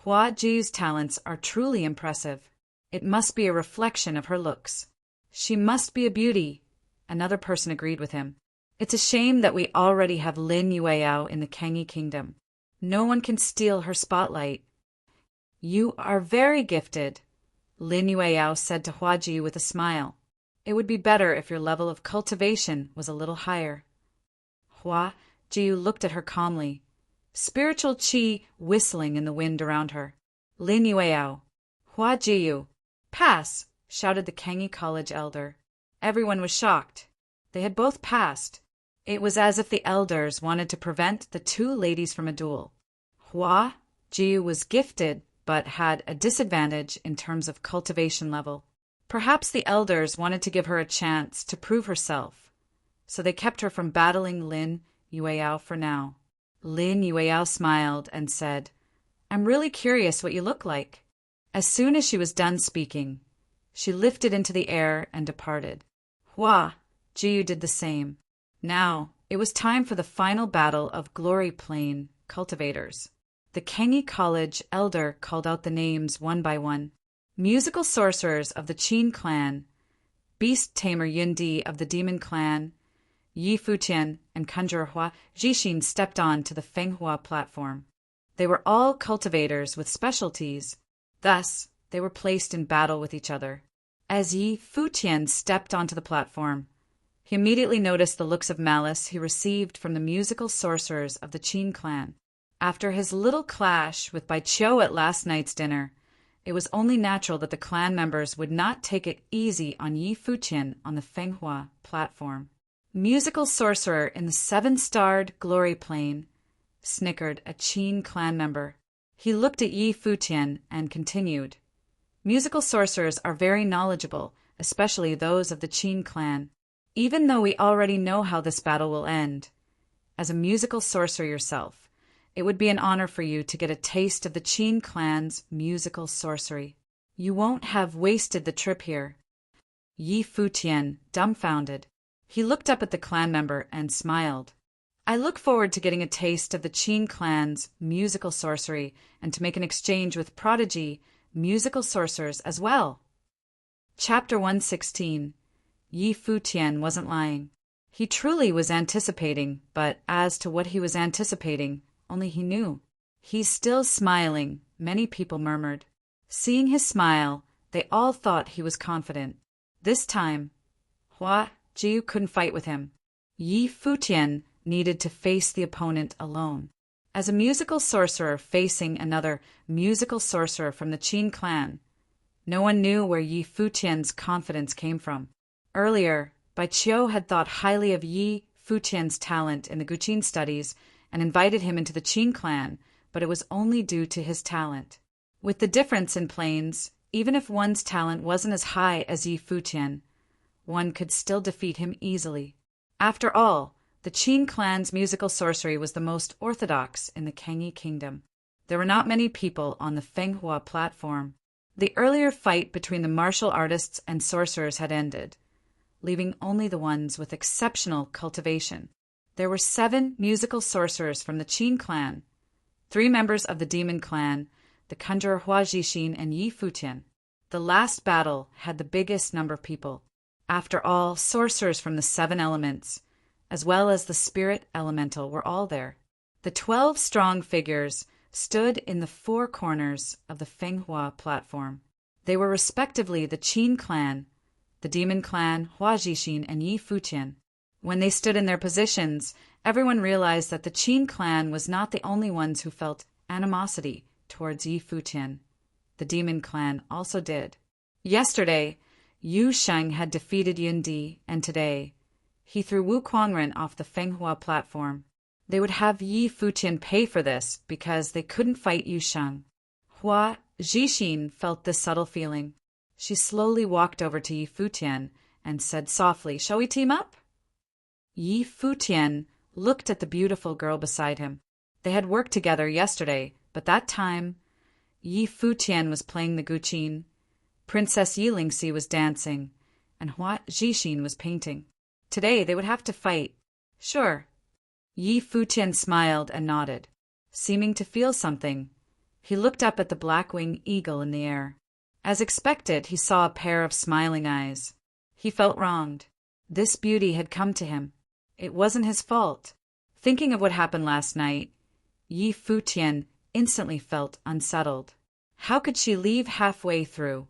Hua Jiu's talents are truly impressive. It must be a reflection of her looks. She must be a beauty, another person agreed with him. It's a shame that we already have Lin Yueyao in the Kengi kingdom. No one can steal her spotlight. You are very gifted, Lin Yueyao said to Hua Jiu with a smile. It would be better if your level of cultivation was a little higher. Hua Jiu looked at her calmly, spiritual qi whistling in the wind around her. Lin Yueyao, Hua Jiu, pass, shouted the Kengi College elder. Everyone was shocked. They had both passed. It was as if the elders wanted to prevent the 2 ladies from a duel. Hua Jiu was gifted, but had a disadvantage in terms of cultivation level. Perhaps the elders wanted to give her a chance to prove herself, so they kept her from battling Lin Yueyao for now. Lin Yueyao smiled and said, "I'm really curious what you look like." As soon as she was done speaking, she lifted into the air and departed. Hua Jiyu did the same. Now, it was time for the final battle of Glory Plain cultivators. The Kengi College elder called out the names one by one. Musical sorcerers of the Qin clan, beast tamer Yundi of the Demon clan, Yi Futian and conjurer Hua Jixin stepped on to the Fenghua platform. They were all cultivators with specialties. Thus, they were placed in battle with each other. As Yi Futian stepped onto the platform, he immediately noticed the looks of malice he received from the musical sorcerers of the Qin clan. After his little clash with Bai Qiu at last night's dinner, it was only natural that the clan members would not take it easy on Yi Futian on the Fenghua platform. Musical sorcerer in the 7-starred Glory Plane, snickered a Qin clan member. He looked at Yi Futian and continued, "Musical sorcerers are very knowledgeable, especially those of the Qin clan. Even though we already know how this battle will end, as a musical sorcerer yourself, it would be an honor for you to get a taste of the Qin clan's musical sorcery. You won't have wasted the trip here." Yi Futian, dumbfounded. He looked up at the clan member and smiled. "I look forward to getting a taste of the Qin clan's musical sorcery and to make an exchange with prodigy musical sorcerers as well." Chapter 116. Yi Futian wasn't lying. He truly was anticipating, but as to what he was anticipating, only he knew. "He's still smiling," many people murmured. Seeing his smile, they all thought he was confident. This time, Hua Jiu couldn't fight with him. Yi Futian needed to face the opponent alone. As a musical sorcerer facing another musical sorcerer from the Qin clan, no one knew where Yi Futian's confidence came from. Earlier, Bai Qiu had thought highly of Yi Futian's talent in the Guqin studies and invited him into the Qin clan, but it was only due to his talent. With the difference in planes, even if one's talent wasn't as high as Yi Futian, one could still defeat him easily. After all, the Qin clan's musical sorcery was the most orthodox in the Kengi kingdom. There were not many people on the Fenghua platform. The earlier fight between the martial artists and sorcerers had ended, leaving only the ones with exceptional cultivation. There were 7 musical sorcerers from the Qin clan, 3 members of the Demon clan, the conjurer Hua Jixin and Yi Futian. The last battle had the biggest number of people. After all, sorcerers from the 7 elements, as well as the spirit elemental, were all there. The 12 strong figures stood in the 4 corners of the Fenghua platform. They were respectively the Qin clan, the Demon clan, Hua Jixin, and Yi Futian. When they stood in their positions, everyone realized that the Qin clan was not the only ones who felt animosity towards Yi Futian. The Demon clan also did. Yesterday, Yu Sheng had defeated Yundi, and today, he threw Wu Kuangren off the Fenghua platform. They would have Yi Futian pay for this because they couldn't fight Yu Sheng. Hua Jixin felt this subtle feeling. She slowly walked over to Yi Futian and said softly, "Shall we team up?" Yi Futian looked at the beautiful girl beside him. They had worked together yesterday, but that time, Yi Futian was playing the Guqin, Princess Yilingxi was dancing, and Hua Jixin was painting. Today they would have to fight. Sure. Yi Futian smiled and nodded. Seeming to feel something, he looked up at the black-winged eagle in the air. As expected, he saw a pair of smiling eyes. He felt wronged. This beauty had come to him. It wasn't his fault. Thinking of what happened last night, Yi Futian instantly felt unsettled. How could she leave halfway through?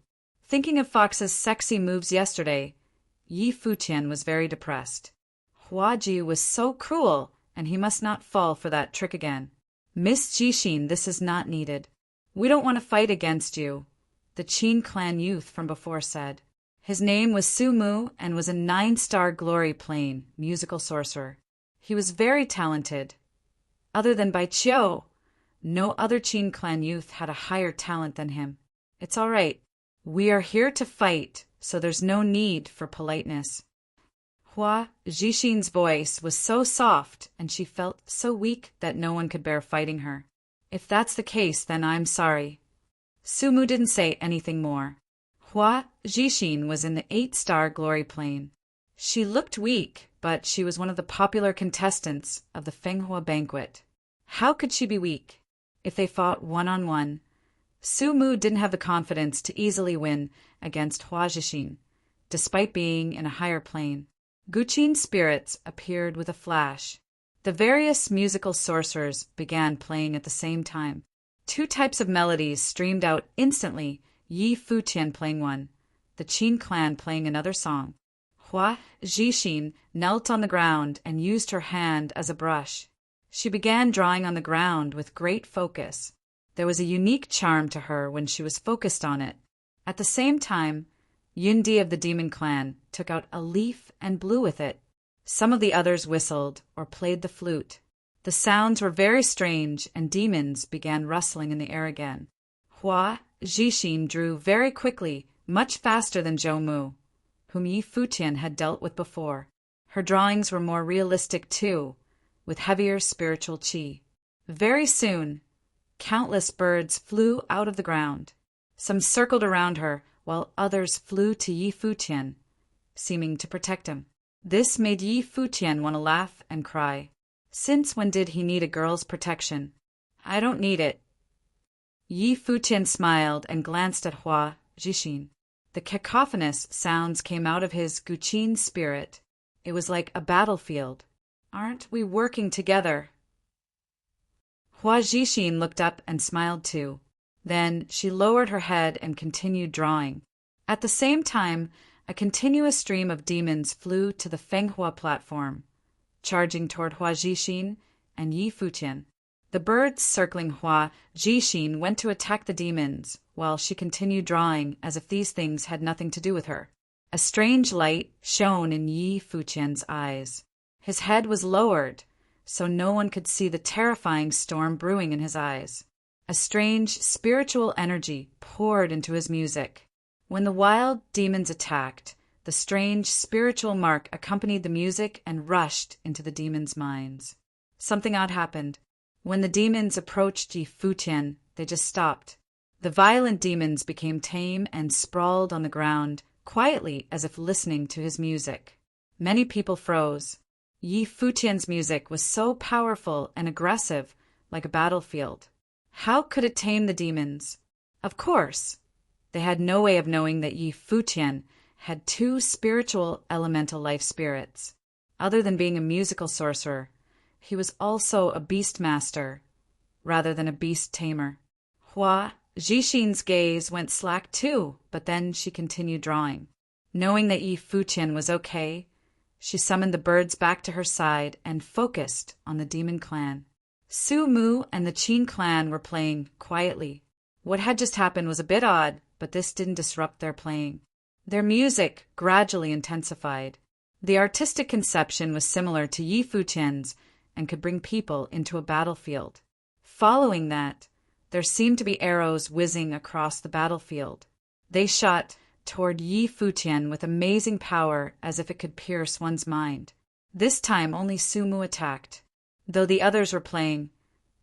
Thinking of Fox's sexy moves yesterday, Yi Futian was very depressed. Hua Ji was so cruel, and he must not fall for that trick again. "Miss Jixin, this is not needed. We don't want to fight against you," the Qin clan youth from before said. His name was Su Mu and was a 9-star Glory Plane musical sorcerer. He was very talented. Other than Bai Qiu, no other Qin clan youth had a higher talent than him. "It's all right. We are here to fight, so there's no need for politeness. Hua Jixin's voice was so soft, and she felt so weak that no one could bear fighting her. If that's the case, then I'm sorry. Sumu didn't say anything more. Hua Jixin was in the 8-star glory plane. She looked weak, but she was one of the popular contestants of the Fenghua banquet. How could she be weak? If they fought one-on-one, Sumu didn't have the confidence to easily win against Hua Jixin, despite being in a higher plane. Guqin's spirits appeared with a flash. The various musical sorcerers began playing at the same time. 2 types of melodies streamed out instantly, Yi Futian playing one, the Qin clan playing another song. Hua Jixin knelt on the ground and used her hand as a brush. She began drawing on the ground with great focus. There was a unique charm to her when she was focused on it. At the same time, Yundi of the demon clan took out a leaf and blew with it. Some of the others whistled or played the flute. The sounds were very strange, and demons began rustling in the air again. Hua Jixin drew very quickly, much faster than Zhou Mu, whom Yi Futian had dealt with before. Her drawings were more realistic too, with heavier spiritual qi. Very soon, countless birds flew out of the ground. Some circled around her, while others flew to Yi Futian, seeming to protect him. This made Yi Futian want to laugh and cry. Since when did he need a girl's protection? I don't need it. Yi Futian smiled and glanced at Hua Jixin. The cacophonous sounds came out of his Guqin spirit. It was like a battlefield. Aren't we working together? Hua Jixin looked up and smiled too. Then she lowered her head and continued drawing. At the same time, a continuous stream of demons flew to the Fenghua platform, charging toward Hua Jixin and Yi Futian. The birds circling Hua Jixin went to attack the demons, while she continued drawing as if these things had nothing to do with her. A strange light shone in Yi Futian's eyes. His head was lowered, so no one could see the terrifying storm brewing in his eyes. A strange spiritual energy poured into his music. When the wild demons attacked, the strange spiritual mark accompanied the music and rushed into the demons' minds. Something odd happened. When the demons approached Yi Futian, they just stopped. The violent demons became tame and sprawled on the ground, quietly as if listening to his music. Many people froze. Yi Futian's music was so powerful and aggressive, like a battlefield. How could it tame the demons? Of course, they had no way of knowing that Yi Futian had 2 spiritual elemental life spirits. Other than being a musical sorcerer, he was also a beast master, rather than a beast tamer. Hua Jixin's gaze went slack too, but then she continued drawing. Knowing that Yi Futian was okay, she summoned the birds back to her side and focused on the demon clan. Su Mu and the Qin clan were playing quietly. What had just happened was a bit odd, but this didn't disrupt their playing. Their music gradually intensified. The artistic conception was similar to Yi Futian's and could bring people into a battlefield. Following that, there seemed to be arrows whizzing across the battlefield. They shot toward Yi Futian with amazing power, as if it could pierce one's mind. This time only Su Mu attacked. Though the others were playing,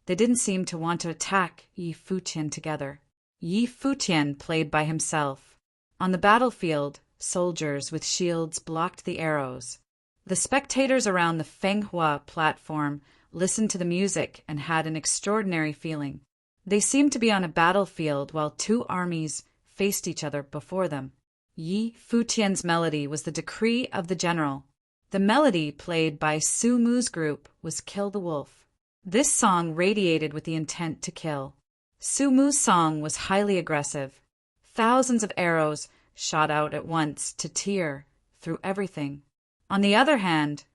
they didn't seem to want to attack Yi Futian together. Yi Futian played by himself. On the battlefield, soldiers with shields blocked the arrows. The spectators around the Fenghua platform listened to the music and had an extraordinary feeling. They seemed to be on a battlefield while 2 armies faced each other before them. Yi Futian's melody was the decree of the general. The melody played by Su Mu's group was Kill the Wolf. This song radiated with the intent to kill. Su Mu's song was highly aggressive. Thousands of arrows shot out at once to tear through everything. On the other hand,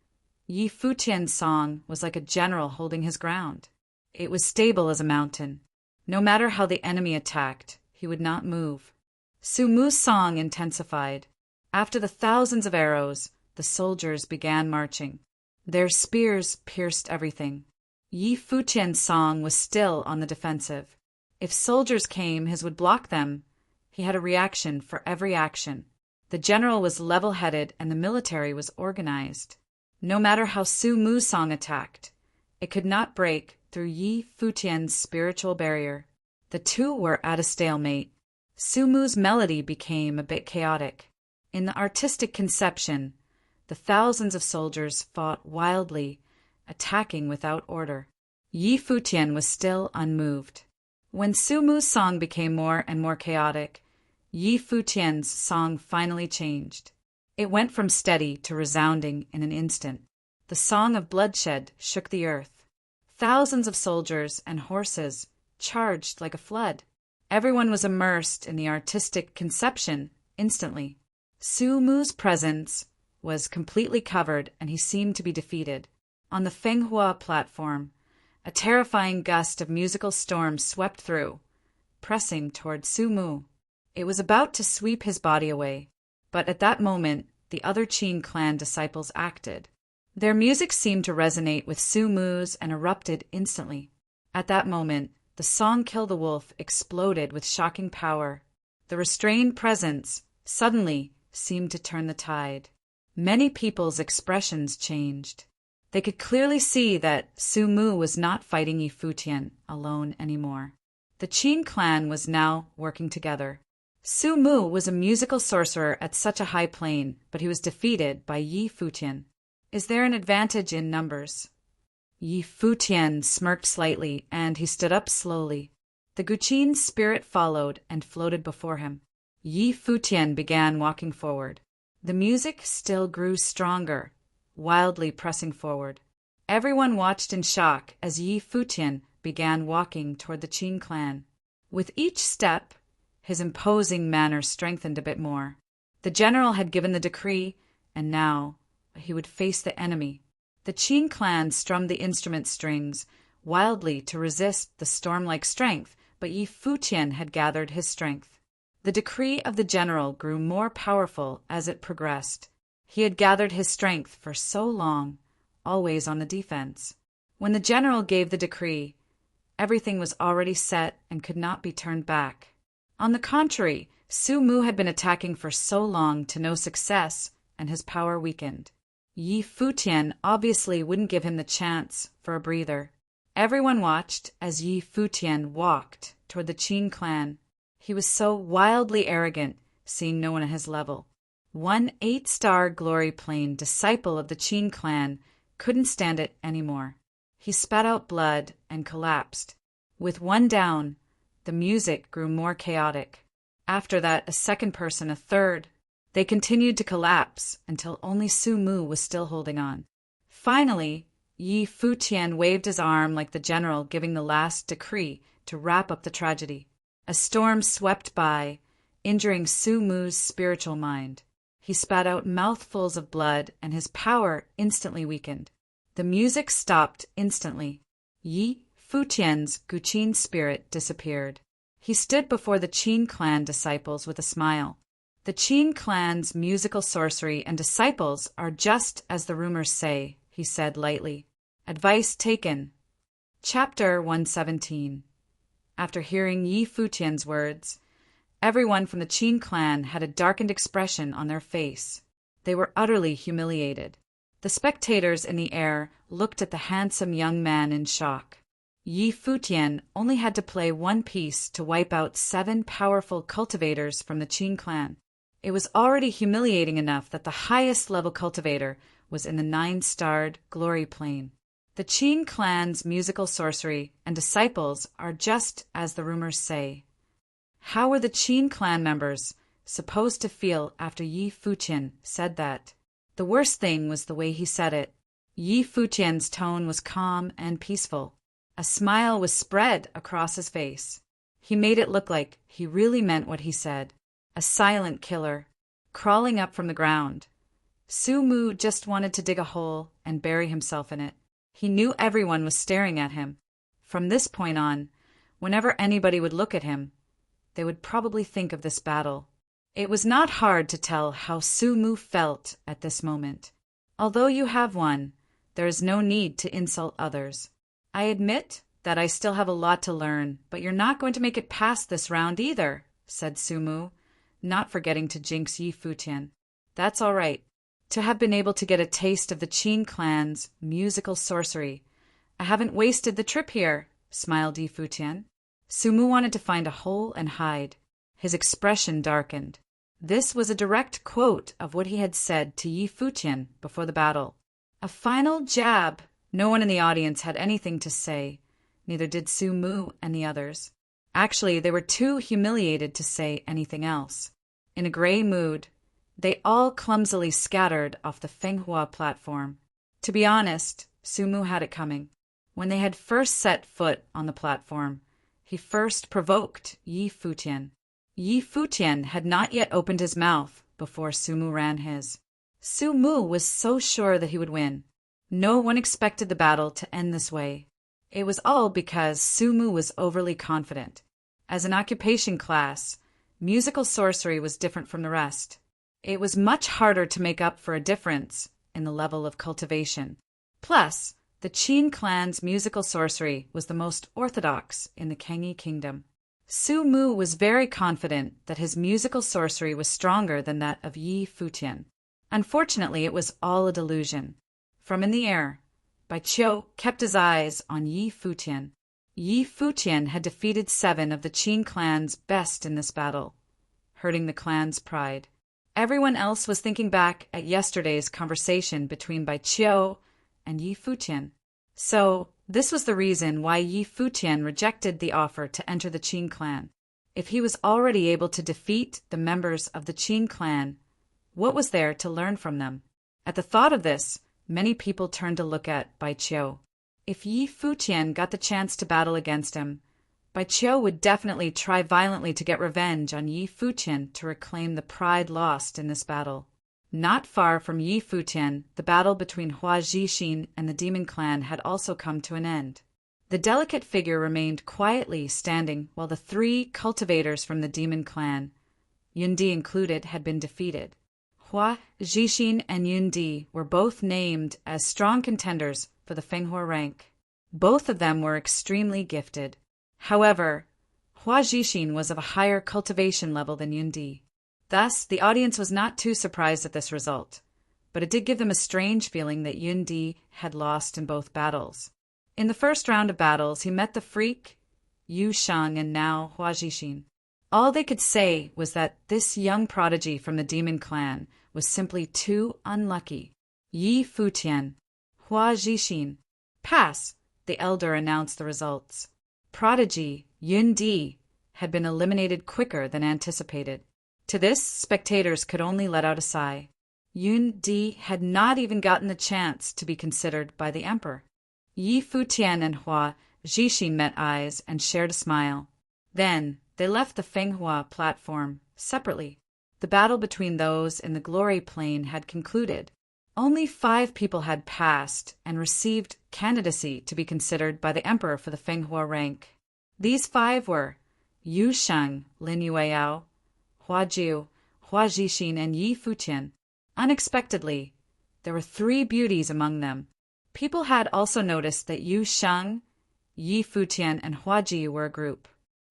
Yi Futian's song was like a general holding his ground. It was stable as a mountain. No matter how the enemy attacked, he would not move. Su Mu's song intensified. After the thousands of arrows, the soldiers began marching. Their spears pierced everything. Yi Futian's song was still on the defensive. If soldiers came, his would block them. He had a reaction for every action. The general was level-headed and the military was organized. No matter how Su Mu's song attacked, it could not break through Yi Futian's spiritual barrier. The two were at a stalemate. Su Mu's melody became a bit chaotic. In the artistic conception, the thousands of soldiers fought wildly, attacking without order. Yi Futian was still unmoved. When Su Mu's song became more and more chaotic, Yi Futian's song finally changed. It went from steady to resounding in an instant. The song of bloodshed shook the earth. Thousands of soldiers and horses charged like a flood. Everyone was immersed in the artistic conception instantly. Su Mu's presence was completely covered and he seemed to be defeated. On the Fenghua platform, a terrifying gust of musical storm swept through, pressing toward Su Mu. It was about to sweep his body away, but at that moment the other Qin clan disciples acted. Their music seemed to resonate with Su Mu's and erupted instantly. At that moment, the song Kill the Wolf exploded with shocking power. The restrained presence suddenly seemed to turn the tide. Many people's expressions changed. They could clearly see that Su Mu was not fighting Yi Futian alone anymore. The Qin clan was now working together. Su Mu was a musical sorcerer at such a high plane, but he was defeated by Yi Futian. Is there an advantage in numbers? Yi Futian smirked slightly, and he stood up slowly. The Guqin spirit followed and floated before him. Yi Futian began walking forward. The music still grew stronger, wildly pressing forward. Everyone watched in shock as Yi Futian began walking toward the Qin clan. With each step, his imposing manner strengthened a bit more. The general had given the decree, and now he would face the enemy. The Qin clan strummed the instrument strings wildly to resist the storm-like strength, but Yi Futian had gathered his strength. The decree of the general grew more powerful as it progressed. He had gathered his strength for so long, always on the defense. When the general gave the decree, everything was already set and could not be turned back. On the contrary, Su Mu had been attacking for so long to no success, and his power weakened. Yi Futian obviously wouldn't give him the chance for a breather. Everyone watched as Yi Futian walked toward the Qin clan. He was so wildly arrogant, seeing no one at his level. One 8-star glory plane disciple of the Qin clan couldn't stand it anymore. He spat out blood and collapsed. With one down, the music grew more chaotic. After that, a second person, a third. They continued to collapse until only Su Mu was still holding on. Finally, Yi Futian waved his arm like the general giving the last decree to wrap up the tragedy. A storm swept by, injuring Su Mu's spiritual mind. He spat out mouthfuls of blood, and his power instantly weakened. The music stopped instantly. Yi Futian's Guqin spirit disappeared. He stood before the Qin clan disciples with a smile. The Qin clan's musical sorcery and disciples are just as the rumors say, he said lightly. Advice taken. Chapter 117. After hearing Yi Futian's words, everyone from the Qin clan had a darkened expression on their face. They were utterly humiliated. The spectators in the air looked at the handsome young man in shock. Yi Futian only had to play one piece to wipe out 7 powerful cultivators from the Qin clan. It was already humiliating enough that the highest level cultivator was in the 9-starred glory plane. The Qin clan's musical sorcery and disciples are just as the rumors say. How were the Qin clan members supposed to feel after Yi Futian said that? The worst thing was the way he said it. Yi Futian's tone was calm and peaceful. A smile was spread across his face. He made it look like he really meant what he said. A silent killer, crawling up from the ground. Su Mu just wanted to dig a hole and bury himself in it. He knew everyone was staring at him. From this point on, whenever anybody would look at him, they would probably think of this battle. It was not hard to tell how Su Mu felt at this moment. Although you have won, there is no need to insult others. I admit that I still have a lot to learn, but you're not going to make it past this round either, said Su Mu. not forgetting to jinx Yi Futian. That's all right. To have been able to get a taste of the Qin clan's musical sorcery. I haven't wasted the trip here, smiled Yi Futian. Sumu wanted to find a hole and hide. His expression darkened. This was a direct quote of what he had said to Yi Futian before the battle. A final jab. No one in the audience had anything to say. Neither did Sumu and the others. Actually, they were too humiliated to say anything else. In a gray mood, they all clumsily scattered off the Fenghua platform. To be honest, Sumu had it coming. When they had first set foot on the platform, he first provoked Yi Futian. Yi Futian had not yet opened his mouth before Sumu ran his. Sumu was so sure that he would win. No one expected the battle to end this way. It was all because Sumu was overly confident. As an occupation class, musical sorcery was different from the rest. It was much harder to make up for a difference in the level of cultivation. Plus, the Qin clan's musical sorcery was the most orthodox in the Kengi kingdom. Sumu was very confident that his musical sorcery was stronger than that of Yi Futian. Unfortunately, it was all a delusion. From in the air, Baiqiu kept his eyes on Yi Futian. Yi Futian had defeated 7 of the Qin clan's best in this battle, hurting the clan's pride. Everyone else was thinking back at yesterday's conversation between Baiqiu and Yi Futian. So, this was the reason why Yi Futian rejected the offer to enter the Qin clan. If he was already able to defeat the members of the Qin clan, what was there to learn from them? At the thought of this, many people turned to look at Baiqiu. If Yi Futian got the chance to battle against him, Baiqiu would definitely try violently to get revenge on Yi Futian to reclaim the pride lost in this battle. Not far from Yi Futian, the battle between Hua Zhixin and the Demon Clan had also come to an end. The delicate figure remained quietly standing while the 3 cultivators from the Demon Clan, Yundi included, had been defeated. Hua Zhixin and Yundi were both named as strong contenders for the Fenghua rank. Both of them were extremely gifted. However, Hua Zhixin was of a higher cultivation level than Yundi. Thus, the audience was not too surprised at this result, but it did give them a strange feeling that Yundi had lost in both battles. In the first round of battles, he met the freak, Yu Sheng, and now Hua Zhixin. All they could say was that this young prodigy from the Demon Clan was simply too unlucky. Yi Futian, Hua Zhixin. Pass, the elder announced the results. Prodigy, Yundi, had been eliminated quicker than anticipated. To this, spectators could only let out a sigh. Yundi had not even gotten the chance to be considered by the emperor. Yi Futian and Hua Zhixin met eyes and shared a smile. Then, they left the Fenghua platform separately. The battle between those in the glory plane had concluded. Only 5 people had passed and received candidacy to be considered by the emperor for the Fenghua rank. These 5 were Yu Sheng, Lin Yueyao, Hua Jiu, Hua Zhixin, and Yi Futian. Unexpectedly, there were 3 beauties among them. People had also noticed that Yu Sheng, Yi Futian, and Hua Jiu were a group.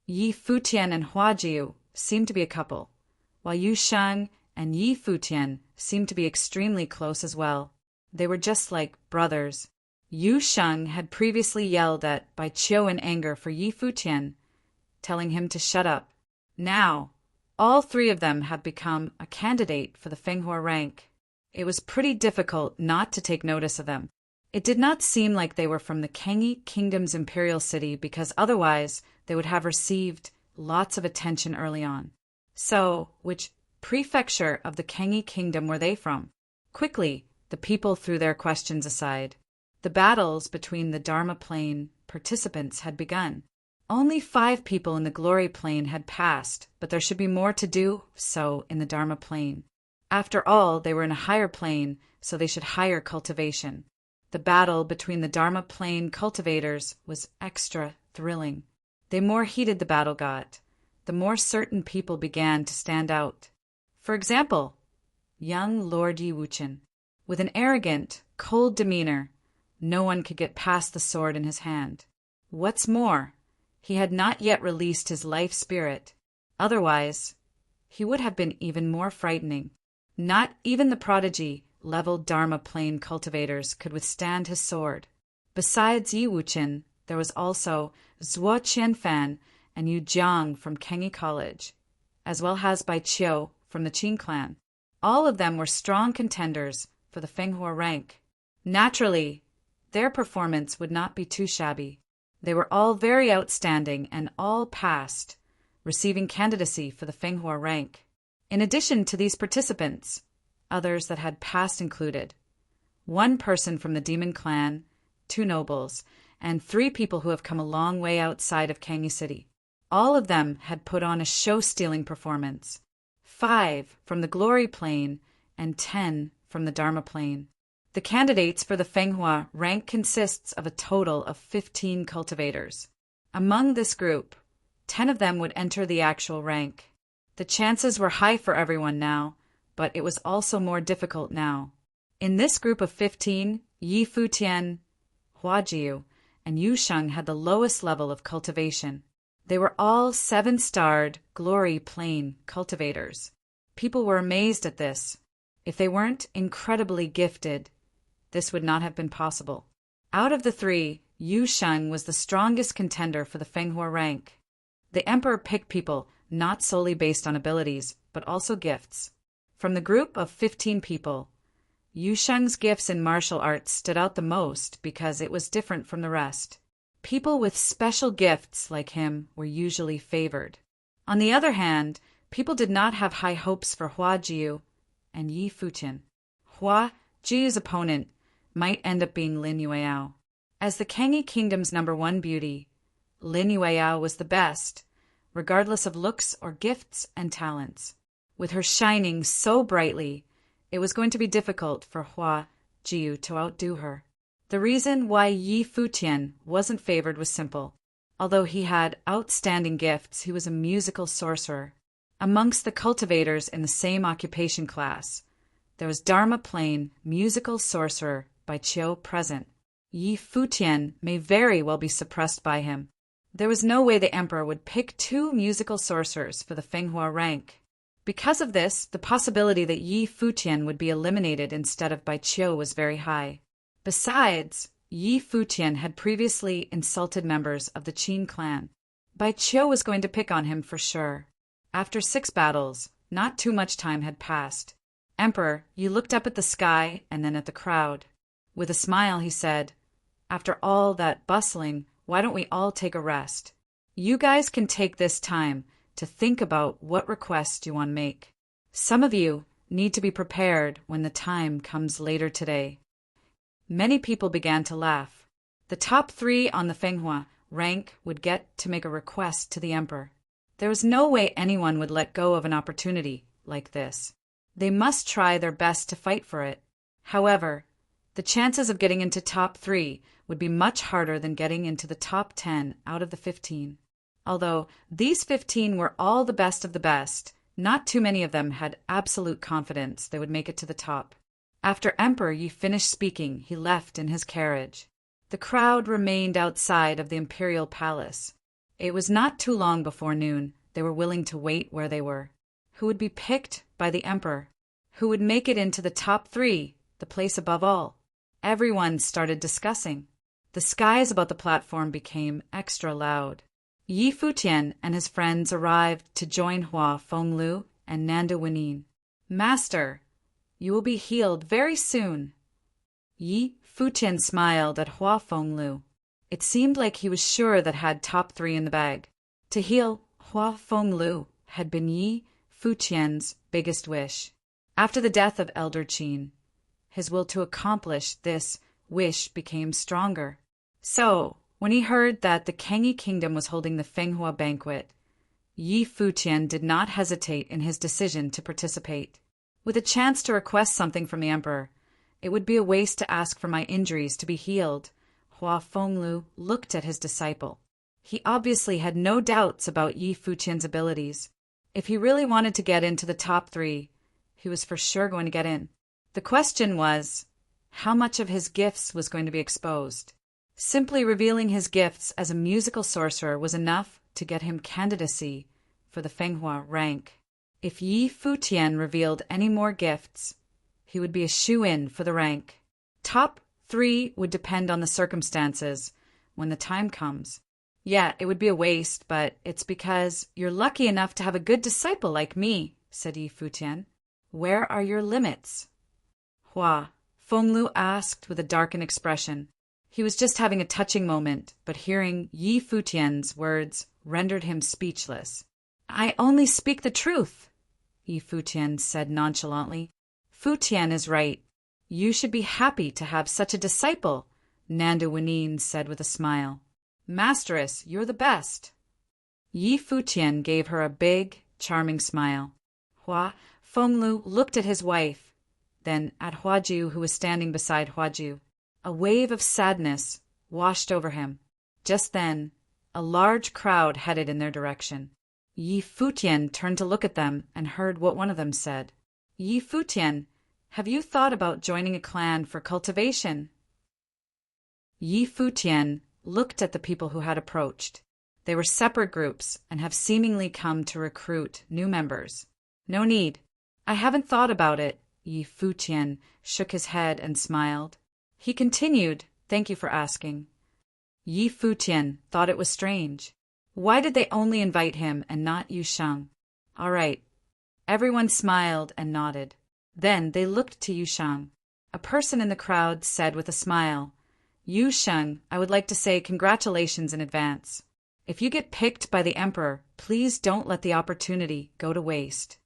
Yi Futian and Hua Jiu seemed to be a couple, while Yu Sheng and Yi Futian seemed to be extremely close as well. They were just like brothers. Yu Sheng had previously yelled at Baiqiu in anger for Yi Futian, telling him to shut up. Now, all 3 of them have become a candidate for the Fenghua rank. It was pretty difficult not to take notice of them. It did not seem like they were from the Kengi Kingdom's imperial city because otherwise they would have received lots of attention early on. So, which prefecture of the Kengi Kingdom were they from? Quickly, the people threw their questions aside. The battles between the Dharma Plane participants had begun. Only 5 people in the Glory Plane had passed, but there should be more to do so in the Dharma Plane. After all, they were in a higher plane, so they should higher cultivation. The battle between the Dharma Plane cultivators was extra thrilling. The more heated the battle got, the more certain people began to stand out. For example, young Lord Yi Wuchen. With an arrogant, cold demeanor, no one could get past the sword in his hand. What's more, he had not yet released his life spirit. Otherwise, he would have been even more frightening. Not even the prodigy-level Dharma plane cultivators could withstand his sword. Besides Yi Wuqian, there was also Zhuo Qianfan and Yu Jiang from Kengi College, as well as Bai Qiu from the Qin clan. All of them were strong contenders for the Fenghua rank. Naturally, their performance would not be too shabby. They were all very outstanding and all passed, receiving candidacy for the Fenghua rank. In addition to these participants, others that had passed included one person from the Demon clan, 2 nobles, and 3 people who have come a long way outside of Kangi City. All of them had put on a show-stealing performance. 5 from the Glory Plane and 10 from the Dharma Plane. The candidates for the Fenghua rank consists of a total of 15 cultivators. Among this group, 10 of them would enter the actual rank. The chances were high for everyone now, but it was also more difficult now. In this group of 15, Yi Futian, Hua Jiu, and Yu Sheng had the lowest level of cultivation. They were all 7-starred Glory Plane cultivators. People were amazed at this. If they weren't incredibly gifted, this would not have been possible. Out of the 3, Yu Sheng was the strongest contender for the Fenghua rank. The emperor picked people not solely based on abilities, but also gifts. From the group of 15 people, Yu Sheng's gifts in martial arts stood out the most because it was different from the rest. People with special gifts like him were usually favored. On the other hand, people did not have high hopes for Hua Jiu and Yi Futian. Hua Jiu's opponent might end up being Lin Yueyao. As the Kangi Kingdom's #1 beauty, Lin Yueyao was the best, regardless of looks or gifts and talents. With her shining so brightly, it was going to be difficult for Hua Jiu to outdo her. The reason why Yi Futian wasn't favored was simple. Although he had outstanding gifts, he was a musical sorcerer. Amongst the cultivators in the same occupation class, there was Dharma Plane musical sorcerer Bai Qiu present. Yi Futian may very well be suppressed by him. There was no way the emperor would pick 2 musical sorcerers for the Fenghua rank. Because of this, the possibility that Yi Futian would be eliminated instead of Bai Qiu was very high. Besides, Yi Futian had previously insulted members of the Qin clan. Bai Qiu was going to pick on him for sure. After 6 battles, not too much time had passed. Emperor, you looked up at the sky and then at the crowd. With a smile, he said, "After all that bustling, why don't we all take a rest? You guys can take this time to think about what requests you want to make. Some of you need to be prepared when the time comes later today." Many people began to laugh. The top 3 on the Fenghua rank would get to make a request to the emperor. There was no way anyone would let go of an opportunity like this. They must try their best to fight for it. However, the chances of getting into top 3 would be much harder than getting into the top 10 out of the 15. Although these 15 were all the best of the best, not too many of them had absolute confidence they would make it to the top. After Emperor Yi finished speaking, he left in his carriage. The crowd remained outside of the imperial palace. It was not too long before noon. They were willing to wait where they were. Who would be picked by the emperor? Who would make it into the top 3, the place above all? Everyone started discussing. The skies about the platform became extra loud. Yi Futian and his friends arrived to join Hua Fenglu and Nanda Wenin. "Master, you will be healed very soon." Yi Futian smiled at Hua Fenglu. It seemed like he was sure that had top 3 in the bag. To heal Hua Fenglu had been Yi Futian's biggest wish. After the death of Elder Qin, his will to accomplish this wish became stronger. So, when he heard that the Kangi Kingdom was holding the Fenghua banquet, Yi Futian did not hesitate in his decision to participate. With a chance to request something from the emperor, it would be a waste to ask for my injuries to be healed. Hua Fenglu looked at his disciple. He obviously had no doubts about Yi Futian's abilities. If he really wanted to get into the top 3, he was for sure going to get in. The question was, how much of his gifts was going to be exposed? Simply revealing his gifts as a musical sorcerer was enough to get him candidacy for the Fenghua rank. If Yi Futian revealed any more gifts, he would be a shoo-in for the rank. Top 3 would depend on the circumstances when the time comes. Yeah, it would be a waste, but it's because you're lucky enough to have a good disciple like me, said Yi Futian. Where are your limits? Hua, Fenglu asked with a darkened expression. He was just having a touching moment, but hearing Yi Futian's words rendered him speechless. I only speak the truth, Yi Futian said nonchalantly. Futian is right. You should be happy to have such a disciple, Nanda Wanine said with a smile. Masteress, you're the best. Yi Futian gave her a big, charming smile. Hua Fenglu looked at his wife, then at Huaju, who was standing beside Huaju. A wave of sadness washed over him. Just then, a large crowd headed in their direction. Yi Futian turned to look at them and heard what one of them said. Yi Futian, have you thought about joining a clan for cultivation? Yi Futian looked at the people who had approached. They were separate groups and have seemingly come to recruit new members. No need. I haven't thought about it. Yi Futian shook his head and smiled. He continued, Thank you for asking. Yi Futian thought it was strange. Why did they only invite him and not Yu Sheng? All right. Everyone smiled and nodded. Then they looked to Yu Sheng. A person in the crowd said with a smile, Yu Sheng, I would like to say congratulations in advance. If you get picked by the emperor, please don't let the opportunity go to waste.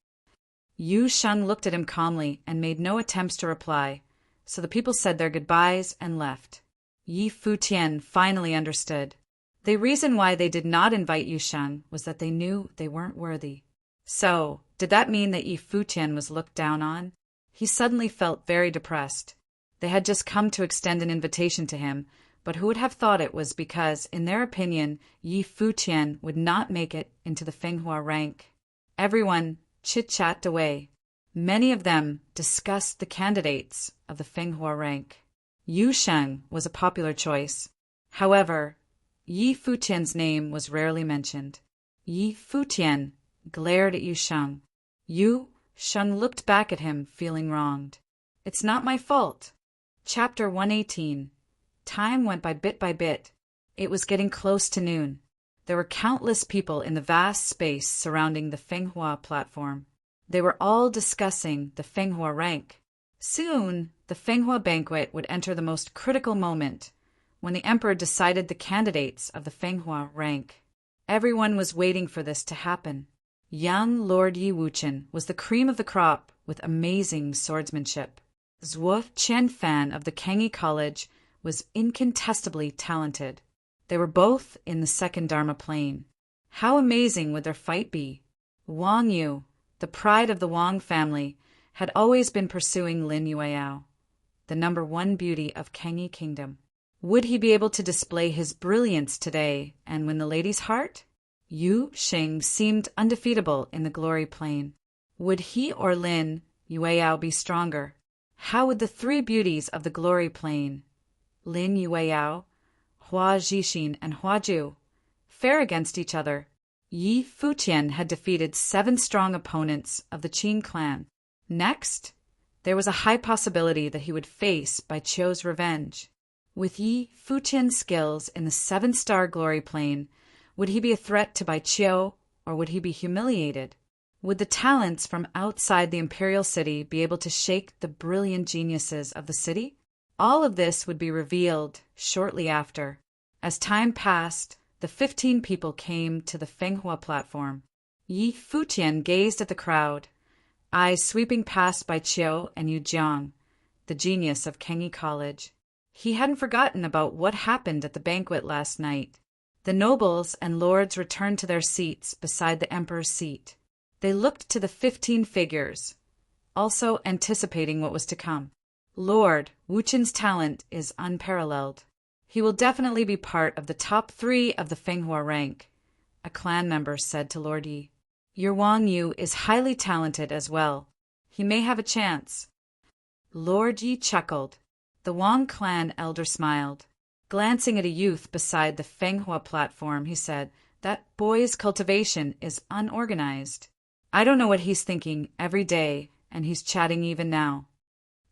Yu Sheng looked at him calmly and made no attempts to reply, so the people said their goodbyes and left. Yi Futian finally understood. The reason why they did not invite Yu Sheng was that they knew they weren't worthy. So, did that mean that Yi Futian was looked down on? He suddenly felt very depressed. They had just come to extend an invitation to him, but who would have thought it was because, in their opinion, Yi Futian would not make it into the Fenghua rank. Everyone chit-chatted away. Many of them discussed the candidates of the Fenghua rank. Yu Sheng was a popular choice. However, Yi Futian's name was rarely mentioned. Yi Futian glared at Yu Sheng. Yu Sheng looked back at him, feeling wronged. It's not my fault. Chapter 118. Time went by bit. It was getting close to noon. There were countless people in the vast space surrounding the Fenghua platform. They were all discussing the Fenghua rank. Soon, the Fenghua banquet would enter the most critical moment, when the emperor decided the candidates of the Fenghua rank. Everyone was waiting for this to happen. Young Lord Yi Wuchen was the cream of the crop with amazing swordsmanship. Zhuo Qianfan of the Kengi College was incontestably talented. They were both in the second Dharma plane. How amazing would their fight be? Wang Yu, the pride of the Wang family, had always been pursuing Lin Yueyao, the #1 beauty of Kengi Kingdom. Would he be able to display his brilliance today and win the lady's heart? Yu Xing seemed undefeatable in the glory plane. Would he or Lin Yueyao be stronger? How would the 3 beauties of the glory plane, Lin Yueyao, Hua Zhixin, and Huaju, fare against each other? Yi Futian had defeated 7 strong opponents of the Qin clan. Next, there was a high possibility that he would face Bai Qiu's revenge. With Yi Futian's skills in the 7-star glory plane, would he be a threat to Bai Qiu, or would he be humiliated? Would the talents from outside the imperial city be able to shake the brilliant geniuses of the city? All of this would be revealed shortly after. As time passed, the 15 people came to the Fenghua platform. Yi Futian gazed at the crowd, eyes sweeping past Bai Qiu and Yu Jiang, the genius of Kengi College. He hadn't forgotten about what happened at the banquet last night. The nobles and lords returned to their seats beside the emperor's seat. They looked to the 15 figures, also anticipating what was to come. Lord Wuchen's talent is unparalleled. He will definitely be part of the top 3 of the Fenghua rank, a clan member said to Lord Yi. Your Wang Yu is highly talented as well. He may have a chance. Lord Yi chuckled. The Wang clan elder smiled. Glancing at a youth beside the Fenghua platform, he said, That boy's cultivation is unorganized. I don't know what he's thinking every day, and he's chatting even now.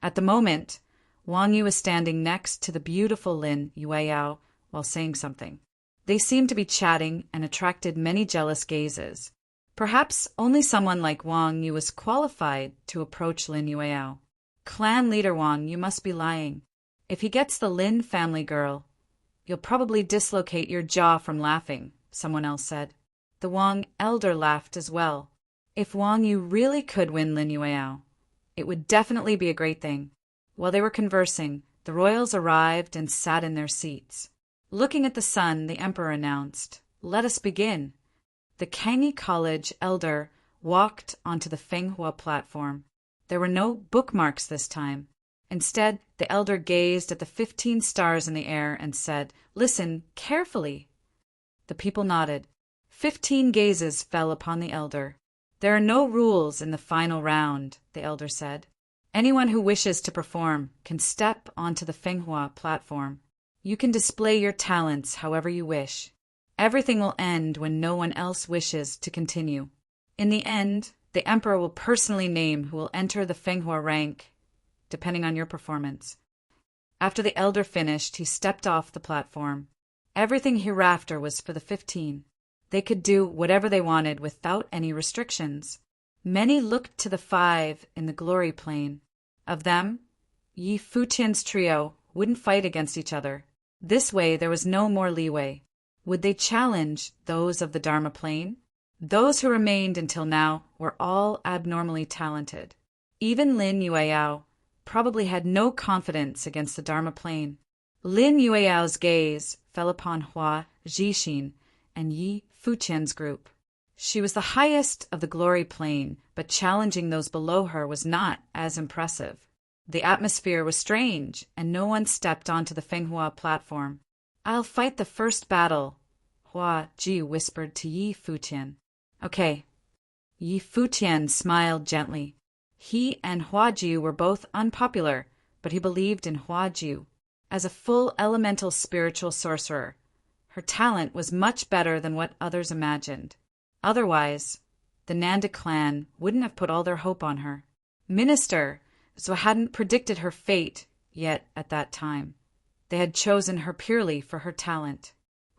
At the moment, Wang Yu was standing next to the beautiful Lin Yueyao while saying something. They seemed to be chatting and attracted many jealous gazes. Perhaps only someone like Wang Yu was qualified to approach Lin Yueyao. Clan leader Wang, you must be lying. If he gets the Lin family girl, you'll probably dislocate your jaw from laughing, someone else said. The Wang elder laughed as well. If Wang Yu really could win Lin Yueyao, it would definitely be a great thing. While they were conversing, the royals arrived and sat in their seats. Looking at the sun, the emperor announced, "Let us begin." The Kangyi College elder walked onto the Fenghua platform. There were no bookmarks this time. Instead, the elder gazed at the 15 stars in the air and said, "Listen carefully." The people nodded. 15 gazes fell upon the elder. "There are no rules in the final round," the elder said. "Anyone who wishes to perform can step onto the Fenghua platform. You can display your talents however you wish. Everything will end when no one else wishes to continue. In the end, the emperor will personally name who will enter the Fenghua rank, depending on your performance." After the elder finished, he stepped off the platform. Everything hereafter was for the 15. They could do whatever they wanted without any restrictions. Many looked to the 5 in the glory plane. Of them, Yi Futian's trio wouldn't fight against each other. This way there was no more leeway. Would they challenge those of the Dharma plane? Those who remained until now were all abnormally talented. Even Lin Yueyao probably had no confidence against the Dharma plane. Lin Yueyao's gaze fell upon Hua Jixin and Yi Futian's group. She was the highest of the glory plane, but challenging those below her was not as impressive. The atmosphere was strange, and no one stepped onto the Fenghua platform. "I'll fight the first battle," Hua Ji whispered to Yi Futian. "Okay." Yi Futian smiled gently. He and Hua Ji were both unpopular, but he believed in Hua Ji as a full elemental spiritual sorcerer. Her talent was much better than what others imagined. Otherwise, the Nanda clan wouldn't have put all their hope on her. Minister Zhou hadn't predicted her fate yet at that time. They had chosen her purely for her talent.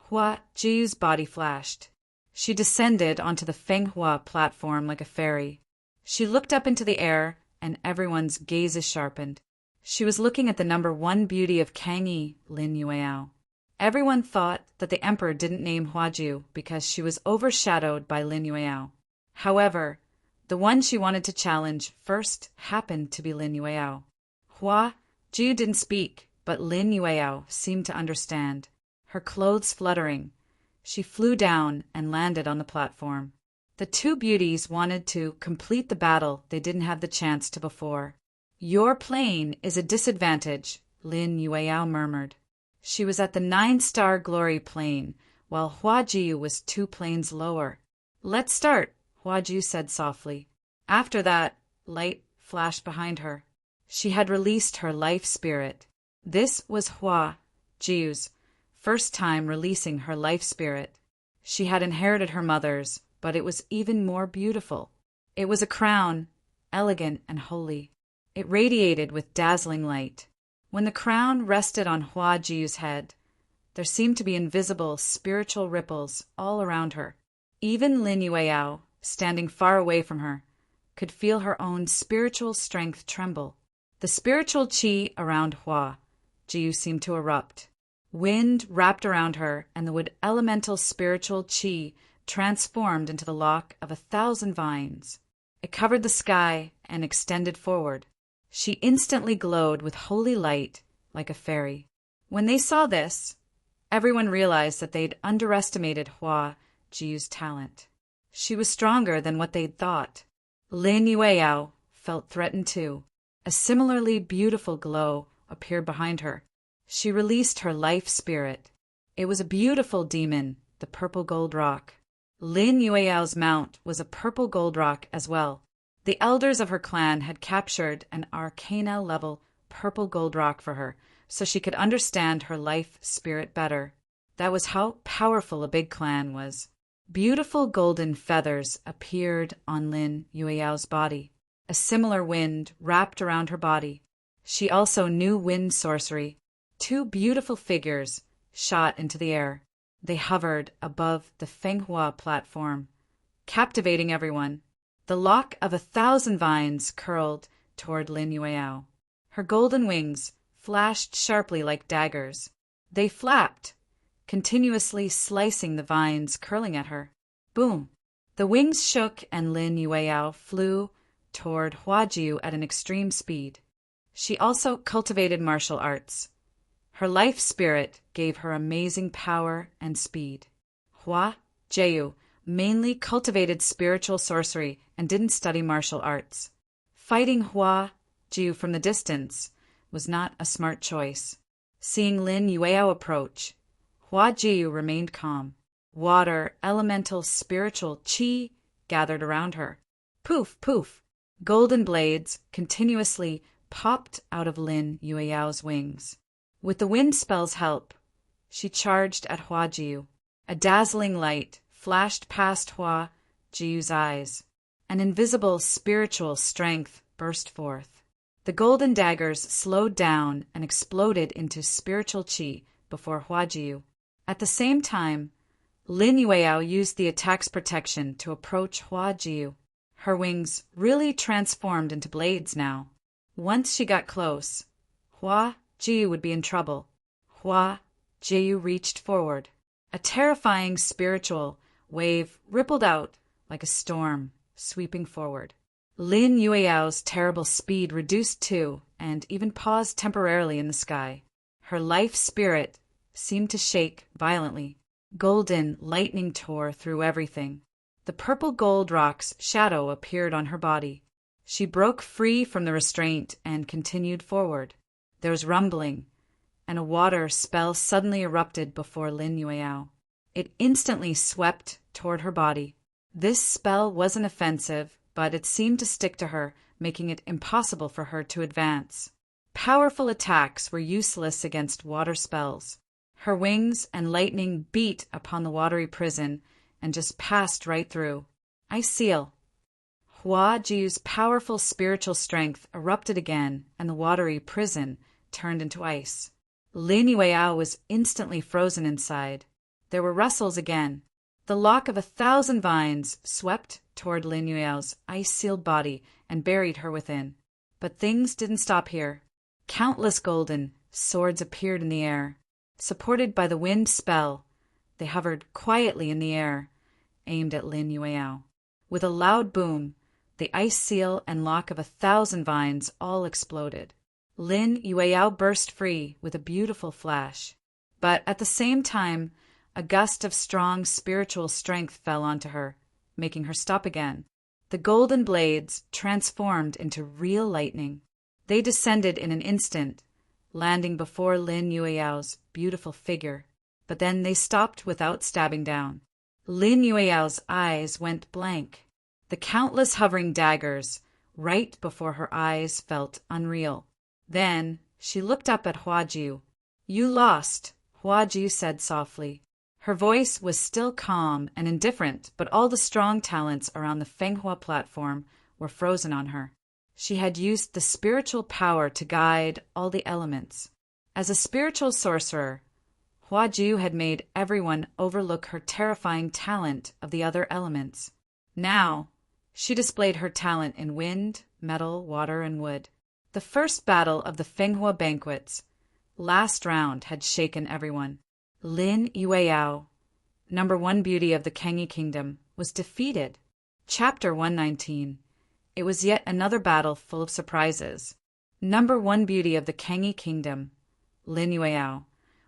Hua Ji's body flashed. She descended onto the Fenghua platform like a fairy. She looked up into the air, and everyone's gazes sharpened. She was looking at the number 1 beauty of Kangyi, Lin Yueyao. Everyone thought that the emperor didn't name Hua Ji because she was overshadowed by Lin Yueyao. However, the one she wanted to challenge first happened to be Lin Yueyao. Hua Ji didn't speak, but Lin Yueyao seemed to understand. Her clothes fluttering, she flew down and landed on the platform. The 2 beauties wanted to complete the battle they didn't have the chance to before. "Your plane is a disadvantage," Lin Yueyao murmured. She was at the 9-star glory plane, while Hua Ji was 2 planes lower. "Let's start," Hua Ji said softly. After that, light flashed behind her. She had released her life spirit. This was Hua Ji's first time releasing her life spirit. She had inherited her mother's, but it was even more beautiful. It was a crown, elegant and holy. It radiated with dazzling light. When the crown rested on Hua Ji's head, there seemed to be invisible spiritual ripples all around her. Even Lin Yueyao, standing far away from her, could feel her own spiritual strength tremble. The spiritual qi around Hua Ji seemed to erupt. Wind wrapped around her, and the wood elemental spiritual qi transformed into the lock of 1,000 vines. It covered the sky and extended forward. She instantly glowed with holy light like a fairy. When they saw this, everyone realized that they'd underestimated Hua Ji's talent. She was stronger than what they'd thought. Lin Yueyao felt threatened too. A similarly beautiful glow appeared behind her. She released her life spirit. It was a beautiful demon, the purple gold rock. Lin Yueyao's mount was a purple gold rock as well. The elders of her clan had captured an arcana-level purple gold rock for her, so she could understand her life spirit better. That was how powerful a big clan was. Beautiful golden feathers appeared on Lin Yueyao's body. A similar wind wrapped around her body. She also knew wind sorcery. Two beautiful figures shot into the air. They hovered above the Fenghua platform, captivating everyone. The lock of 1,000 vines curled toward Lin Yueyao. Her golden wings flashed sharply like daggers. They flapped, continuously slicing the vines curling at her. Boom! The wings shook and Lin Yueyao flew toward Huajiu at an extreme speed. She also cultivated martial arts. Her life spirit gave her amazing power and speed. Hua Jiu mainly cultivated spiritual sorcery and didn't study martial arts. Fighting Hua Jiu from the distance was not a smart choice. Seeing Lin Yueyao approach, Hua Jiu remained calm. Water, elemental, spiritual qi gathered around her. Poof, poof! Golden blades continuously popped out of Lin Yueyao's wings. With the wind spell's help, she charged at Hua Jiu. A dazzling light flashed past Hua Jiu's eyes. An invisible spiritual strength burst forth. The golden daggers slowed down and exploded into spiritual qi before Hua Jiu. At the same time, Lin Yueyao used the attack's protection to approach Hua Jiu. Her wings really transformed into blades now. Once she got close, Hua Jiu would be in trouble. Hua Jiu reached forward. A terrifying spiritual wave rippled out like a storm, sweeping forward. Lin Yueyao's terrible speed reduced too, and even paused temporarily in the sky. Her life spirit seemed to shake violently. Golden lightning tore through everything. The purple gold rock's shadow appeared on her body. She broke free from the restraint and continued forward. There was rumbling, and a water spell suddenly erupted before Lin Yueyao. It instantly swept toward her body. This spell wasn't offensive, but it seemed to stick to her, making it impossible for her to advance. Powerful attacks were useless against water spells. Her wings and lightning beat upon the watery prison and just passed right through. I seal. Hua Jiu's powerful spiritual strength erupted again, and the watery prison turned into ice. Lin Yueyao was instantly frozen inside. There were rustles again. The lock of 1,000 vines swept toward Lin Yueyao's ice-sealed body and buried her within. But things didn't stop here. Countless golden swords appeared in the air. Supported by the wind spell, they hovered quietly in the air, aimed at Lin Yueyao. With a loud boom, the ice seal and lock of 1,000 vines all exploded. Lin Yueyao burst free with a beautiful flash. But at the same time, a gust of strong spiritual strength fell onto her, making her stop again. The golden blades transformed into real lightning. They descended in an instant, landing before Lin Yueyao's beautiful figure. But then they stopped without stabbing down. Lin Yueyao's eyes went blank. The countless hovering daggers right before her eyes felt unreal. Then she looked up at Hua Jiu. "You lost," Hua Jiu said softly. Her voice was still calm and indifferent, but all the strong talents around the Fenghua platform were frozen on her. She had used the spiritual power to guide all the elements. As a spiritual sorcerer, Hua Jiu had made everyone overlook her terrifying talent of the other elements. Now, she displayed her talent in wind, metal, water, and wood. The first battle of the Fenghua banquets, last round, had shaken everyone. Lin Yueyao, #1 beauty of the Kengi Kingdom, was defeated. Chapter 119. It was yet another battle full of surprises. #1 beauty of the Kengi Kingdom, Lin Yueyao,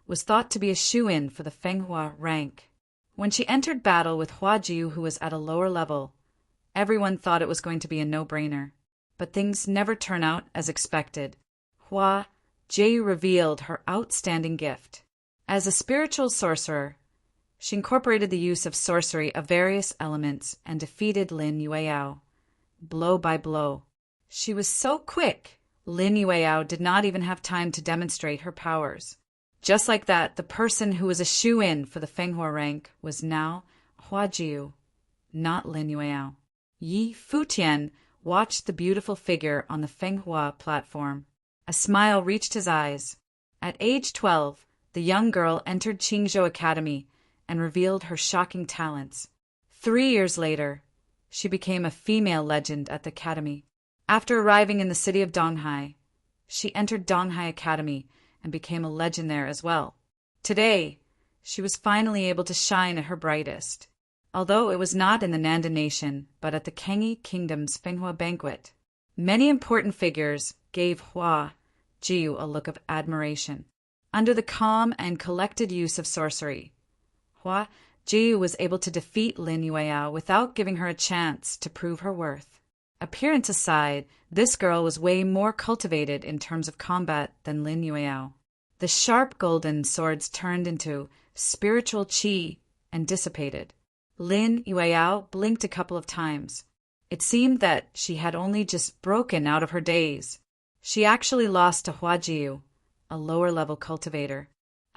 was thought to be a shoo-in for the Fenghua rank. When she entered battle with Hua Jiu, who was at a lower level, everyone thought it was going to be a no-brainer. But things never turn out as expected. Hua Jiu revealed her outstanding gift. As a spiritual sorcerer, she incorporated the use of sorcery of various elements and defeated Lin Yueyao, blow by blow. She was so quick, Lin Yueyao did not even have time to demonstrate her powers. Just like that, the person who was a shoo-in for the Fenghua rank was now Jiu, not Lin Yueyao. Yi Futian watched the beautiful figure on the Fenghua platform. A smile reached his eyes. At age 12, the young girl entered Qingzhou Academy and revealed her shocking talents. 3 years later, she became a female legend at the academy. After arriving in the city of Donghai, she entered Donghai Academy and became a legend there as well. Today, she was finally able to shine at her brightest, although it was not in the Nanda Nation, but at the Kangyi Kingdom's Fenghua banquet. Many important figures gave Hua Jiu a look of admiration. Under the calm and collected use of sorcery, Hua Jiu was able to defeat Lin Yueyao without giving her a chance to prove her worth. Appearance aside, this girl was way more cultivated in terms of combat than Lin Yueyao. The sharp golden swords turned into spiritual qi and dissipated. Lin Yueyao blinked a couple of times. It seemed that she had only just broken out of her daze. She actually lost to Hua Jiu, a lower-level cultivator.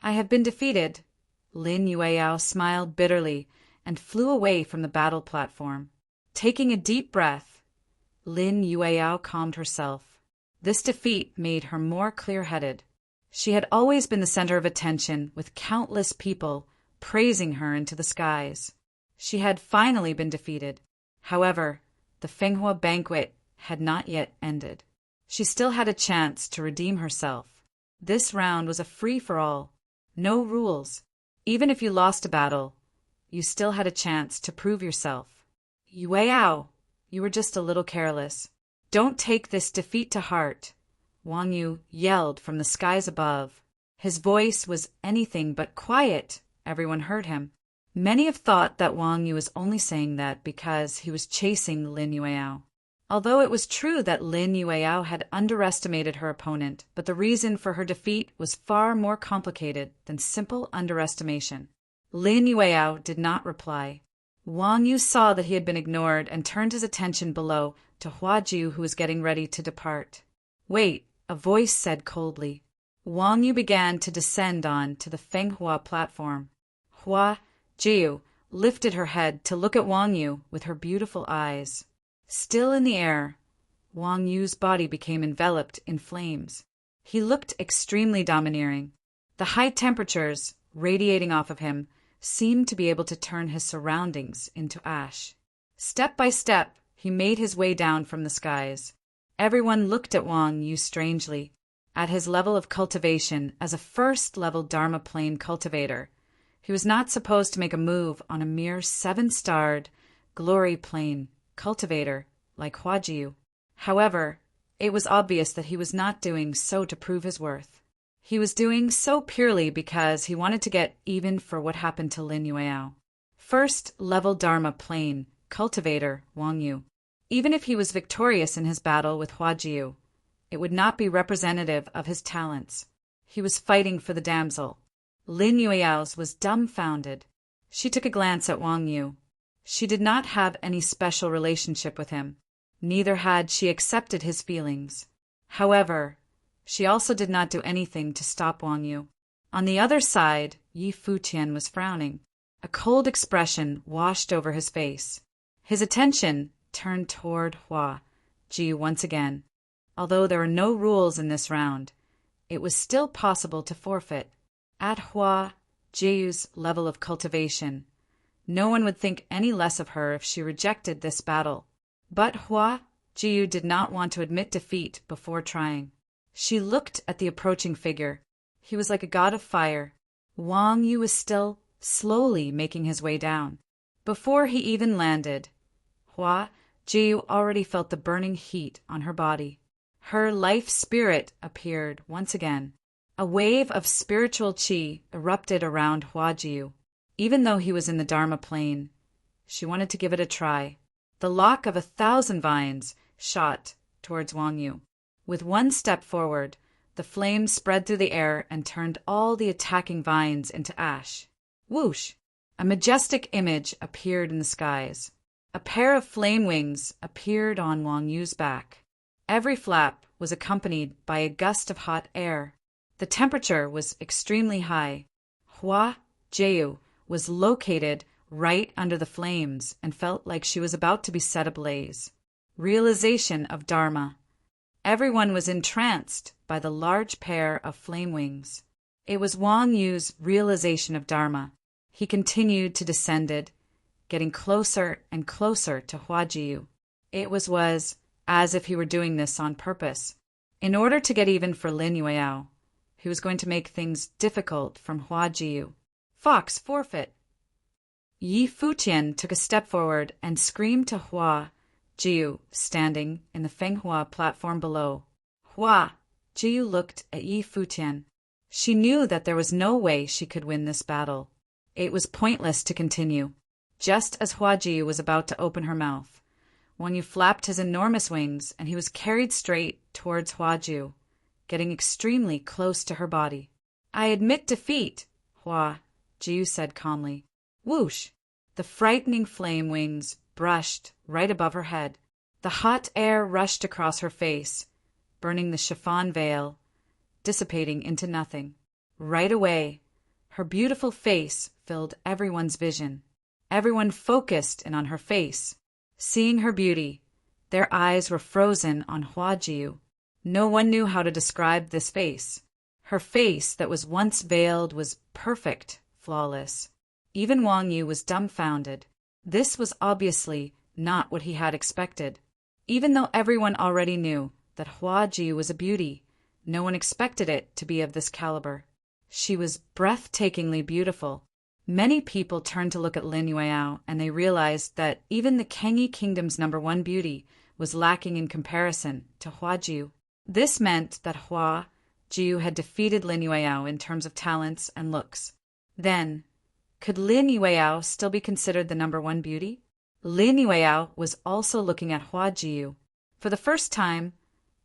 "I have been defeated." Lin Yueyao smiled bitterly and flew away from the battle platform. Taking a deep breath, Lin Yueyao calmed herself. This defeat made her more clear-headed. She had always been the center of attention, with countless people praising her into the skies. She had finally been defeated. However, the Fenghua banquet had not yet ended. She still had a chance to redeem herself. This round was a free-for-all. No rules. Even if you lost a battle, you still had a chance to prove yourself. "Yueyao, you were just a little careless. Don't take this defeat to heart," Wang Yu yelled from the skies above. His voice was anything but quiet. Everyone heard him. Many have thought that Wang Yu was only saying that because he was chasing Lin Yueyao. Although it was true that Lin Yueyao had underestimated her opponent, but the reason for her defeat was far more complicated than simple underestimation. Lin Yueyao did not reply. Wang Yu saw that he had been ignored and turned his attention below to Hua Jiu, who was getting ready to depart. "Wait," a voice said coldly. Wang Yu began to descend on to the Fenghua platform. Hua Jiu lifted her head to look at Wang Yu with her beautiful eyes. Still in the air, Wang Yu's body became enveloped in flames. He looked extremely domineering. The high temperatures radiating off of him seemed to be able to turn his surroundings into ash. Step by step, he made his way down from the skies. Everyone looked at Wang Yu strangely. At his level of cultivation as a first-level Dharma plane cultivator, he was not supposed to make a move on a mere 7-starred glory plane cultivator like Hua Jiu. However, it was obvious that he was not doing so to prove his worth. He was doing so purely because he wanted to get even for what happened to Lin Yueyao. First-level Dharma plane cultivator Wang Yu. Even if he was victorious in his battle with Hua Jiu, it would not be representative of his talents. He was fighting for the damsel. Lin Yueyao's was dumbfounded. She took a glance at Wang Yu. She did not have any special relationship with him. Neither had she accepted his feelings. However, she also did not do anything to stop Wang Yu. On the other side, Yi Futian was frowning. A cold expression washed over his face. His attention turned toward Hua Jiu once again. Although there were no rules in this round, it was still possible to forfeit. At Hua Jiu's level of cultivation, no one would think any less of her if she rejected this battle. But Hua Jiu did not want to admit defeat before trying. She looked at the approaching figure. He was like a god of fire. Wang Yu was still slowly making his way down. Before he even landed, Hua Jiu already felt the burning heat on her body. Her life spirit appeared once again. A wave of spiritual qi erupted around Hua Jiu. Even though he was in the Dharma plane, she wanted to give it a try. The lock of 1,000 vines shot towards Wang Yu. With one step forward, the flames spread through the air and turned all the attacking vines into ash. Whoosh! A majestic image appeared in the skies. A pair of flame wings appeared on Wang Yu's back. Every flap was accompanied by a gust of hot air. The temperature was extremely high. Hua Jiu was located right under the flames and felt like she was about to be set ablaze. Realization of Dharma. Everyone was entranced by the large pair of flame wings. It was Wang Yu's realization of Dharma. He continued to descend, getting closer and closer to Huajiyu. It was as if he were doing this on purpose. In order to get even for Lin Yueyao, he was going to make things difficult from Huajiyu. Fox, forfeit. Yi Futian took a step forward and screamed to Hua Jiu, standing in the Fenghua platform below. Hua Jiu looked at Yi Futian. She knew that there was no way she could win this battle. It was pointless to continue. Just as Hua Jiu was about to open her mouth, Wang Yu flapped his enormous wings, and he was carried straight towards Hua Jiu, getting extremely close to her body. I admit defeat, Hua Jiu said calmly. Whoosh! The frightening flame wings brushed right above her head. The hot air rushed across her face, burning the chiffon veil, dissipating into nothing. Right away, her beautiful face filled everyone's vision. Everyone focused in on her face. Seeing her beauty, their eyes were frozen on Hua Jiu. No one knew how to describe this face. Her face that was once veiled was perfect, flawless. Even Wang Yu was dumbfounded. This was obviously not what he had expected. Even though everyone already knew that Hua Jiu was a beauty, no one expected it to be of this caliber. She was breathtakingly beautiful. Many people turned to look at Lin Yueyao, and they realized that even the Kengi Kingdom's #1 beauty was lacking in comparison to Hua Jiu. This meant that Hua Jiu had defeated Lin Yueyao in terms of talents and looks. Then, could Lin Yueyao still be considered the #1 beauty? Lin Yueyao was also looking at Hua Jiu. For the first time,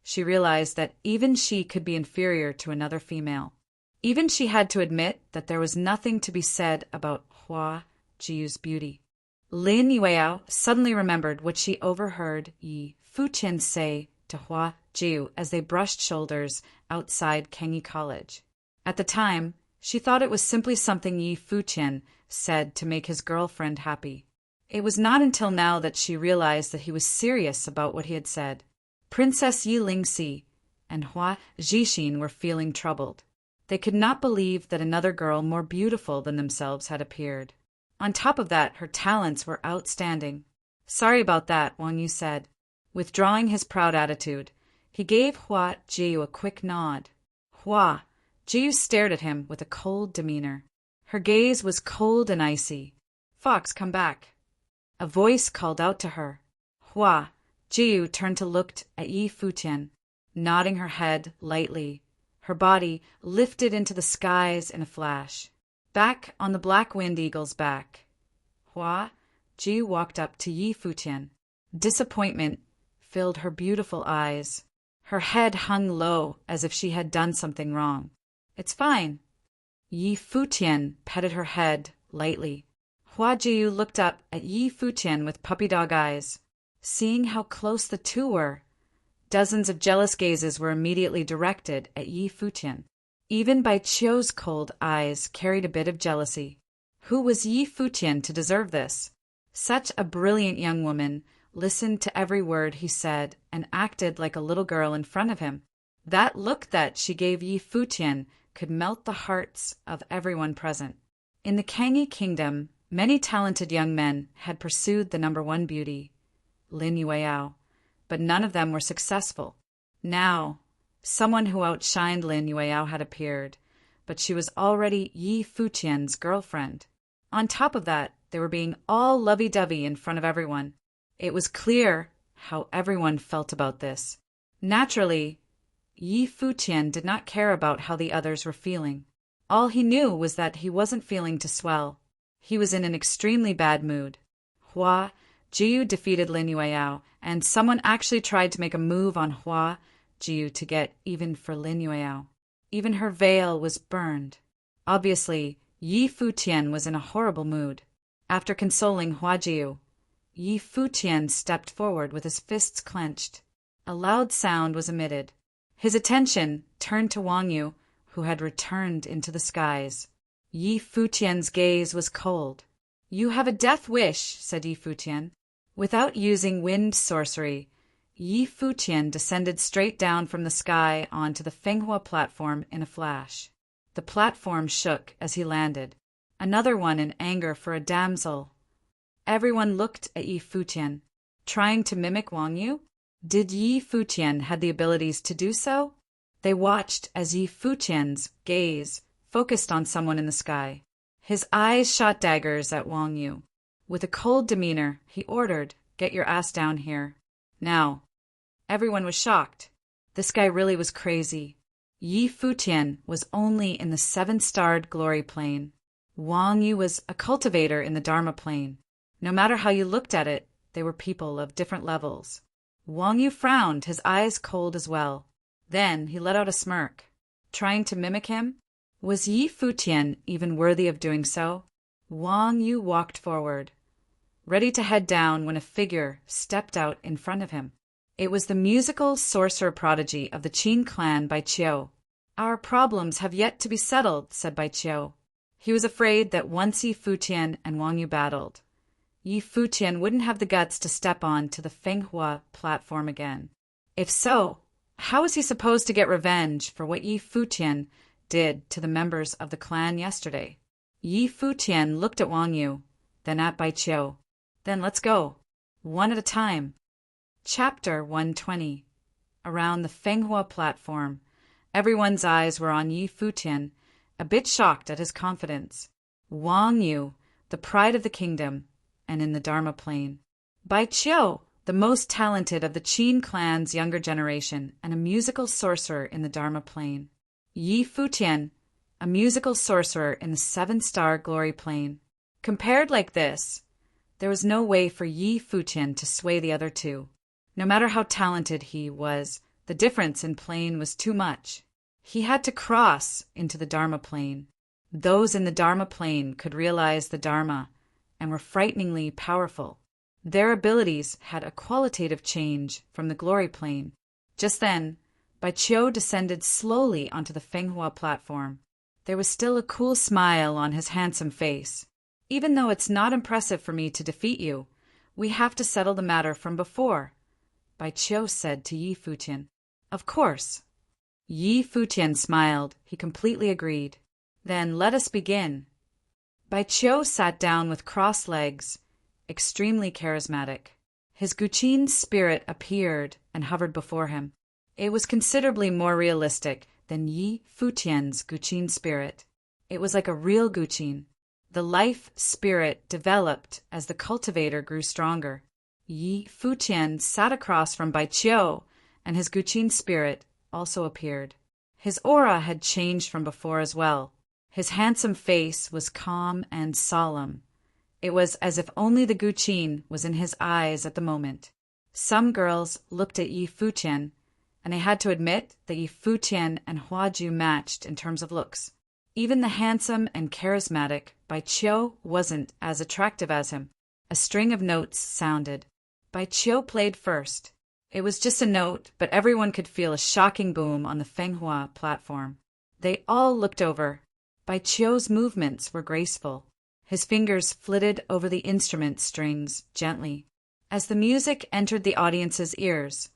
she realized that even she could be inferior to another female. Even she had to admit that there was nothing to be said about Hua Jiu's beauty. Lin Yueyao suddenly remembered what she overheard Yi Futian say to Hua Jiu as they brushed shoulders outside Kengi College. At the time, she thought it was simply something Yi Futian said to make his girlfriend happy. It was not until now that she realized that he was serious about what he had said. Princess Yi Lingxi and Hua Jixin were feeling troubled. They could not believe that another girl more beautiful than themselves had appeared. On top of that, her talents were outstanding. Sorry about that, Wang Yu said. Withdrawing his proud attitude, he gave Hua Jiu a quick nod. Hua Jiu stared at him with a cold demeanor. Her gaze was cold and icy. Fox, come back. A voice called out to her. Hua Jiu turned to look at Yi Futian, nodding her head lightly. Her body lifted into the skies in a flash. Back on the Black Wind Eagle's back, Hua Jiu walked up to Yi Futian. Disappointment filled her beautiful eyes. Her head hung low as if she had done something wrong. It's fine. Yi Futian petted her head lightly. Hua Jiu looked up at Yi Futian with puppy dog eyes. Seeing how close the two were, dozens of jealous gazes were immediately directed at Yi Futian. Even Bai Qiu's cold eyes carried a bit of jealousy. Who was Yi Futian to deserve this? Such a brilliant young woman listened to every word he said and acted like a little girl in front of him. That look that she gave Yi Futian could melt the hearts of everyone present. In the Kengi Kingdom, many talented young men had pursued the #1 beauty, Lin Yueyao, but none of them were successful. Now, someone who outshined Lin Yueyao had appeared, but she was already Yi Futian's girlfriend. On top of that, they were being all lovey-dovey in front of everyone. It was clear how everyone felt about this. Naturally, Yi Futian did not care about how the others were feeling. All he knew was that he wasn't feeling to swell. He was in an extremely bad mood. Hua Jiu defeated Lin Yueyao, and someone actually tried to make a move on Hua Jiu to get even for Lin Yueyao. Even her veil was burned. Obviously, Yi Futian was in a horrible mood. After consoling Hua Jiu, Yi Futian stepped forward with his fists clenched. A loud sound was emitted. His attention turned to Wang Yu, who had returned into the skies. Yi Futian's gaze was cold. You have a death wish, said Yi Futian. Without using wind sorcery, Yi Futian descended straight down from the sky onto the Fenghua platform in a flash. The platform shook as he landed, another one in anger for a damsel. Everyone looked at Yi Futian, trying to mimic Wang Yu. Did Yi Futian have the abilities to do so? They watched as Yi Futian's gaze focused on someone in the sky. His eyes shot daggers at Wang Yu. With a cold demeanor, he ordered, "Get your ass down here. Now." Everyone was shocked. This guy really was crazy. Yi Futian was only in the 7-starred glory plane. Wang Yu was a cultivator in the Dharma plane. No matter how you looked at it, they were people of different levels. Wang Yu frowned, his eyes cold as well. Then he let out a smirk. Trying to mimic him? Was Yi Futian even worthy of doing so? Wang Yu walked forward, ready to head down when a figure stepped out in front of him. It was the musical sorcerer prodigy of the Qin clan, Bai Qiu. "Our problems have yet to be settled," said Bai Qiu. He was afraid that once Yi Futian and Wang Yu battled, Yi Futian wouldn't have the guts to step on to the Fenghua platform again. If so, how was he supposed to get revenge for what Yi Futian did to the members of the clan yesterday? Yi Futian looked at Wang Yu, then at Bai Qiu. "Then let's go, one at a time." Chapter 120. Around the Fenghua platform, everyone's eyes were on Yi Futian, a bit shocked at his confidence. Wang Yu, the pride of the kingdom, and in the Dharma plane. Bai Qiu, the most talented of the Qin clan's younger generation, and a musical sorcerer in the Dharma plane. Yi Futian, a musical sorcerer in the 7-star glory plane. Compared like this, there was no way for Yi Futian to sway the other two. No matter how talented he was, the difference in plane was too much. He had to cross into the Dharma plane. Those in the Dharma plane could realize the Dharma and were frighteningly powerful. Their abilities had a qualitative change from the glory plane. Just then, Bai Qiu descended slowly onto the Fenghua platform. There was still a cool smile on his handsome face. "Even though it's not impressive for me to defeat you, we have to settle the matter from before," Bai Qiu said to Yi Futian. "Of course." Yi Futian smiled. He completely agreed. "Then let us begin." Bai Qiu sat down with crossed legs, extremely charismatic. His Guqin spirit appeared and hovered before him. It was considerably more realistic than Yi Futian's Guqin spirit. It was like a real Guqin. The life spirit developed as the cultivator grew stronger. Yi Futian sat across from Bai Qiu, and his Guqin spirit also appeared. His aura had changed from before as well. His handsome face was calm and solemn. It was as if only the Guqin was in his eyes at the moment. Some girls looked at Yi Futian, and they had to admit that Yi Futian and Huaju matched in terms of looks. Even the handsome and charismatic Bai Qiu wasn't as attractive as him. A string of notes sounded. Bai Qiu played first. It was just a note, but everyone could feel a shocking boom on the Fenghua platform. They all looked over. Bai Qiu's movements were graceful. His fingers flitted over the instrument strings gently. As the music entered the audience's ears,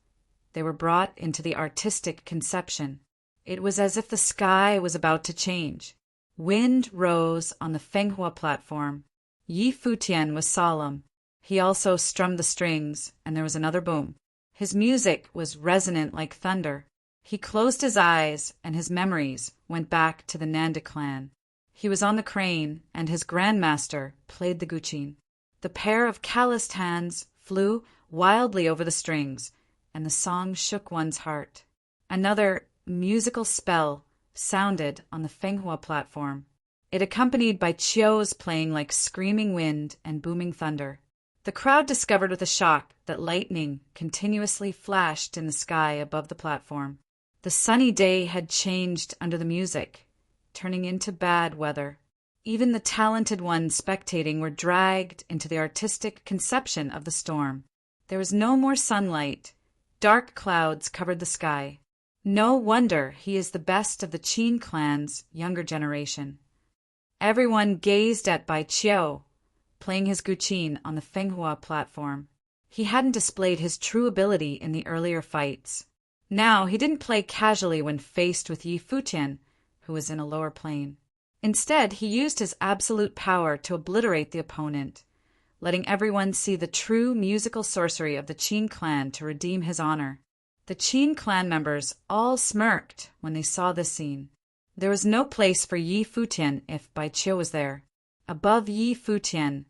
they were brought into the artistic conception. It was as if the sky was about to change. Wind rose on the Fenghua platform. Yi Futian was solemn. He also strummed the strings, and there was another boom. His music was resonant like thunder. He closed his eyes, and his memories went back to the Nanda clan. He was on the crane, and his grandmaster played the Guqin. The pair of calloused hands flew wildly over the strings, and the song shook one's heart. Another musical spell sounded on the Fenghua platform. It accompanied Bai Qiu's playing like screaming wind and booming thunder. The crowd discovered with a shock that lightning continuously flashed in the sky above the platform. The sunny day had changed under the music, turning into bad weather. Even the talented ones spectating were dragged into the artistic conception of the storm. There was no more sunlight. Dark clouds covered the sky. No wonder he is the best of the Qin clan's younger generation. Everyone gazed at Bai Qiu, playing his guqin on the Fenghua platform. He hadn't displayed his true ability in the earlier fights. Now he didn't play casually when faced with Yi Futian, who was in a lower plane. Instead, he used his absolute power to obliterate the opponent, letting everyone see the true musical sorcery of the Qin clan to redeem his honor. The Qin clan members all smirked when they saw this scene. There was no place for Yi Futian if Bai Qiu was there. Above Yi Futian,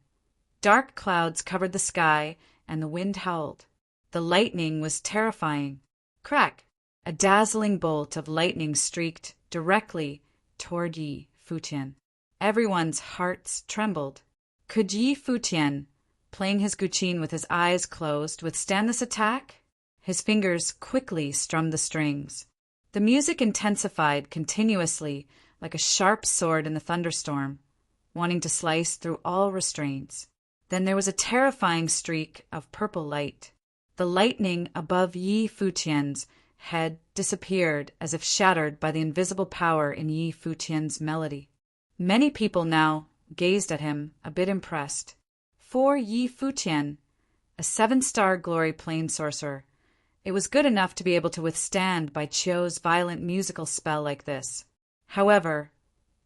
dark clouds covered the sky and the wind howled. The lightning was terrifying. Crack! A dazzling bolt of lightning streaked directly toward Yi Futian. Everyone's hearts trembled. Could Yi Futian, playing his guqin with his eyes closed, withstand this attack? His fingers quickly strummed the strings. The music intensified continuously like a sharp sword in the thunderstorm, wanting to slice through all restraints. Then there was a terrifying streak of purple light. The lightning above Yi Futian's head disappeared as if shattered by the invisible power in Yi Futian's melody. Many people now gazed at him, a bit impressed. For Yi Futian, a 7-star glory plane sorcerer, it was good enough to be able to withstand Bai Qiu's violent musical spell like this. However,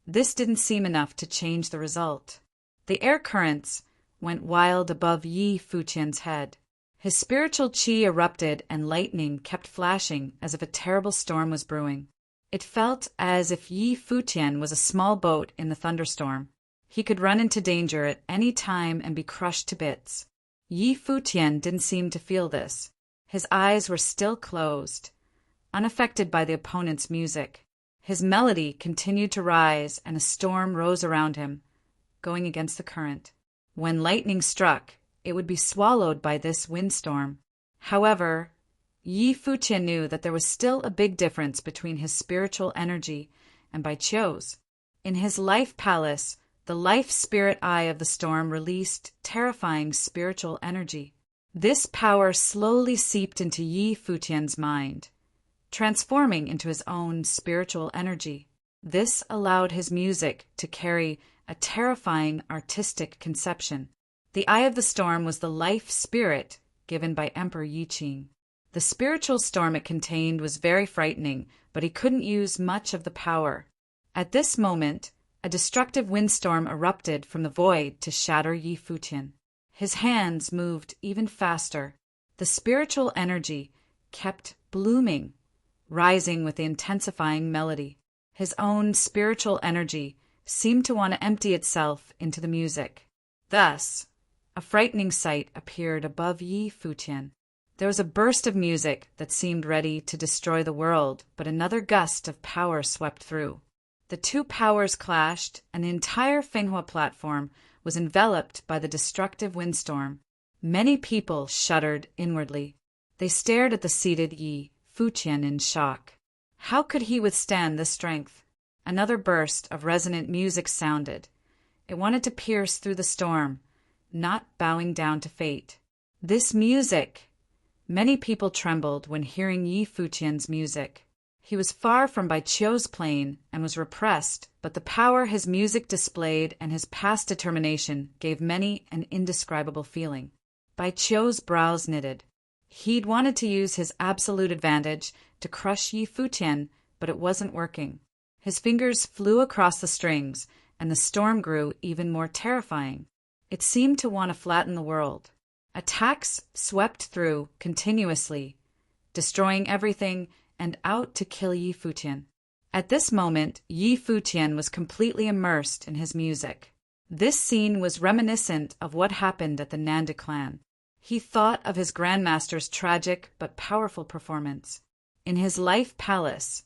this didn't seem enough to change the result. The air currents went wild above Yi Futian's head. His spiritual qi erupted and lightning kept flashing as if a terrible storm was brewing. It felt as if Yi Futian was a small boat in the thunderstorm. He could run into danger at any time and be crushed to bits. Yi Futian didn't seem to feel this. His eyes were still closed, unaffected by the opponent's music. His melody continued to rise and a storm rose around him, going against the current. When lightning struck, it would be swallowed by this windstorm. However, Yi Futian knew that there was still a big difference between his spiritual energy and Bai Qiu's. In his life palace, the life spirit eye of the storm released terrifying spiritual energy. This power slowly seeped into Yi Futian's mind, transforming into his own spiritual energy. This allowed his music to carry a terrifying artistic conception. The Eye of the Storm was the life spirit given by Emperor Yi Qing. The spiritual storm it contained was very frightening, but he couldn't use much of the power. At this moment, a destructive windstorm erupted from the void to shatter Yi Futian. His hands moved even faster. The spiritual energy kept blooming, rising with the intensifying melody. His own spiritual energy seemed to want to empty itself into the music. Thus, a frightening sight appeared above Yi Futian. There was a burst of music that seemed ready to destroy the world, but another gust of power swept through. The two powers clashed, and the entire Fenghua platform was enveloped by the destructive windstorm. Many people shuddered inwardly. They stared at the seated Yi Futian in shock. How could he withstand this strength? Another burst of resonant music sounded. It wanted to pierce through the storm, not bowing down to fate. This music! Many people trembled when hearing Yi Futian's music. He was far from Bai Qiu's plane and was repressed, but the power his music displayed and his past determination gave many an indescribable feeling. Bai Qiu's brows knitted. He'd wanted to use his absolute advantage to crush Yi Futian, but it wasn't working. His fingers flew across the strings, and the storm grew even more terrifying. It seemed to want to flatten the world. Attacks swept through continuously, destroying everything and out to kill Yi Futian. At this moment, Yi Futian was completely immersed in his music. This scene was reminiscent of what happened at the Nanda clan. He thought of his grandmaster's tragic but powerful performance. In his life palace,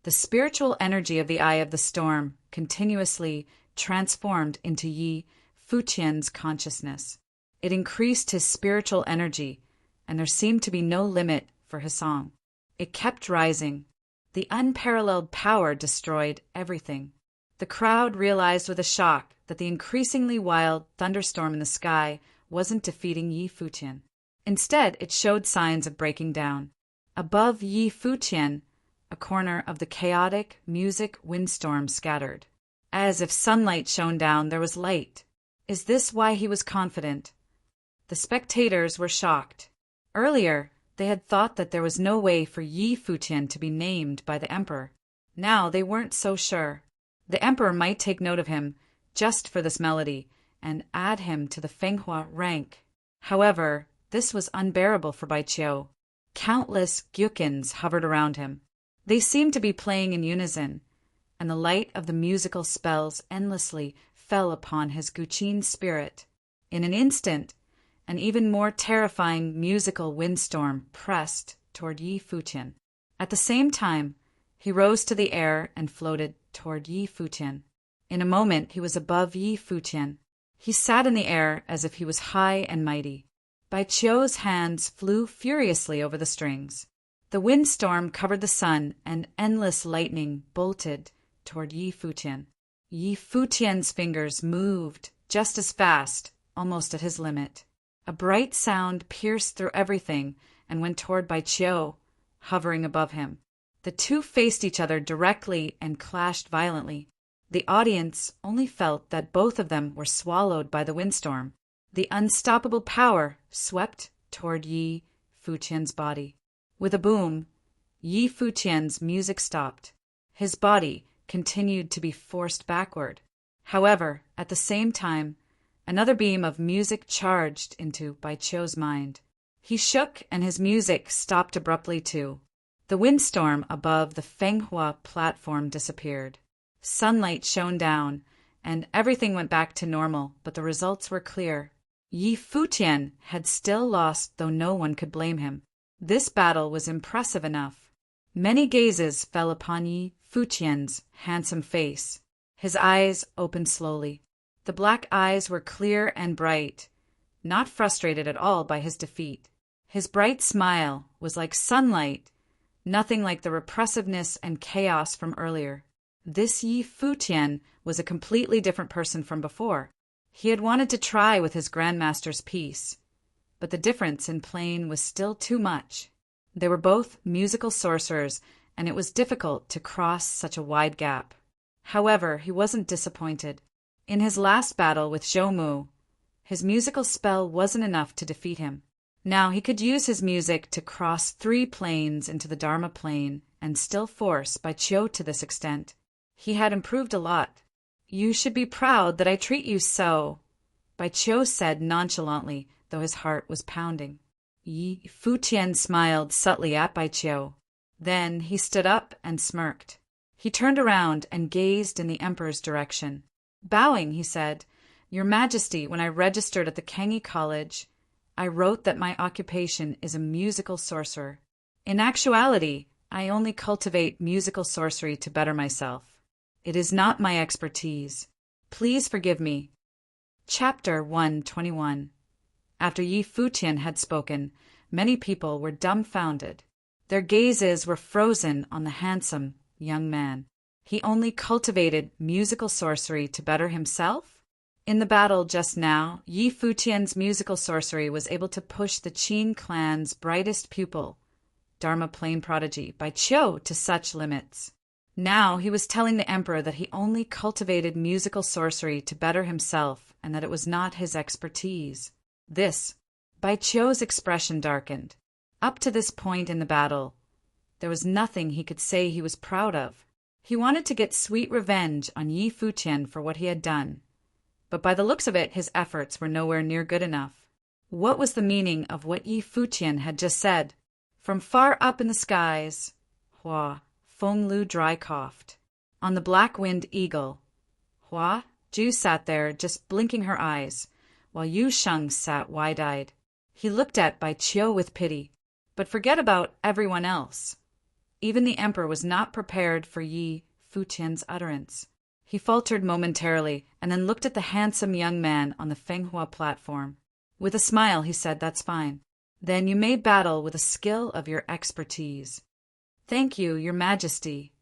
the spiritual energy of the Eye of the Storm continuously transformed into Yi Futian's consciousness. It increased his spiritual energy, and there seemed to be no limit for his song. It kept rising. The unparalleled power destroyed everything. The crowd realized with a shock that the increasingly wild thunderstorm in the sky wasn't defeating Yi Futian. Instead, it showed signs of breaking down. Above Yi Futian, a corner of the chaotic music windstorm scattered. As if sunlight shone down, there was light. Is this why he was confident? The spectators were shocked. Earlier, they had thought that there was no way for Yi Futian to be named by the emperor. Now they weren't so sure. The emperor might take note of him just for this melody and add him to the Fenghua rank. However, this was unbearable for Baiqiu. Countless gyukins hovered around him. They seemed to be playing in unison, and the light of the musical spells endlessly fell upon his guqin spirit. In an instant, an even more terrifying musical windstorm pressed toward Yi Futian. At the same time, he rose to the air and floated toward Yi Futian. In a moment, he was above Yi Futian. He sat in the air as if he was high and mighty. Baiqiu's hands flew furiously over the strings. The windstorm covered the sun, and endless lightning bolted toward Yi Futian. Yi Futian's fingers moved just as fast, almost at his limit. A bright sound pierced through everything and went toward Baiqiu, hovering above him. The two faced each other directly and clashed violently. The audience only felt that both of them were swallowed by the windstorm. The unstoppable power swept toward Yi Futian's body. With a boom, Yi Futian's music stopped. His body continued to be forced backward. However, at the same time, another beam of music charged into Baiqiu's mind. He shook, and his music stopped abruptly too. The windstorm above the Fenghua platform disappeared. Sunlight shone down, and everything went back to normal, but the results were clear. Yi Futian had still lost, though no one could blame him. This battle was impressive enough. Many gazes fell upon Yi Futian's handsome face. His eyes opened slowly. The black eyes were clear and bright, not frustrated at all by his defeat. His bright smile was like sunlight, nothing like the repressiveness and chaos from earlier. This Yi Futian was a completely different person from before. He had wanted to try with his grandmaster's piece, but the difference in playing was still too much. They were both musical sorcerers, and it was difficult to cross such a wide gap. However, he wasn't disappointed. In his last battle with Zhoumu, his musical spell wasn't enough to defeat him. Now he could use his music to cross 3 planes into the Dharma plane and still force Baiqiu to this extent. He had improved a lot. "You should be proud that I treat you so," Baiqiu said nonchalantly, though his heart was pounding. Yi Futian smiled subtly at Baiqiu. Then he stood up and smirked. He turned around and gazed in the emperor's direction. Bowing, he said, "Your Majesty, when I registered at the Kangi College, I wrote that my occupation is a musical sorcerer. In actuality, I only cultivate musical sorcery to better myself. It is not my expertise. Please forgive me." Chapter 121. After Yi Futian had spoken, many people were dumbfounded. Their gazes were frozen on the handsome young man. He only cultivated musical sorcery to better himself? In the battle just now, Yi Futian's musical sorcery was able to push the Qin clan's brightest pupil, Dharma plane prodigy, Baiqiu, to such limits. Now he was telling the emperor that he only cultivated musical sorcery to better himself and that it was not his expertise. Baiqiu's expression darkened. Up to this point in the battle, there was nothing he could say he was proud of. He wanted to get sweet revenge on Yi Futian for what he had done, but by the looks of it, his efforts were nowhere near good enough. What was the meaning of what Yi Futian had just said? From far up in the skies, Hua Feng Lu dry coughed. On the black-winged eagle, Hua Ju sat there just blinking her eyes, while Yu Sheng sat wide-eyed. He looked at Baiqiu with pity, but forget about everyone else. Even the emperor was not prepared for Yi Futian's utterance. He faltered momentarily and then looked at the handsome young man on the Fenghua platform. With a smile, he said, "That's fine. Then you may battle with the skill of your expertise." "Thank you, Your Majesty."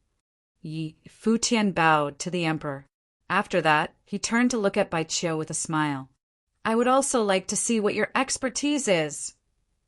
Yi Futian bowed to the emperor. After that, he turned to look at Baiqiu with a smile. "I would also like to see what your expertise is,"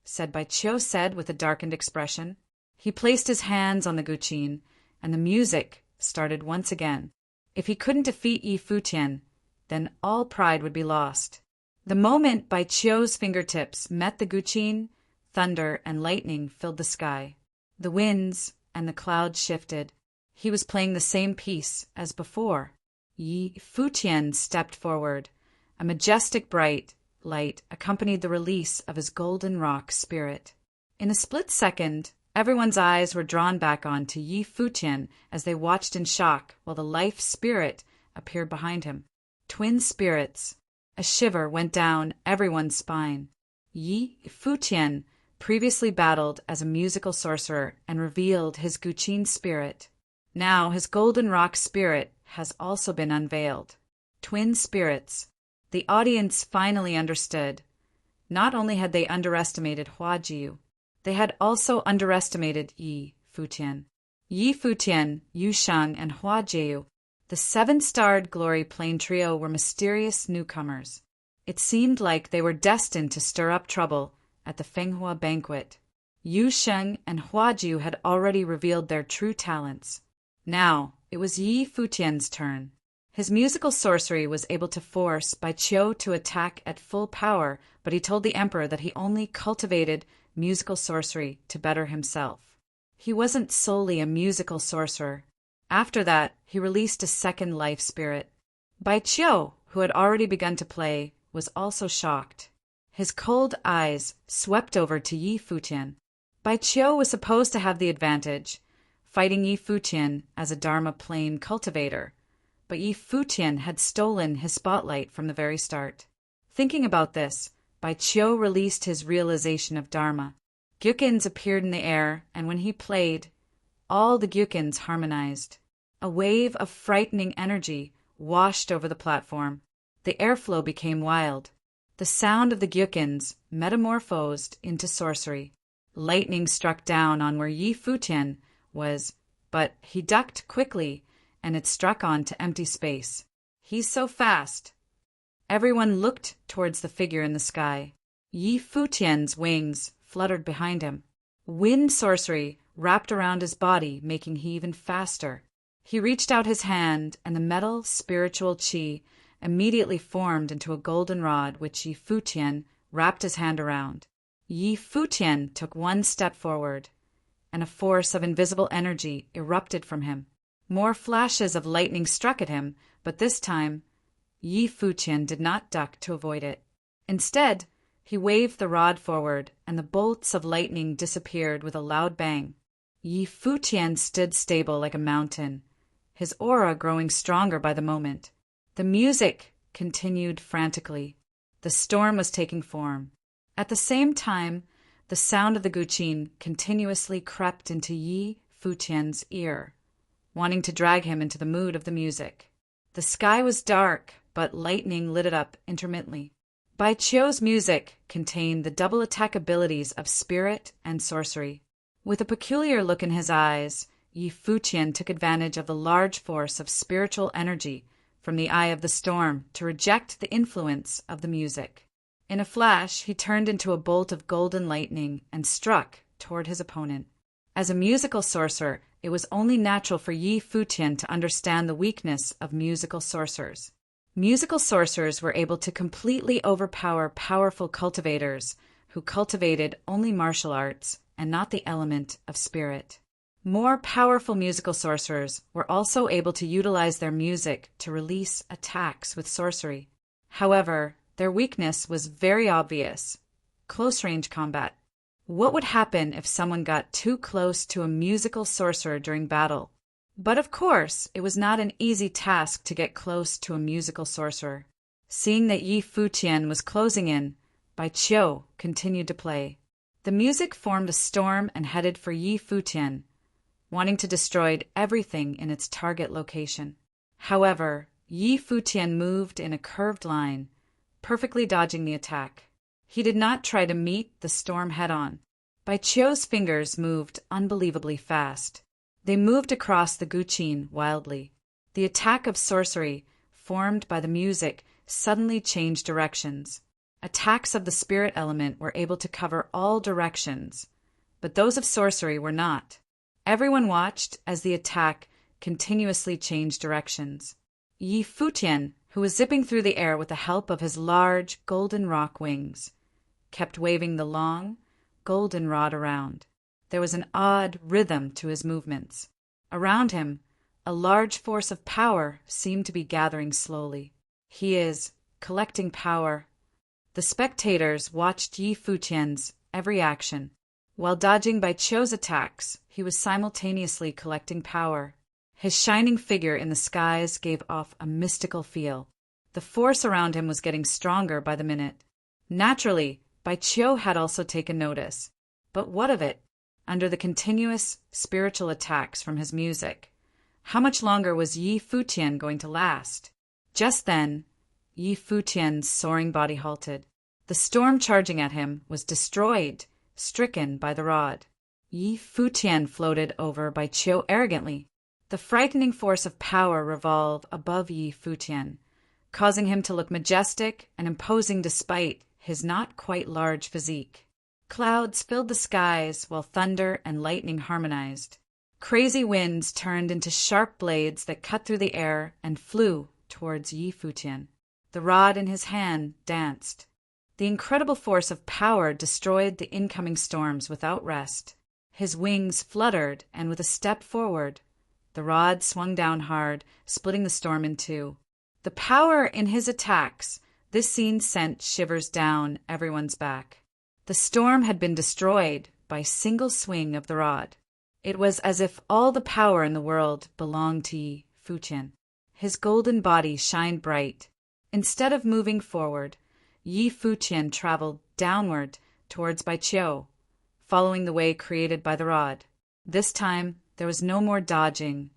Baiqiu said with a darkened expression. He placed his hands on the guqin, and the music started once again. If he couldn't defeat Yi Futian, then all pride would be lost. The moment Bai Qiu's fingertips met the guqin, thunder and lightning filled the sky. The winds and the clouds shifted. He was playing the same piece as before. Yi Futian stepped forward. A majestic bright light accompanied the release of his golden rock spirit. In a split second, everyone's eyes were drawn back on to Yi Futian as they watched in shock while the life spirit appeared behind him. Twin spirits. A shiver went down everyone's spine. Yi Futian previously battled as a musical sorcerer and revealed his guqin spirit. Now his golden rock spirit has also been unveiled. Twin spirits. The audience finally understood. Not only had they underestimated Huajiu, they had also underestimated Yi Futian. Yi Futian, Yu Sheng, and Huajiu, the seven-starred glory plane trio, were mysterious newcomers. It seemed like they were destined to stir up trouble at the Fenghua banquet. Yu Sheng and Huajiu had already revealed their true talents. Now it was Yi Futian's turn. His musical sorcery was able to force Bai Qiu to attack at full power, but he told the emperor that he only cultivated musical sorcery to better himself. He wasn't solely a musical sorcerer. After that, he released a second life spirit. Bai Qiu, who had already begun to play, was also shocked. His cold eyes swept over to Yi Futian. Bai Qiu was supposed to have the advantage, fighting Yi Futian as a Dharma plane cultivator, but Yi Futian had stolen his spotlight from the very start. Thinking about this, Bai Qiu released his realization of Dharma. Gyukins appeared in the air, and when he played, all the gyukins harmonized. A wave of frightening energy washed over the platform. The airflow became wild. The sound of the gyukins metamorphosed into sorcery. Lightning struck down on where Yi Futian was, but he ducked quickly, and it struck onto empty space. He's so fast. Everyone looked towards the figure in the sky. Yi Futian's wings fluttered behind him. Wind sorcery wrapped around his body, making him even faster. He reached out his hand, and the metal spiritual qi immediately formed into a golden rod, which Yi Futian wrapped his hand around. Yi Futian took one step forward, and a force of invisible energy erupted from him. More flashes of lightning struck at him, but this time, Yi Futian did not duck to avoid it. Instead, he waved the rod forward, and the bolts of lightning disappeared with a loud bang. Yi Futian stood stable like a mountain, his aura growing stronger by the moment. The music continued frantically. The storm was taking form. At the same time, the sound of the guqin continuously crept into Yi Futian's ear, wanting to drag him into the mood of the music. The sky was dark, but lightning lit it up intermittently. Bai Qiu's music contained the double attack abilities of spirit and sorcery. With a peculiar look in his eyes, Yi Futian took advantage of the large force of spiritual energy from the eye of the storm to reject the influence of the music. In a flash, he turned into a bolt of golden lightning and struck toward his opponent. As a musical sorcerer, it was only natural for Yi Futian to understand the weakness of musical sorcerers. Musical sorcerers were able to completely overpower powerful cultivators who cultivated only martial arts and not the element of spirit. More powerful musical sorcerers were also able to utilize their music to release attacks with sorcery. However, their weakness was very obvious: close-range combat. What would happen if someone got too close to a musical sorcerer during battle? But of course, it was not an easy task to get close to a musical sorcerer. Seeing that Yi Futian was closing in, Bai Qiu continued to play. The music formed a storm and headed for Yi Futian, wanting to destroy everything in its target location. However, Yi Futian moved in a curved line, perfectly dodging the attack. He did not try to meet the storm head-on. Bai Qiu's fingers moved unbelievably fast. They moved across the guqin wildly. The attack of sorcery, formed by the music, suddenly changed directions. Attacks of the spirit element were able to cover all directions, but those of sorcery were not. Everyone watched as the attack continuously changed directions. Yi Futian, who was zipping through the air with the help of his large golden rock wings, kept waving the long, golden rod around. There was an odd rhythm to his movements. Around him, a large force of power seemed to be gathering slowly. He is collecting power. The spectators watched Yi Futian's every action. While dodging Bai Qiu's attacks, he was simultaneously collecting power. His shining figure in the skies gave off a mystical feel. The force around him was getting stronger by the minute. Naturally, Bai Qiu had also taken notice. But what of it? Under the continuous spiritual attacks from his music, how much longer was Yi Futian going to last? Just then, Yi Futian's soaring body halted. The storm charging at him was destroyed, stricken by the rod. Yi Futian floated over Bai Qiu arrogantly. The frightening force of power revolved above Yi Futian, causing him to look majestic and imposing despite his not quite large physique. Clouds filled the skies while thunder and lightning harmonized. Crazy winds turned into sharp blades that cut through the air and flew towards Yi Futian. The rod in his hand danced. The incredible force of power destroyed the incoming storms without rest. His wings fluttered, and with a step forward, the rod swung down hard, splitting the storm in two. The power in his attacks, this scene sent shivers down everyone's back. The storm had been destroyed by a single swing of the rod. It was as if all the power in the world belonged to Yi Futian. His golden body shined bright. Instead of moving forward, Yi Futian traveled downward towards Bai Qiu, following the way created by the rod. This time, there was no more dodging,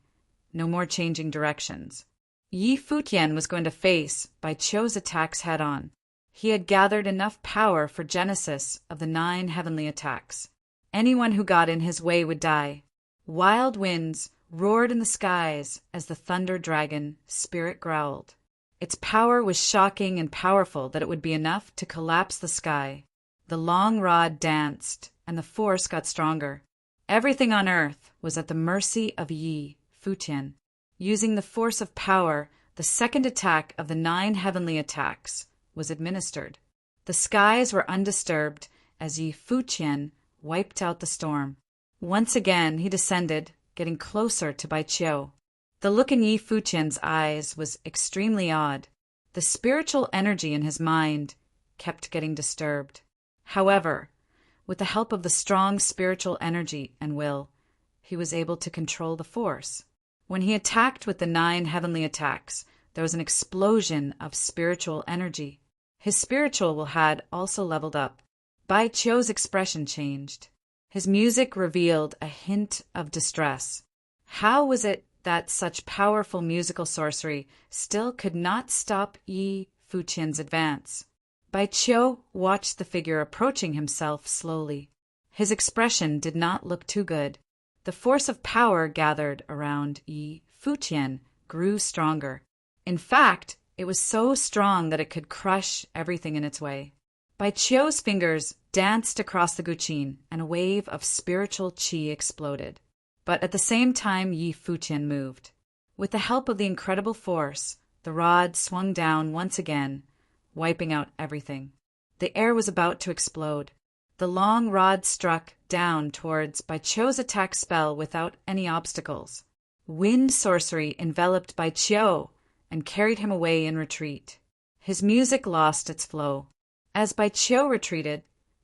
no more changing directions. Yi Futian was going to face Bai Qiu's attacks head-on. He had gathered enough power for genesis of the 9 heavenly attacks. Anyone who got in his way would die. Wild winds roared in the skies as the thunder dragon spirit growled. Its power was shocking and powerful that it would be enough to collapse the sky. The long rod danced, and the force got stronger. Everything on earth was at the mercy of Yi Futian. Using the force of power, the second attack of the 9 heavenly attacks was administered. The skies were undisturbed as Yi Futian wiped out the storm. Once again he descended, getting closer to Bai Qiu. The look in Yi Futian's eyes was extremely odd. The spiritual energy in his mind kept getting disturbed. However, with the help of the strong spiritual energy and will, he was able to control the force. When he attacked with the 9 heavenly attacks, there was an explosion of spiritual energy. His spiritual will had also leveled up. Bai Qiu's expression changed. His music revealed a hint of distress. How was it that such powerful musical sorcery still could not stop Yi Futian's advance? Bai Qiu watched the figure approaching himself slowly. His expression did not look too good. The force of power gathered around Yi Futian grew stronger. In fact, it was so strong that it could crush everything in its way. Bai Qiu's fingers danced across the guqin, and a wave of spiritual qi exploded. But at the same time, Yi Futian moved. With the help of the incredible force, the rod swung down once again, wiping out everything. The air was about to explode. The long rod struck down towards Bai Qiu's attack spell without any obstacles. Wind sorcery enveloped Bai Qiu and carried him away in retreat. His music lost its flow. As Bai Qiu retreated,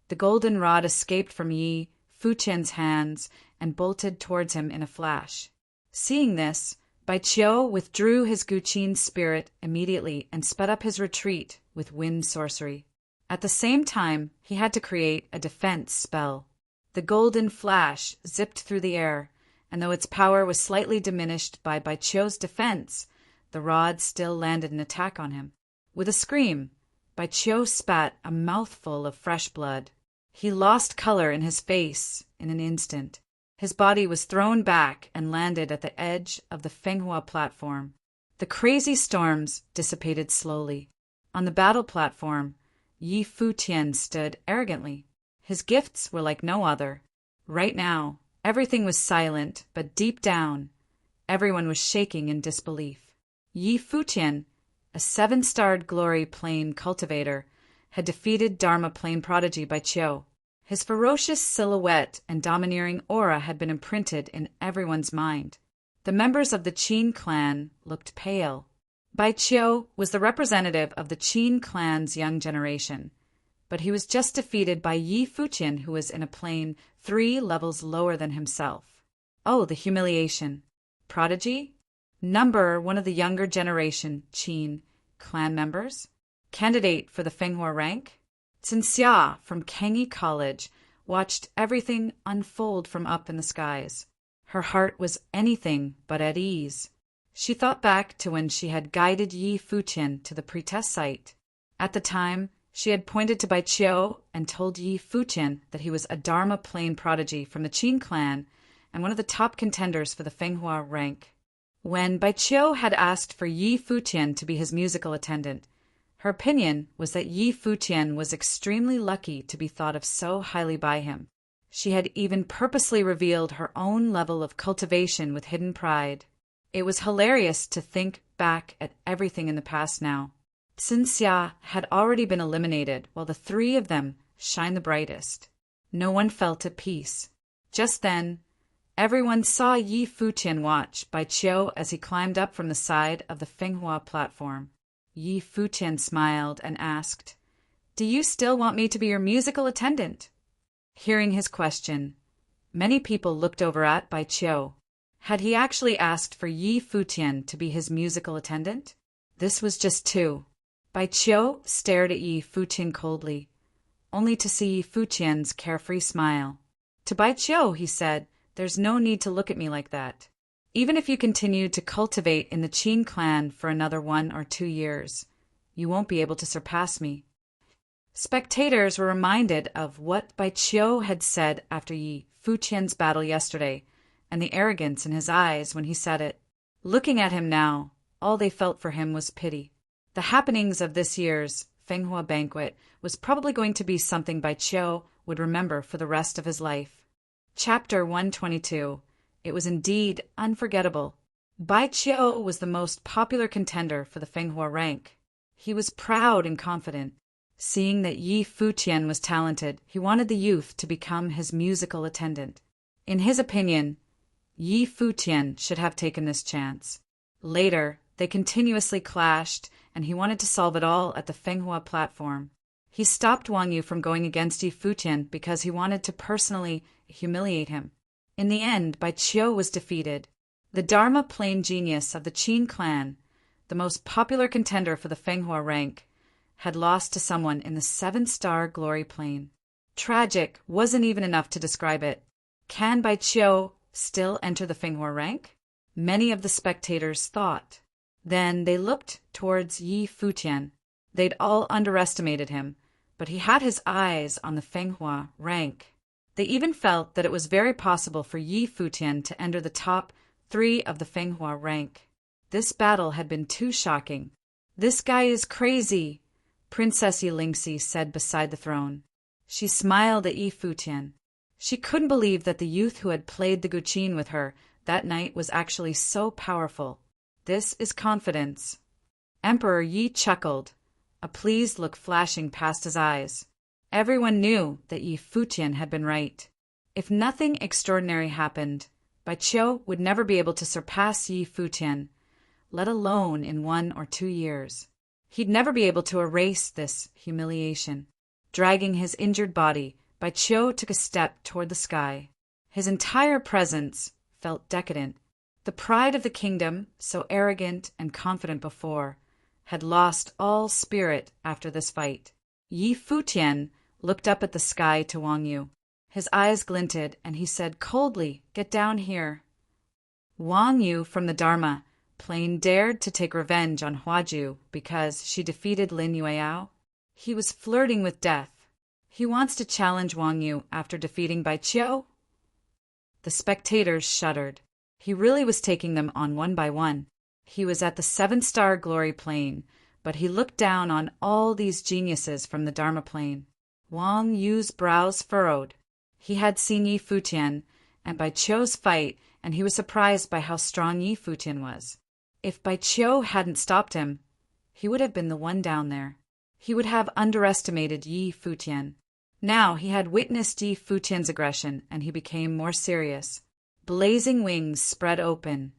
the golden rod escaped from Yi Futian's hands and bolted towards him in a flash. Seeing this, Bai Qiu withdrew his guqin spirit immediately and sped up his retreat with wind sorcery. At the same time, he had to create a defense spell. The golden flash zipped through the air, and though its power was slightly diminished by Bai Qiu's defense, the rod still landed an attack on him. With a scream, Bai Qiu spat a mouthful of fresh blood. He lost color in his face in an instant. His body was thrown back and landed at the edge of the Fenghua platform. The crazy storms dissipated slowly. On the battle platform, Yi Futian stood arrogantly. His gifts were like no other. Right now, everything was silent, but deep down, everyone was shaking in disbelief. Yi Futian, a 7-starred glory plane cultivator, had defeated Dharma plane prodigy Bai Qiu. His ferocious silhouette and domineering aura had been imprinted in everyone's mind. The members of the Qin clan looked pale. Bai Qiu was the representative of the Qin clan's young generation, but he was just defeated by Yi Futian, who was in a plane 3 levels lower than himself. Oh, the humiliation. Prodigy? Number one of the younger generation Qin clan members? Candidate for the Fenghua rank? Xinxia from Kangyi College watched everything unfold from up in the skies. Her heart was anything but at ease. She thought back to when she had guided Yi Futian to the pretest site. At the time, she had pointed to Bai Qiu and told Yi Futian that he was a Dharma plane prodigy from the Qin clan and one of the top contenders for the Fenghua rank. When Bai Qiu had asked for Yi Futian to be his musical attendant, her opinion was that Yi Futian was extremely lucky to be thought of so highly by him. She had even purposely revealed her own level of cultivation with hidden pride. It was hilarious to think back at everything in the past now. Xinxia had already been eliminated, while the 3 of them shined the brightest. No one felt at peace. Just then, everyone saw Yi Futian watch Bai Qiu as he climbed up from the side of the Fenghua platform. Yi Futian smiled and asked, "Do you still want me to be your musical attendant?" Hearing his question, many people looked over at Bai Qiu. Had he actually asked for Yi Futian to be his musical attendant? This was just too. Bai Qiu stared at Yi Futian coldly, only to see Yi Futian's carefree smile. To Bai Qiu, he said, "There's no need to look at me like that. Even if you continue to cultivate in the Qin clan for another 1 or 2 years, you won't be able to surpass me." Spectators were reminded of what Bai Qiu had said after Yi Futian's battle yesterday, and the arrogance in his eyes when he said it. Looking at him now, all they felt for him was pity. The happenings of this year's Fenghua banquet was probably going to be something Bai Qiu would remember for the rest of his life. Chapter 122. It was indeed unforgettable. Bai Qiu was the most popular contender for the Fenghua rank. He was proud and confident. Seeing that Yi Futian was talented, he wanted the youth to become his musical attendant. In his opinion, Yi Futian should have taken this chance. Later, they continuously clashed, and he wanted to solve it all at the Fenghua platform. He stopped Wang Yu from going against Yi Futian because he wanted to personally humiliate him. In the end, Bai Qiu was defeated. The Dharma plane genius of the Qin clan, the most popular contender for the Fenghua rank, had lost to someone in the 7-star glory plane. Tragic wasn't even enough to describe it. Can Bai Qiu still enter the Fenghua rank? Many of the spectators thought. Then they looked towards Yi Futian. They'd all underestimated him, but he had his eyes on the Fenghua rank. They even felt that it was very possible for Yi Futian to enter the top 3 of the Fenghua rank. This battle had been too shocking. "This guy is crazy," Princess Yilingxi said beside the throne. She smiled at Yi Futian. She couldn't believe that the youth who had played the guqin with her that night was actually so powerful. This is confidence. Emperor Yi chuckled, a pleased look flashing past his eyes. Everyone knew that Yi Futian had been right. If nothing extraordinary happened, Bai Qiu would never be able to surpass Yi Futian, let alone in 1 or 2 years. He'd never be able to erase this humiliation. Dragging his injured body, Bai Qiu took a step toward the sky. His entire presence felt decadent. The pride of the kingdom, so arrogant and confident before, had lost all spirit after this fight. Yi Futian looked up at the sky to Wang Yu. His eyes glinted, and he said coldly, "Get down here." Wang Yu from the Dharma plane dared to take revenge on Huaju because she defeated Lin Yueyao. He was flirting with death. He wants to challenge Wang Yu after defeating Bai Qiu? The spectators shuddered. He really was taking them on 1 by 1. He was at the 7-star glory plane, but he looked down on all these geniuses from the Dharma plane. Wang Yu's brows furrowed. He had seen Yi Futian and Bai Qiu's fight, and he was surprised by how strong Yi Futian was. If Bai Qiu hadn't stopped him, he would have been the one down there. He would have underestimated Yi Futian. Now he had witnessed Yi Futian's aggression, and he became more serious. Blazing wings spread open,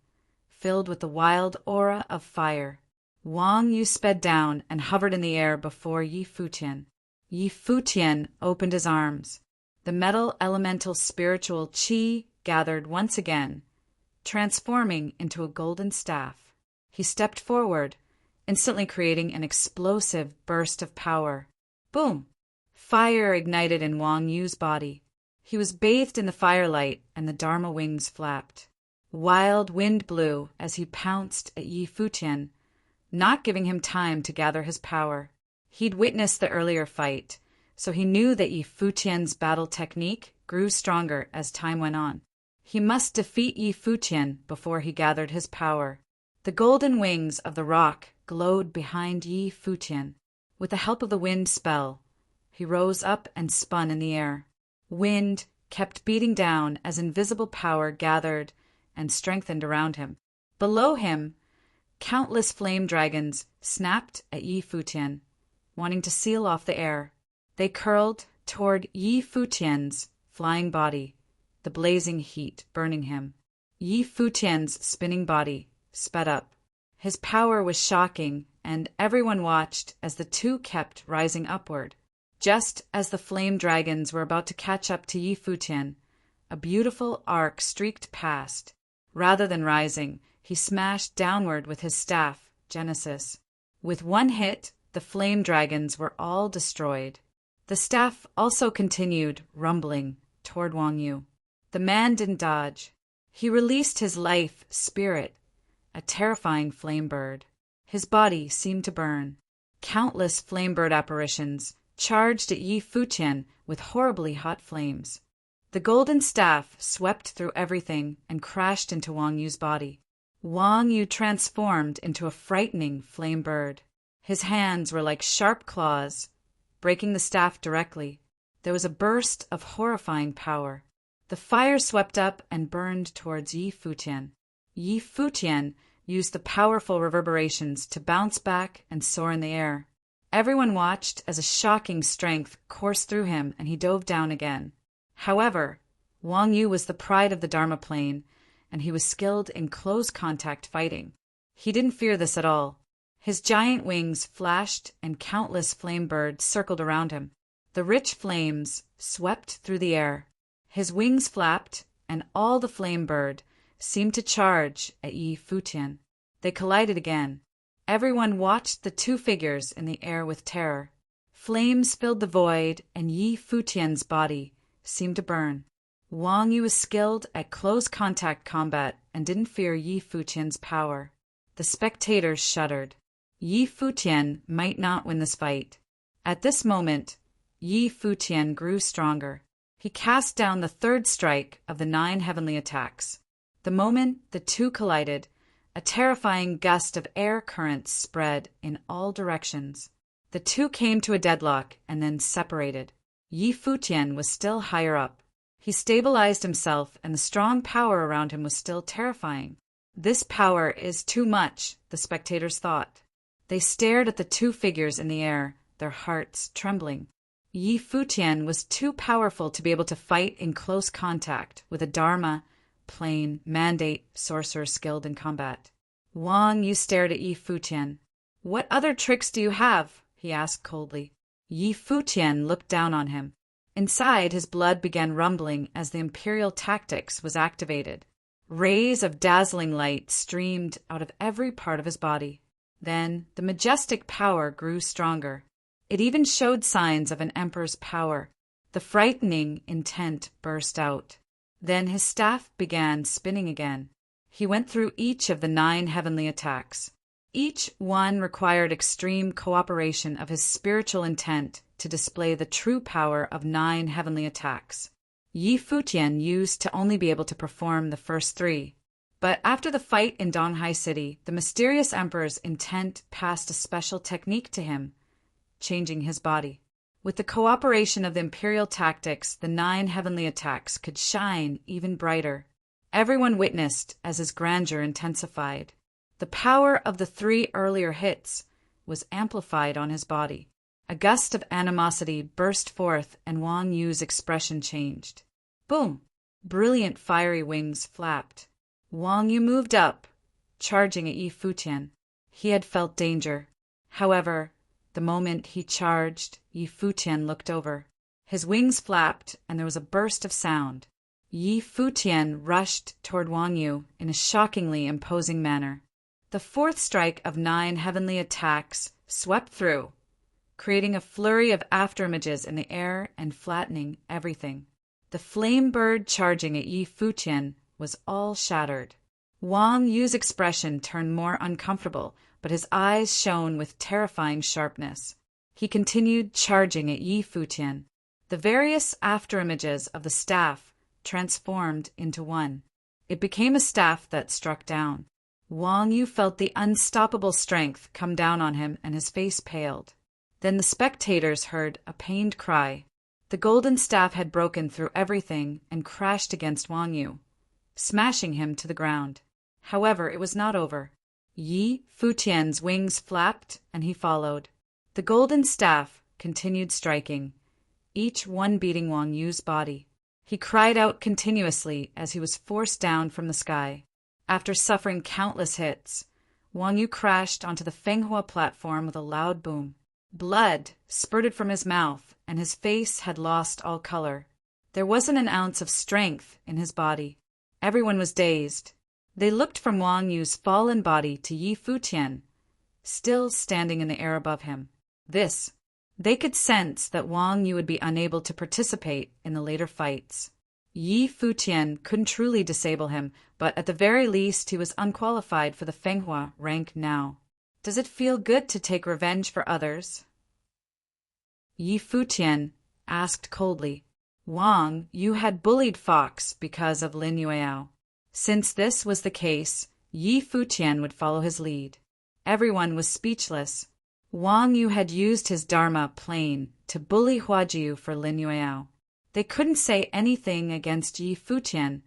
filled with the wild aura of fire. Wang Yu sped down and hovered in the air before Yi Futian. Yi Futian opened his arms. The metal elemental spiritual qi gathered once again, transforming into a golden staff. He stepped forward, instantly creating an explosive burst of power. Boom! Fire ignited in Wang Yu's body. He was bathed in the firelight, and the Dharma wings flapped. Wild wind blew as he pounced at Yi Futian, not giving him time to gather his power. He'd witnessed the earlier fight, so he knew that Yi Futian's battle technique grew stronger as time went on. He must defeat Yi Futian before he gathered his power. The golden wings of the rock glowed behind Yi Futian. With the help of the wind spell, he rose up and spun in the air. Wind kept beating down as invisible power gathered and strengthened around him. Below him, countless flame dragons snapped at Yi Futian, wanting to seal off the air. They curled toward Yi Futian's flying body, the blazing heat burning him. Yi Futian's spinning body sped up. His power was shocking, and everyone watched as the two kept rising upward. Just as the flame dragons were about to catch up to Yi Futian, a beautiful arc streaked past. Rather than rising, he smashed downward with his staff, Genesis. With one hit, the flame dragons were all destroyed. The staff also continued, rumbling, toward Wang Yu. The man didn't dodge. He released his life spirit, a terrifying flame bird. His body seemed to burn. Countless flame bird apparitions charged at Yi Futian with horribly hot flames. The golden staff swept through everything and crashed into Wang Yu's body. Wang Yu transformed into a frightening flame bird. His hands were like sharp claws, breaking the staff directly. There was a burst of horrifying power. The fire swept up and burned towards Yi Futian. Yi Futian used the powerful reverberations to bounce back and soar in the air. Everyone watched as a shocking strength coursed through him, and he dove down again. However, Wang Yu was the pride of the Dharma plane, and he was skilled in close-contact fighting. He didn't fear this at all. His giant wings flashed, and countless flame birds circled around him. The rich flames swept through the air. His wings flapped, and all the flame bird seemed to charge at Yi Futian. They collided again. Everyone watched the two figures in the air with terror. Flames filled the void, and Yi Futian's body seemed to burn. Wang Yu was skilled at close-contact combat and didn't fear Yi Futian's power. The spectators shuddered. Yi Futian might not win this fight. At this moment, Yi Futian grew stronger. He cast down the third strike of the 9 heavenly attacks. The moment the two collided, a terrifying gust of air currents spread in all directions. The two came to a deadlock and then separated. Yi Futian was still higher up. He stabilized himself, and the strong power around him was still terrifying. This power is too much, the spectators thought. They stared at the two figures in the air, their hearts trembling. Yi Futian was too powerful to be able to fight in close contact with a Dharma, plain, mandate sorcerer skilled in combat. Wang Yu stared at Yi Futian. "What other tricks do you have?" he asked coldly. Yi Futian looked down on him. Inside, his blood began rumbling as the Imperial Tactics was activated. Rays of dazzling light streamed out of every part of his body. Then the majestic power grew stronger. It even showed signs of an emperor's power. The frightening intent burst out. Then his staff began spinning again. He went through each of the 9 heavenly attacks. Each one required extreme cooperation of his spiritual intent to display the true power of 9 heavenly attacks. Yi Futian used to only be able to perform the first 3. But after the fight in Donghai City, the mysterious emperor's intent passed a special technique to him, changing his body. With the cooperation of the Imperial Tactics, the 9 heavenly attacks could shine even brighter. Everyone witnessed as his grandeur intensified. The power of the 3 earlier hits was amplified on his body. A gust of animosity burst forth and Wang Yu's expression changed. Boom! Brilliant fiery wings flapped. Wang Yu moved up, charging at Yi Futian. He had felt danger. However, the moment he charged, Yi Futian looked over. His wings flapped, and there was a burst of sound. Yi Futian rushed toward Wang Yu in a shockingly imposing manner. The fourth strike of 9 heavenly attacks swept through, creating a flurry of afterimages in the air and flattening everything. The flame bird charging at Yi Futian was all shattered. Wang Yu's expression turned more uncomfortable, but his eyes shone with terrifying sharpness. He continued charging at Yi Futian. The various afterimages of the staff transformed into one. It became a staff that struck down. Wang Yu felt the unstoppable strength come down on him, and his face paled. Then the spectators heard a pained cry. The golden staff had broken through everything and crashed against Wang Yu, smashing him to the ground. However, it was not over. Yi Futian's wings flapped, and he followed. The golden staff continued striking, each one beating Wang Yu's body. He cried out continuously as he was forced down from the sky. After suffering countless hits, Wang Yu crashed onto the Fenghua platform with a loud boom. Blood spurted from his mouth, and his face had lost all color. There wasn't an ounce of strength in his body. Everyone was dazed. They looked from Wang Yu's fallen body to Yi Futian, still standing in the air above him. They could sense that Wang Yu would be unable to participate in the later fights. Yi Futian couldn't truly disable him, but at the very least he was unqualified for the Fenghua rank now. Does it feel good to take revenge for others? Yi Futian asked coldly. Wang Yu had bullied Fox because of Lin Yueyao. Since this was the case, Yi Futian would follow his lead. Everyone was speechless. Wang Yu had used his Dharma plane to bully Huajiu for Lin Yueyao. They couldn't say anything against Yi Futian,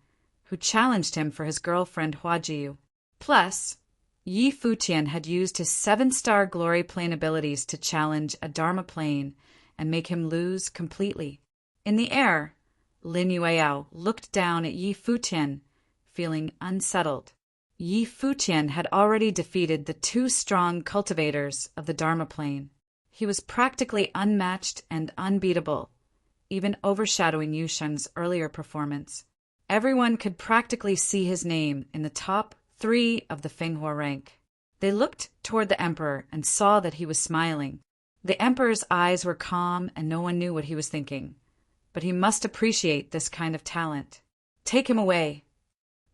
who challenged him for his girlfriend Huajiu. Plus, Yi Futian had used his 7-star glory plane abilities to challenge a Dharma plane and make him lose completely. In the air, Lin Yueyao looked down at Yi Futian, feeling unsettled. Yi Futian had already defeated the 2 strong cultivators of the Dharma plane. He was practically unmatched and unbeatable, even overshadowing Yushen's earlier performance. Everyone could practically see his name in the top 3 of the Fenghua rank. They looked toward the emperor and saw that he was smiling. The emperor's eyes were calm and no one knew what he was thinking. But he must appreciate this kind of talent. Take him away.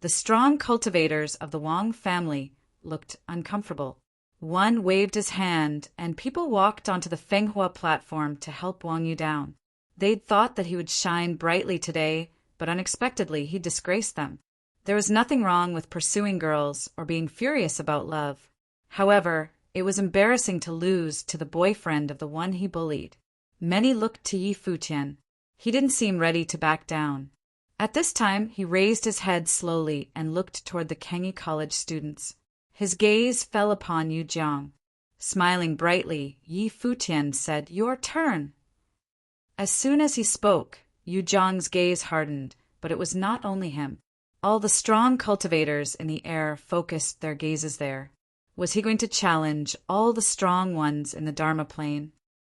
The strong cultivators of the Wang family looked uncomfortable. One waved his hand, and people walked onto the Fenghua platform to help Wang Yu down. They'd thought that he would shine brightly today, but unexpectedly he disgraced them. There was nothing wrong with pursuing girls or being furious about love. However, it was embarrassing to lose to the boyfriend of the one he bullied. Many looked to Yi Futian. He didn't seem ready to back down. At this time, he raised his head slowly and looked toward the Kengi College students. His gaze fell upon Yu Jiang. Smiling brightly, Yi Futian said, "Your turn." As soon as he spoke, Yu Jiang's gaze hardened, but it was not only him. All the strong cultivators in the air focused their gazes there. Was he going to challenge all the strong ones in the Dharma plane?